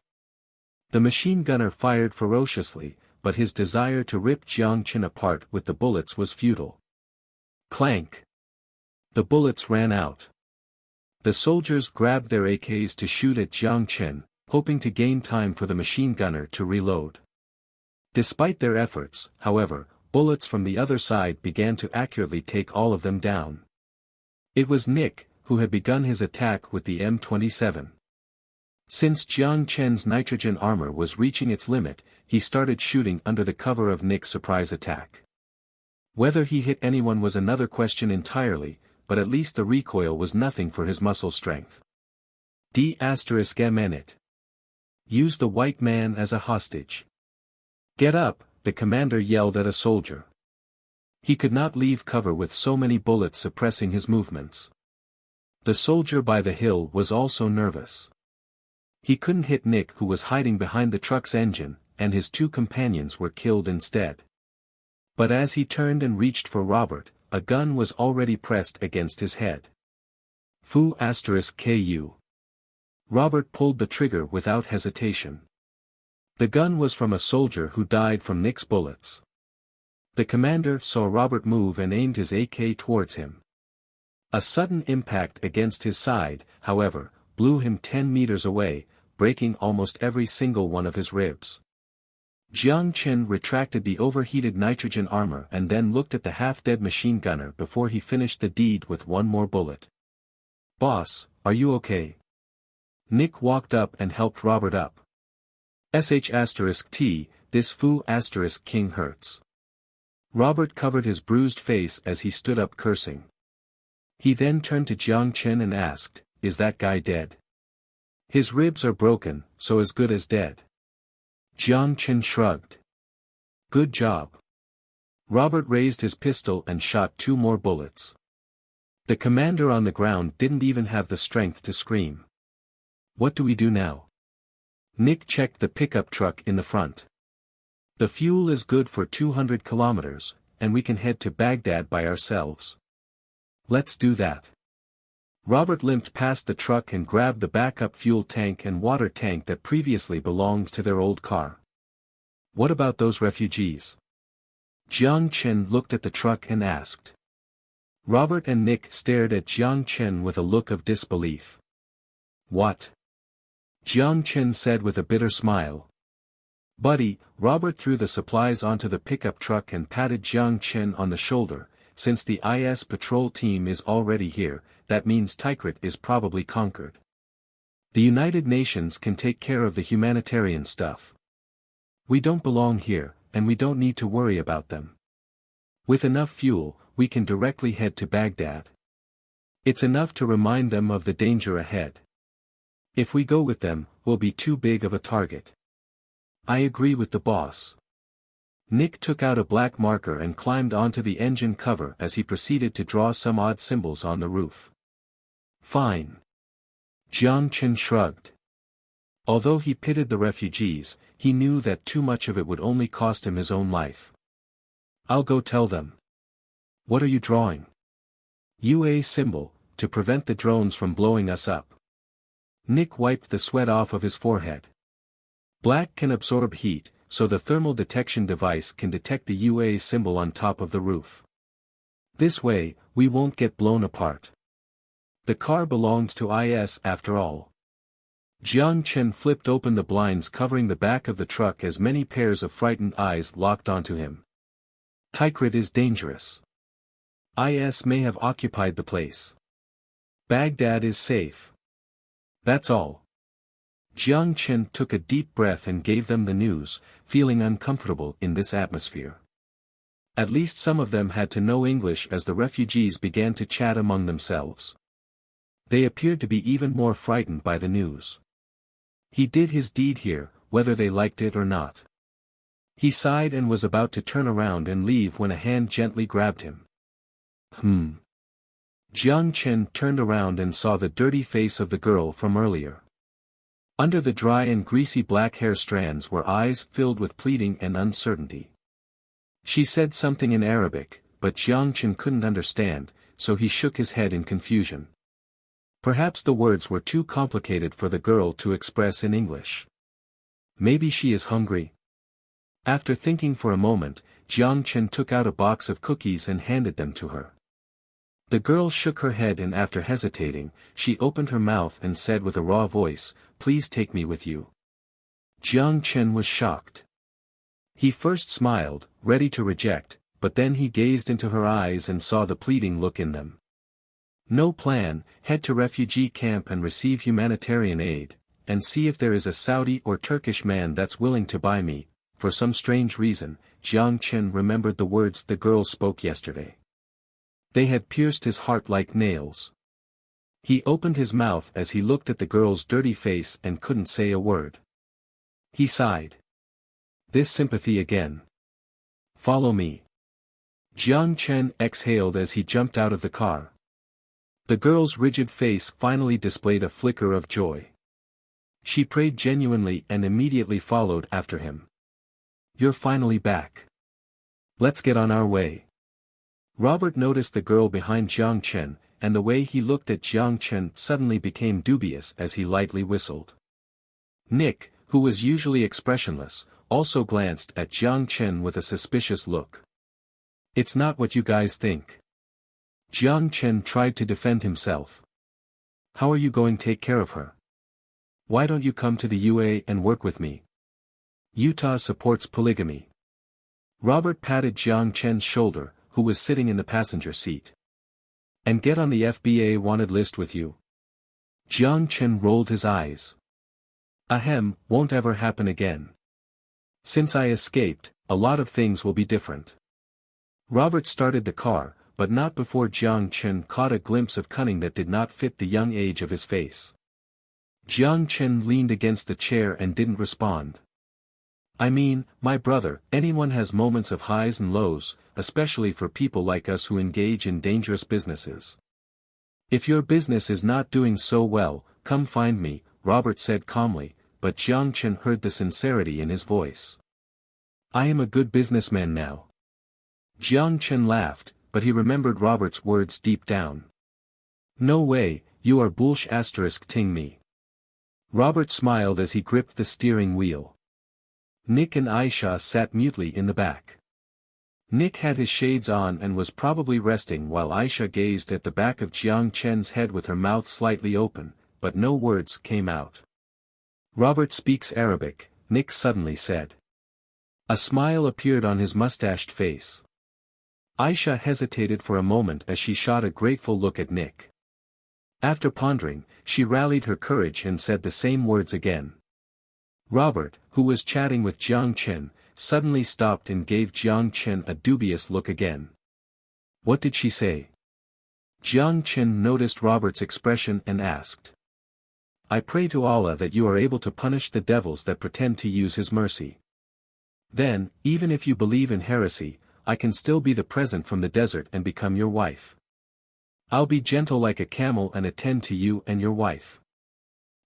The machine gunner fired ferociously, but his desire to rip Jiang Chen apart with the bullets was futile. Clank! The bullets ran out. The soldiers grabbed their AKs to shoot at Jiang Chen, hoping to gain time for the machine gunner to reload. Despite their efforts, however, bullets from the other side began to accurately take all of them down. It was Nick, who had begun his attack with the M27. Since Jiang Chen's nitrogen armor was reaching its limit, he started shooting under the cover of Nick's surprise attack. Whether he hit anyone was another question entirely, but at least the recoil was nothing for his muscle strength. D***it. Use the white man as a hostage. "Get up," the commander yelled at a soldier. He could not leave cover with so many bullets suppressing his movements. The soldier by the hill was also nervous. He couldn't hit Nick, who was hiding behind the truck's engine, and his 2 companions were killed instead. But as he turned and reached for Robert, a gun was already pressed against his head. Fu**ku. Robert pulled the trigger without hesitation. The gun was from a soldier who died from Nick's bullets. The commander saw Robert move and aimed his AK towards him. A sudden impact against his side, however, blew him 10 meters away, breaking almost every single one of his ribs. Jiang Chen retracted the overheated nitrogen armor and then looked at the half-dead machine gunner before he finished the deed with one more bullet. "Boss, are you okay?" Nick walked up and helped Robert up. "Sh**t, this Fu**king hurts." Robert covered his bruised face as he stood up cursing. He then turned to Jiang Chen and asked, "Is that guy dead?" "His ribs are broken, so as good as dead." Jiang Chen shrugged. "Good job." Robert raised his pistol and shot 2 more bullets. The commander on the ground didn't even have the strength to scream. "What do we do now?" Nick checked the pickup truck in the front. "The fuel is good for 200 kilometers, and we can head to Baghdad by ourselves." "Let's do that." Robert limped past the truck and grabbed the backup fuel tank and water tank that previously belonged to their old car. "What about those refugees?" Jiang Chen looked at the truck and asked. Robert and Nick stared at Jiang Chen with a look of disbelief. "What?" Jiang Chen said with a bitter smile. "Buddy," Robert threw the supplies onto the pickup truck and patted Jiang Chen on the shoulder. "Since the IS patrol team is already here, that means Tikrit is probably conquered. The United Nations can take care of the humanitarian stuff. We don't belong here, and we don't need to worry about them. With enough fuel, we can directly head to Baghdad. It's enough to remind them of the danger ahead. If we go with them, we'll be too big of a target." "I agree with the boss." Nick took out a black marker and climbed onto the engine cover as he proceeded to draw some odd symbols on the roof. "Fine." Jiang Chen shrugged. Although he pitied the refugees, he knew that too much of it would only cost him his own life. "I'll go tell them." "What are you drawing?" "UA symbol, to prevent the drones from blowing us up." Nick wiped the sweat off of his forehead. Black can absorb heat, so the thermal detection device can detect the UA symbol on top of the roof. This way, we won't get blown apart. The car belonged to IS after all. Jiang Chen flipped open the blinds covering the back of the truck as many pairs of frightened eyes locked onto him. "Tikrit is dangerous. IS may have occupied the place. Baghdad is safe. That's all." Jiang Chen took a deep breath and gave them the news, feeling uncomfortable in this atmosphere. At least some of them had to know English as the refugees began to chat among themselves. They appeared to be even more frightened by the news. He did his deed here, whether they liked it or not. He sighed and was about to turn around and leave when a hand gently grabbed him. Jiang Chen turned around and saw the dirty face of the girl from earlier. Under the dry and greasy black hair strands were eyes filled with pleading and uncertainty. She said something in Arabic, but Jiang Chen couldn't understand, so he shook his head in confusion. Perhaps the words were too complicated for the girl to express in English. Maybe she is hungry. After thinking for a moment, Jiang Chen took out a box of cookies and handed them to her. The girl shook her head and after hesitating, she opened her mouth and said with a raw voice, "Please take me with you." Jiang Chen was shocked. He first smiled, ready to reject, but then he gazed into her eyes and saw the pleading look in them. "No plan, head to refugee camp and receive humanitarian aid, and see if there is a Saudi or Turkish man that's willing to buy me." For some strange reason, Jiang Chen remembered the words the girl spoke yesterday. They had pierced his heart like nails. He opened his mouth as he looked at the girl's dirty face and couldn't say a word. He sighed. This sympathy again. "Follow me." Jiang Chen exhaled as he jumped out of the car. The girl's rigid face finally displayed a flicker of joy. She prayed genuinely and immediately followed after him. "You're finally back. Let's get on our way." Robert noticed the girl behind Jiang Chen, and the way he looked at Jiang Chen suddenly became dubious as he lightly whistled. Nick, who was usually expressionless, also glanced at Jiang Chen with a suspicious look. "It's not what you guys think." Jiang Chen tried to defend himself. "How are you going to take care of her? Why don't you come to the UA and work with me? Utah supports polygamy." Robert patted Jiang Chen's shoulder, who was sitting in the passenger seat. "And get on the FBA wanted list with you." Jiang Chen rolled his eyes. "Ahem, won't ever happen again. Since I escaped, a lot of things will be different." Robert started the car, but not before Jiang Chen caught a glimpse of cunning that did not fit the young age of his face. Jiang Chen leaned against the chair and didn't respond. I mean, my brother, anyone has moments of highs and lows, especially for people like us who engage in dangerous businesses. If your business is not doing so well, come find me, Robert said calmly, but Jiang Chen heard the sincerity in his voice. I am a good businessman now. Jiang Chen laughed, but he remembered Robert's words deep down. No way, you are ting me. Robert smiled as he gripped the steering wheel. Nick and Aisha sat mutely in the back. Nick had his shades on and was probably resting while Aisha gazed at the back of Jiang Chen's head with her mouth slightly open, but no words came out. Robert speaks Arabic, Nick suddenly said. A smile appeared on his mustached face. Aisha hesitated for a moment as she shot a grateful look at Nick. After pondering, she rallied her courage and said the same words again. Robert, who was chatting with Jiang Chen, suddenly stopped and gave Jiang Chen a dubious look again. What did she say? Jiang Chen noticed Robert's expression and asked. I pray to Allah that you are able to punish the devils that pretend to use his mercy. Then, even if you believe in heresy, I can still be the present from the desert and become your wife. I'll be gentle like a camel and attend to you and your wife.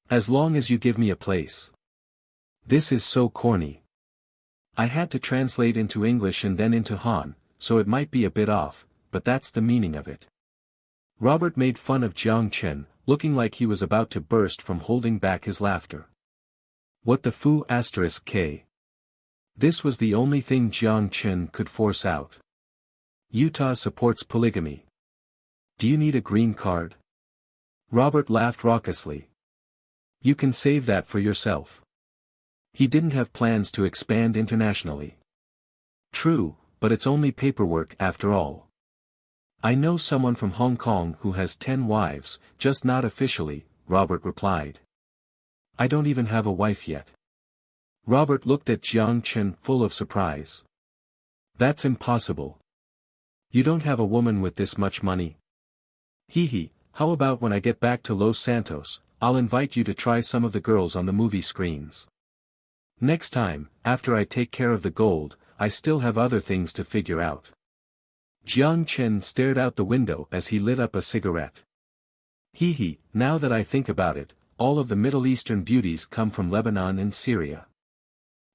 As long as you give me a place. This is so corny. I had to translate into English and then into Han, so it might be a bit off, but that's the meaning of it. Robert made fun of Jiang Chen, looking like he was about to burst from holding back his laughter. What the foo *k? This was the only thing Jiang Chen could force out. Utah supports polygamy. Do you need a green card? Robert laughed raucously. You can save that for yourself. He didn't have plans to expand internationally. True, but it's only paperwork after all. I know someone from Hong Kong who has 10 wives, just not officially, Robert replied. I don't even have a wife yet. Robert looked at Jiang Chen full of surprise. That's impossible. You don't have a woman with this much money. How about when I get back to Los Santos, I'll invite you to try some of the girls on the movie screens. Next time, after I take care of the gold, I still have other things to figure out. Jiang Chen stared out the window as he lit up a cigarette. Now that I think about it, all of the Middle Eastern beauties come from Lebanon and Syria.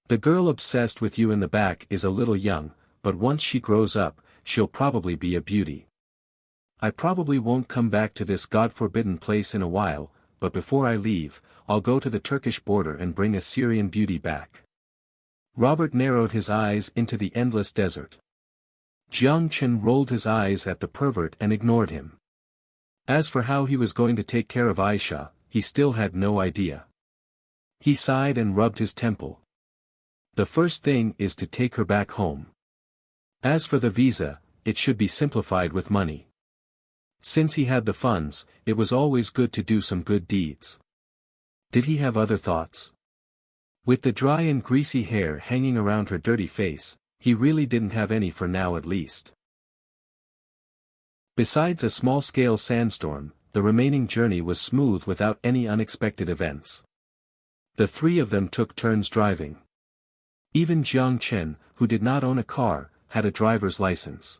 The girl obsessed with you in the back is a little young, but once she grows up, she'll probably be a beauty. I probably won't come back to this God-forbidden place in a while, but before I leave, I'll go to the Turkish border and bring a Syrian beauty back. Robert narrowed his eyes into the endless desert. Jiang Chen rolled his eyes at the pervert and ignored him. As for how he was going to take care of Aisha, he still had no idea. He sighed and rubbed his temple. The first thing is to take her back home. As for the visa, it should be simplified with money. Since he had the funds, it was always good to do some good deeds. Did he have other thoughts? With the dry and greasy hair hanging around her dirty face, he really didn't have any for now at least. Besides a small-scale sandstorm, the remaining journey was smooth without any unexpected events. The three of them took turns driving. Even Jiang Chen, who did not own a car, had a driver's license.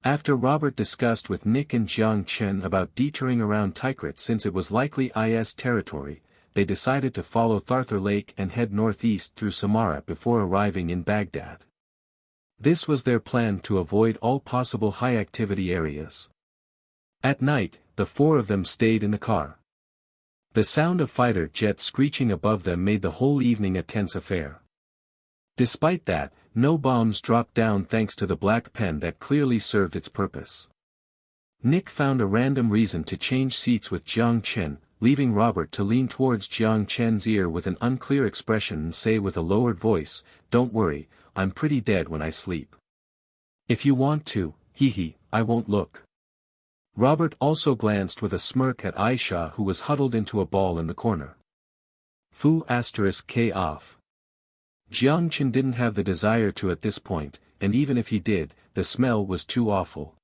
After Robert discussed with Nick and Jiang Chen about detouring around Tikrit since it was likely IS territory, they decided to follow Tharthar Lake and head northeast through Samarra before arriving in Baghdad. This was their plan to avoid all possible high-activity areas. At night, the four of them stayed in the car. The sound of fighter jets screeching above them made the whole evening a tense affair. Despite that, no bombs dropped down thanks to the black pen that clearly served its purpose. Nick found a random reason to change seats with Jiang Chen, leaving Robert to lean towards Jiang Chen's ear with an unclear expression and say with a lowered voice, "Don't worry, I'm pretty dead when I sleep. If you want to, I won't look." Robert also glanced with a smirk at Aisha who was huddled into a ball in the corner. Foo *k off. Jiang Chen didn't have the desire to at this point, and even if he did, the smell was too awful.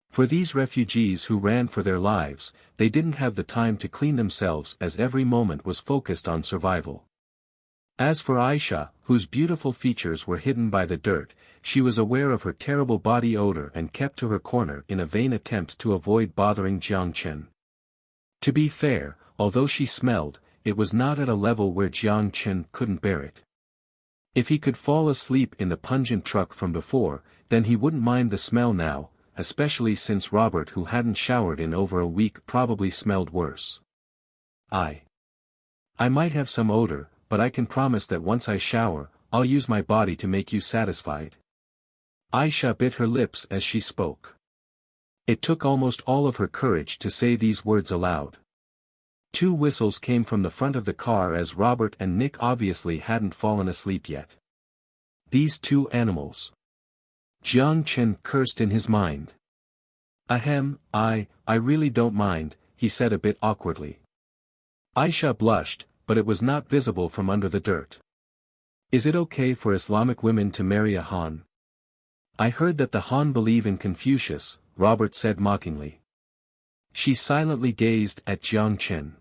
For these refugees who ran for their lives, they didn't have the time to clean themselves as every moment was focused on survival. As for Aisha, whose beautiful features were hidden by the dirt, she was aware of her terrible body odor and kept to her corner in a vain attempt to avoid bothering Jiang Chen. To be fair, although she smelled, it was not at a level where Jiang Chen couldn't bear it. If he could fall asleep in the pungent truck from before, then he wouldn't mind the smell now, especially since Robert, who hadn't showered in over a week, probably smelled worse. I might have some odor, but I can promise that once I shower, I'll use my body to make you satisfied. Aisha bit her lips as she spoke. It took almost all of her courage to say these words aloud. 2 whistles came from the front of the car as Robert and Nick obviously hadn't fallen asleep yet. These 2 animals. Jiang Chen cursed in his mind. Ahem, I really don't mind, he said a bit awkwardly. Aisha blushed, but it was not visible from under the dirt. Is it okay for Islamic women to marry a Han? I heard that the Han believe in Confucius, Robert said mockingly. She silently gazed at Jiang Chen.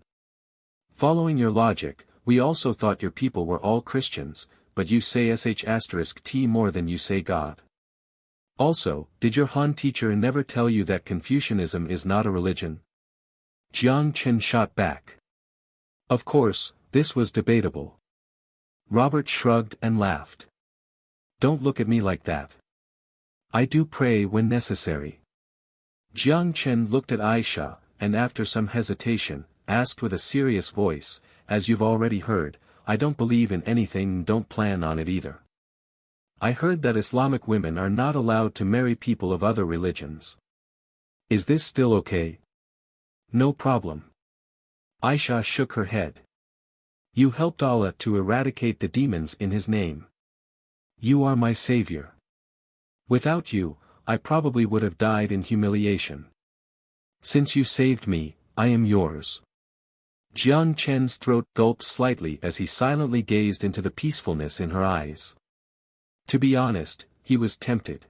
Following your logic, we also thought your people were all Christians, but you say **t more than you say God. Also, did your Han teacher never tell you that Confucianism is not a religion? Jiang Chen shot back. Of course, this was debatable. Robert shrugged and laughed. Don't look at me like that. I do pray when necessary. Jiang Chen looked at Aisha, and after some hesitation, asked with a serious voice, as you've already heard, I don't believe in anything and don't plan on it either. I heard that Islamic women are not allowed to marry people of other religions. Is this still okay? No problem. Aisha shook her head. You helped Allah to eradicate the demons in His name. You are my savior. Without you, I probably would have died in humiliation. Since you saved me, I am yours. Jiang Chen's throat gulped slightly as he silently gazed into the peacefulness in her eyes. To be honest, he was tempted.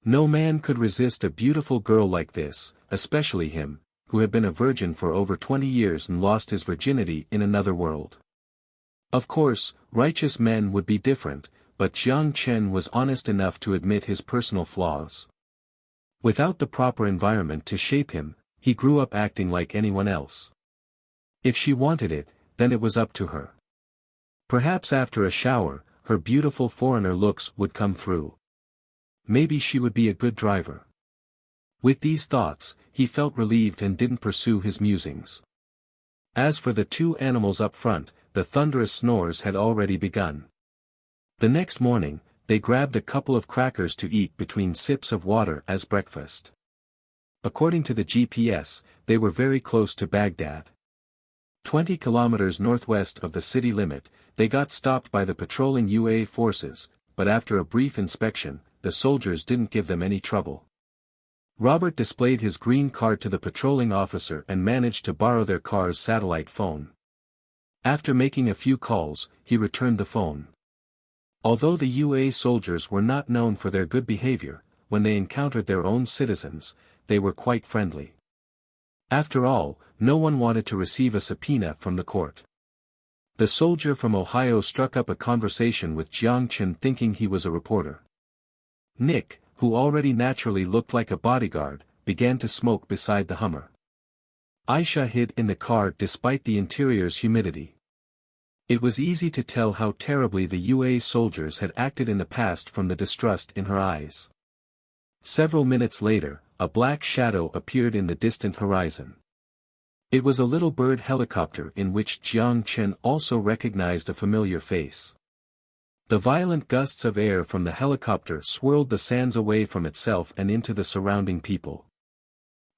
No man could resist a beautiful girl like this, especially him, who had been a virgin for over 20 years and lost his virginity in another world. Of course, righteous men would be different, but Jiang Chen was honest enough to admit his personal flaws. Without the proper environment to shape him, he grew up acting like anyone else. If she wanted it, then it was up to her. Perhaps after a shower, her beautiful foreigner looks would come through. Maybe she would be a good driver. With these thoughts, he felt relieved and didn't pursue his musings. As for the 2 animals up front, the thunderous snores had already begun. The next morning, they grabbed a couple of crackers to eat between sips of water as breakfast. According to the GPS, they were very close to Baghdad. 20 kilometers northwest of the city limit, they got stopped by the patrolling UA forces, but after a brief inspection, the soldiers didn't give them any trouble. Robert displayed his green card to the patrolling officer and managed to borrow their car's satellite phone. After making a few calls, he returned the phone. Although the UA soldiers were not known for their good behavior, when they encountered their own citizens, they were quite friendly. After all, no one wanted to receive a subpoena from the court. The soldier from Ohio struck up a conversation with Jiang Chen thinking he was a reporter. Nick, who already naturally looked like a bodyguard, began to smoke beside the Hummer. Aisha hid in the car despite the interior's humidity. It was easy to tell how terribly the UA soldiers had acted in the past from the distrust in her eyes. Several minutes later, a black shadow appeared in the distant horizon. It was a little bird helicopter in which Jiang Chen also recognized a familiar face. The violent gusts of air from the helicopter swirled the sands away from itself and into the surrounding people.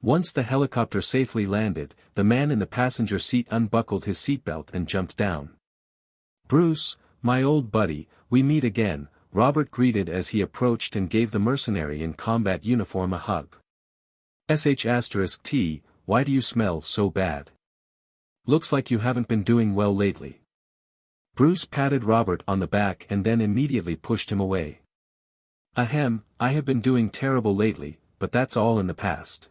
Once the helicopter safely landed, the man in the passenger seat unbuckled his seatbelt and jumped down. "Bruce, my old buddy, we meet again," Robert greeted as he approached and gave the mercenary in combat uniform a hug. **T, why do you smell so bad? Looks like you haven't been doing well lately." Bruce patted Robert on the back and then immediately pushed him away. Ahem, I have been doing terrible lately, but that's all in the past.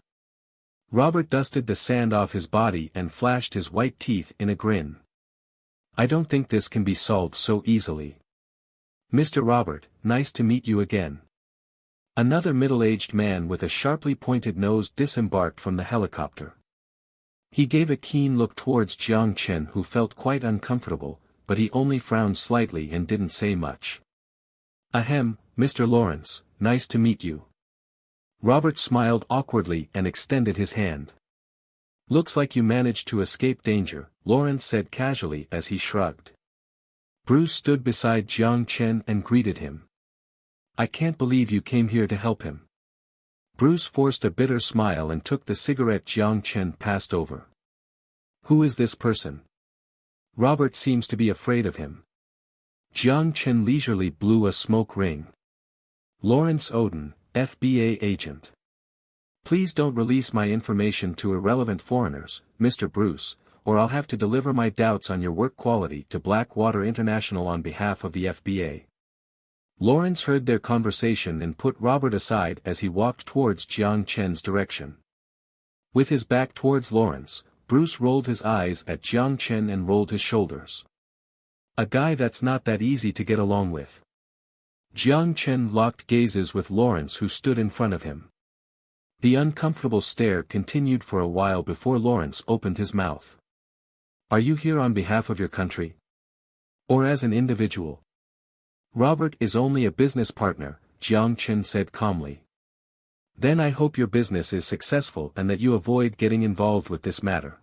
Robert dusted the sand off his body and flashed his white teeth in a grin. I don't think this can be solved so easily. Mr. Robert, nice to meet you again. Another middle-aged man with a sharply pointed nose disembarked from the helicopter. He gave a keen look towards Jiang Chen, who felt quite uncomfortable, but he only frowned slightly and didn't say much. Ahem, Mr. Lawrence, nice to meet you. Robert smiled awkwardly and extended his hand. Looks like you managed to escape danger, Lawrence said casually as he shrugged. Bruce stood beside Jiang Chen and greeted him. I can't believe you came here to help him. Bruce forced a bitter smile and took the cigarette Jiang Chen passed over. Who is this person? Robert seems to be afraid of him. Jiang Chen leisurely blew a smoke ring. Lawrence Odin, FBA agent. Please don't release my information to irrelevant foreigners, Mr. Bruce, or I'll have to deliver my doubts on your work quality to Blackwater International on behalf of the FBA. Lawrence heard their conversation and put Robert aside as he walked towards Jiang Chen's direction. With his back towards Lawrence, Bruce rolled his eyes at Jiang Chen and rolled his shoulders. A guy that's not that easy to get along with. Jiang Chen locked gazes with Lawrence, who stood in front of him. The uncomfortable stare continued for a while before Lawrence opened his mouth. Are you here on behalf of your country? Or as an individual? Robert is only a business partner, Jiang Chen said calmly. Then I hope your business is successful and that you avoid getting involved with this matter.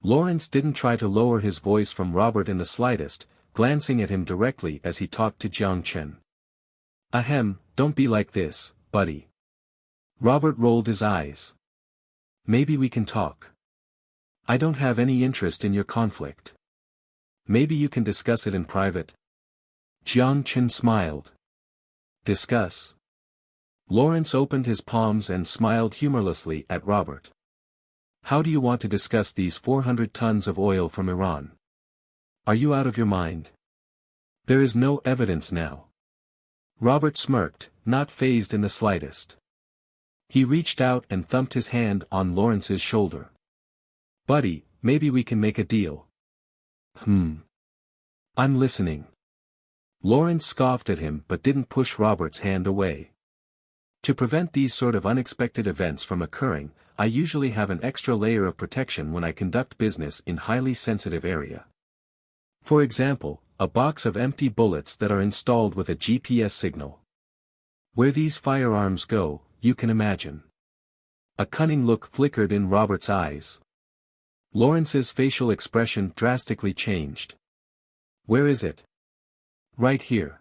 Lawrence didn't try to lower his voice from Robert in the slightest, glancing at him directly as he talked to Jiang Chen. Ahem, don't be like this, buddy. Robert rolled his eyes. Maybe we can talk. I don't have any interest in your conflict. Maybe you can discuss it in private. Jiang Chen smiled. Discuss. Lawrence opened his palms and smiled humorlessly at Robert. How do you want to discuss these 400 tons of oil from Iran? Are you out of your mind? There is no evidence now. Robert smirked, not fazed in the slightest. He reached out and thumped his hand on Lawrence's shoulder. Buddy, maybe we can make a deal. I'm listening. Lawrence scoffed at him but didn't push Robert's hand away. To prevent these sort of unexpected events from occurring, I usually have an extra layer of protection when I conduct business in highly sensitive area. For example, a box of empty bullets that are installed with a GPS signal. Where these firearms go, you can imagine. A cunning look flickered in Robert's eyes. Lawrence's facial expression drastically changed. Where is it? Right here.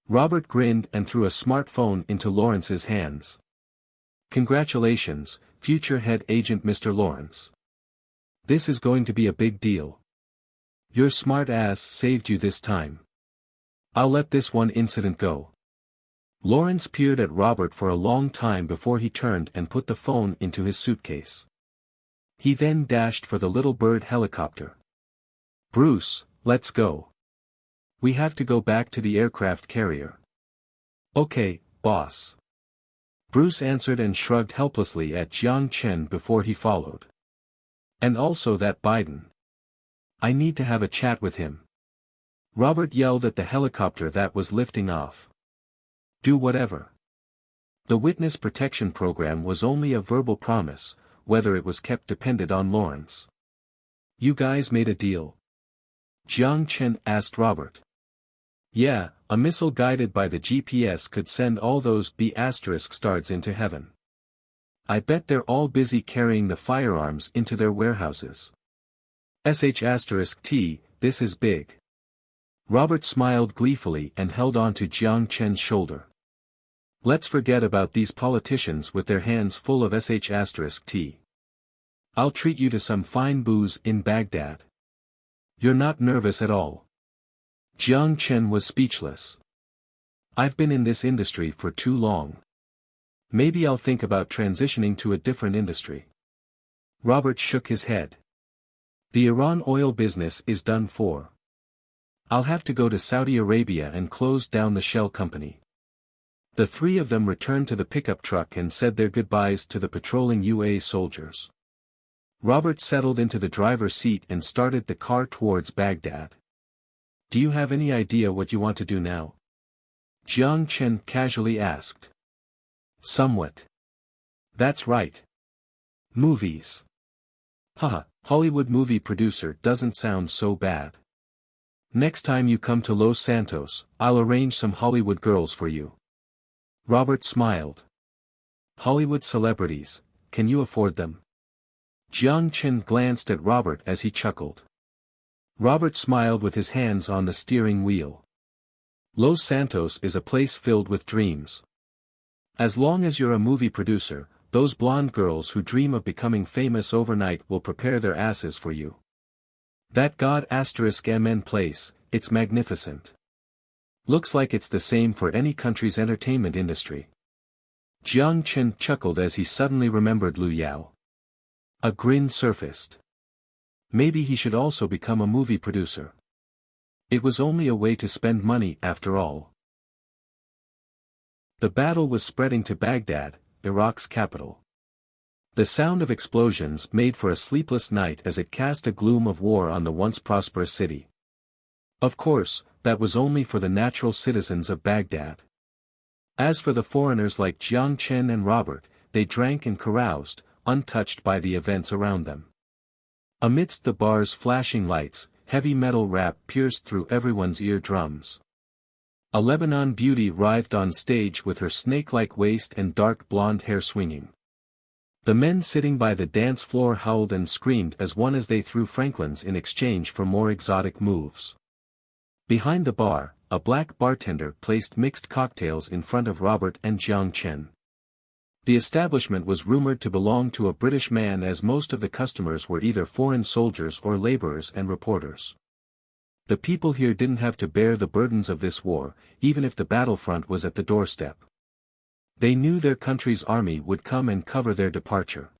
Robert grinned and threw a smartphone into Lawrence's hands. Congratulations, future head agent Mr. Lawrence. This is going to be a big deal. Your smart ass saved you this time. I'll let this one incident go. Lawrence peered at Robert for a long time before he turned and put the phone into his suitcase. He then dashed for the Little Bird helicopter. Bruce, let's go. We have to go back to the aircraft carrier. Okay, boss. Bruce answered and shrugged helplessly at Jiang Chen before he followed. And also that Biden. I need to have a chat with him. Robert yelled at the helicopter that was lifting off. Do whatever. The witness protection program was only a verbal promise, whether it was kept depended on Lawrence. You guys made a deal? Jiang Chen asked Robert. Yeah, a missile guided by the GPS could send all those B** stars into heaven. I bet they're all busy carrying the firearms into their warehouses. *T, this is big. Robert smiled gleefully and held on to Jiang Chen's shoulder. Let's forget about these politicians with their hands full of *T. I'll treat you to some fine booze in Baghdad. You're not nervous at all. Jiang Chen was speechless. I've been in this industry for too long. Maybe I'll think about transitioning to a different industry. Robert shook his head. The Iran oil business is done for. I'll have to go to Saudi Arabia and close down the Shell company. The three of them returned to the pickup truck and said their goodbyes to the patrolling UA soldiers. Robert settled into the driver's seat and started the car towards Baghdad. "Do you have any idea what you want to do now?" Jiang Chen casually asked. "Somewhat. That's right. Movies. Haha, Hollywood movie producer doesn't sound so bad. Next time you come to Los Santos, I'll arrange some Hollywood girls for you." Robert smiled. "Hollywood celebrities, can you afford them?" Jiang Chen glanced at Robert as he chuckled. Robert smiled with his hands on the steering wheel. Los Santos is a place filled with dreams. As long as you're a movie producer, those blonde girls who dream of becoming famous overnight will prepare their asses for you. That God**MN place, it's magnificent. Looks like it's the same for any country's entertainment industry. Jiang Chen chuckled as he suddenly remembered Liu Yao. A grin surfaced. Maybe he should also become a movie producer. It was only a way to spend money after all. The battle was spreading to Baghdad, Iraq's capital. The sound of explosions made for a sleepless night as it cast a gloom of war on the once prosperous city. Of course, that was only for the natural citizens of Baghdad. As for the foreigners like Jiang Chen and Robert, they drank and caroused, untouched by the events around them. Amidst the bar's flashing lights, heavy metal rap pierced through everyone's eardrums. A Lebanon beauty writhed on stage with her snake-like waist and dark blonde hair swinging. The men sitting by the dance floor howled and screamed as one as they threw Franklins in exchange for more exotic moves. Behind the bar, a black bartender placed mixed cocktails in front of Robert and Jiang Chen. The establishment was rumored to belong to a British man as most of the customers were either foreign soldiers or laborers and reporters. The people here didn't have to bear the burdens of this war, even if the battlefront was at the doorstep. They knew their country's army would come and cover their departure.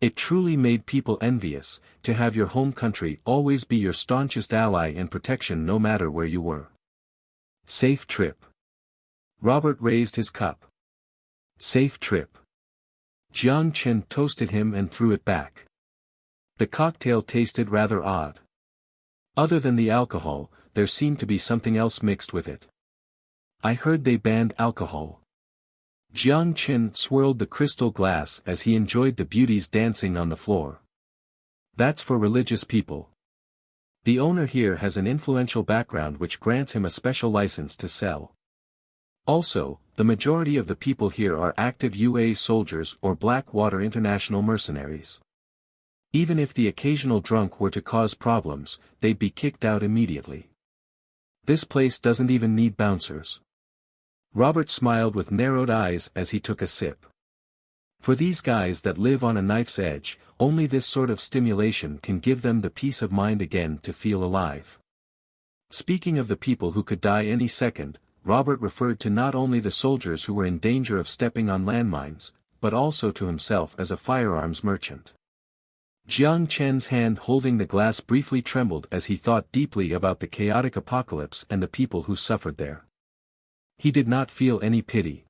It truly made people envious, to have your home country always be your staunchest ally and protection no matter where you were. Safe trip. Robert raised his cup. Safe trip. Jiang Chen toasted him and threw it back. The cocktail tasted rather odd. Other than the alcohol, there seemed to be something else mixed with it. I heard they banned alcohol. Jiang Chen swirled the crystal glass as he enjoyed the beauties dancing on the floor. That's for religious people. The owner here has an influential background which grants him a special license to sell. Also, the majority of the people here are active UA soldiers or Blackwater International mercenaries. Even if the occasional drunk were to cause problems, they'd be kicked out immediately. This place doesn't even need bouncers. Robert smiled with narrowed eyes as he took a sip. For these guys that live on a knife's edge, only this sort of stimulation can give them the peace of mind again to feel alive. Speaking of the people who could die any second, Robert referred to not only the soldiers who were in danger of stepping on landmines, but also to himself as a firearms merchant. Jiang Chen's hand holding the glass briefly trembled as he thought deeply about the chaotic apocalypse and the people who suffered there. He did not feel any pity.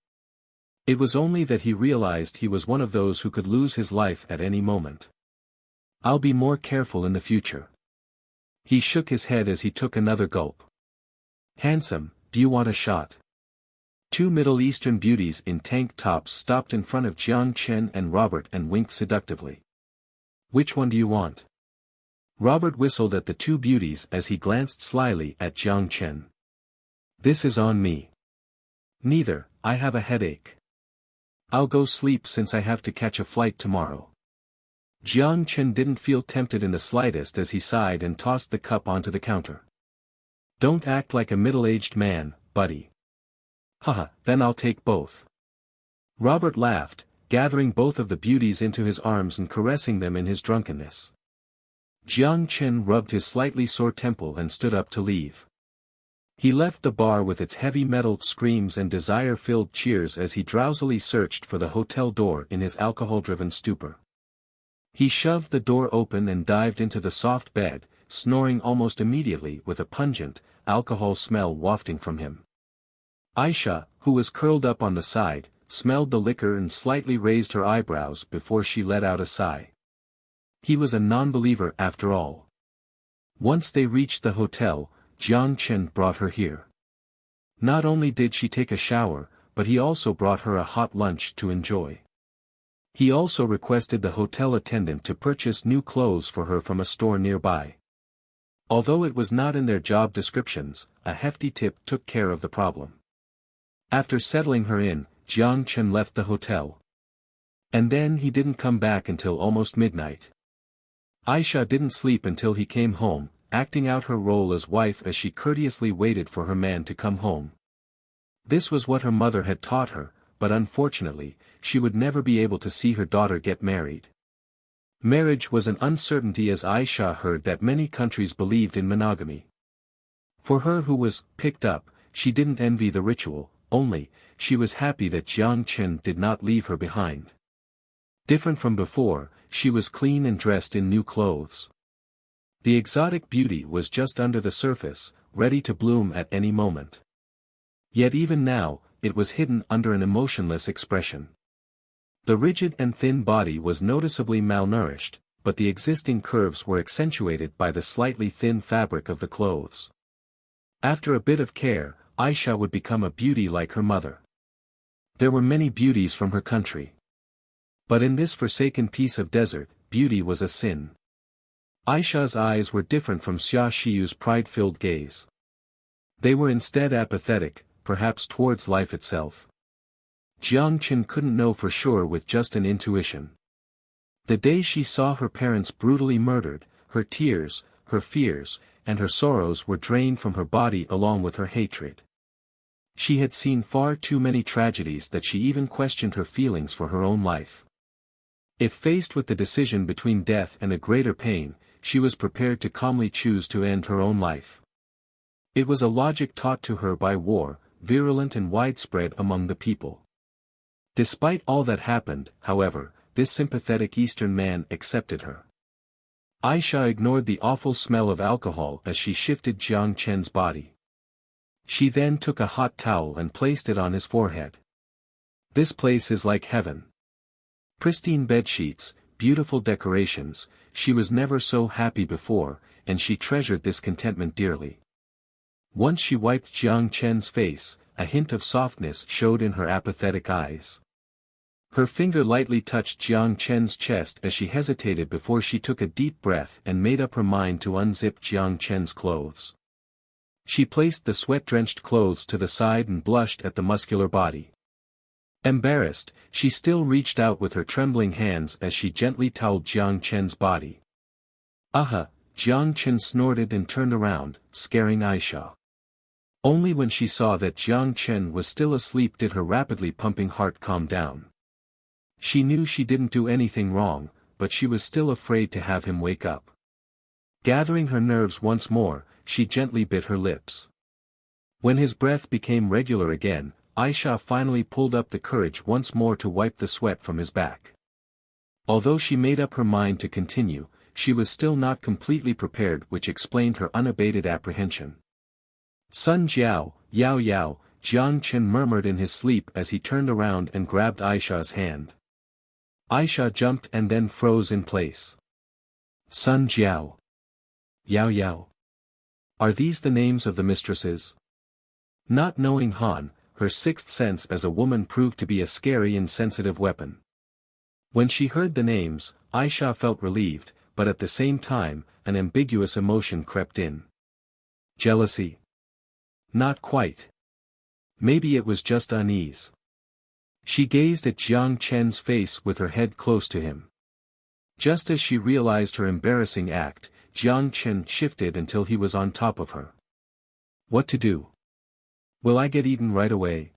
It was only that he realized he was one of those who could lose his life at any moment. I'll be more careful in the future. He shook his head as he took another gulp. Handsome, do you want a shot? Two Middle Eastern beauties in tank tops stopped in front of Jiang Chen and Robert and winked seductively. Which one do you want? Robert whistled at the two beauties as he glanced slyly at Jiang Chen. This is on me. Neither, I have a headache. I'll go sleep since I have to catch a flight tomorrow. Jiang Chen didn't feel tempted in the slightest as he sighed and tossed the cup onto the counter. Don't act like a middle-aged man, buddy. Haha, then I'll take both. Robert laughed, gathering both of the beauties into his arms and caressing them in his drunkenness. Jiang Chen rubbed his slightly sore temple and stood up to leave. He left the bar with its heavy metal screams and desire-filled cheers as he drowsily searched for the hotel door in his alcohol-driven stupor. He shoved the door open and dived into the soft bed, snoring almost immediately with a pungent, alcohol smell wafting from him. Aisha, who was curled up on the side, smelled the liquor and slightly raised her eyebrows before she let out a sigh. He was a non-believer after all. Once they reached the hotel, Jiang Chen brought her here. Not only did she take a shower, but he also brought her a hot lunch to enjoy. He also requested the hotel attendant to purchase new clothes for her from a store nearby. Although it was not in their job descriptions, a hefty tip took care of the problem. After settling her in, Jiang Chen left the hotel. And then he didn't come back until almost midnight. Aisha didn't sleep until he came home, acting out her role as wife as she courteously waited for her man to come home. This was what her mother had taught her, but unfortunately, she would never be able to see her daughter get married. Marriage was an uncertainty as Aisha heard that many countries believed in monogamy. For her who was picked up, she didn't envy the ritual, only, she was happy that Jiang Chen did not leave her behind. Different from before, she was clean and dressed in new clothes. The exotic beauty was just under the surface, ready to bloom at any moment. Yet even now, it was hidden under an emotionless expression. The rigid and thin body was noticeably malnourished, but the existing curves were accentuated by the slightly thin fabric of the clothes. After a bit of care, Aisha would become a beauty like her mother. There were many beauties from her country. But in this forsaken piece of desert, beauty was a sin. Aisha's eyes were different from Xia Shiyu's pride-filled gaze. They were instead apathetic, perhaps towards life itself. Jiang Chen couldn't know for sure with just an intuition. The day she saw her parents brutally murdered, her tears, her fears, and her sorrows were drained from her body along with her hatred. She had seen far too many tragedies that she even questioned her feelings for her own life. If faced with the decision between death and a greater pain, she was prepared to calmly choose to end her own life. It was a logic taught to her by war, virulent and widespread among the people. Despite all that happened, however, this sympathetic Eastern man accepted her. Aisha ignored the awful smell of alcohol as she shifted Jiang Chen's body. She then took a hot towel and placed it on his forehead. This place is like heaven. Pristine bedsheets, beautiful decorations, she was never so happy before, and she treasured this contentment dearly. Once she wiped Jiang Chen's face, a hint of softness showed in her apathetic eyes. Her finger lightly touched Jiang Chen's chest as she hesitated before she took a deep breath and made up her mind to unzip Jiang Chen's clothes. She placed the sweat-drenched clothes to the side and blushed at the muscular body. Embarrassed, she still reached out with her trembling hands as she gently toweled Jiang Chen's body. "Aha!" Jiang Chen snorted and turned around, scaring Aisha. Only when she saw that Jiang Chen was still asleep did her rapidly pumping heart calm down. She knew she didn't do anything wrong, but she was still afraid to have him wake up. Gathering her nerves once more, she gently bit her lips. When his breath became regular again, Aisha finally pulled up the courage once more to wipe the sweat from his back. Although she made up her mind to continue, she was still not completely prepared, which explained her unabated apprehension. "Sun Jiao, Yao Yao," Jiang Chen murmured in his sleep as he turned around and grabbed Aisha's hand. Aisha jumped and then froze in place. "Sun Jiao. Yao Yao. Are these the names of the mistresses?" Not knowing Han, her sixth sense as a woman proved to be a scary and sensitive weapon. When she heard the names, Aisha felt relieved, but at the same time, an ambiguous emotion crept in. Jealousy? Not quite. Maybe it was just unease. She gazed at Jiang Chen's face with her head close to him. Just as she realized her embarrassing act, Jiang Chen shifted until he was on top of her. "What to do? Will I get eaten right away?"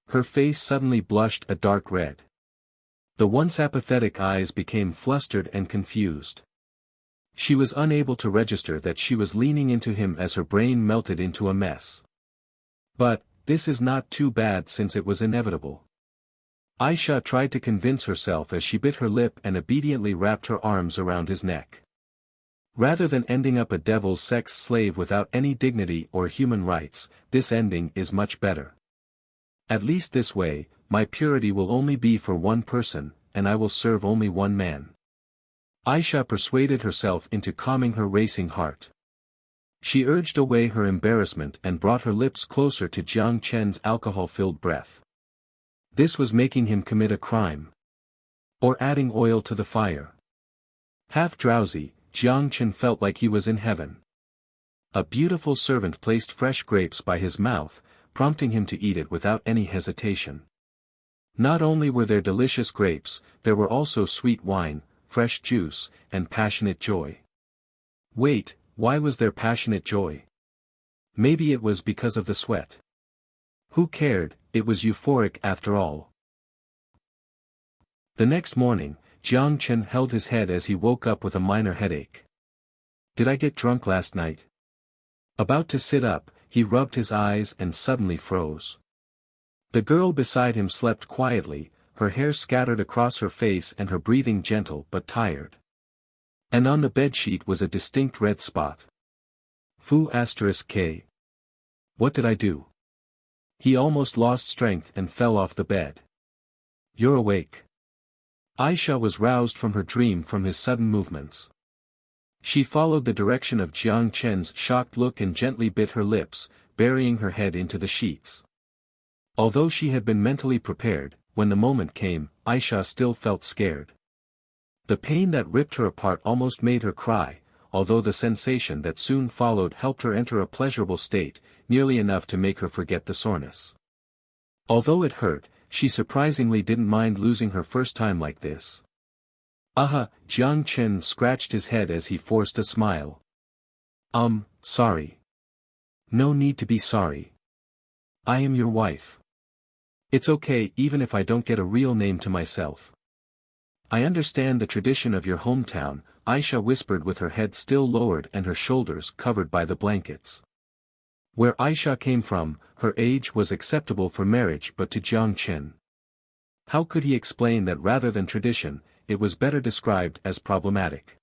Her face suddenly blushed a dark red. The once apathetic eyes became flustered and confused. She was unable to register that she was leaning into him as her brain melted into a mess. But, this is not too bad since it was inevitable. Aisha tried to convince herself as she bit her lip and obediently wrapped her arms around his neck. Rather than ending up a devil's sex slave without any dignity or human rights, this ending is much better. At least this way, my purity will only be for one person, and I will serve only one man. Aisha persuaded herself into calming her racing heart. She urged away her embarrassment and brought her lips closer to Jiang Chen's alcohol-filled breath. This was making him commit a crime. Or adding oil to the fire. Half drowsy, Jiang Chen felt like he was in heaven. A beautiful servant placed fresh grapes by his mouth, prompting him to eat it without any hesitation. Not only were there delicious grapes, there were also sweet wine, fresh juice, and passionate joy. Wait, why was there passionate joy? Maybe it was because of the sweat. Who cared, it was euphoric after all. The next morning, Jiang Chen held his head as he woke up with a minor headache. Did I get drunk last night? About to sit up, he rubbed his eyes and suddenly froze. The girl beside him slept quietly, her hair scattered across her face and her breathing gentle but tired. And on the bedsheet was a distinct red spot. Fu*K. What did I do? He almost lost strength and fell off the bed. You're awake. Aisha was roused from her dream from his sudden movements. She followed the direction of Jiang Chen's shocked look and gently bit her lips, burying her head into the sheets. Although she had been mentally prepared, when the moment came, Aisha still felt scared. The pain that ripped her apart almost made her cry, although the sensation that soon followed helped her enter a pleasurable state, nearly enough to make her forget the soreness. Although it hurt, she surprisingly didn't mind losing her first time like this. Jiang Chen scratched his head as he forced a smile. Sorry. No need to be sorry. I am your wife. It's okay even if I don't get a real name to myself. I understand the tradition of your hometown, Aisha whispered with her head still lowered and her shoulders covered by the blankets. Where Aisha came from, her age was acceptable for marriage, but to Jiang Chen. How could he explain that rather than tradition, it was better described as problematic?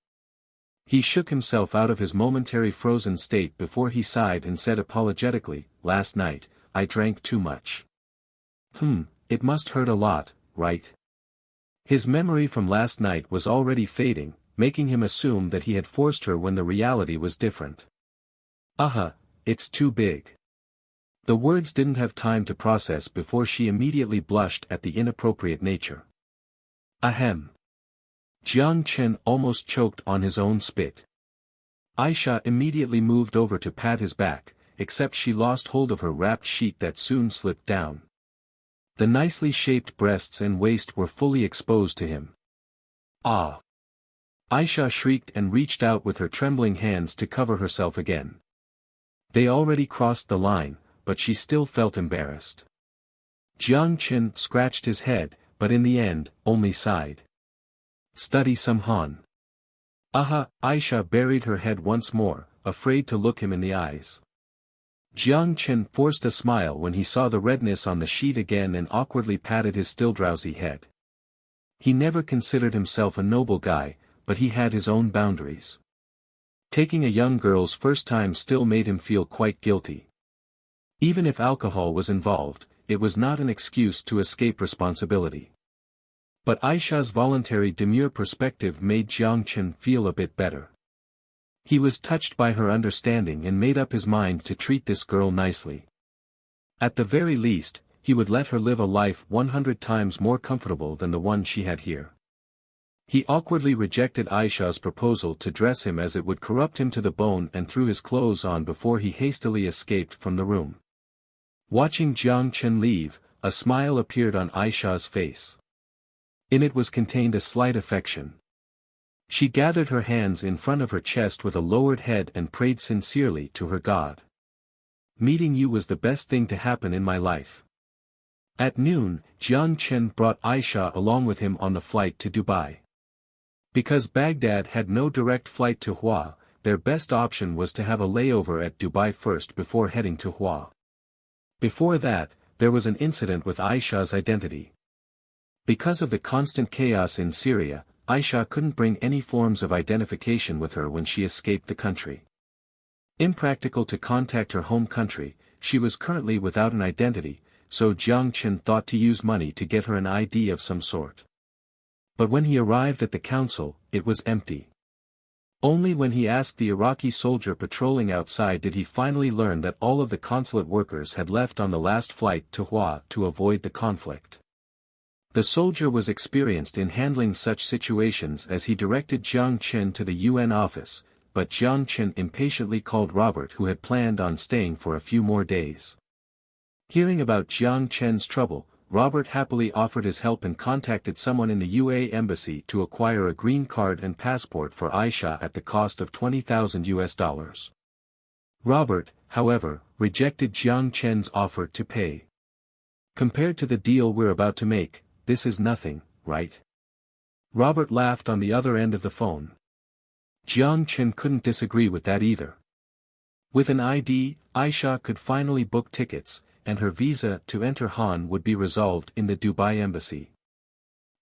He shook himself out of his momentary frozen state before he sighed and said apologetically, last night, I drank too much. It must hurt a lot, right? His memory from last night was already fading, making him assume that he had forced her when the reality was different. It's too big. The words didn't have time to process before she immediately blushed at the inappropriate nature. Ahem. Jiang Chen almost choked on his own spit. Aisha immediately moved over to pat his back, except she lost hold of her wrapped sheet that soon slipped down. The nicely shaped breasts and waist were fully exposed to him. Ah! Aisha shrieked and reached out with her trembling hands to cover herself again. They already crossed the line, but she still felt embarrassed. Jiang Chen scratched his head, but in the end, only sighed. Study some Han. Aisha buried her head once more, afraid to look him in the eyes. Jiang Chen forced a smile when he saw the redness on the sheet again and awkwardly patted his still drowsy head. He never considered himself a noble guy, but he had his own boundaries. Taking a young girl's first time still made him feel quite guilty. Even if alcohol was involved, it was not an excuse to escape responsibility. But Aisha's voluntary demure perspective made Jiang Chen feel a bit better. He was touched by her understanding and made up his mind to treat this girl nicely. At the very least, he would let her live a life 100 times more comfortable than the one she had here. He awkwardly rejected Aisha's proposal to dress him as it would corrupt him to the bone and threw his clothes on before he hastily escaped from the room. Watching Jiang Chen leave, a smile appeared on Aisha's face. In it was contained a slight affection. She gathered her hands in front of her chest with a lowered head and prayed sincerely to her God. Meeting you was the best thing to happen in my life. At noon, Jiang Chen brought Aisha along with him on the flight to Dubai. Because Baghdad had no direct flight to Hua, their best option was to have a layover at Dubai first before heading to Hua. Before that, there was an incident with Aisha's identity. Because of the constant chaos in Syria, Aisha couldn't bring any forms of identification with her when she escaped the country. Impractical to contact her home country, she was currently without an identity, so Jiang Chen thought to use money to get her an ID of some sort. But when he arrived at the council, it was empty. Only when he asked the Iraqi soldier patrolling outside did he finally learn that all of the consulate workers had left on the last flight to Hua to avoid the conflict. The soldier was experienced in handling such situations as he directed Jiang Chen to the UN office, but Jiang Chen impatiently called Robert, who had planned on staying for a few more days. Hearing about Jiang Chen's trouble, Robert happily offered his help and contacted someone in the UAE embassy to acquire a green card and passport for Aisha at the cost of $20,000. Robert, however, rejected Jiang Chen's offer to pay. Compared to the deal we're about to make, this is nothing, right? Robert laughed on the other end of the phone. Jiang Chen couldn't disagree with that either. With an ID, Aisha could finally book tickets, and her visa to enter Han would be resolved in the Dubai embassy.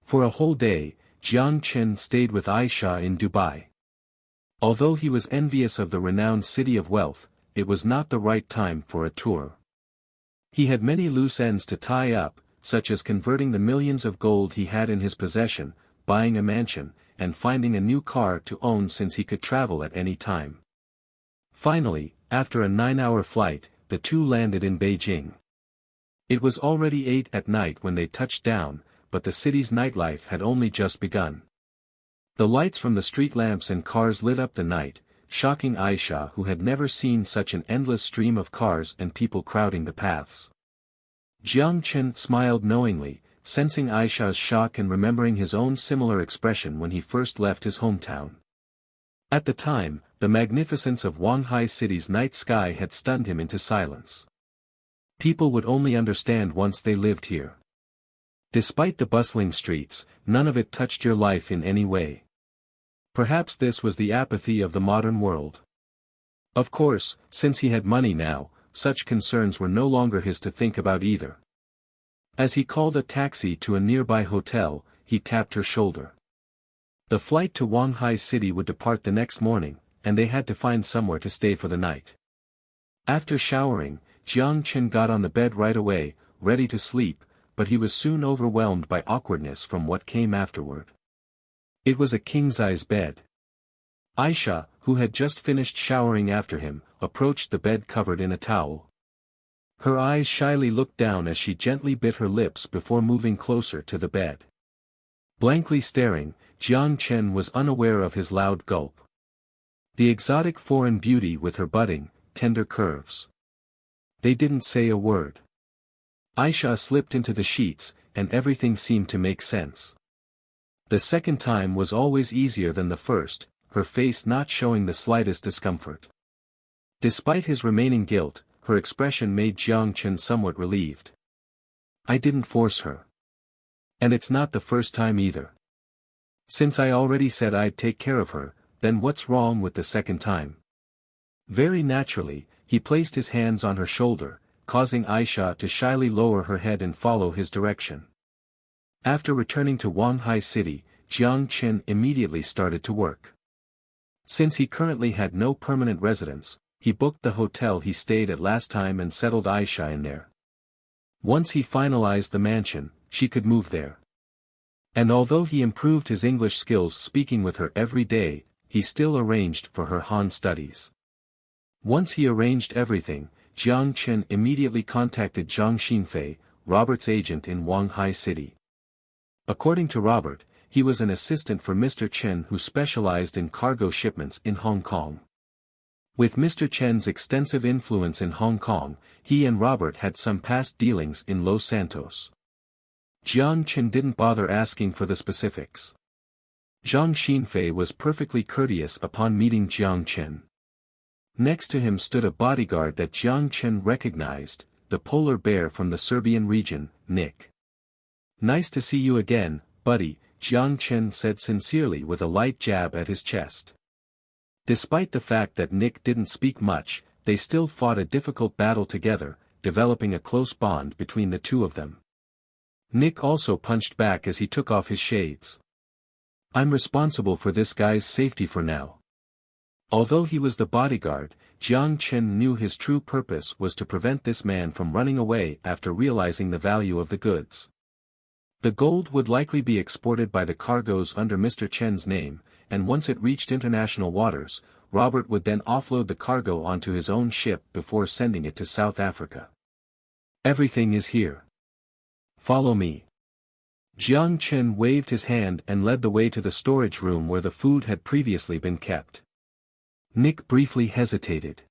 For a whole day, Jiang Chen stayed with Aisha in Dubai. Although he was envious of the renowned city of wealth, it was not the right time for a tour. He had many loose ends to tie up, such as converting the millions of gold he had in his possession, buying a mansion, and finding a new car to own since he could travel at any time. Finally, after a 9-hour flight, the two landed in Beijing. It was already 8 at night when they touched down, but the city's nightlife had only just begun. The lights from the street lamps and cars lit up the night, shocking Aisha, who had never seen such an endless stream of cars and people crowding the paths. Jiang Chen smiled knowingly, sensing Aisha's shock and remembering his own similar expression when he first left his hometown. At the time, the magnificence of Wanghai City's night sky had stunned him into silence. People would only understand once they lived here. Despite the bustling streets, none of it touched your life in any way. Perhaps this was the apathy of the modern world. Of course, since he had money now, such concerns were no longer his to think about either. As he called a taxi to a nearby hotel, he tapped her shoulder. The flight to Wanghai City would depart the next morning, and they had to find somewhere to stay for the night. After showering, Jiang Chen got on the bed right away, ready to sleep, but he was soon overwhelmed by awkwardness from what came afterward. It was a king-size bed. Aisha, who had just finished showering after him, approached the bed covered in a towel. Her eyes shyly looked down as she gently bit her lips before moving closer to the bed. Blankly staring, Jiang Chen was unaware of his loud gulp. The exotic foreign beauty with her budding, tender curves. They didn't say a word. Aisha slipped into the sheets, and everything seemed to make sense. The second time was always easier than the first, her face not showing the slightest discomfort. Despite his remaining guilt, her expression made Jiang Chen somewhat relieved. I didn't force her. And it's not the first time either. Since I already said I'd take care of her, then what's wrong with the second time? Very naturally, he placed his hands on her shoulder, causing Aisha to shyly lower her head and follow his direction. After returning to Wanghai City, Jiang Chen immediately started to work. Since he currently had no permanent residence, he booked the hotel he stayed at last time and settled Aisha in there. Once he finalized the mansion, she could move there. And although he improved his English skills speaking with her every day, he still arranged for her Han studies. Once he arranged everything, Jiang Chen immediately contacted Zhang Xinfei, Robert's agent in Wanghai City. According to Robert, he was an assistant for Mr. Chen who specialized in cargo shipments in Hong Kong. With Mr. Chen's extensive influence in Hong Kong, he and Robert had some past dealings in Los Santos. Jiang Chen didn't bother asking for the specifics. Zhang Xinfei was perfectly courteous upon meeting Jiang Chen. Next to him stood a bodyguard that Jiang Chen recognized, the polar bear from the Serbian region, Nick. Nice to see you again, buddy, Jiang Chen said sincerely with a light jab at his chest. Despite the fact that Nick didn't speak much, they still fought a difficult battle together, developing a close bond between the two of them. Nick also punched back as he took off his shades. I'm responsible for this guy's safety for now. Although he was the bodyguard, Jiang Chen knew his true purpose was to prevent this man from running away after realizing the value of the goods. The gold would likely be exported by the cargoes under Mr. Chen's name, and once it reached international waters, Robert would then offload the cargo onto his own ship before sending it to South Africa. Everything is here. Follow me. Jiang Chen waved his hand and led the way to the storage room where the food had previously been kept. Nick briefly hesitated.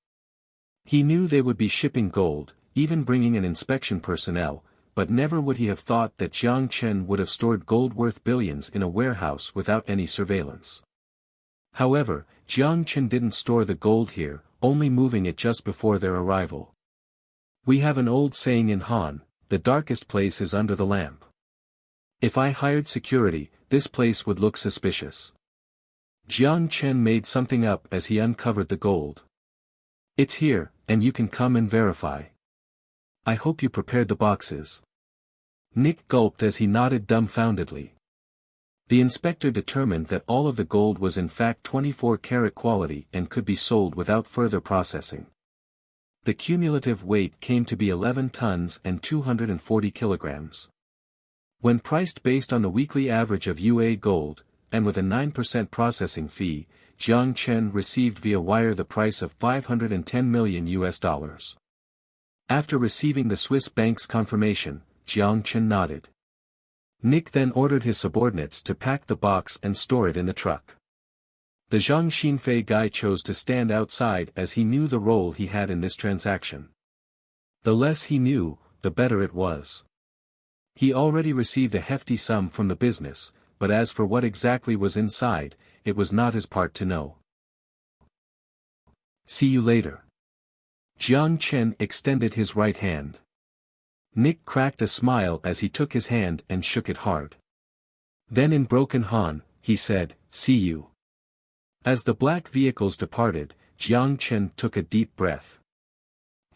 He knew they would be shipping gold, even bringing an inspection personnel, but never would he have thought that Jiang Chen would have stored gold worth billions in a warehouse without any surveillance. However, Jiang Chen didn't store the gold here, only moving it just before their arrival. We have an old saying in Han, the darkest place is under the lamp. If I hired security, this place would look suspicious. Jiang Chen made something up as he uncovered the gold. It's here, and you can come and verify. I hope you prepared the boxes. Nick gulped as he nodded dumbfoundedly. The inspector determined that all of the gold was in fact 24-karat quality and could be sold without further processing. The cumulative weight came to be 11 tons and 240 kilograms. When priced based on the weekly average of UA gold, and with a 9% processing fee, Jiang Chen received via wire the price of $510 million. After receiving the Swiss bank's confirmation, Jiang Chen nodded. Nick then ordered his subordinates to pack the box and store it in the truck. The Zhang Xinfei guy chose to stand outside as he knew the role he had in this transaction. The less he knew, the better it was. He already received a hefty sum from the business, but as for what exactly was inside, it was not his part to know. See you later. Jiang Chen extended his right hand. Nick cracked a smile as he took his hand and shook it hard. Then in broken Han, he said, "See you." As the black vehicles departed, Jiang Chen took a deep breath.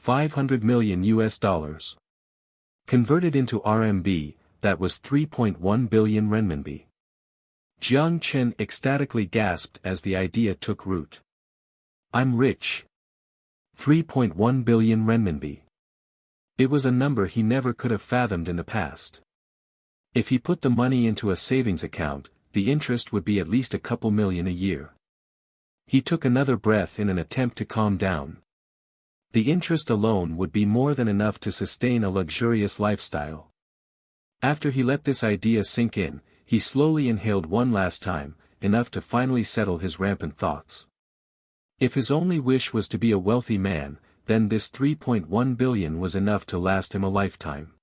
$500 million. Converted into RMB, that was 3.1 billion renminbi. Jiang Chen ecstatically gasped as the idea took root. I'm rich. 3.1 billion renminbi. It was a number he never could have fathomed in the past. If he put the money into a savings account, the interest would be at least a couple million a year. He took another breath in an attempt to calm down. The interest alone would be more than enough to sustain a luxurious lifestyle. After he let this idea sink in, he slowly inhaled one last time, enough to finally settle his rampant thoughts. If his only wish was to be a wealthy man, then this 3.1 billion was enough to last him a lifetime.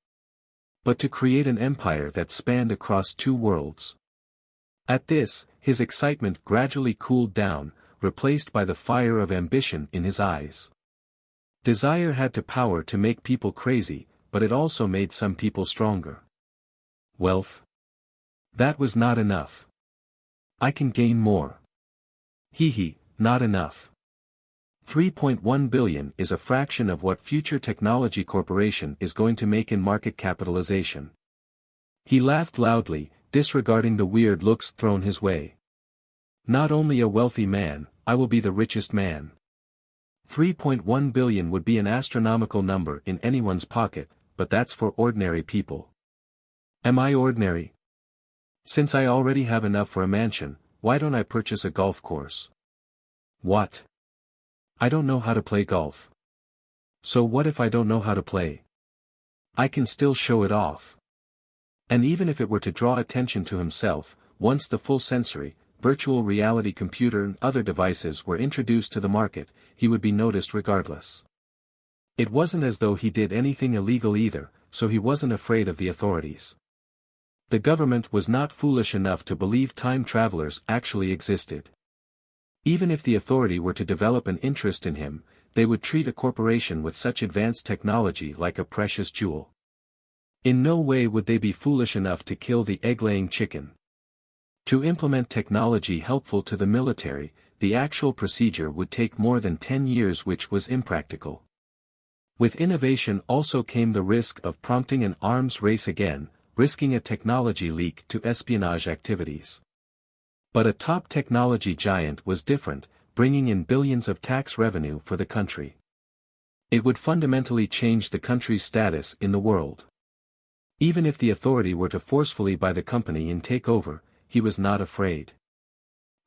But to create an empire that spanned across two worlds. At this, his excitement gradually cooled down, replaced by the fire of ambition in his eyes. Desire had the power to make people crazy, but it also made some people stronger. Wealth? That was not enough. I can gain more. Not enough. 3.1 billion is a fraction of what Future Technology Corporation is going to make in market capitalization. He laughed loudly, disregarding the weird looks thrown his way. Not only a wealthy man, I will be the richest man. 3.1 billion would be an astronomical number in anyone's pocket, but that's for ordinary people. Am I ordinary? Since I already have enough for a mansion, why don't I purchase a golf course? What? I don't know how to play golf. So what if I don't know how to play? I can still show it off. And even if it were to draw attention to himself, once the full sensory, virtual reality computer and other devices were introduced to the market, he would be noticed regardless. It wasn't as though he did anything illegal either, so he wasn't afraid of the authorities. The government was not foolish enough to believe time travelers actually existed. Even if the authority were to develop an interest in him, they would treat a corporation with such advanced technology like a precious jewel. In no way would they be foolish enough to kill the egg-laying chicken. To implement technology helpful to the military, the actual procedure would take more than 10 years, which was impractical. With innovation also came the risk of prompting an arms race again, risking a technology leak to espionage activities. But a top technology giant was different, bringing in billions of tax revenue for the country. It would fundamentally change the country's status in the world. Even if the authority were to forcefully buy the company and take over, he was not afraid.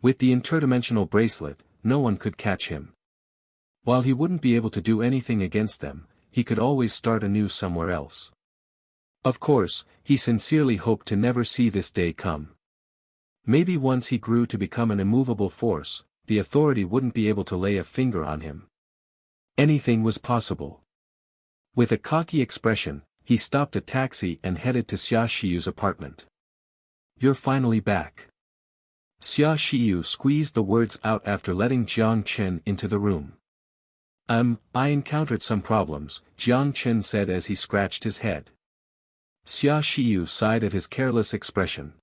With the interdimensional bracelet, no one could catch him. While he wouldn't be able to do anything against them, he could always start anew somewhere else. Of course, he sincerely hoped to never see this day come. Maybe once he grew to become an immovable force, the authority wouldn't be able to lay a finger on him. Anything was possible. With a cocky expression, he stopped a taxi and headed to Xia Shiyu's apartment. "You're finally back." Xia Shiyu squeezed the words out after letting Jiang Chen into the room. I encountered some problems," Jiang Chen said as he scratched his head. Xia Shiyu sighed at his careless expression.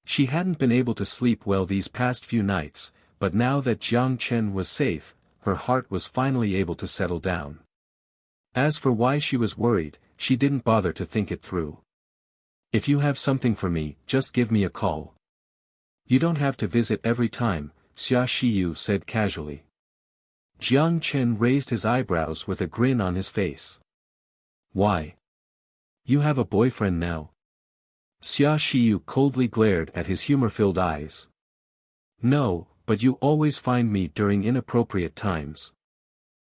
She hadn't been able to sleep well these past few nights, but now that Jiang Chen was safe, her heart was finally able to settle down. As for why she was worried, she didn't bother to think it through. "If you have something for me, just give me a call. You don't have to visit every time," Xia Shiyu said casually. Jiang Chen raised his eyebrows with a grin on his face. "Why? You have a boyfriend now?" Xia Shiyu coldly glared at his humor-filled eyes. "No, but you always find me during inappropriate times.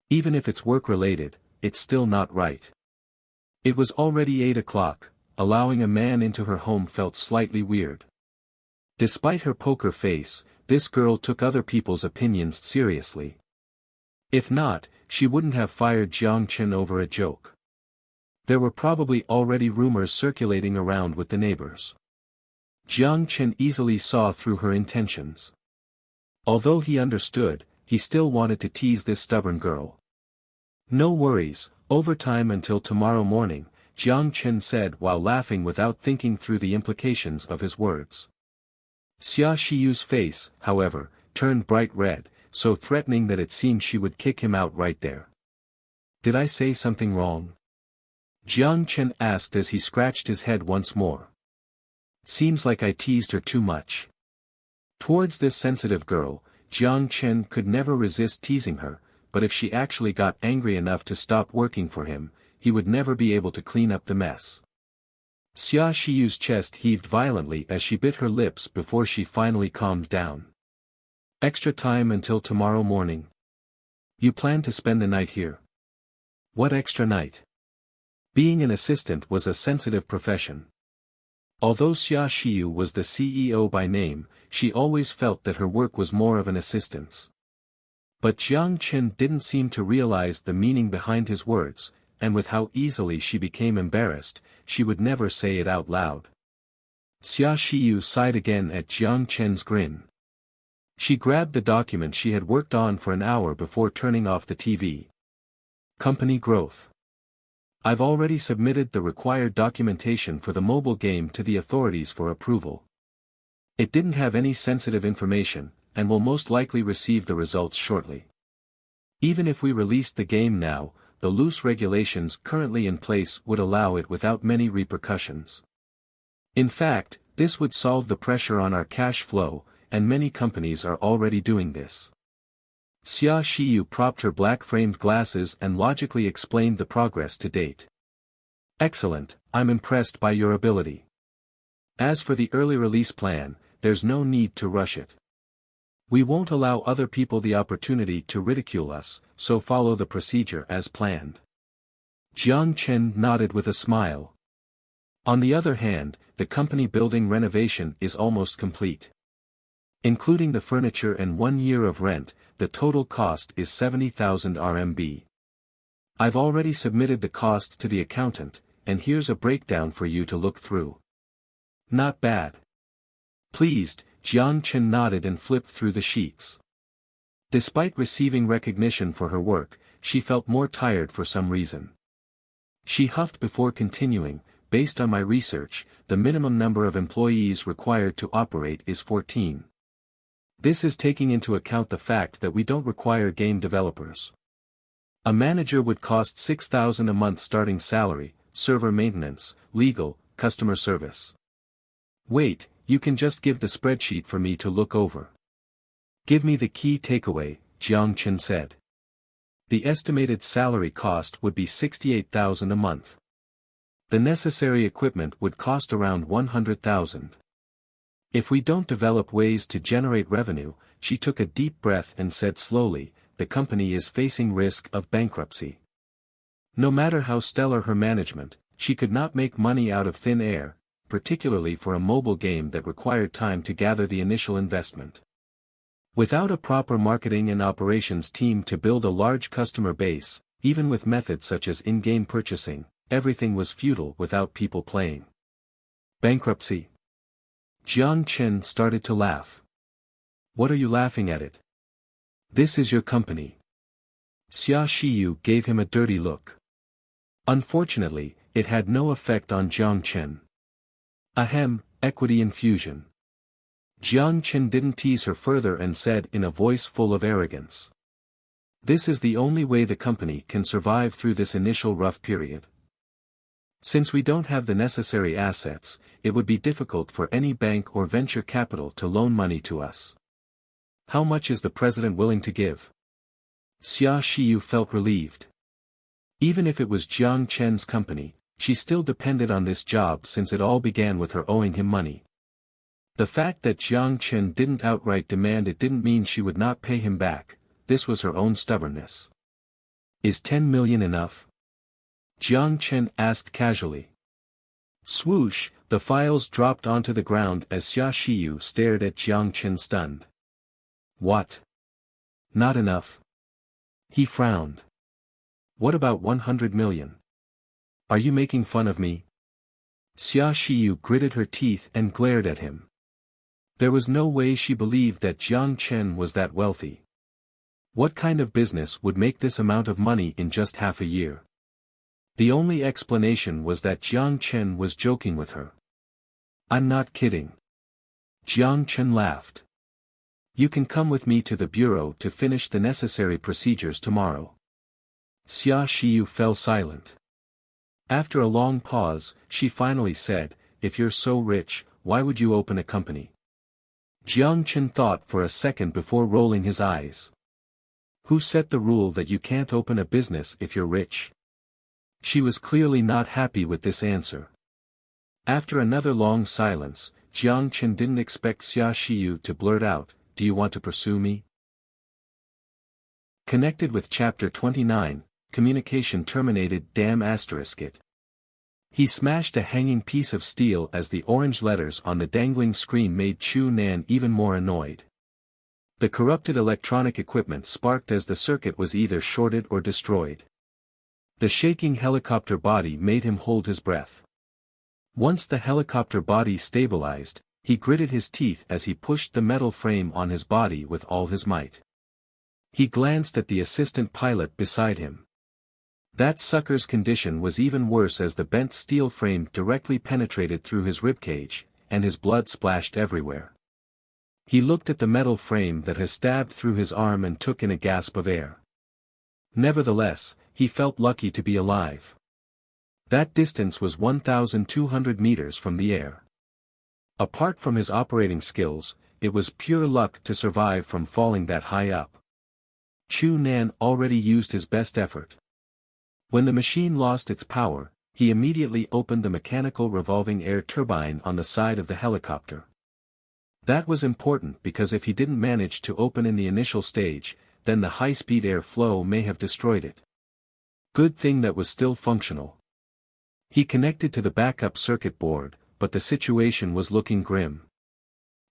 Even if it's work-related, it's still not right." It was already 8 o'clock, allowing a man into her home felt slightly weird. Despite her poker face, this girl took other people's opinions seriously. If not, she wouldn't have fired Jiang Chen over a joke. There were probably already rumors circulating around with the neighbors. Jiang Chen easily saw through her intentions. Although he understood, he still wanted to tease this stubborn girl. "No worries, overtime until tomorrow morning," Jiang Chen said while laughing without thinking through the implications of his words. Xia Shiyu's face, however, turned bright red, so threatening that it seemed she would kick him out right there. "Did I say something wrong?" Jiang Chen asked as he scratched his head once more. "Seems like I teased her too much." Towards this sensitive girl, Jiang Chen could never resist teasing her, but if she actually got angry enough to stop working for him, he would never be able to clean up the mess. Xia Shiyu's chest heaved violently as she bit her lips before she finally calmed down. "Extra time until tomorrow morning. You plan to spend the night here?" "What extra night?" Being an assistant was a sensitive profession. Although Xia Shiyu was the CEO by name, she always felt that her work was more of an assistance. But Jiang Chen didn't seem to realize the meaning behind his words, and with how easily she became embarrassed, she would never say it out loud. Xia Shiyu sighed again at Jiang Chen's grin. She grabbed the document she had worked on for an hour before turning off the TV. "Company growth. I've already submitted the required documentation for the mobile game to the authorities for approval. It didn't have any sensitive information, and will most likely receive the results shortly. Even if we released the game now, the loose regulations currently in place would allow it without many repercussions. In fact, this would solve the pressure on our cash flow, and many companies are already doing this." Xia Shiyu propped her black-framed glasses and logically explained the progress to date. "Excellent, I'm impressed by your ability. As for the early release plan, there's no need to rush it. We won't allow other people the opportunity to ridicule us, so follow the procedure as planned." Jiang Chen nodded with a smile. On the other hand, the company building renovation is almost complete. Including the furniture and 1 year of rent, the total cost is 70,000 RMB. I've already submitted the cost to the accountant, and here's a breakdown for you to look through. Not bad. Pleased, Jiang Chen nodded and flipped through the sheets. Despite receiving recognition for her work, she felt more tired for some reason. She huffed before continuing, "Based on my research, the minimum number of employees required to operate is 14. This is taking into account the fact that we don't require game developers. A manager would cost 6,000 a month starting salary, server maintenance, legal, customer service. Wait, you can just give the spreadsheet for me to look over." Give me the key takeaway, Jiang Chen said. The estimated salary cost would be 68,000 a month. The necessary equipment would cost around 100,000. If we don't develop ways to generate revenue, she took a deep breath and said slowly, the company is facing risk of bankruptcy. No matter how stellar her management, she could not make money out of thin air, particularly for a mobile game that required time to gather the initial investment. Without a proper marketing and operations team to build a large customer base, even with methods such as in-game purchasing, everything was futile without people playing. Bankruptcy? Jiang Chen started to laugh. What are you laughing at it? This is your company. Xia Shiyu gave him a dirty look. Unfortunately, it had no effect on Jiang Chen. Ahem, equity infusion. Jiang Chen didn't tease her further and said in a voice full of arrogance. This is the only way the company can survive through this initial rough period. Since we don't have the necessary assets, it would be difficult for any bank or venture capital to loan money to us. How much is the president willing to give? Xia Shiyu felt relieved. Even if it was Jiang Chen's company, she still depended on this job since it all began with her owing him money. The fact that Jiang Chen didn't outright demand it didn't mean she would not pay him back, this was her own stubbornness. Is 10 million enough? Jiang Chen asked casually. Swoosh, the files dropped onto the ground as Xia Shiyu stared at Jiang Chen stunned. What? Not enough? He frowned. What about 100 million? Are you making fun of me? Xia Shiyu gritted her teeth and glared at him. There was no way she believed that Jiang Chen was that wealthy. What kind of business would make this amount of money in just half a year? The only explanation was that Jiang Chen was joking with her. I'm not kidding. Jiang Chen laughed. You can come with me to the bureau to finish the necessary procedures tomorrow. Xia Shiyu fell silent. After a long pause, she finally said, if you're so rich, why would you open a company? Jiang Chen thought for a second before rolling his eyes. Who set the rule that you can't open a business if you're rich? She was clearly not happy with this answer. After another long silence, Jiang Chen didn't expect Xia Shiyu to blurt out, do you want to pursue me? Connected with Chapter 29, communication terminated it. He smashed a hanging piece of steel as the orange letters on the dangling screen made Chu Nan even more annoyed. The corrupted electronic equipment sparked as the circuit was either shorted or destroyed. The shaking helicopter body made him hold his breath. Once the helicopter body stabilized, he gritted his teeth as he pushed the metal frame on his body with all his might. He glanced at the assistant pilot beside him. That sucker's condition was even worse as the bent steel frame directly penetrated through his ribcage, and his blood splashed everywhere. He looked at the metal frame that had stabbed through his arm and took in a gasp of air. Nevertheless, he felt lucky to be alive. That distance was 1,200 meters from the air. Apart from his operating skills, it was pure luck to survive from falling that high up. Chu Nan already used his best effort. When the machine lost its power, he immediately opened the mechanical revolving air turbine on the side of the helicopter. That was important because if he didn't manage to open in the initial stage, then the high-speed air flow may have destroyed it. Good thing that was still functional. He connected to the backup circuit board, but the situation was looking grim.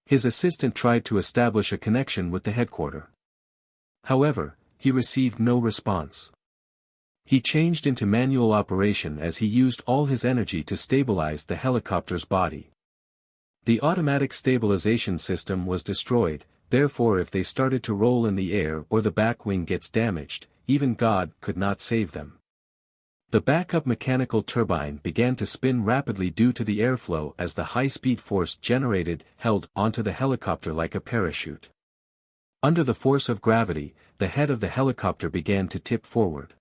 His assistant tried to establish a connection with the headquarters. However, he received no response. He changed into manual operation as he used all his energy to stabilize the helicopter's body. The automatic stabilization system was destroyed, therefore if they started to roll in the air or the back wing gets damaged, even God could not save them. The backup mechanical turbine began to spin rapidly due to the airflow as the high-speed force generated held onto the helicopter like a parachute. Under the force of gravity, the head of the helicopter began to tip forward.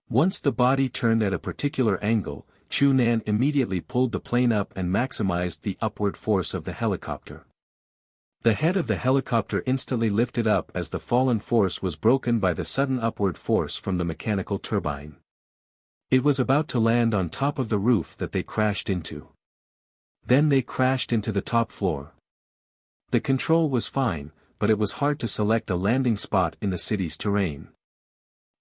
Once the body turned at a particular angle, Chu Nan immediately pulled the plane up and maximized the upward force of the helicopter. The head of the helicopter instantly lifted up as the fallen force was broken by the sudden upward force from the mechanical turbine. It was about to land on top of the roof that they crashed into. Then they crashed into the top floor. The control was fine, but it was hard to select a landing spot in the city's terrain.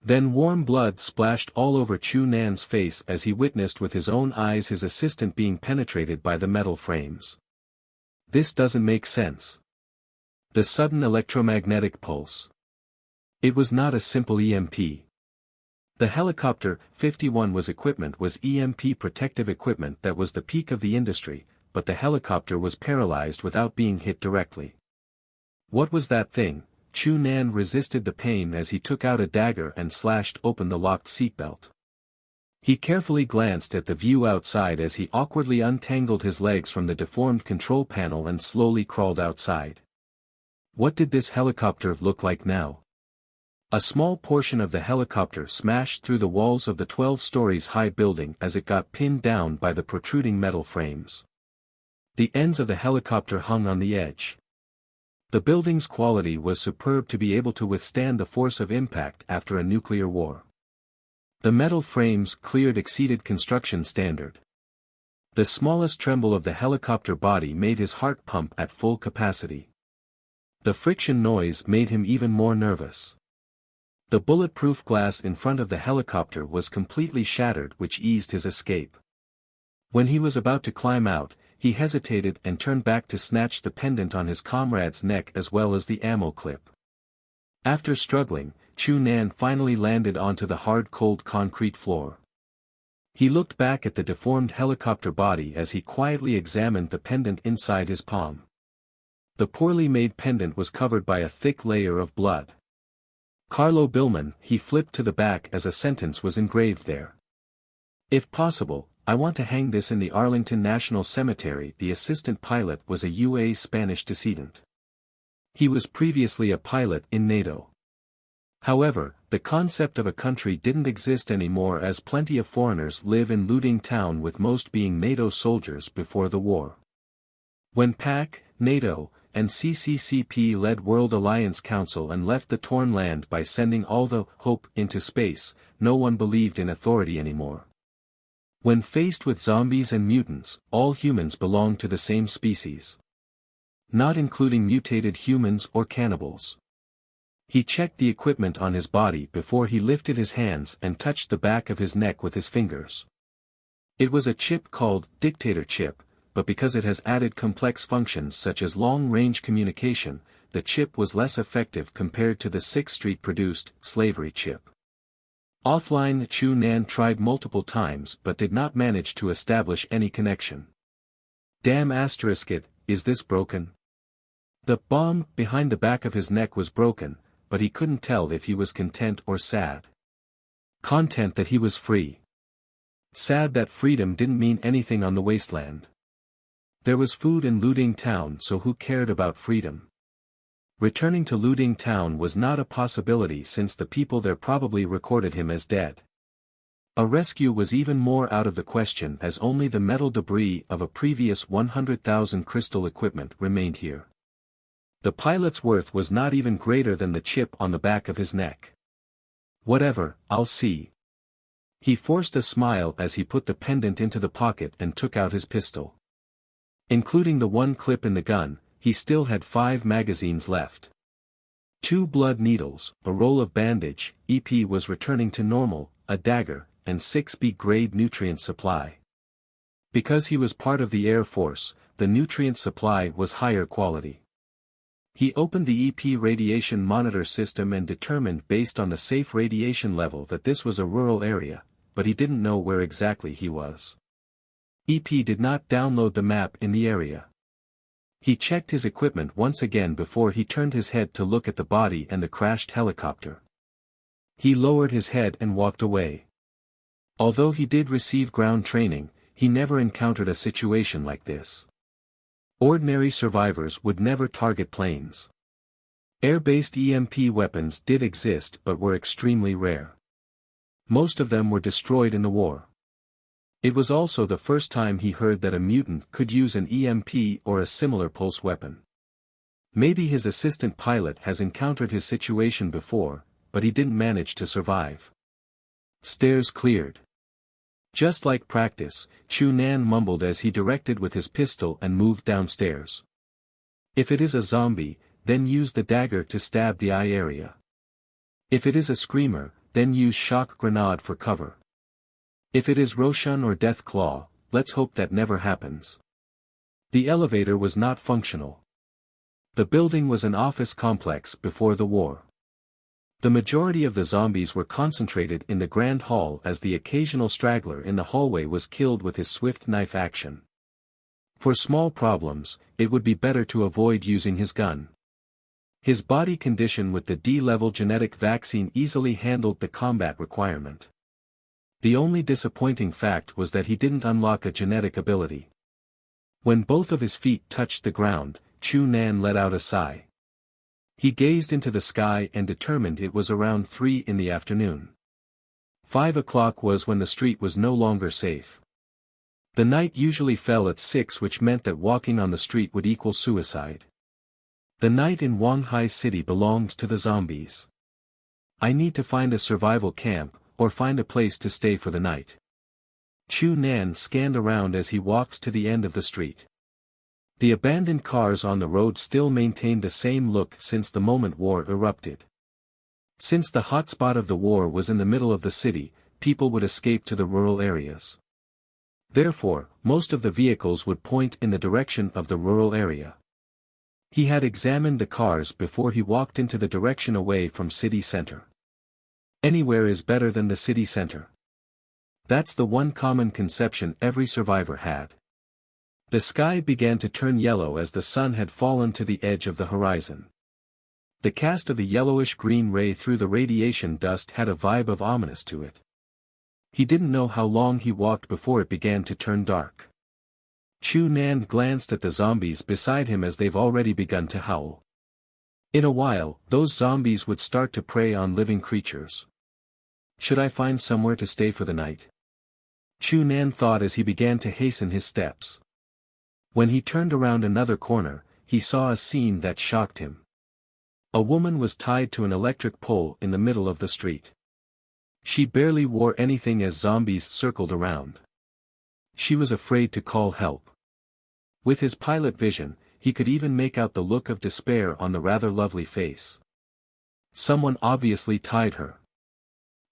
Then warm blood splashed all over Chu Nan's face as he witnessed with his own eyes his assistant being penetrated by the metal frames. This doesn't make sense. The sudden electromagnetic pulse. It was not a simple EMP. The helicopter 51 was EMP protective equipment that was the peak of the industry, but the helicopter was paralyzed without being hit directly. What was that thing? Chu Nan resisted the pain as he took out a dagger and slashed open the locked seatbelt. He carefully glanced at the view outside as he awkwardly untangled his legs from the deformed control panel and slowly crawled outside. What did this helicopter look like now? A small portion of the helicopter smashed through the walls of the 12 stories high building as it got pinned down by the protruding metal frames. The ends of the helicopter hung on the edge. The building's quality was superb to be able to withstand the force of impact after a nuclear war. The metal frames cleared exceeded construction standard. The smallest tremble of the helicopter body made his heart pump at full capacity. The friction noise made him even more nervous. The bulletproof glass in front of the helicopter was completely shattered, which eased his escape. When he was about to climb out, he hesitated and turned back to snatch the pendant on his comrade's neck as well as the ammo clip. After struggling, Chu Nan finally landed onto the hard cold concrete floor. He looked back at the deformed helicopter body as he quietly examined the pendant inside his palm. The poorly made pendant was covered by a thick layer of blood. Carlo Billman, he flipped to the back as a sentence was engraved there. If possible, I want to hang this in the Arlington National Cemetery. The assistant pilot was a UA Spanish descendant. He was previously a pilot in NATO. However, the concept of a country didn't exist anymore as plenty of foreigners live in Looting Town, with most being NATO soldiers before the war. When PAC, NATO, and CCCP led World Alliance Council and left the torn land by sending all the hope into space, no one believed in authority anymore. When faced with zombies and mutants, all humans belonged to the same species. Not including mutated humans or cannibals. He checked the equipment on his body before he lifted his hands and touched the back of his neck with his fingers. It was a chip called Dictator Chip, but because it has added complex functions such as long-range communication, the chip was less effective compared to the 6th Street-produced slavery chip. Offline, Chu Nan tried multiple times but did not manage to establish any connection. Damn it, is this broken? The bomb behind the back of his neck was broken, but he couldn't tell if he was content or sad. Content that he was free. Sad that freedom didn't mean anything on the wasteland. There was food in Looting Town, so who cared about freedom? Returning to Looting Town was not a possibility since the people there probably recorded him as dead. A rescue was even more out of the question as only the metal debris of a previous 100,000 crystal equipment remained here. The pilot's worth was not even greater than the chip on the back of his neck. Whatever, I'll see. He forced a smile as he put the pendant into the pocket and took out his pistol. Including the one clip in the gun, he still had 5 magazines left. 2 blood needles, a roll of bandage, EP was returning to normal, a dagger, and 6 B-grade nutrient supply. Because he was part of the Air Force, the nutrient supply was higher quality. He opened the EP radiation monitor system and determined based on the safe radiation level that this was a rural area, but he didn't know where exactly he was. EP did not download the map in the area. He checked his equipment once again before he turned his head to look at the body and the crashed helicopter. He lowered his head and walked away. Although he did receive ground training, he never encountered a situation like this. Ordinary survivors would never target planes. Air-based EMP weapons did exist but were extremely rare. Most of them were destroyed in the war. It was also the first time he heard that a mutant could use an EMP or a similar pulse weapon. Maybe his assistant pilot has encountered his situation before, but he didn't manage to survive. Stairs cleared. Just like practice, Chu Nan mumbled as he directed with his pistol and moved downstairs. If it is a zombie, then use the dagger to stab the eye area. If it is a screamer, then use shock grenade for cover. If it is Roshan or Death Claw, let's hope that never happens. The elevator was not functional. The building was an office complex before the war. The majority of the zombies were concentrated in the grand hall as the occasional straggler in the hallway was killed with his swift knife action. For small problems, it would be better to avoid using his gun. His body condition with the D-level genetic vaccine easily handled the combat requirement. The only disappointing fact was that he didn't unlock a genetic ability. When both of his feet touched the ground, Chu Nan let out a sigh. He gazed into the sky and determined it was around 3 in the afternoon. 5 o'clock was when the street was no longer safe. The night usually fell at 6, which meant that walking on the street would equal suicide. The night in Wanghai City belonged to the zombies. I need to find a survival camp, or find a place to stay for the night. Chu Nan scanned around as he walked to the end of the street. The abandoned cars on the road still maintained the same look since the moment war erupted. Since the hotspot of the war was in the middle of the city, people would escape to the rural areas. Therefore, most of the vehicles would point in the direction of the rural area. He had examined the cars before he walked into the direction away from city center. Anywhere is better than the city center. That's the one common conception every survivor had. The sky began to turn yellow as the sun had fallen to the edge of the horizon. The cast of the yellowish-green ray through the radiation dust had a vibe of ominous to it. He didn't know how long he walked before it began to turn dark. Chu Nan glanced at the zombies beside him as they've already begun to howl. In a while, those zombies would start to prey on living creatures. Should I find somewhere to stay for the night? Chu Nan thought as he began to hasten his steps. When he turned around another corner, he saw a scene that shocked him. A woman was tied to an electric pole in the middle of the street. She barely wore anything as zombies circled around. She was afraid to call help. With his pilot vision, he could even make out the look of despair on the rather lovely face. Someone obviously tied her.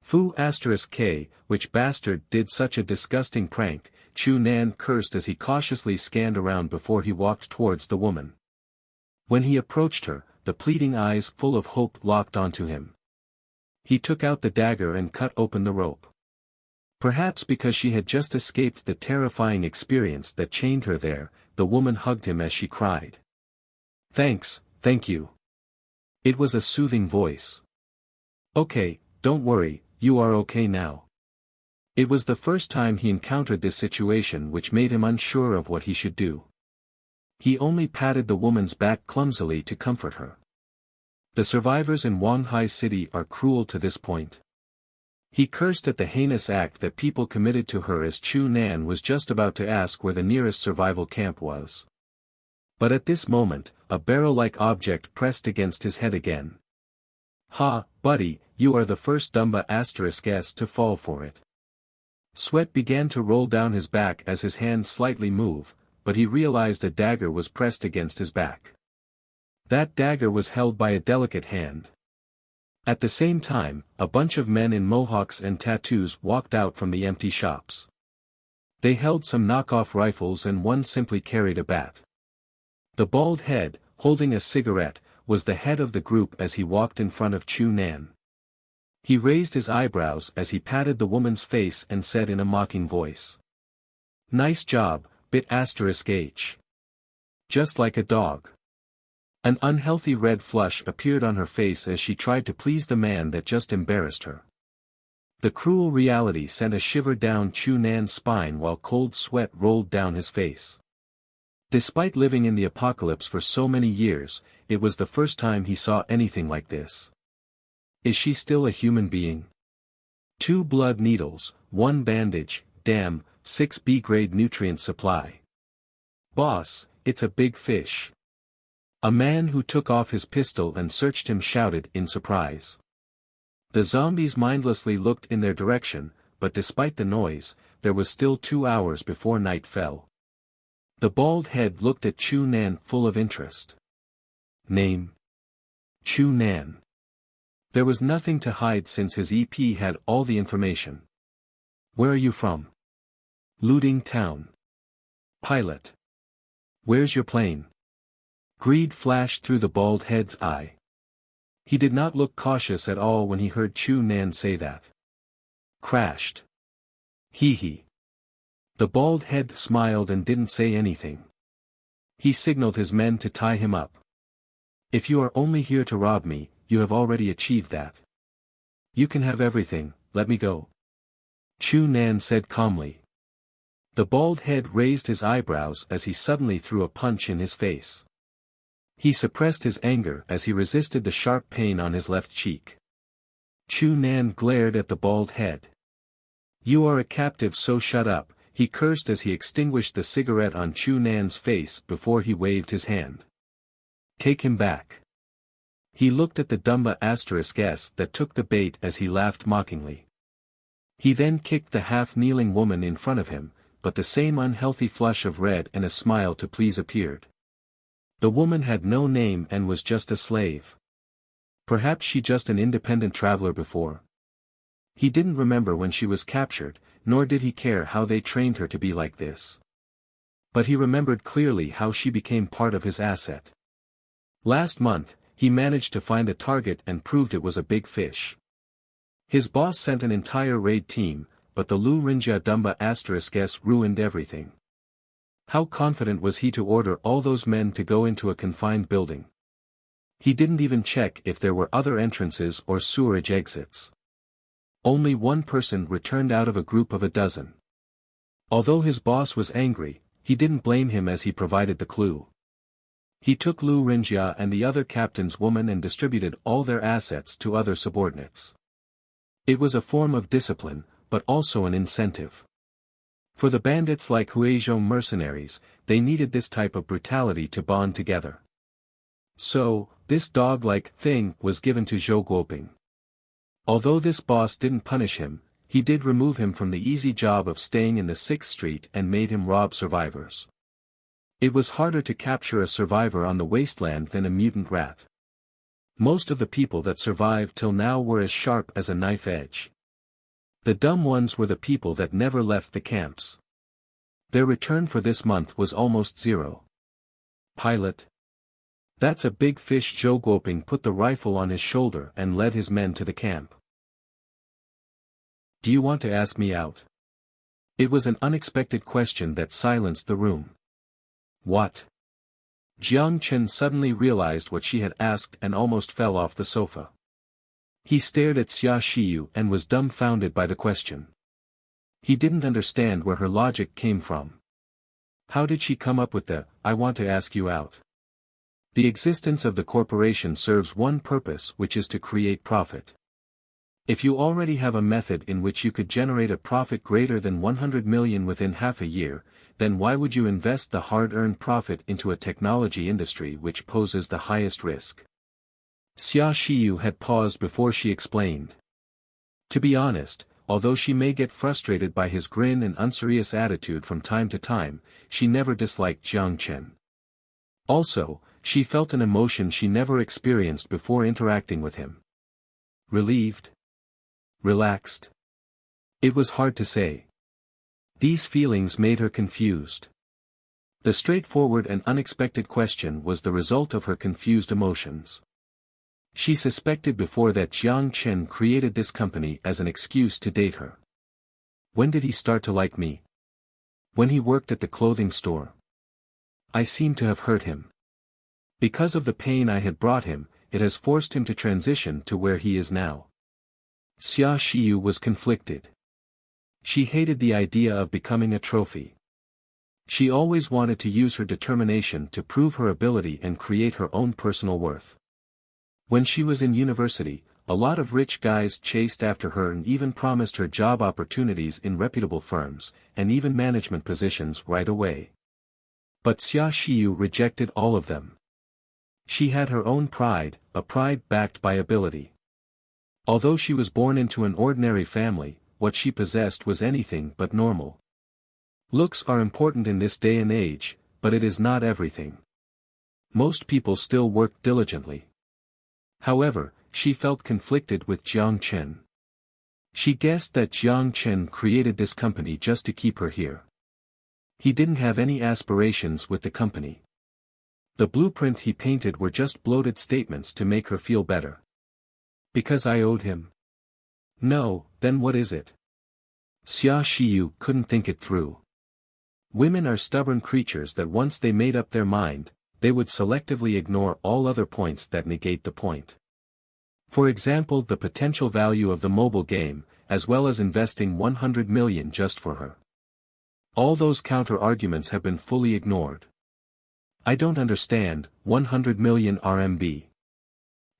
Fu*K, which bastard did such a disgusting prank, Chu Nan cursed as he cautiously scanned around before he walked towards the woman. When he approached her, the pleading eyes full of hope locked onto him. He took out the dagger and cut open the rope. Perhaps because she had just escaped the terrifying experience that chained her there, the woman hugged him as she cried. "Thanks, thank you." It was a soothing voice. "Okay, don't worry, you are okay now." It was the first time he encountered this situation which made him unsure of what he should do. He only patted the woman's back clumsily to comfort her. The survivors in Wanghai City are cruel to this point. He cursed at the heinous act that people committed to her as Chu Nan was just about to ask where the nearest survival camp was. But at this moment, a barrel-like object pressed against his head again. "Ha, buddy, you are the first Dumba *S to fall for it." Sweat began to roll down his back as his hand slightly moved, but he realized a dagger was pressed against his back. That dagger was held by a delicate hand. At the same time, a bunch of men in mohawks and tattoos walked out from the empty shops. They held some knockoff rifles and one simply carried a bat. The bald head, holding a cigarette, was the head of the group as he walked in front of Chu Nan. He raised his eyebrows as he patted the woman's face and said in a mocking voice. "Nice job, *H. Just like a dog." An unhealthy red flush appeared on her face as she tried to please the man that just embarrassed her. The cruel reality sent a shiver down Chu Nan's spine while cold sweat rolled down his face. Despite living in the apocalypse for so many years, it was the first time he saw anything like this. Is she still a human being? 2 blood needles, 1 bandage, damn, 6 B-grade nutrient supply. Boss, it's a big fish. A man who took off his pistol and searched him shouted in surprise. The zombies mindlessly looked in their direction, but despite the noise, there was still 2 hours before night fell. The bald head looked at Chu Nan full of interest. Name? Chu Nan. There was nothing to hide since his EP had all the information. Where are you from? Looting town. Pilot. Where's your plane? Greed flashed through the bald head's eye. He did not look cautious at all when he heard Chu Nan say that. Crashed. Hee hee. The bald head smiled and didn't say anything. He signaled his men to tie him up. If you are only here to rob me, you have already achieved that. You can have everything, let me go. Chu Nan said calmly. The bald head raised his eyebrows as he suddenly threw a punch in his face. He suppressed his anger as he resisted the sharp pain on his left cheek. Chu Nan glared at the bald head. You are a captive, so shut up, he cursed as he extinguished the cigarette on Chu Nan's face before he waved his hand. Take him back. He looked at the Dumba *s that took the bait as he laughed mockingly. He then kicked the half-kneeling woman in front of him, but the same unhealthy flush of red and a smile to please appeared. The woman had no name and was just a slave. Perhaps she just an independent traveler before. He didn't remember when she was captured, nor did he care how they trained her to be like this. But he remembered clearly how she became part of his asset. Last month, he managed to find a target and proved it was a big fish. His boss sent an entire raid team, but the Lu Rinjia Dumba *s ruined everything. How confident was he to order all those men to go into a confined building? He didn't even check if there were other entrances or sewerage exits. Only one person returned out of a group of a dozen. Although his boss was angry, he didn't blame him as he provided the clue. He took Lu Rinjia and the other captain's woman and distributed all their assets to other subordinates. It was a form of discipline, but also an incentive. For the bandits like Huizhou mercenaries, they needed this type of brutality to bond together. So, this dog-like thing was given to Zhou Guoping. Although this boss didn't punish him, he did remove him from the easy job of staying in the 6th Street and made him rob survivors. It was harder to capture a survivor on the wasteland than a mutant rat. Most of the people that survived till now were as sharp as a knife edge. The dumb ones were the people that never left the camps. Their return for this month was almost zero. Pilot. That's a big fish. Zhou Guoping put the rifle on his shoulder and led his men to the camp. Do you want to ask me out? It was an unexpected question that silenced the room. What? Jiang Chen suddenly realized what she had asked and almost fell off the sofa. He stared at Xia Shiyu and was dumbfounded by the question. He didn't understand where her logic came from. How did she come up with the, I want to ask you out? The existence of the corporation serves one purpose, which is to create profit. If you already have a method in which you could generate a profit greater than 100 million within half a year, then why would you invest the hard-earned profit into a technology industry which poses the highest risk? Xia Shiyu had paused before she explained. To be honest, although she may get frustrated by his grin and unserious attitude from time to time, she never disliked Jiang Chen. Also, she felt an emotion she never experienced before interacting with him. Relieved? Relaxed? It was hard to say. These feelings made her confused. The straightforward and unexpected question was the result of her confused emotions. She suspected before that Jiang Chen created this company as an excuse to date her. When did he start to like me? When he worked at the clothing store. I seem to have hurt him. Because of the pain I had brought him, it has forced him to transition to where he is now. Xia Shiyu was conflicted. She hated the idea of becoming a trophy. She always wanted to use her determination to prove her ability and create her own personal worth. When she was in university, a lot of rich guys chased after her and even promised her job opportunities in reputable firms, and even management positions right away. But Xia Shiyu rejected all of them. She had her own pride, a pride backed by ability. Although she was born into an ordinary family, what she possessed was anything but normal. Looks are important in this day and age, but it is not everything. Most people still work diligently. However, she felt conflicted with Jiang Chen. She guessed that Jiang Chen created this company just to keep her here. He didn't have any aspirations with the company. The blueprint he painted were just bloated statements to make her feel better. Because I owed him? No, then what is it? Xia Xiyu couldn't think it through. Women are stubborn creatures that once they made up their mind, they would selectively ignore all other points that negate the point. For example, the potential value of the mobile game, as well as investing 100 million just for her. All those counter-arguments have been fully ignored. I don't understand, 100 million RMB.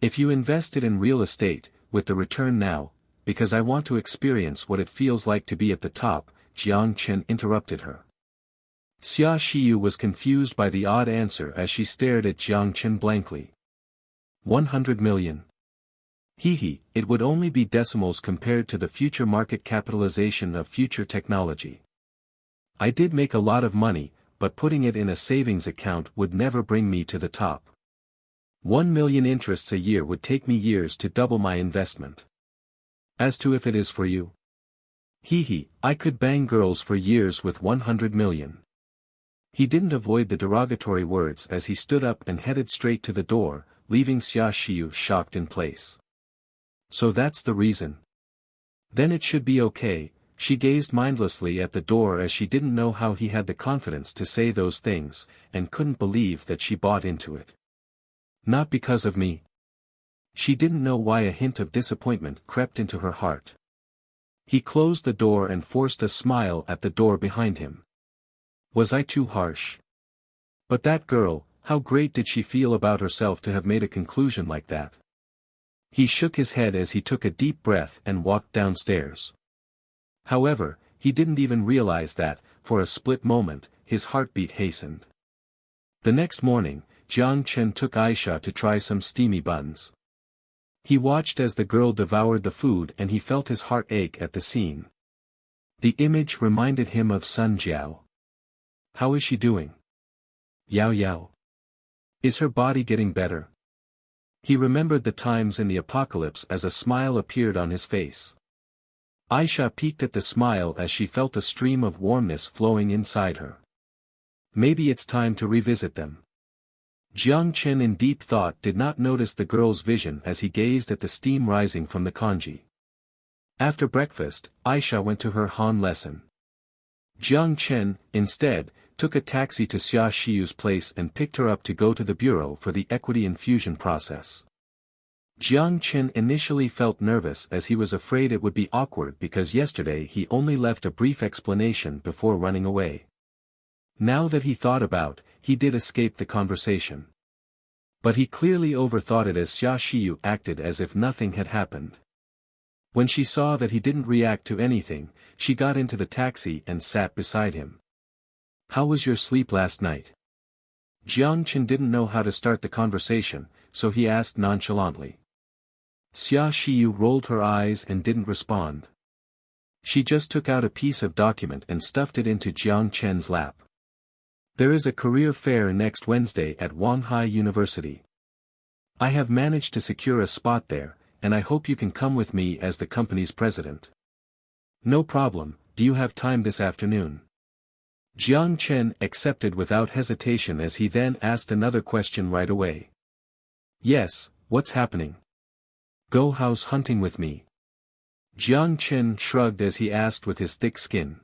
If you invested in real estate, with the return now, because I want to experience what it feels like to be at the top, Jiang Chen interrupted her. Xia Xiyu was confused by the odd answer as she stared at Jiang Chen blankly. 100 million. Hehe, it would only be decimals compared to the future market capitalization of future technology. I did make a lot of money, but putting it in a savings account would never bring me to the top. 1 million interests a year would take me years to double my investment. As to if it is for you. Hehe, I could bang girls for years with 100 million. He didn't avoid the derogatory words as he stood up and headed straight to the door, leaving Xia Xiyu shocked in place. So that's the reason. Then it should be okay. She gazed mindlessly at the door as she didn't know how he had the confidence to say those things, and couldn't believe that she bought into it. Not because of me. She didn't know why a hint of disappointment crept into her heart. He closed the door and forced a smile at the door behind him. Was I too harsh? But that girl, how great did she feel about herself to have made a conclusion like that? He shook his head as he took a deep breath and walked downstairs. However, he didn't even realize that, for a split moment, his heartbeat hastened. The next morning, Jiang Chen took Aisha to try some steamy buns. He watched as the girl devoured the food and he felt his heart ache at the scene. The image reminded him of Sun Jiao. How is she doing? Yao Yao. Is her body getting better? He remembered the times in the apocalypse as a smile appeared on his face. Aisha peeked at the smile as she felt a stream of warmness flowing inside her. Maybe it's time to revisit them. Jiang Chen in deep thought did not notice the girl's vision as he gazed at the steam rising from the congee. After breakfast, Aisha went to her Han lesson. Jiang Chen, instead, took a taxi to Xia Xiyu's place and picked her up to go to the bureau for the equity infusion process. Jiang Chen initially felt nervous as he was afraid it would be awkward because yesterday he only left a brief explanation before running away. Now that he thought about, he did escape the conversation. But he clearly overthought it as Xia Xiyu acted as if nothing had happened. When she saw that he didn't react to anything, she got into the taxi and sat beside him. How was your sleep last night? Jiang Chen didn't know how to start the conversation, so he asked nonchalantly. Xia Xiyu rolled her eyes and didn't respond. She just took out a piece of document and stuffed it into Jiang Chen's lap. There is a career fair next Wednesday at Wanhai University. I have managed to secure a spot there, and I hope you can come with me as the company's president. No problem, do you have time this afternoon? Jiang Chen accepted without hesitation as he then asked another question right away. Yes, what's happening? Go house hunting with me. Jiang Chen shrugged as he asked with his thick skin.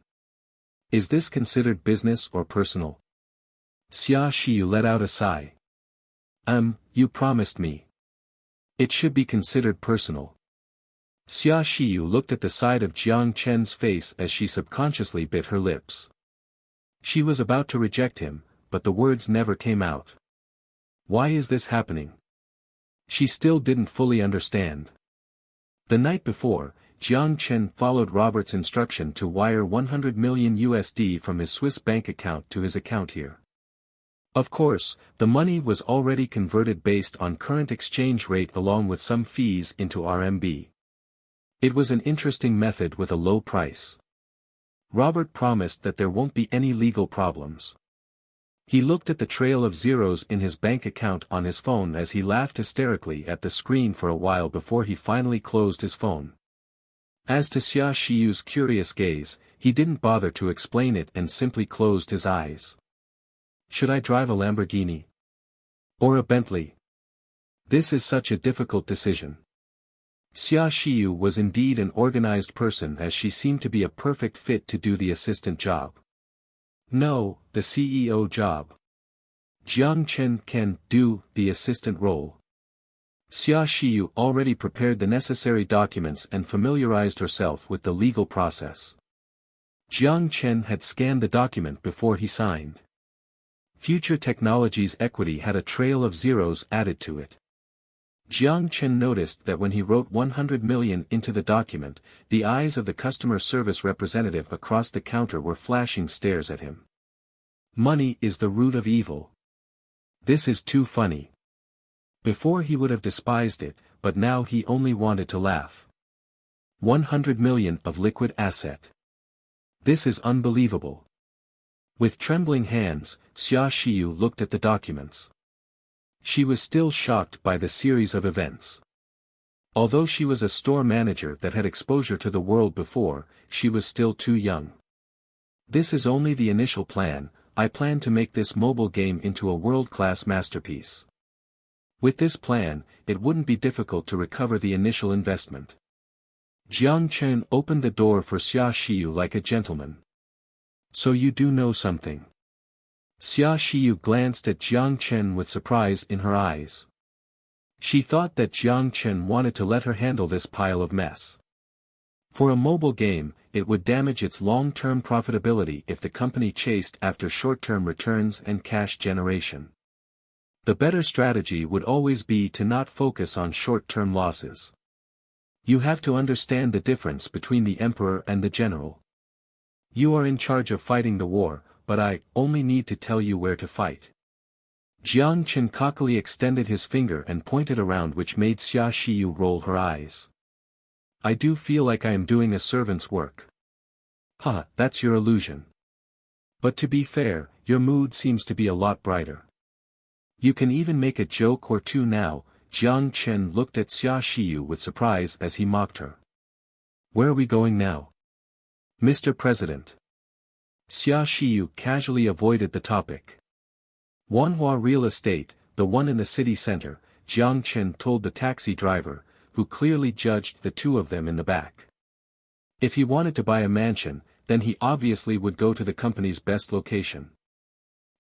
Is this considered business or personal? Xia Xiyu let out a sigh. You promised me. It should be considered personal. Xia Xiyu looked at the side of Jiang Chen's face as she subconsciously bit her lips. She was about to reject him, but the words never came out. Why is this happening? She still didn't fully understand. The night before, Jiang Chen followed Robert's instruction to wire 100 million USD from his Swiss bank account to his account here. Of course, the money was already converted based on current exchange rate along with some fees into RMB. It was an interesting method with a low price. Robert promised that there won't be any legal problems. He looked at the trail of zeros in his bank account on his phone as he laughed hysterically at the screen for a while before he finally closed his phone. As to Xia Shiyu's curious gaze, he didn't bother to explain it and simply closed his eyes. Should I drive a Lamborghini? Or a Bentley? This is such a difficult decision. Xia Shiyu was indeed an organized person as she seemed to be a perfect fit to do the assistant job. No, the CEO job. Jiang Chen can do the assistant role. Xia Shiyu already prepared the necessary documents and familiarized herself with the legal process. Jiang Chen had scanned the document before he signed. Future Technologies Equity had a trail of zeros added to it. Jiang Chen noticed that when he wrote 100 million into the document, the eyes of the customer service representative across the counter were flashing stares at him. Money is the root of evil. This is too funny. Before he would have despised it, but now he only wanted to laugh. 100 million of liquid asset. This is unbelievable. With trembling hands, Xia Shiyu looked at the documents. She was still shocked by the series of events. Although she was a store manager that had exposure to the world before, she was still too young. This is only the initial plan. I plan to make this mobile game into a world-class masterpiece. With this plan, it wouldn't be difficult to recover the initial investment. Jiang Chen opened the door for Xia Shiyu like a gentleman. So you do know something. Xia Shiyu glanced at Jiang Chen with surprise in her eyes. She thought that Jiang Chen wanted to let her handle this pile of mess. For a mobile game, it would damage its long-term profitability if the company chased after short-term returns and cash generation. The better strategy would always be to not focus on short-term losses. You have to understand the difference between the emperor and the general. You are in charge of fighting the war, but I only need to tell you where to fight. Jiang Chen cockily extended his finger and pointed around, which made Xia Shiyu roll her eyes. I do feel like I am doing a servant's work. That's your illusion. But to be fair, your mood seems to be a lot brighter. You can even make a joke or two now. Jiang Chen looked at Xia Shiyu with surprise as he mocked her. Where are we going now? Mr. President. Xia Shiyu casually avoided the topic. Wanhua Real Estate, the one in the city center, Jiang Chen told the taxi driver, who clearly judged the two of them in the back. If he wanted to buy a mansion, then he obviously would go to the company's best location.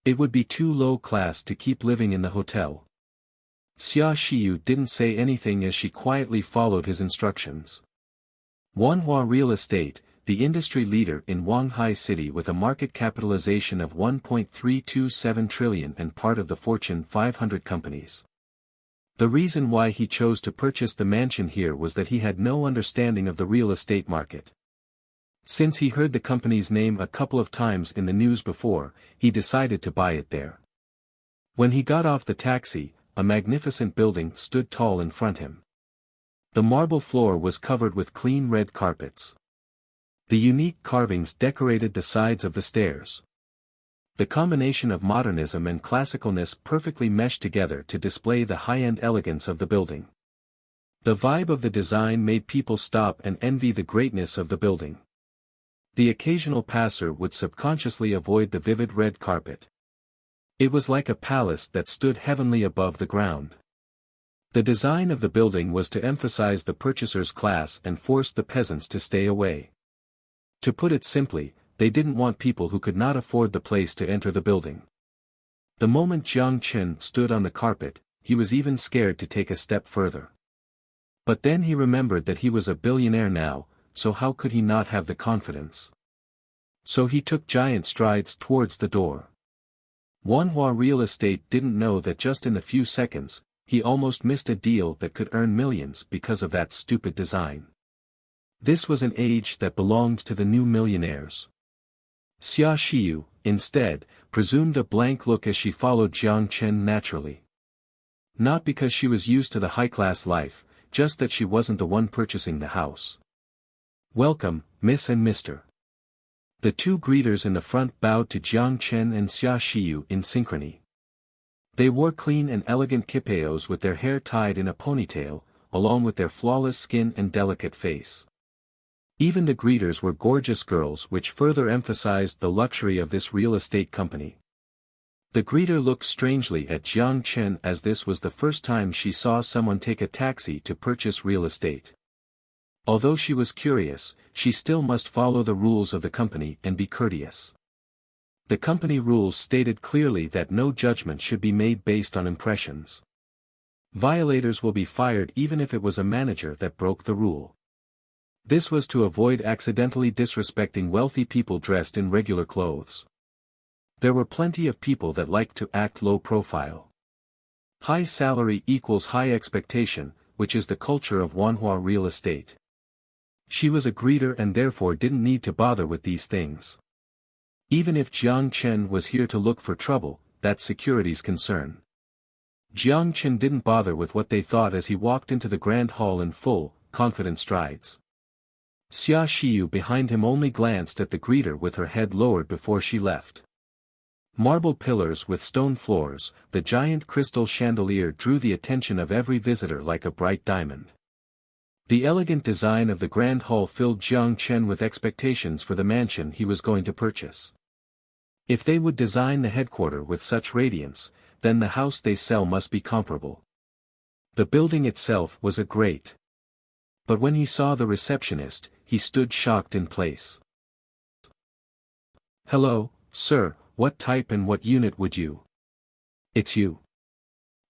It would be too low class to keep living in the hotel. Xia Shiyu didn't say anything as she quietly followed his instructions. Wanhua Real Estate, the industry leader in Wanghai City with a market capitalization of 1.327 trillion and part of the Fortune 500 companies. The reason why he chose to purchase the mansion here was that he had no understanding of the real estate market. Since he heard the company's name a couple of times in the news before, he decided to buy it there. When he got off the taxi, a magnificent building stood tall in front of him. The marble floor was covered with clean red carpets. The unique carvings decorated the sides of the stairs. The combination of modernism and classicalness perfectly meshed together to display the high-end elegance of the building. The vibe of the design made people stop and envy the greatness of the building. The occasional passer would subconsciously avoid the vivid red carpet. It was like a palace that stood heavenly above the ground. The design of the building was to emphasize the purchaser's class and force the peasants to stay away. To put it simply, they didn't want people who could not afford the place to enter the building. The moment Jiang Chen stood on the carpet, he was even scared to take a step further. But then he remembered that he was a billionaire now, so how could he not have the confidence? So he took giant strides towards the door. Wanhua Real Estate didn't know that just in a few seconds, he almost missed a deal that could earn millions because of that stupid design. This was an age that belonged to the new millionaires. Xia Shiyu, instead, presumed a blank look as she followed Jiang Chen naturally. Not because she was used to the high-class life, just that she wasn't the one purchasing the house. "Welcome, Miss and Mr." The two greeters in the front bowed to Jiang Chen and Xia Xiyu in synchrony. They wore clean and elegant kipeos with their hair tied in a ponytail, along with their flawless skin and delicate face. Even the greeters were gorgeous girls, which further emphasized the luxury of this real estate company. The greeter looked strangely at Jiang Chen, as this was the first time she saw someone take a taxi to purchase real estate. Although she was curious, she still must follow the rules of the company and be courteous. The company rules stated clearly that no judgment should be made based on impressions. Violators will be fired even if it was a manager that broke the rule. This was to avoid accidentally disrespecting wealthy people dressed in regular clothes. There were plenty of people that liked to act low profile. High salary equals high expectation, which is the culture of Wanhua real estate. She was a greeter and therefore didn't need to bother with these things. Even if Jiang Chen was here to look for trouble, that's security's concern. Jiang Chen didn't bother with what they thought as he walked into the grand hall in full, confident strides. Xia Xiyu behind him only glanced at the greeter with her head lowered before she left. Marble pillars with stone floors, the giant crystal chandelier drew the attention of every visitor like a bright diamond. The elegant design of the grand hall filled Jiang Chen with expectations for the mansion he was going to purchase. If they would design the headquarters with such radiance, then the house they sell must be comparable. The building itself was a great. But when he saw the receptionist, he stood shocked in place. "Hello, sir, what type and what unit would you?" "It's you."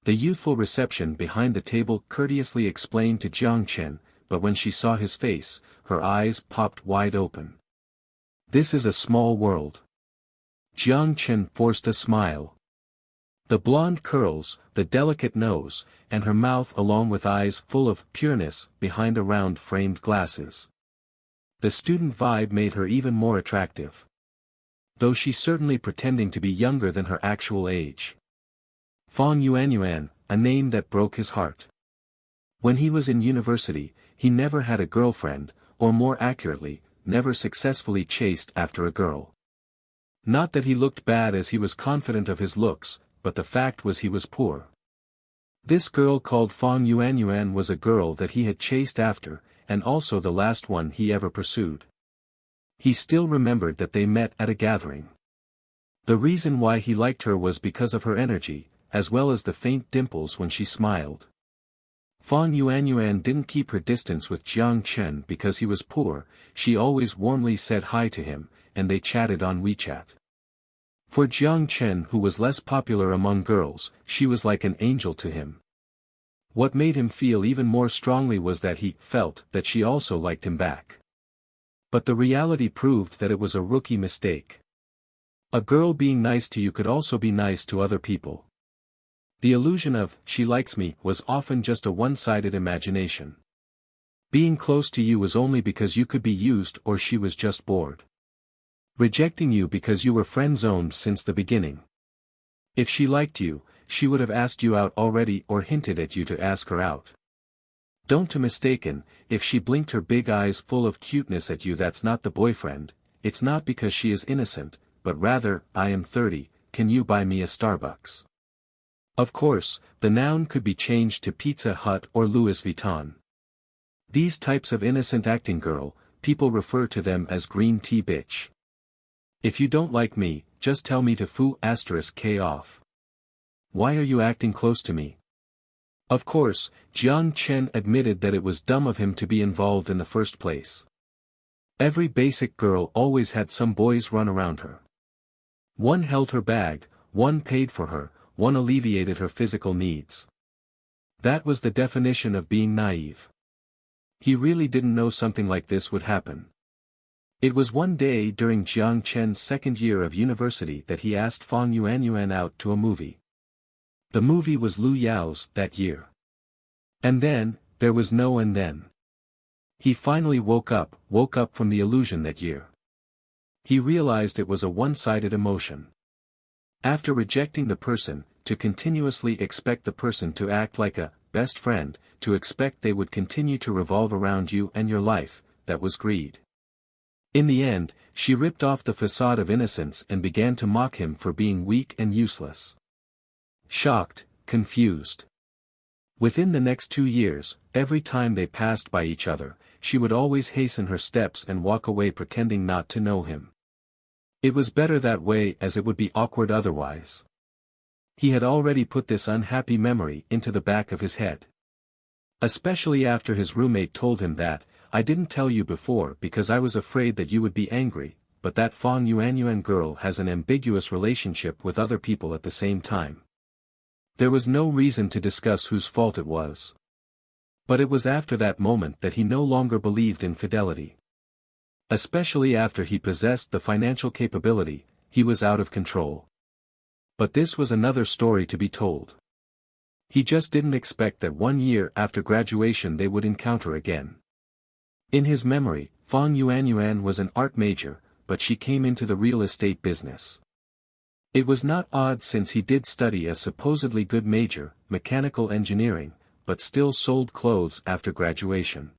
The youthful reception behind the table courteously explained to Jiang Chen, but when she saw his face, her eyes popped wide open. This is a small world. Jiang Chen forced a smile. The blonde curls, the delicate nose, and her mouth along with eyes full of pureness behind a round framed glasses. The student vibe made her even more attractive. Though she's certainly pretending to be younger than her actual age. Fang Yuanyuan, a name that broke his heart. When he was in university, he never had a girlfriend, or more accurately, never successfully chased after a girl. Not that he looked bad as he was confident of his looks, but the fact was he was poor. This girl called Fang Yuanyuan was a girl that he had chased after, and also the last one he ever pursued. He still remembered that they met at a gathering. The reason why he liked her was because of her energy, as well as the faint dimples when she smiled. Fang Yuanyuan didn't keep her distance with Jiang Chen because he was poor, she always warmly said hi to him, and they chatted on WeChat. For Jiang Chen, who was less popular among girls, she was like an angel to him. What made him feel even more strongly was that he felt that she also liked him back. But the reality proved that it was a rookie mistake. A girl being nice to you could also be nice to other people. The illusion of, "she likes me," was often just a one-sided imagination. Being close to you was only because you could be used or she was just bored. Rejecting you because you were friend-zoned since the beginning. If she liked you, she would have asked you out already or hinted at you to ask her out. Don't be mistaken, if she blinked her big eyes full of cuteness at you, that's not the boyfriend. It's not because she is innocent, but rather, "I am 30, can you buy me a Starbucks?" Of course, the noun could be changed to Pizza Hut or Louis Vuitton. These types of innocent acting girl, people refer to them as green tea bitch. If you don't like me, just tell me to *k off. Why are you acting close to me? Of course, Jiang Chen admitted that it was dumb of him to be involved in the first place. Every basic girl always had some boys run around her. One held her bag, one paid for her, one alleviated her physical needs. That was the definition of being naive. He really didn't know something like this would happen. It was one day during Jiang Chen's second year of university that he asked Fang Yuanyuan out to a movie. The movie was Lu Yao's that year. And then, there was no and then. He finally woke up from the illusion that year. He realized it was a one-sided emotion. After rejecting the person, to continuously expect the person to act like a best friend, to expect they would continue to revolve around you and your life, that was greed. In the end, she ripped off the facade of innocence and began to mock him for being weak and useless. Shocked, confused. Within the next 2 years, every time they passed by each other, she would always hasten her steps and walk away pretending not to know him. It was better that way as it would be awkward otherwise. He had already put this unhappy memory into the back of his head. Especially after his roommate told him that, "I didn't tell you before because I was afraid that you would be angry, but that Fong Yuanyuan girl has an ambiguous relationship with other people at the same time." There was no reason to discuss whose fault it was. But it was after that moment that he no longer believed in fidelity. Especially after he possessed the financial capability, he was out of control. But this was another story to be told. He just didn't expect that 1 year after graduation they would encounter again. In his memory, Fong Yuanyuan was an art major, but she came into the real estate business. It was not odd since he did study a supposedly good major, mechanical engineering, but still sold clothes after graduation.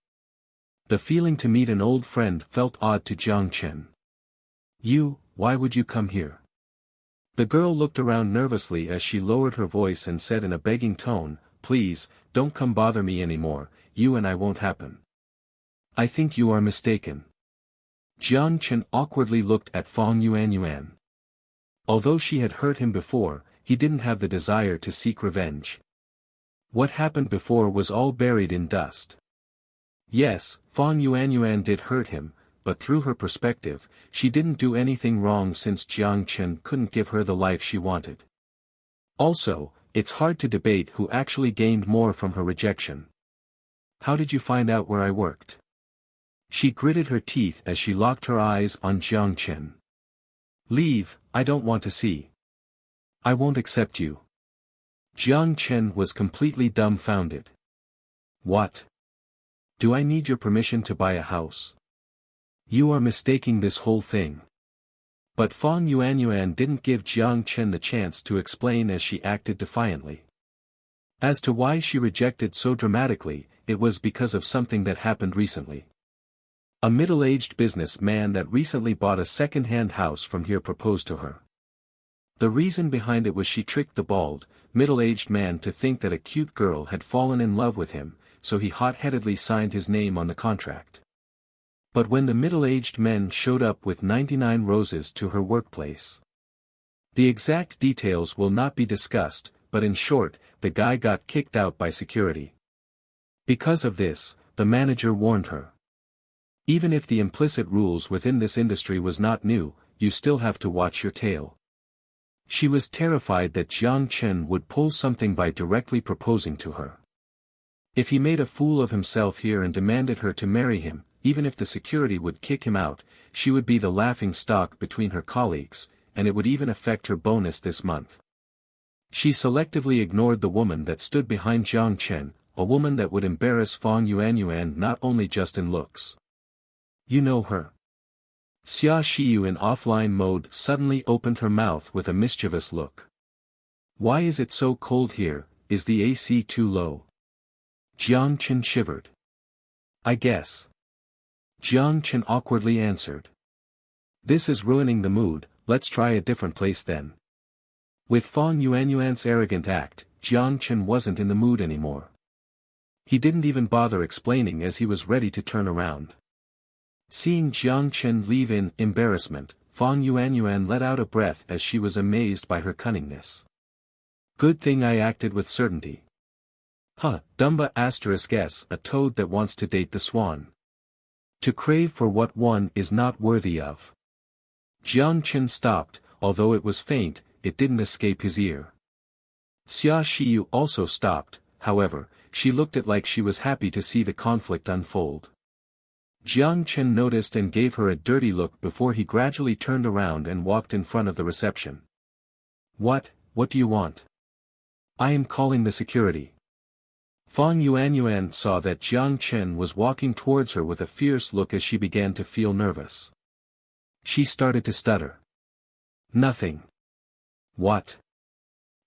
The feeling to meet an old friend felt odd to Jiang Chen. Why would you come here?" The girl looked around nervously as she lowered her voice and said in a begging tone, "Please, don't come bother me anymore, you and I won't happen." "I think you are mistaken." Jiang Chen awkwardly looked at Fong Yuanyuan. Although she had hurt him before, he didn't have the desire to seek revenge. What happened before was all buried in dust. Yes, Fong Yuanyuan did hurt him, but through her perspective, she didn't do anything wrong since Jiang Chen couldn't give her the life she wanted. Also, it's hard to debate who actually gained more from her rejection. "How did you find out where I worked?" She gritted her teeth as she locked her eyes on Jiang Chen. "Leave, I don't want to see. I won't accept you." Jiang Chen was completely dumbfounded. "What? Do I need your permission to buy a house? You are mistaking this whole thing." But Fong Yuanyuan didn't give Jiang Chen the chance to explain as she acted defiantly. As to why she rejected so dramatically, it was because of something that happened recently. A middle-aged businessman that recently bought a second-hand house from here proposed to her. The reason behind it was she tricked the bald, middle-aged man to think that a cute girl had fallen in love with him, so he hot-headedly signed his name on the contract. But when the middle-aged men showed up with 99 roses to her workplace. The exact details will not be discussed, but in short, the guy got kicked out by security. Because of this, the manager warned her. Even if the implicit rules within this industry was not new, you still have to watch your tail. She was terrified that Jiang Chen would pull something by directly proposing to her. If he made a fool of himself here and demanded her to marry him, even if the security would kick him out, she would be the laughing stock between her colleagues, and it would even affect her bonus this month. She selectively ignored the woman that stood behind Jiang Chen, a woman that would embarrass Fong Yuanyuan not only just in looks. "You know her?" Xia Xiyu in offline mode suddenly opened her mouth with a mischievous look. "Why is it so cold here? Is the AC too low?" Jiang Chen shivered. "I guess." Jiang Chen awkwardly answered. "This is ruining the mood, let's try a different place then." With Fong Yuanyuan's arrogant act, Jiang Chen wasn't in the mood anymore. He didn't even bother explaining as he was ready to turn around. Seeing Jiang Chen leave in embarrassment, Fong Yuanyuan let out a breath as she was amazed by her cunningness. "Good thing I acted with certainty." Dumba *s, a toad that wants to date the swan. To crave for what one is not worthy of. Jiang Chen stopped, although it was faint, it didn't escape his ear. Xia Xiyu also stopped, however, she looked it like she was happy to see the conflict unfold. Jiang Chen noticed and gave her a dirty look before he gradually turned around and walked in front of the reception. What do you want?" "I am calling the security." Fong Yuanyuan saw that Jiang Chen was walking towards her with a fierce look as she began to feel nervous. She started to stutter. Nothing. What?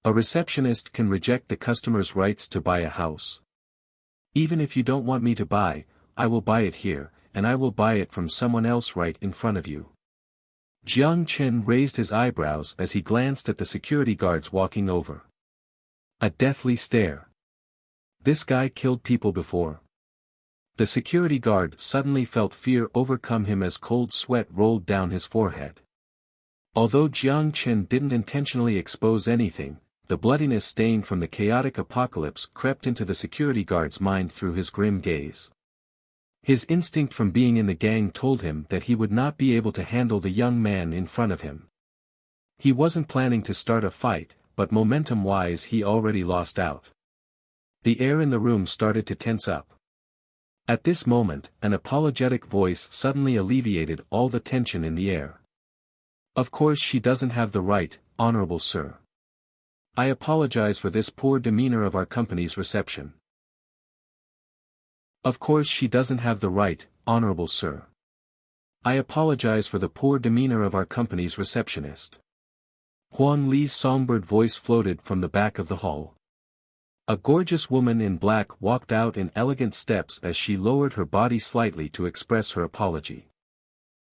A receptionist can reject the customer's rights to buy a house. Even if you don't want me to buy, I will buy it here, and I will buy it from someone else right in front of you. Jiang Chen raised his eyebrows as he glanced at the security guards walking over. A deathly stare. This guy killed people before. The security guard suddenly felt fear overcome him as cold sweat rolled down his forehead. Although Jiang Chen didn't intentionally expose anything, the bloodiness stain from the chaotic apocalypse crept into the security guard's mind through his grim gaze. His instinct from being in the gang told him that he would not be able to handle the young man in front of him. He wasn't planning to start a fight, but momentum-wise he already lost out. The air in the room started to tense up. At this moment, an apologetic voice suddenly alleviated all the tension in the air. Of course she doesn't have the right, honorable sir. I apologize for this poor demeanor of our company's reception. Of course she doesn't have the right, honorable sir. I apologize for the poor demeanor of our company's receptionist. Huang Li's songbird voice floated from the back of the hall. A gorgeous woman in black walked out in elegant steps as she lowered her body slightly to express her apology.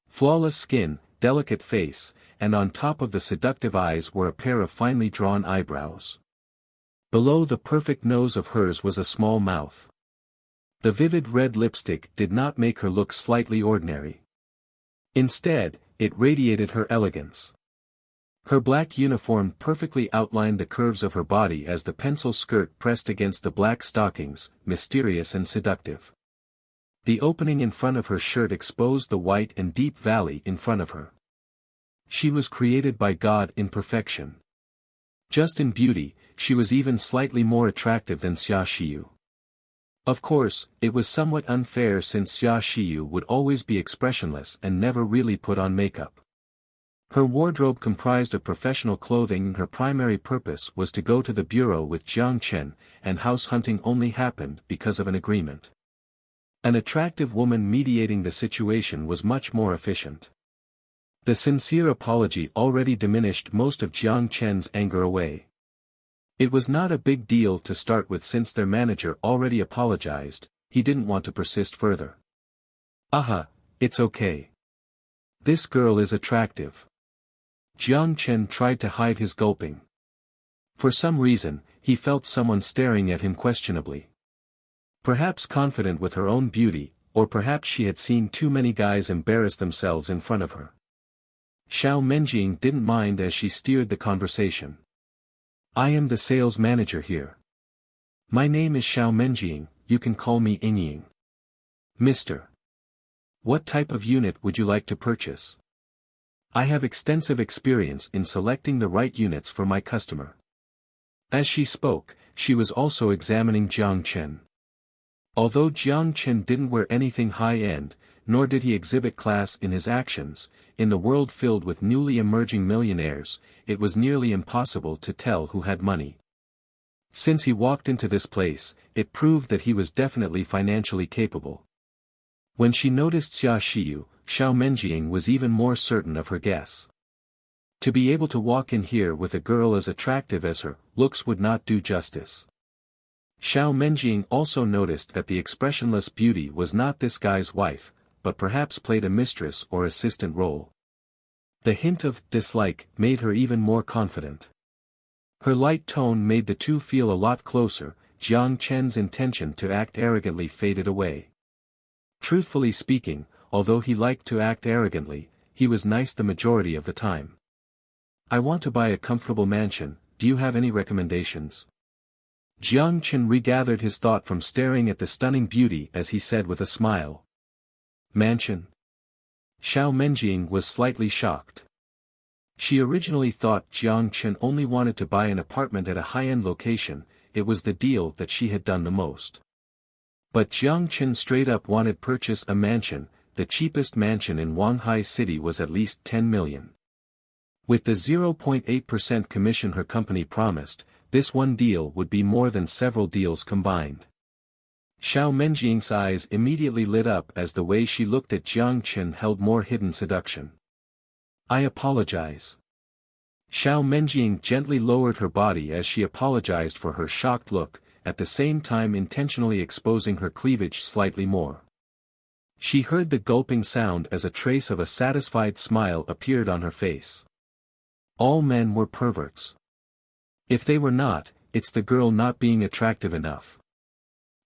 Flawless skin, delicate face, and on top of the seductive eyes were a pair of finely drawn eyebrows. Below the perfect nose of hers was a small mouth. The vivid red lipstick did not make her look slightly ordinary. Instead, it radiated her elegance. Her black uniform perfectly outlined the curves of her body as the pencil skirt pressed against the black stockings, mysterious and seductive. The opening in front of her shirt exposed the white and deep valley in front of her. She was created by God in perfection. Just in beauty, she was even slightly more attractive than Xia Xiyu. Of course, it was somewhat unfair since Xia Xiyu would always be expressionless and never really put on makeup. Her wardrobe comprised of professional clothing and her primary purpose was to go to the bureau with Jiang Chen, and house hunting only happened because of an agreement. An attractive woman mediating the situation was much more efficient. The sincere apology already diminished most of Jiang Chen's anger away. It was not a big deal to start with since their manager already apologized, he didn't want to persist further. Aha, it's okay. This girl is attractive. Jiang Chen tried to hide his gulping. For some reason, he felt someone staring at him questionably. Perhaps confident with her own beauty, or perhaps she had seen too many guys embarrass themselves in front of her. Xiao Menjing didn't mind as she steered the conversation. I am the sales manager here. My name is Xiao Menjing, you can call me Yingying. Mister. What type of unit would you like to purchase? I have extensive experience in selecting the right units for my customer. As she spoke, she was also examining Jiang Chen. Although Jiang Chen didn't wear anything high-end, nor did he exhibit class in his actions, in the world filled with newly emerging millionaires, it was nearly impossible to tell who had money. Since he walked into this place, it proved that he was definitely financially capable. When she noticed Xia Xiyu, Xiao Menjing was even more certain of her guess. To be able to walk in here with a girl as attractive as her, looks would not do justice. Xiao Menjing also noticed that the expressionless beauty was not this guy's wife, but perhaps played a mistress or assistant role. The hint of dislike made her even more confident. Her light tone made the two feel a lot closer. Jiang Chen's intention to act arrogantly faded away. Truthfully speaking, although he liked to act arrogantly, he was nice the majority of the time. I want to buy a comfortable mansion, do you have any recommendations? Jiang Chen regathered his thought from staring at the stunning beauty as he said with a smile. Mansion? Xiao Menjing was slightly shocked. She originally thought Jiang Chen only wanted to buy an apartment at a high-end location, it was the deal that she had done the most. But Jiang Chen straight up wanted purchase a mansion. The cheapest mansion in Wanghai City was at least 10 million. With the 0.8% commission her company promised, this one deal would be more than several deals combined. Xiao Menjing's eyes immediately lit up as the way she looked at Jiang Chen held more hidden seduction. I apologize. Xiao Menjing gently lowered her body as she apologized for her shocked look, at the same time intentionally exposing her cleavage slightly more. She heard the gulping sound as a trace of a satisfied smile appeared on her face. All men were perverts. If they were not, it's the girl not being attractive enough.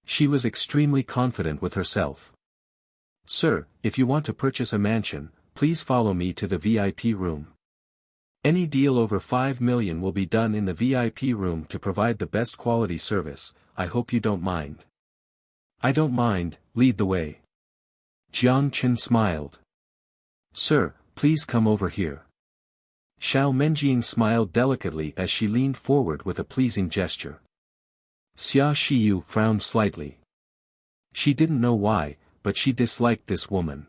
She was extremely confident with herself. Sir, if you want to purchase a mansion, please follow me to the VIP room. Any deal over 5 million will be done in the VIP room to provide the best quality service. I hope you don't mind. I don't mind, lead the way. Jiang Chen smiled. Sir, please come over here. Xiao Menjing smiled delicately as she leaned forward with a pleasing gesture. Xia Shiyu frowned slightly. She didn't know why, but she disliked this woman.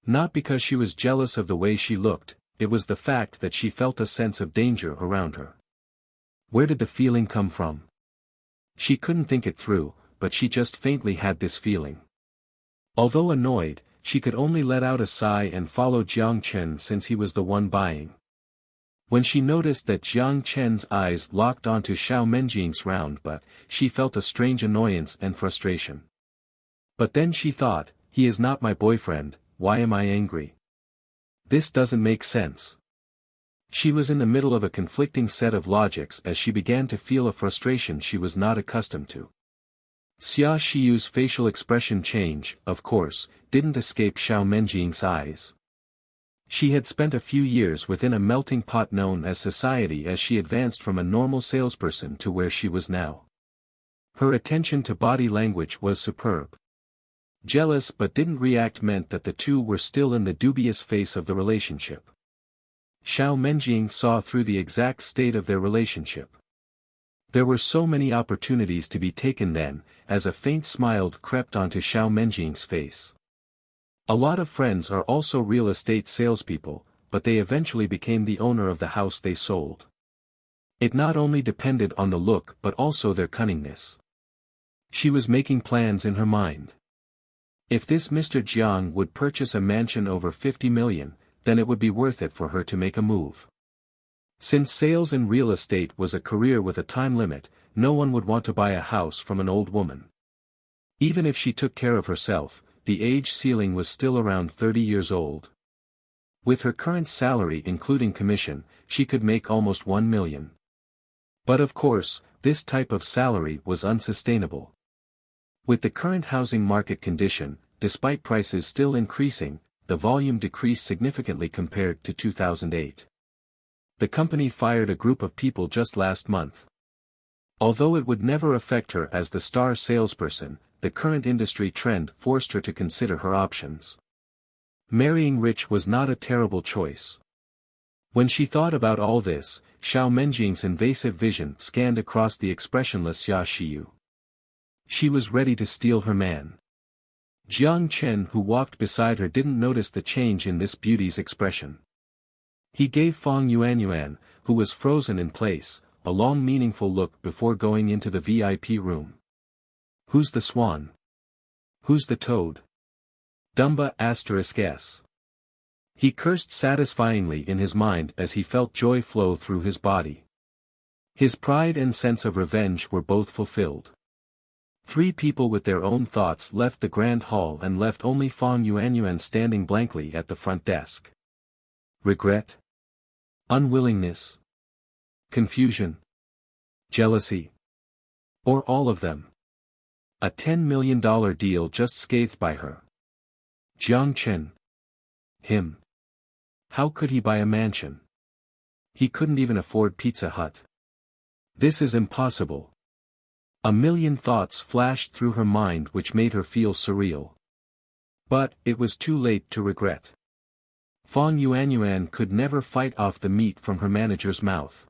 Not because she was jealous of the way she looked, it was the fact that she felt a sense of danger around her. Where did the feeling come from? She couldn't think it through, but she just faintly had this feeling. Although annoyed, she could only let out a sigh and follow Jiang Chen since he was the one buying. When she noticed that Jiang Chen's eyes locked onto Xiao Menjing's round butt, she felt a strange annoyance and frustration. But then she thought, he is not my boyfriend, why am I angry? This doesn't make sense. She was in the middle of a conflicting set of logics as she began to feel a frustration she was not accustomed to. Xia Shiyu's facial expression change, of course, didn't escape Xiao Menjing's eyes. She had spent a few years within a melting pot known as society as she advanced from a normal salesperson to where she was now. Her attention to body language was superb. Jealous but didn't react meant that the two were still in the dubious phase of the relationship. Xiao Menjing saw through the exact state of their relationship. There were so many opportunities to be taken then, as a faint smile crept onto Xiao Menjing's face. A lot of friends are also real estate salespeople, but they eventually became the owner of the house they sold. It not only depended on the look but also their cunningness. She was making plans in her mind. If this Mr. Jiang would purchase a mansion over 50 million, then it would be worth it for her to make a move. Since sales in real estate was a career with a time limit, no one would want to buy a house from an old woman. Even if she took care of herself, the age ceiling was still around 30 years old. With her current salary including commission, she could make almost 1 million. But of course, this type of salary was unsustainable. With the current housing market condition, despite prices still increasing, the volume decreased significantly compared to 2008. The company fired a group of people just last month. Although it would never affect her as the star salesperson, the current industry trend forced her to consider her options. Marrying rich was not a terrible choice. When she thought about all this, Xiao Menjing's invasive vision scanned across the expressionless Xia Shiyu. She was ready to steal her man. Jiang Chen who walked beside her didn't notice the change in this beauty's expression. He gave Fang Yuanyuan, who was frozen in place, a long meaningful look before going into the VIP room. Who's the swan? Who's the toad? Dumba *s. He cursed satisfyingly in his mind as he felt joy flow through his body. His pride and sense of revenge were both fulfilled. 3 people with their own thoughts left the grand hall and left only Fang Yuanyuan standing blankly at the front desk. Regret? Unwillingness? Confusion? Jealousy? Or all of them? A $10 million deal just scathed by her. Jiang Chen. Him. How could he buy a mansion? He couldn't even afford Pizza Hut. This is impossible. A million thoughts flashed through her mind which made her feel surreal. But, it was too late to regret. Fang Yuanyuan could never fight off the meat from her manager's mouth.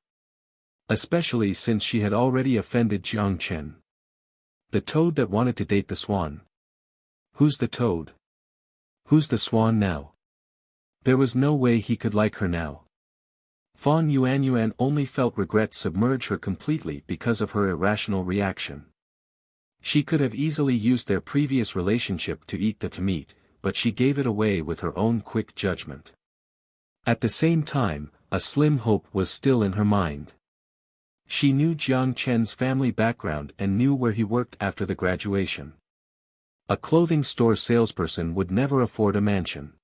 Especially since she had already offended Jiang Chen. The toad that wanted to date the swan. Who's the toad? Who's the swan now? There was no way he could like her now. Fang Yuanyuan only felt regret submerge her completely because of her irrational reaction. She could have easily used their previous relationship to eat the meat, but she gave it away with her own quick judgment. At the same time, a slim hope was still in her mind. She knew Jiang Chen's family background and knew where he worked after the graduation. A clothing store salesperson would never afford a mansion.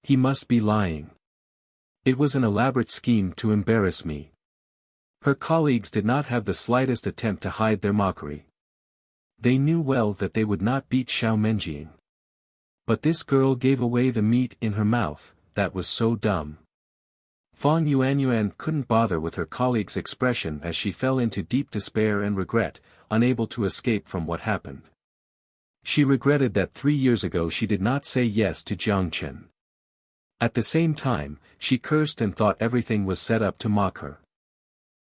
He must be lying. It was an elaborate scheme to embarrass me. Her colleagues did not have the slightest attempt to hide their mockery. They knew well that they would not beat Xiao Menjing. But this girl gave away the meat in her mouth, that was so dumb. Fang Yuanyuan couldn't bother with her colleague's expression as she fell into deep despair and regret, unable to escape from what happened. She regretted that 3 years ago she did not say yes to Jiang Chen. At the same time, she cursed and thought everything was set up to mock her.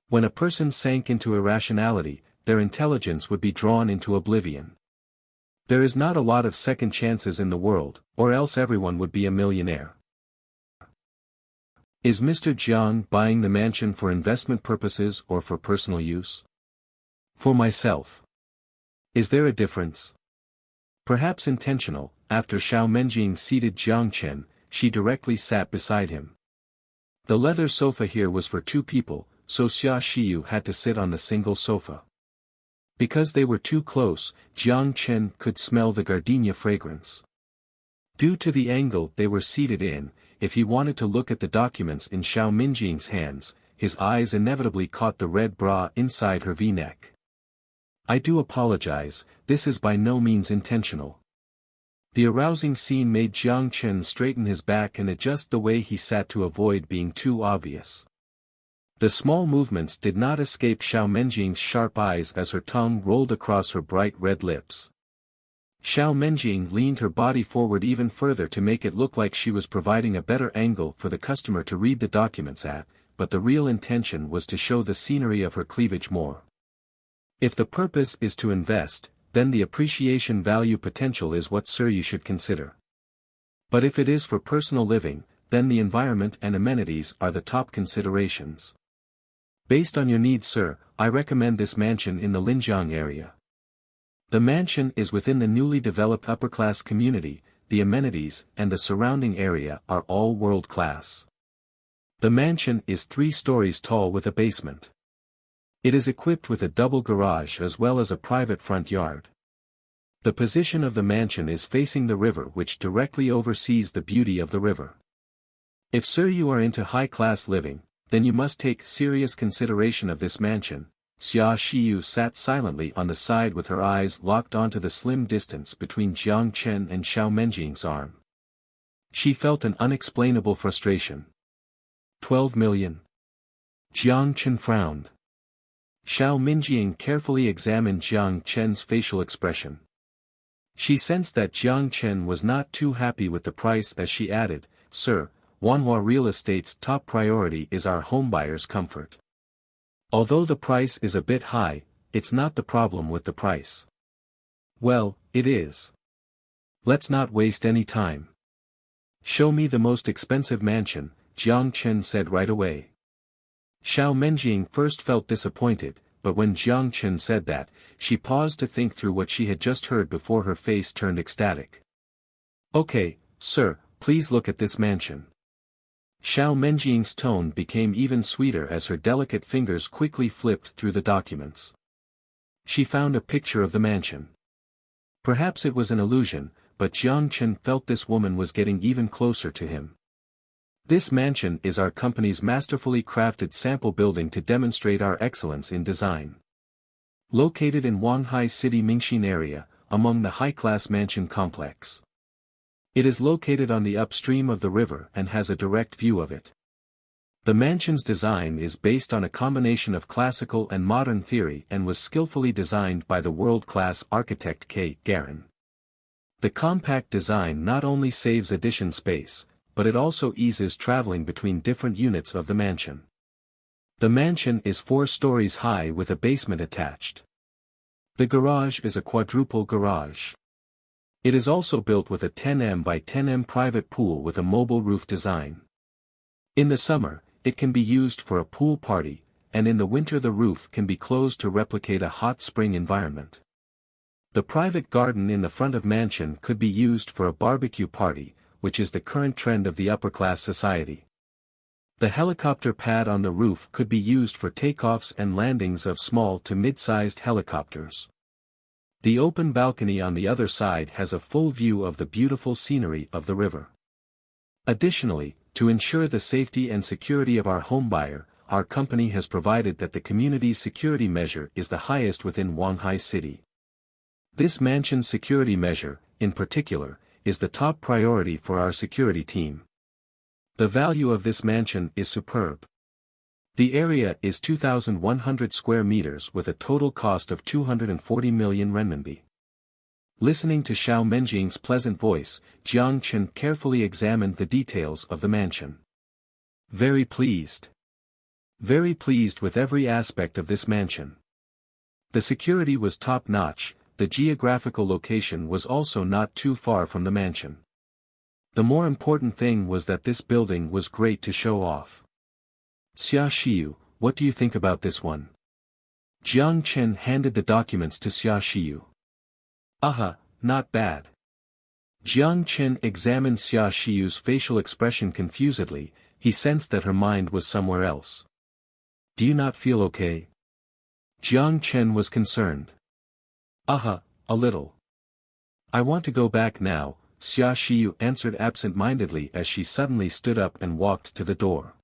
When a person sank into irrationality, their intelligence would be drawn into oblivion. There is not a lot of second chances in the world, or else everyone would be a millionaire. Is Mr. Jiang buying the mansion for investment purposes or for personal use? For myself. Is there a difference? Perhaps intentional. After Xiao Menjing seated Jiang Chen, she directly sat beside him. The leather sofa here was for 2 people, so Xia Xiyu had to sit on the single sofa. Because they were too close, Jiang Chen could smell the gardenia fragrance. Due to the angle they were seated in, if he wanted to look at the documents in Xiao Menjing's hands, his eyes inevitably caught the red bra inside her V-neck. I do apologize, this is by no means intentional. The arousing scene made Jiang Chen straighten his back and adjust the way he sat to avoid being too obvious. The small movements did not escape Xiao Menjing's sharp eyes as her tongue rolled across her bright red lips. Xiao Menjing leaned her body forward even further to make it look like she was providing a better angle for the customer to read the documents at, but the real intention was to show the scenery of her cleavage more. If the purpose is to invest, then the appreciation value potential is what you should consider. But if it is for personal living, then the environment and amenities are the top considerations. Based on your needs, sir, I recommend this mansion in the Linjiang area. The mansion is within the newly developed upper-class community, the amenities and the surrounding area are all world-class. The mansion is 3 stories tall with a basement. It is equipped with a double garage as well as a private front yard. The position of the mansion is facing the river, which directly oversees the beauty of the river. If sir you are into high-class living, then you must take serious consideration of this mansion. Xia Xiyu sat silently on the side with her eyes locked onto the slim distance between Jiang Chen and Xiao Menjing's arm. She felt an unexplainable frustration. 12 million. Jiang Chen frowned. Xiao Menjing carefully examined Jiang Chen's facial expression. She sensed that Jiang Chen was not too happy with the price as she added, "Sir, Wanhua Real Estate's top priority is our homebuyers' comfort. Although the price is a bit high, it's not the problem with the price." "Well, it is. Let's not waste any time. Show me the most expensive mansion," Jiang Chen said right away. Xiao Menjing first felt disappointed, but when Jiang Chen said that, she paused to think through what she had just heard before her face turned ecstatic. "Okay, sir, please look at this mansion." Xiao Menjing's tone became even sweeter as her delicate fingers quickly flipped through the documents. She found a picture of the mansion. Perhaps it was an illusion, but Jiang Chen felt this woman was getting even closer to him. "This mansion is our company's masterfully crafted sample building to demonstrate our excellence in design. Located in Wanghai City Mingxin area, among the high-class mansion complex. It is located on the upstream of the river and has a direct view of it. The mansion's design is based on a combination of classical and modern theory and was skillfully designed by the world-class architect K. Garin. The compact design not only saves addition space, but it also eases traveling between different units of the mansion. The mansion is 4 stories high with a basement attached. The garage is a quadruple garage. It is also built with a 10 by 10 private pool with a mobile roof design. In the summer, it can be used for a pool party, and in the winter the roof can be closed to replicate a hot spring environment. The private garden in the front of mansion could be used for a barbecue party, which is the current trend of the upper-class society. The helicopter pad on the roof could be used for takeoffs and landings of small to mid-sized helicopters. The open balcony on the other side has a full view of the beautiful scenery of the river. Additionally, to ensure the safety and security of our homebuyer, our company has provided that the community's security measure is the highest within Shanghai City. This mansion's security measure, in particular, is the top priority for our security team. The value of this mansion is superb. The area is 2,100 square meters with a total cost of 240 million renminbi. Listening to Xiao Menjing's pleasant voice, Jiang Chen carefully examined the details of the mansion. Very pleased. Very pleased with every aspect of this mansion. The security was top-notch, the geographical location was also not too far from the mansion. The more important thing was that this building was great to show off. Xia Xiyu, what do you think about this one? Jiang Chen handed the documents to Xia Xiyu. Aha, not bad. Jiang Chen examined Xia Xiyu's facial expression confusedly, he sensed that her mind was somewhere else. Do you not feel okay? Jiang Chen was concerned. Aha, a little. I want to go back now, Xia Xiyu answered absent-mindedly as she suddenly stood up and walked to the door.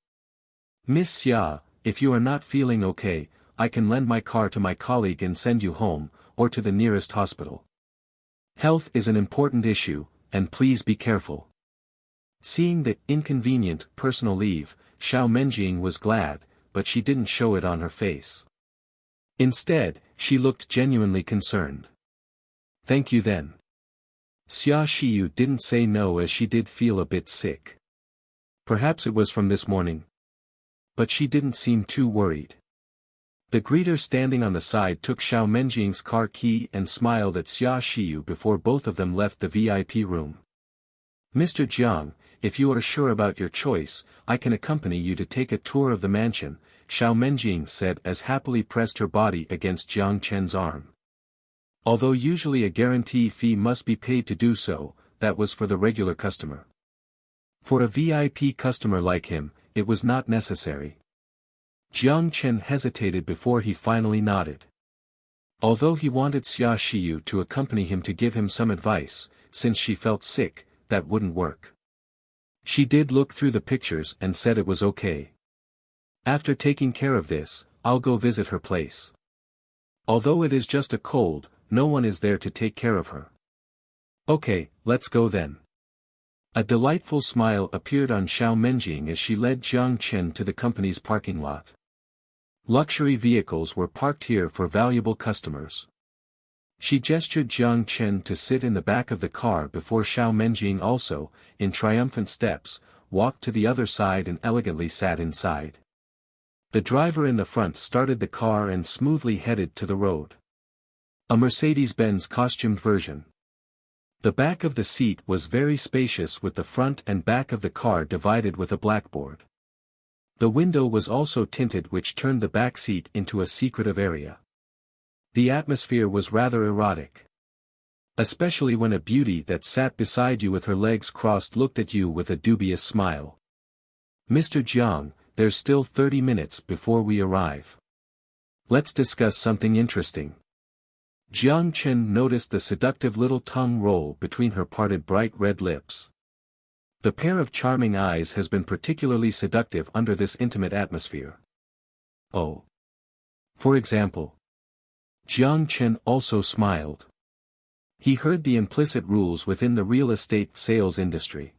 Miss Xia, if you are not feeling okay, I can lend my car to my colleague and send you home, or to the nearest hospital. Health is an important issue, and please be careful. Seeing the inconvenient personal leave, Xiao Menjing was glad, but she didn't show it on her face. Instead, she looked genuinely concerned. Thank you then. Xia Xiyu didn't say no as she did feel a bit sick. Perhaps it was from this morning. But she didn't seem too worried. The greeter standing on the side took Xiao Menjing's car key and smiled at Xia Xiyu before both of them left the VIP room. Mr. Jiang, if you are sure about your choice, I can accompany you to take a tour of the mansion, Xiao Menjing said as happily pressed her body against Jiang Chen's arm. Although usually a guarantee fee must be paid to do so, that was for the regular customer. For a VIP customer like him, it was not necessary. Jiang Chen hesitated before he finally nodded. Although he wanted Xia Xiyu to accompany him to give him some advice, since she felt sick, that wouldn't work. She did look through the pictures and said it was okay. After taking care of this, I'll go visit her place. Although it is just a cold, no one is there to take care of her. Okay, let's go then. A delightful smile appeared on Xiao Menjing as she led Jiang Chen to the company's parking lot. Luxury vehicles were parked here for valuable customers. She gestured Jiang Chen to sit in the back of the car before Xiao Menjing also, in triumphant steps, walked to the other side and elegantly sat inside. The driver in the front started the car and smoothly headed to the road. A Mercedes-Benz costumed version. The back of the seat was very spacious with the front and back of the car divided with a blackboard. The window was also tinted which turned the back seat into a secretive area. The atmosphere was rather erotic. Especially when a beauty that sat beside you with her legs crossed looked at you with a dubious smile. Mr. Jiang, there's still 30 minutes before we arrive. Let's discuss something interesting. Jiang Chen noticed the seductive little tongue roll between her parted bright red lips. The pair of charming eyes has been particularly seductive under this intimate atmosphere. Oh. For example. Jiang Chen also smiled. He heard the implicit rules within the real estate sales industry.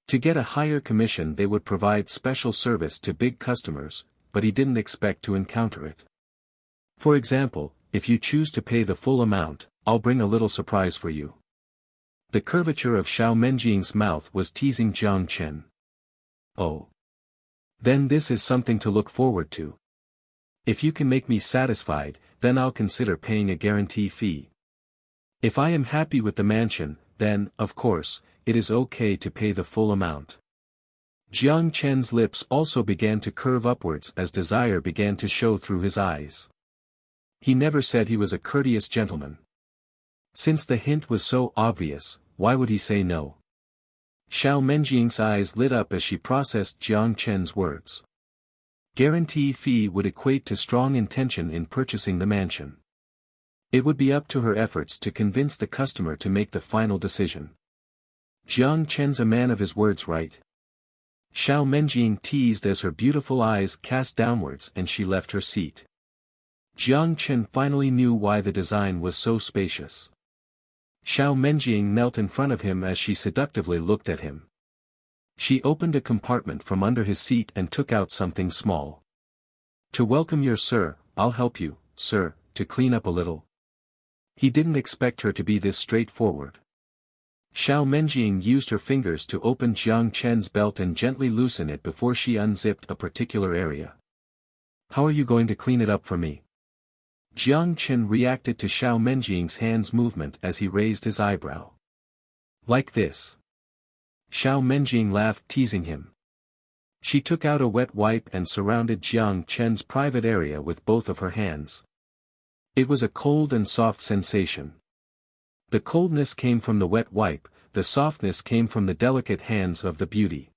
To get a higher commission they would provide special service to big customers, but he didn't expect to encounter it. For example, if you choose to pay the full amount, I'll bring a little surprise for you. The curvature of Xiao Menjing's mouth was teasing Jiang Chen. Oh. Then this is something to look forward to. If you can make me satisfied, then I'll consider paying a guarantee fee. If I am happy with the mansion, then, of course, it is okay to pay the full amount. Jiang Chen's lips also began to curve upwards as desire began to show through his eyes. He never said he was a courteous gentleman. Since the hint was so obvious, why would he say no? Xiao Menjing's eyes lit up as she processed Jiang Chen's words. Guarantee fee would equate to strong intention in purchasing the mansion. It would be up to her efforts to convince the customer to make the final decision. Jiang Chen's a man of his words, right? Xiao Menjing teased as her beautiful eyes cast downwards and she left her seat. Jiang Chen finally knew why the design was so spacious. Xiao Menjing knelt in front of him as she seductively looked at him. She opened a compartment from under his seat and took out something small. To welcome your sir, I'll help you, sir, to clean up a little. He didn't expect her to be this straightforward. Xiao Menjing used her fingers to open Jiang Chen's belt and gently loosen it before she unzipped a particular area. How are you going to clean it up for me? Jiang Chen reacted to Xiao Menjing's hand's movement as he raised his eyebrow. Like this. Xiao Menjing laughed, teasing him. She took out a wet wipe and surrounded Jiang Chen's private area with both of her hands. It was a cold and soft sensation. The coldness came from the wet wipe, the softness came from the delicate hands of the beauty.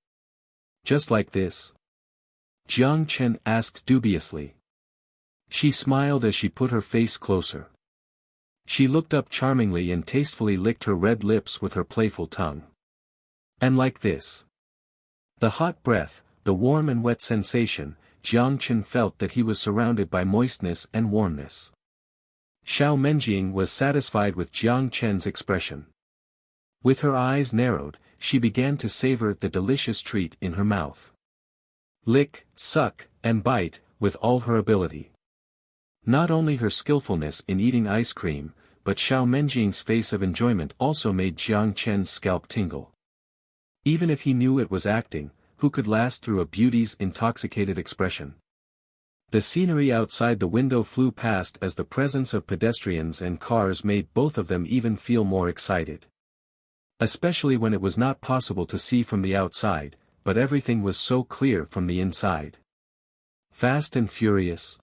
Just like this? Jiang Chen asked dubiously. She smiled as she put her face closer. She looked up charmingly and tastefully licked her red lips with her playful tongue. And like this. The hot breath, the warm and wet sensation, Jiang Chen felt that he was surrounded by moistness and warmness. Xiao Menjing was satisfied with Jiang Chen's expression. With her eyes narrowed, she began to savor the delicious treat in her mouth. Lick, suck, and bite, with all her ability. Not only her skillfulness in eating ice cream, but Xiao Menjing's face of enjoyment also made Jiang Chen's scalp tingle. Even if he knew it was acting, who could last through a beauty's intoxicated expression? The scenery outside the window flew past as the presence of pedestrians and cars made both of them even feel more excited. Especially when it was not possible to see from the outside, but everything was so clear from the inside. Fast and furious.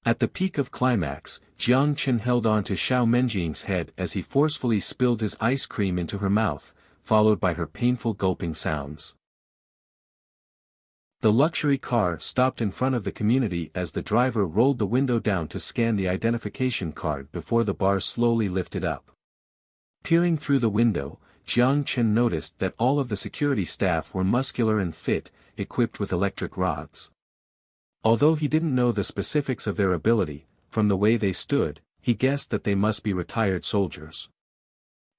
At the peak of climax, Jiang Chen held on to Xiao Menjing's head as he forcefully spilled his ice cream into her mouth, followed by her painful gulping sounds. The luxury car stopped in front of the community as the driver rolled the window down to scan the identification card before the bar slowly lifted up. Peering through the window, Jiang Chen noticed that all of the security staff were muscular and fit, equipped with electric rods. Although he didn't know the specifics of their ability, from the way they stood, he guessed that they must be retired soldiers.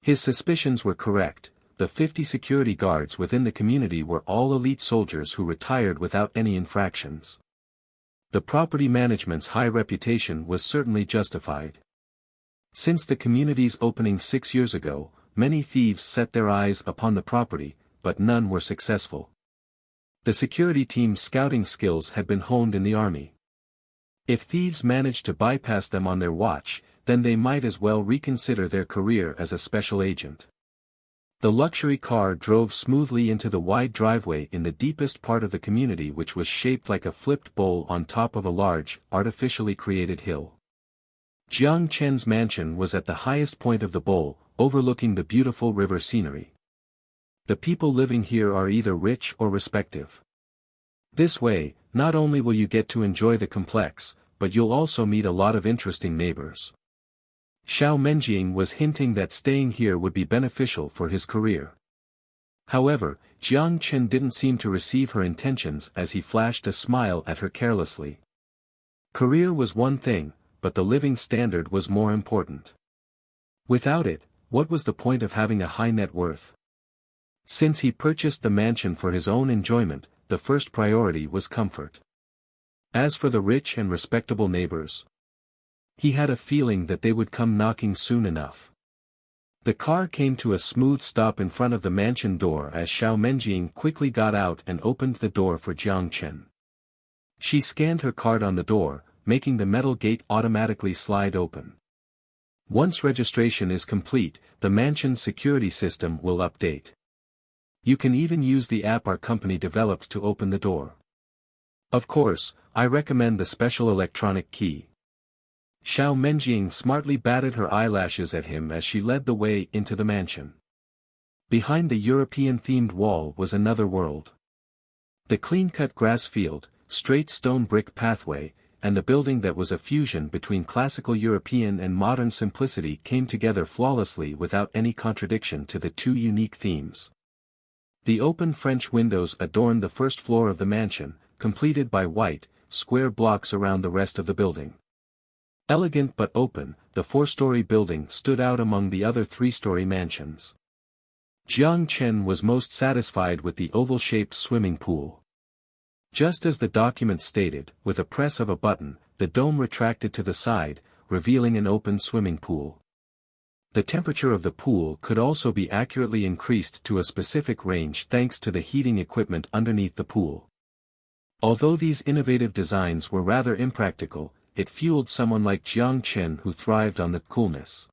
His suspicions were correct. The 50 security guards within the community were all elite soldiers who retired without any infractions. The property management's high reputation was certainly justified. Since the community's opening 6 years ago, many thieves set their eyes upon the property, but none were successful. The security team's scouting skills had been honed in the army. If thieves managed to bypass them on their watch, then they might as well reconsider their career as a special agent. The luxury car drove smoothly into the wide driveway in the deepest part of the community, which was shaped like a flipped bowl on top of a large, artificially created hill. Jiang Chen's mansion was at the highest point of the bowl, overlooking the beautiful river scenery. The people living here are either rich or respective. This way, not only will you get to enjoy the complex, but you'll also meet a lot of interesting neighbors. Xiao Menjing was hinting that staying here would be beneficial for his career. However, Jiang Chen didn't seem to receive her intentions as he flashed a smile at her carelessly. Career was one thing, but the living standard was more important. Without it, what was the point of having a high net worth? Since he purchased the mansion for his own enjoyment, the first priority was comfort. As for the rich and respectable neighbors, he had a feeling that they would come knocking soon enough. The car came to a smooth stop in front of the mansion door as Xiao Menjing quickly got out and opened the door for Jiang Chen. She scanned her card on the door, making the metal gate automatically slide open. Once registration is complete, the mansion's security system will update. You can even use the app our company developed to open the door. Of course, I recommend the special electronic key. Xiao Menjing smartly batted her eyelashes at him as she led the way into the mansion. Behind the European-themed wall was another world. The clean-cut grass field, straight stone brick pathway, and the building that was a fusion between classical European and modern simplicity came together flawlessly without any contradiction to the two unique themes. The open French windows adorned the first floor of the mansion, completed by white, square blocks around the rest of the building. Elegant but open, the four-story building stood out among the other three-story mansions. Jiang Chen was most satisfied with the oval-shaped swimming pool. Just as the document stated, with a press of a button, the dome retracted to the side, revealing an open swimming pool. The temperature of the pool could also be accurately increased to a specific range thanks to the heating equipment underneath the pool. Although these innovative designs were rather impractical, it fueled someone like Jiang Chen who thrived on the coolness.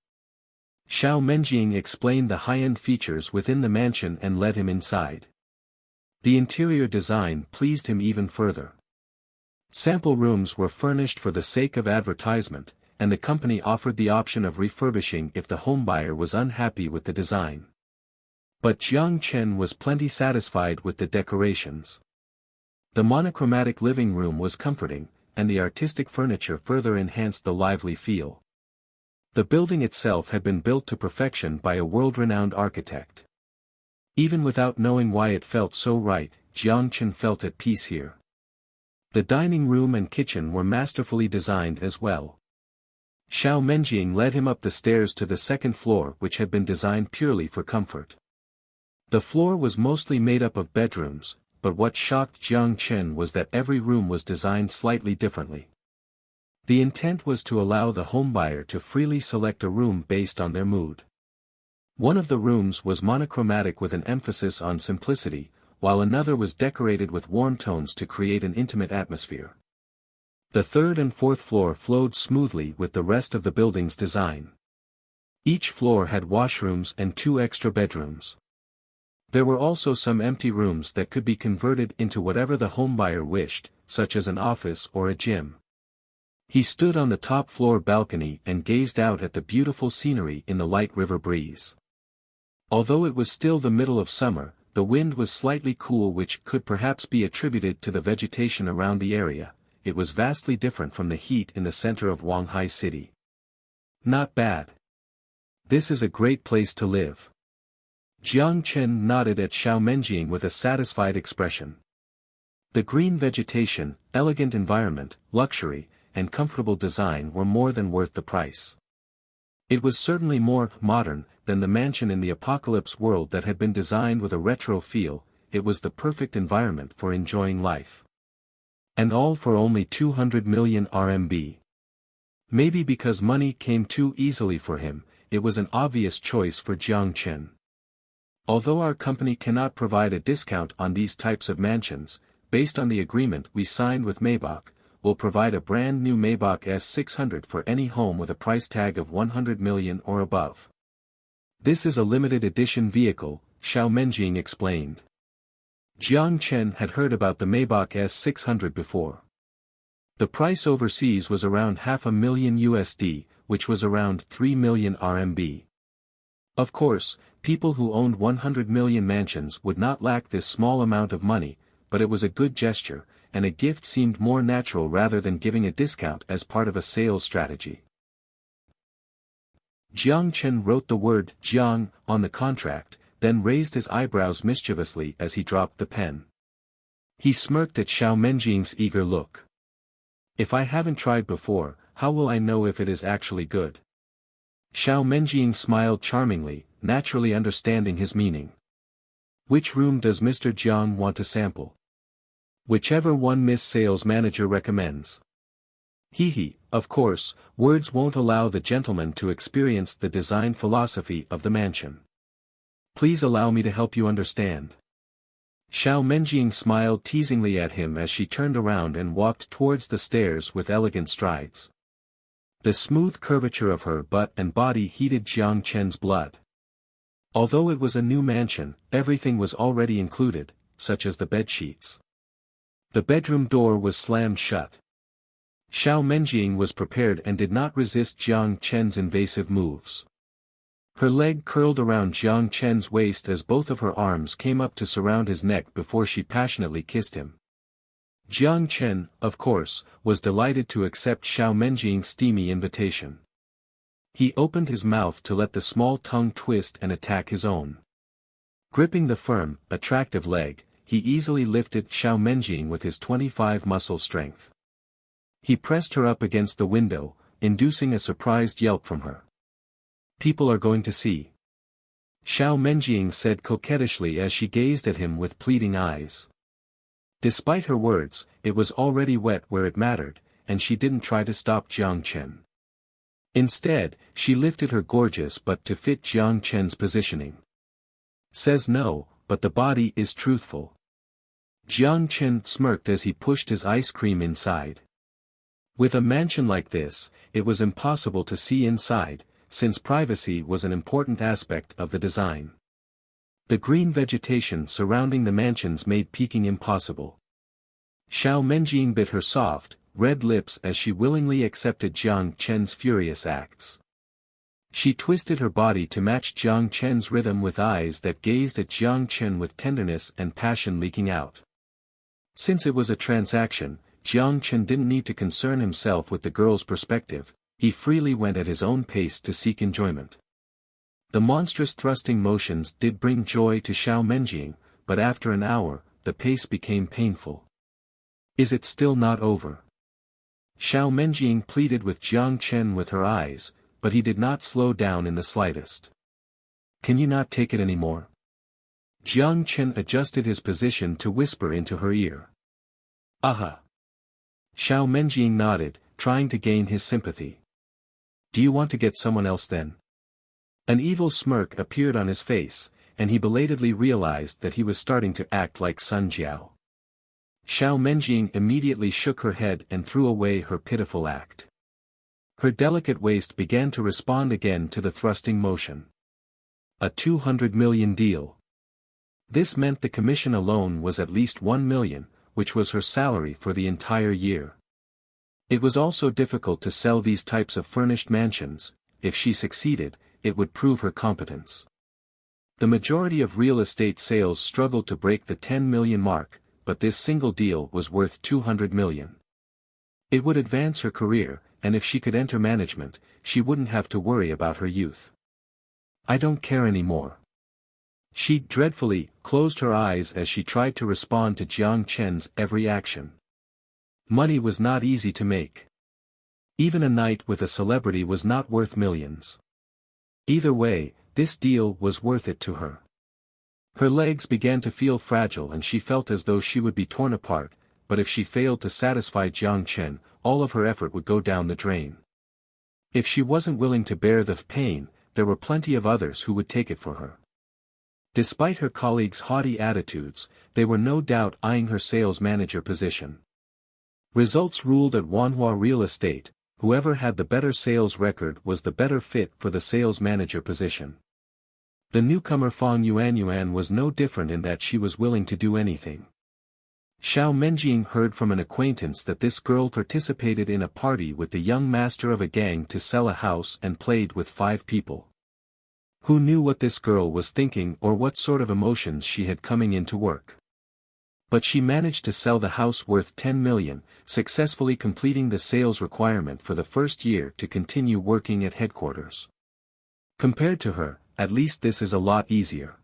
Xiao Menjing explained the high-end features within the mansion and led him inside. The interior design pleased him even further. Sample rooms were furnished for the sake of advertisement, and the company offered the option of refurbishing if the homebuyer was unhappy with the design. But Jiang Chen was plenty satisfied with the decorations. The monochromatic living room was comforting, and the artistic furniture further enhanced the lively feel. The building itself had been built to perfection by a world-renowned architect. Even without knowing why it felt so right, Jiang Chen felt at peace here. The dining room and kitchen were masterfully designed as well. Xiao Menjing led him up the stairs to the second floor which had been designed purely for comfort. The floor was mostly made up of bedrooms, but what shocked Jiang Chen was that every room was designed slightly differently. The intent was to allow the homebuyer to freely select a room based on their mood. One of the rooms was monochromatic with an emphasis on simplicity, while another was decorated with warm tones to create an intimate atmosphere. The third and fourth floor flowed smoothly with the rest of the building's design. Each floor had washrooms and 2 extra bedrooms. There were also some empty rooms that could be converted into whatever the homebuyer wished, such as an office or a gym. He stood on the top floor balcony and gazed out at the beautiful scenery in the light river breeze. Although it was still the middle of summer, the wind was slightly cool, which could perhaps be attributed to the vegetation around the area. It was vastly different from the heat in the center of Wanghai City. Not bad. This is a great place to live. Jiang Chen nodded at Xiao Menjing with a satisfied expression. The green vegetation, elegant environment, luxury, and comfortable design were more than worth the price. It was certainly more modern than the mansion in the apocalypse world that had been designed with a retro feel. It was the perfect environment for enjoying life. And all for only 200 million RMB. Maybe because money came too easily for him, it was an obvious choice for Jiang Chen. Although our company cannot provide a discount on these types of mansions, based on the agreement we signed with Maybach, we'll provide a brand new Maybach S600 for any home with a price tag of 100 million or above. This is a limited edition vehicle, Xiao Menjing explained. Jiang Chen had heard about the Maybach S600 before. The price overseas was around $500,000 USD, which was around 3 million RMB. Of course, people who owned 100 million mansions would not lack this small amount of money, but it was a good gesture, and a gift seemed more natural rather than giving a discount as part of a sales strategy. Jiang Chen wrote the word Jiang on the contract, then raised his eyebrows mischievously as he dropped the pen. He smirked at Xiao Menjing's eager look. If I haven't tried before, how will I know if it is actually good? Xiao Menjing smiled charmingly, naturally understanding his meaning. Which room does Mr. Jiang want to sample? Whichever one Miss Sales Manager recommends. Hee, of course, words won't allow the gentleman to experience the design philosophy of the mansion. Please allow me to help you understand. Xiao Menjing smiled teasingly at him as she turned around and walked towards the stairs with elegant strides. The smooth curvature of her butt and body heated Jiang Chen's blood. Although it was a new mansion, everything was already included, such as the bedsheets. The bedroom door was slammed shut. Xiao Menjing was prepared and did not resist Jiang Chen's invasive moves. Her leg curled around Jiang Chen's waist as both of her arms came up to surround his neck before she passionately kissed him. Jiang Chen, of course, was delighted to accept Xiao Menjing's steamy invitation. He opened his mouth to let the small tongue twist and attack his own. Gripping the firm, attractive leg, he easily lifted Xiao Menjing with his 25 muscle strength. He pressed her up against the window, inducing a surprised yelp from her. "People are going to see," Xiao Menjing said coquettishly as she gazed at him with pleading eyes. Despite her words, it was already wet where it mattered, and she didn't try to stop Jiang Chen. Instead, she lifted her gorgeous butt to fit Jiang Chen's positioning. "Says no, but the body is truthful." Jiang Chen smirked as he pushed his ice cream inside. With a mansion like this, it was impossible to see inside, since privacy was an important aspect of the design. The green vegetation surrounding the mansions made peeking impossible. Xiao Menjing bit her soft, red lips as she willingly accepted Jiang Chen's furious acts. She twisted her body to match Jiang Chen's rhythm with eyes that gazed at Jiang Chen with tenderness and passion leaking out. Since it was a transaction, Jiang Chen didn't need to concern himself with the girl's perspective, he freely went at his own pace to seek enjoyment. The monstrous thrusting motions did bring joy to Xiao Menjing, but after an hour, the pace became painful. "Is it still not over?" Xiao Menjing pleaded with Jiang Chen with her eyes, but he did not slow down in the slightest. "Can you not take it anymore?" Jiang Chen adjusted his position to whisper into her ear. "Aha!" Xiao Menjing nodded, trying to gain his sympathy. "Do you want to get someone else then?" An evil smirk appeared on his face, and he belatedly realized that he was starting to act like Sun Jiao. Xiao Menjing immediately shook her head and threw away her pitiful act. Her delicate waist began to respond again to the thrusting motion. A 200 million deal. This meant the commission alone was at least 1 million, which was her salary for the entire year. It was also difficult to sell these types of furnished mansions. If she succeeded, it would prove her competence. The majority of real estate sales struggled to break the 10 million mark, but this single deal was worth 200 million. It would advance her career, and if she could enter management, she wouldn't have to worry about her youth. "I don't care anymore." She dreadfully closed her eyes as she tried to respond to Jiang Chen's every action. Money was not easy to make. Even a night with a celebrity was not worth millions. Either way, this deal was worth it to her. Her legs began to feel fragile and she felt as though she would be torn apart, but if she failed to satisfy Jiang Chen, all of her effort would go down the drain. If she wasn't willing to bear the pain, there were plenty of others who would take it for her. Despite her colleagues' haughty attitudes, they were no doubt eyeing her sales manager position. Results ruled at Wanhua Real Estate. Whoever had the better sales record was the better fit for the sales manager position. The newcomer Fang Yuanyuan was no different in that she was willing to do anything. Xiao Menjing heard from an acquaintance that this girl participated in a party with the young master of a gang to sell a house and played with 5 people. Who knew what this girl was thinking or what sort of emotions she had coming into work? But she managed to sell the house worth 10 million, successfully completing the sales requirement for the first year to continue working at headquarters. Compared to her, at least this is a lot easier.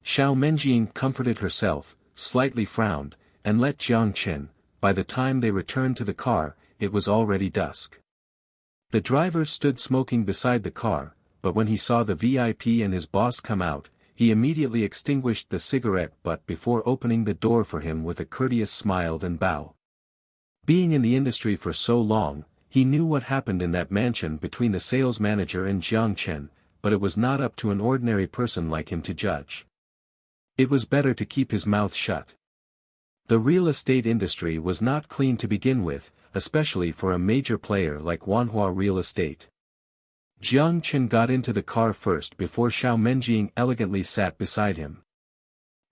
Xiao Menjing comforted herself, slightly frowned, and let Jiang Chen. By the time they returned to the car, it was already dusk. The driver stood smoking beside the car, but when he saw the VIP and his boss come out, he immediately extinguished the cigarette butt before opening the door for him with a courteous smile and bow. Being in the industry for so long, he knew what happened in that mansion between the sales manager and Jiang Chen, but it was not up to an ordinary person like him to judge. It was better to keep his mouth shut. The real estate industry was not clean to begin with, especially for a major player like Wanhua Real Estate. Jiang Chen got into the car first before Xiao Menjing elegantly sat beside him.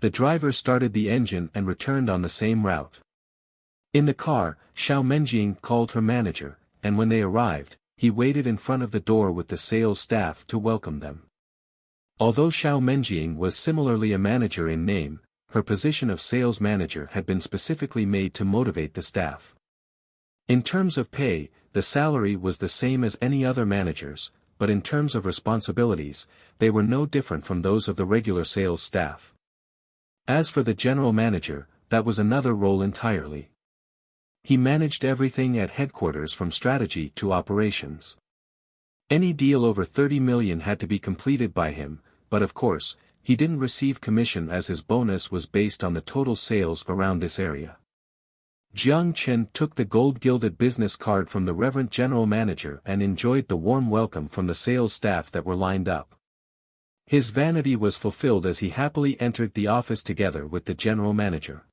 The driver started the engine and returned on the same route. In the car, Xiao Menjing called her manager, and when they arrived, he waited in front of the door with the sales staff to welcome them. Although Xiao Menjing was similarly a manager in name, her position of sales manager had been specifically made to motivate the staff. In terms of pay, the salary was the same as any other managers, but in terms of responsibilities, they were no different from those of the regular sales staff. As for the general manager, that was another role entirely. He managed everything at headquarters from strategy to operations. Any deal over 30 million had to be completed by him, but of course, he didn't receive commission as his bonus was based on the total sales around this area. Jiang Chen took the gold-gilded business card from the reverend general manager and enjoyed the warm welcome from the sales staff that were lined up. His vanity was fulfilled as he happily entered the office together with the general manager.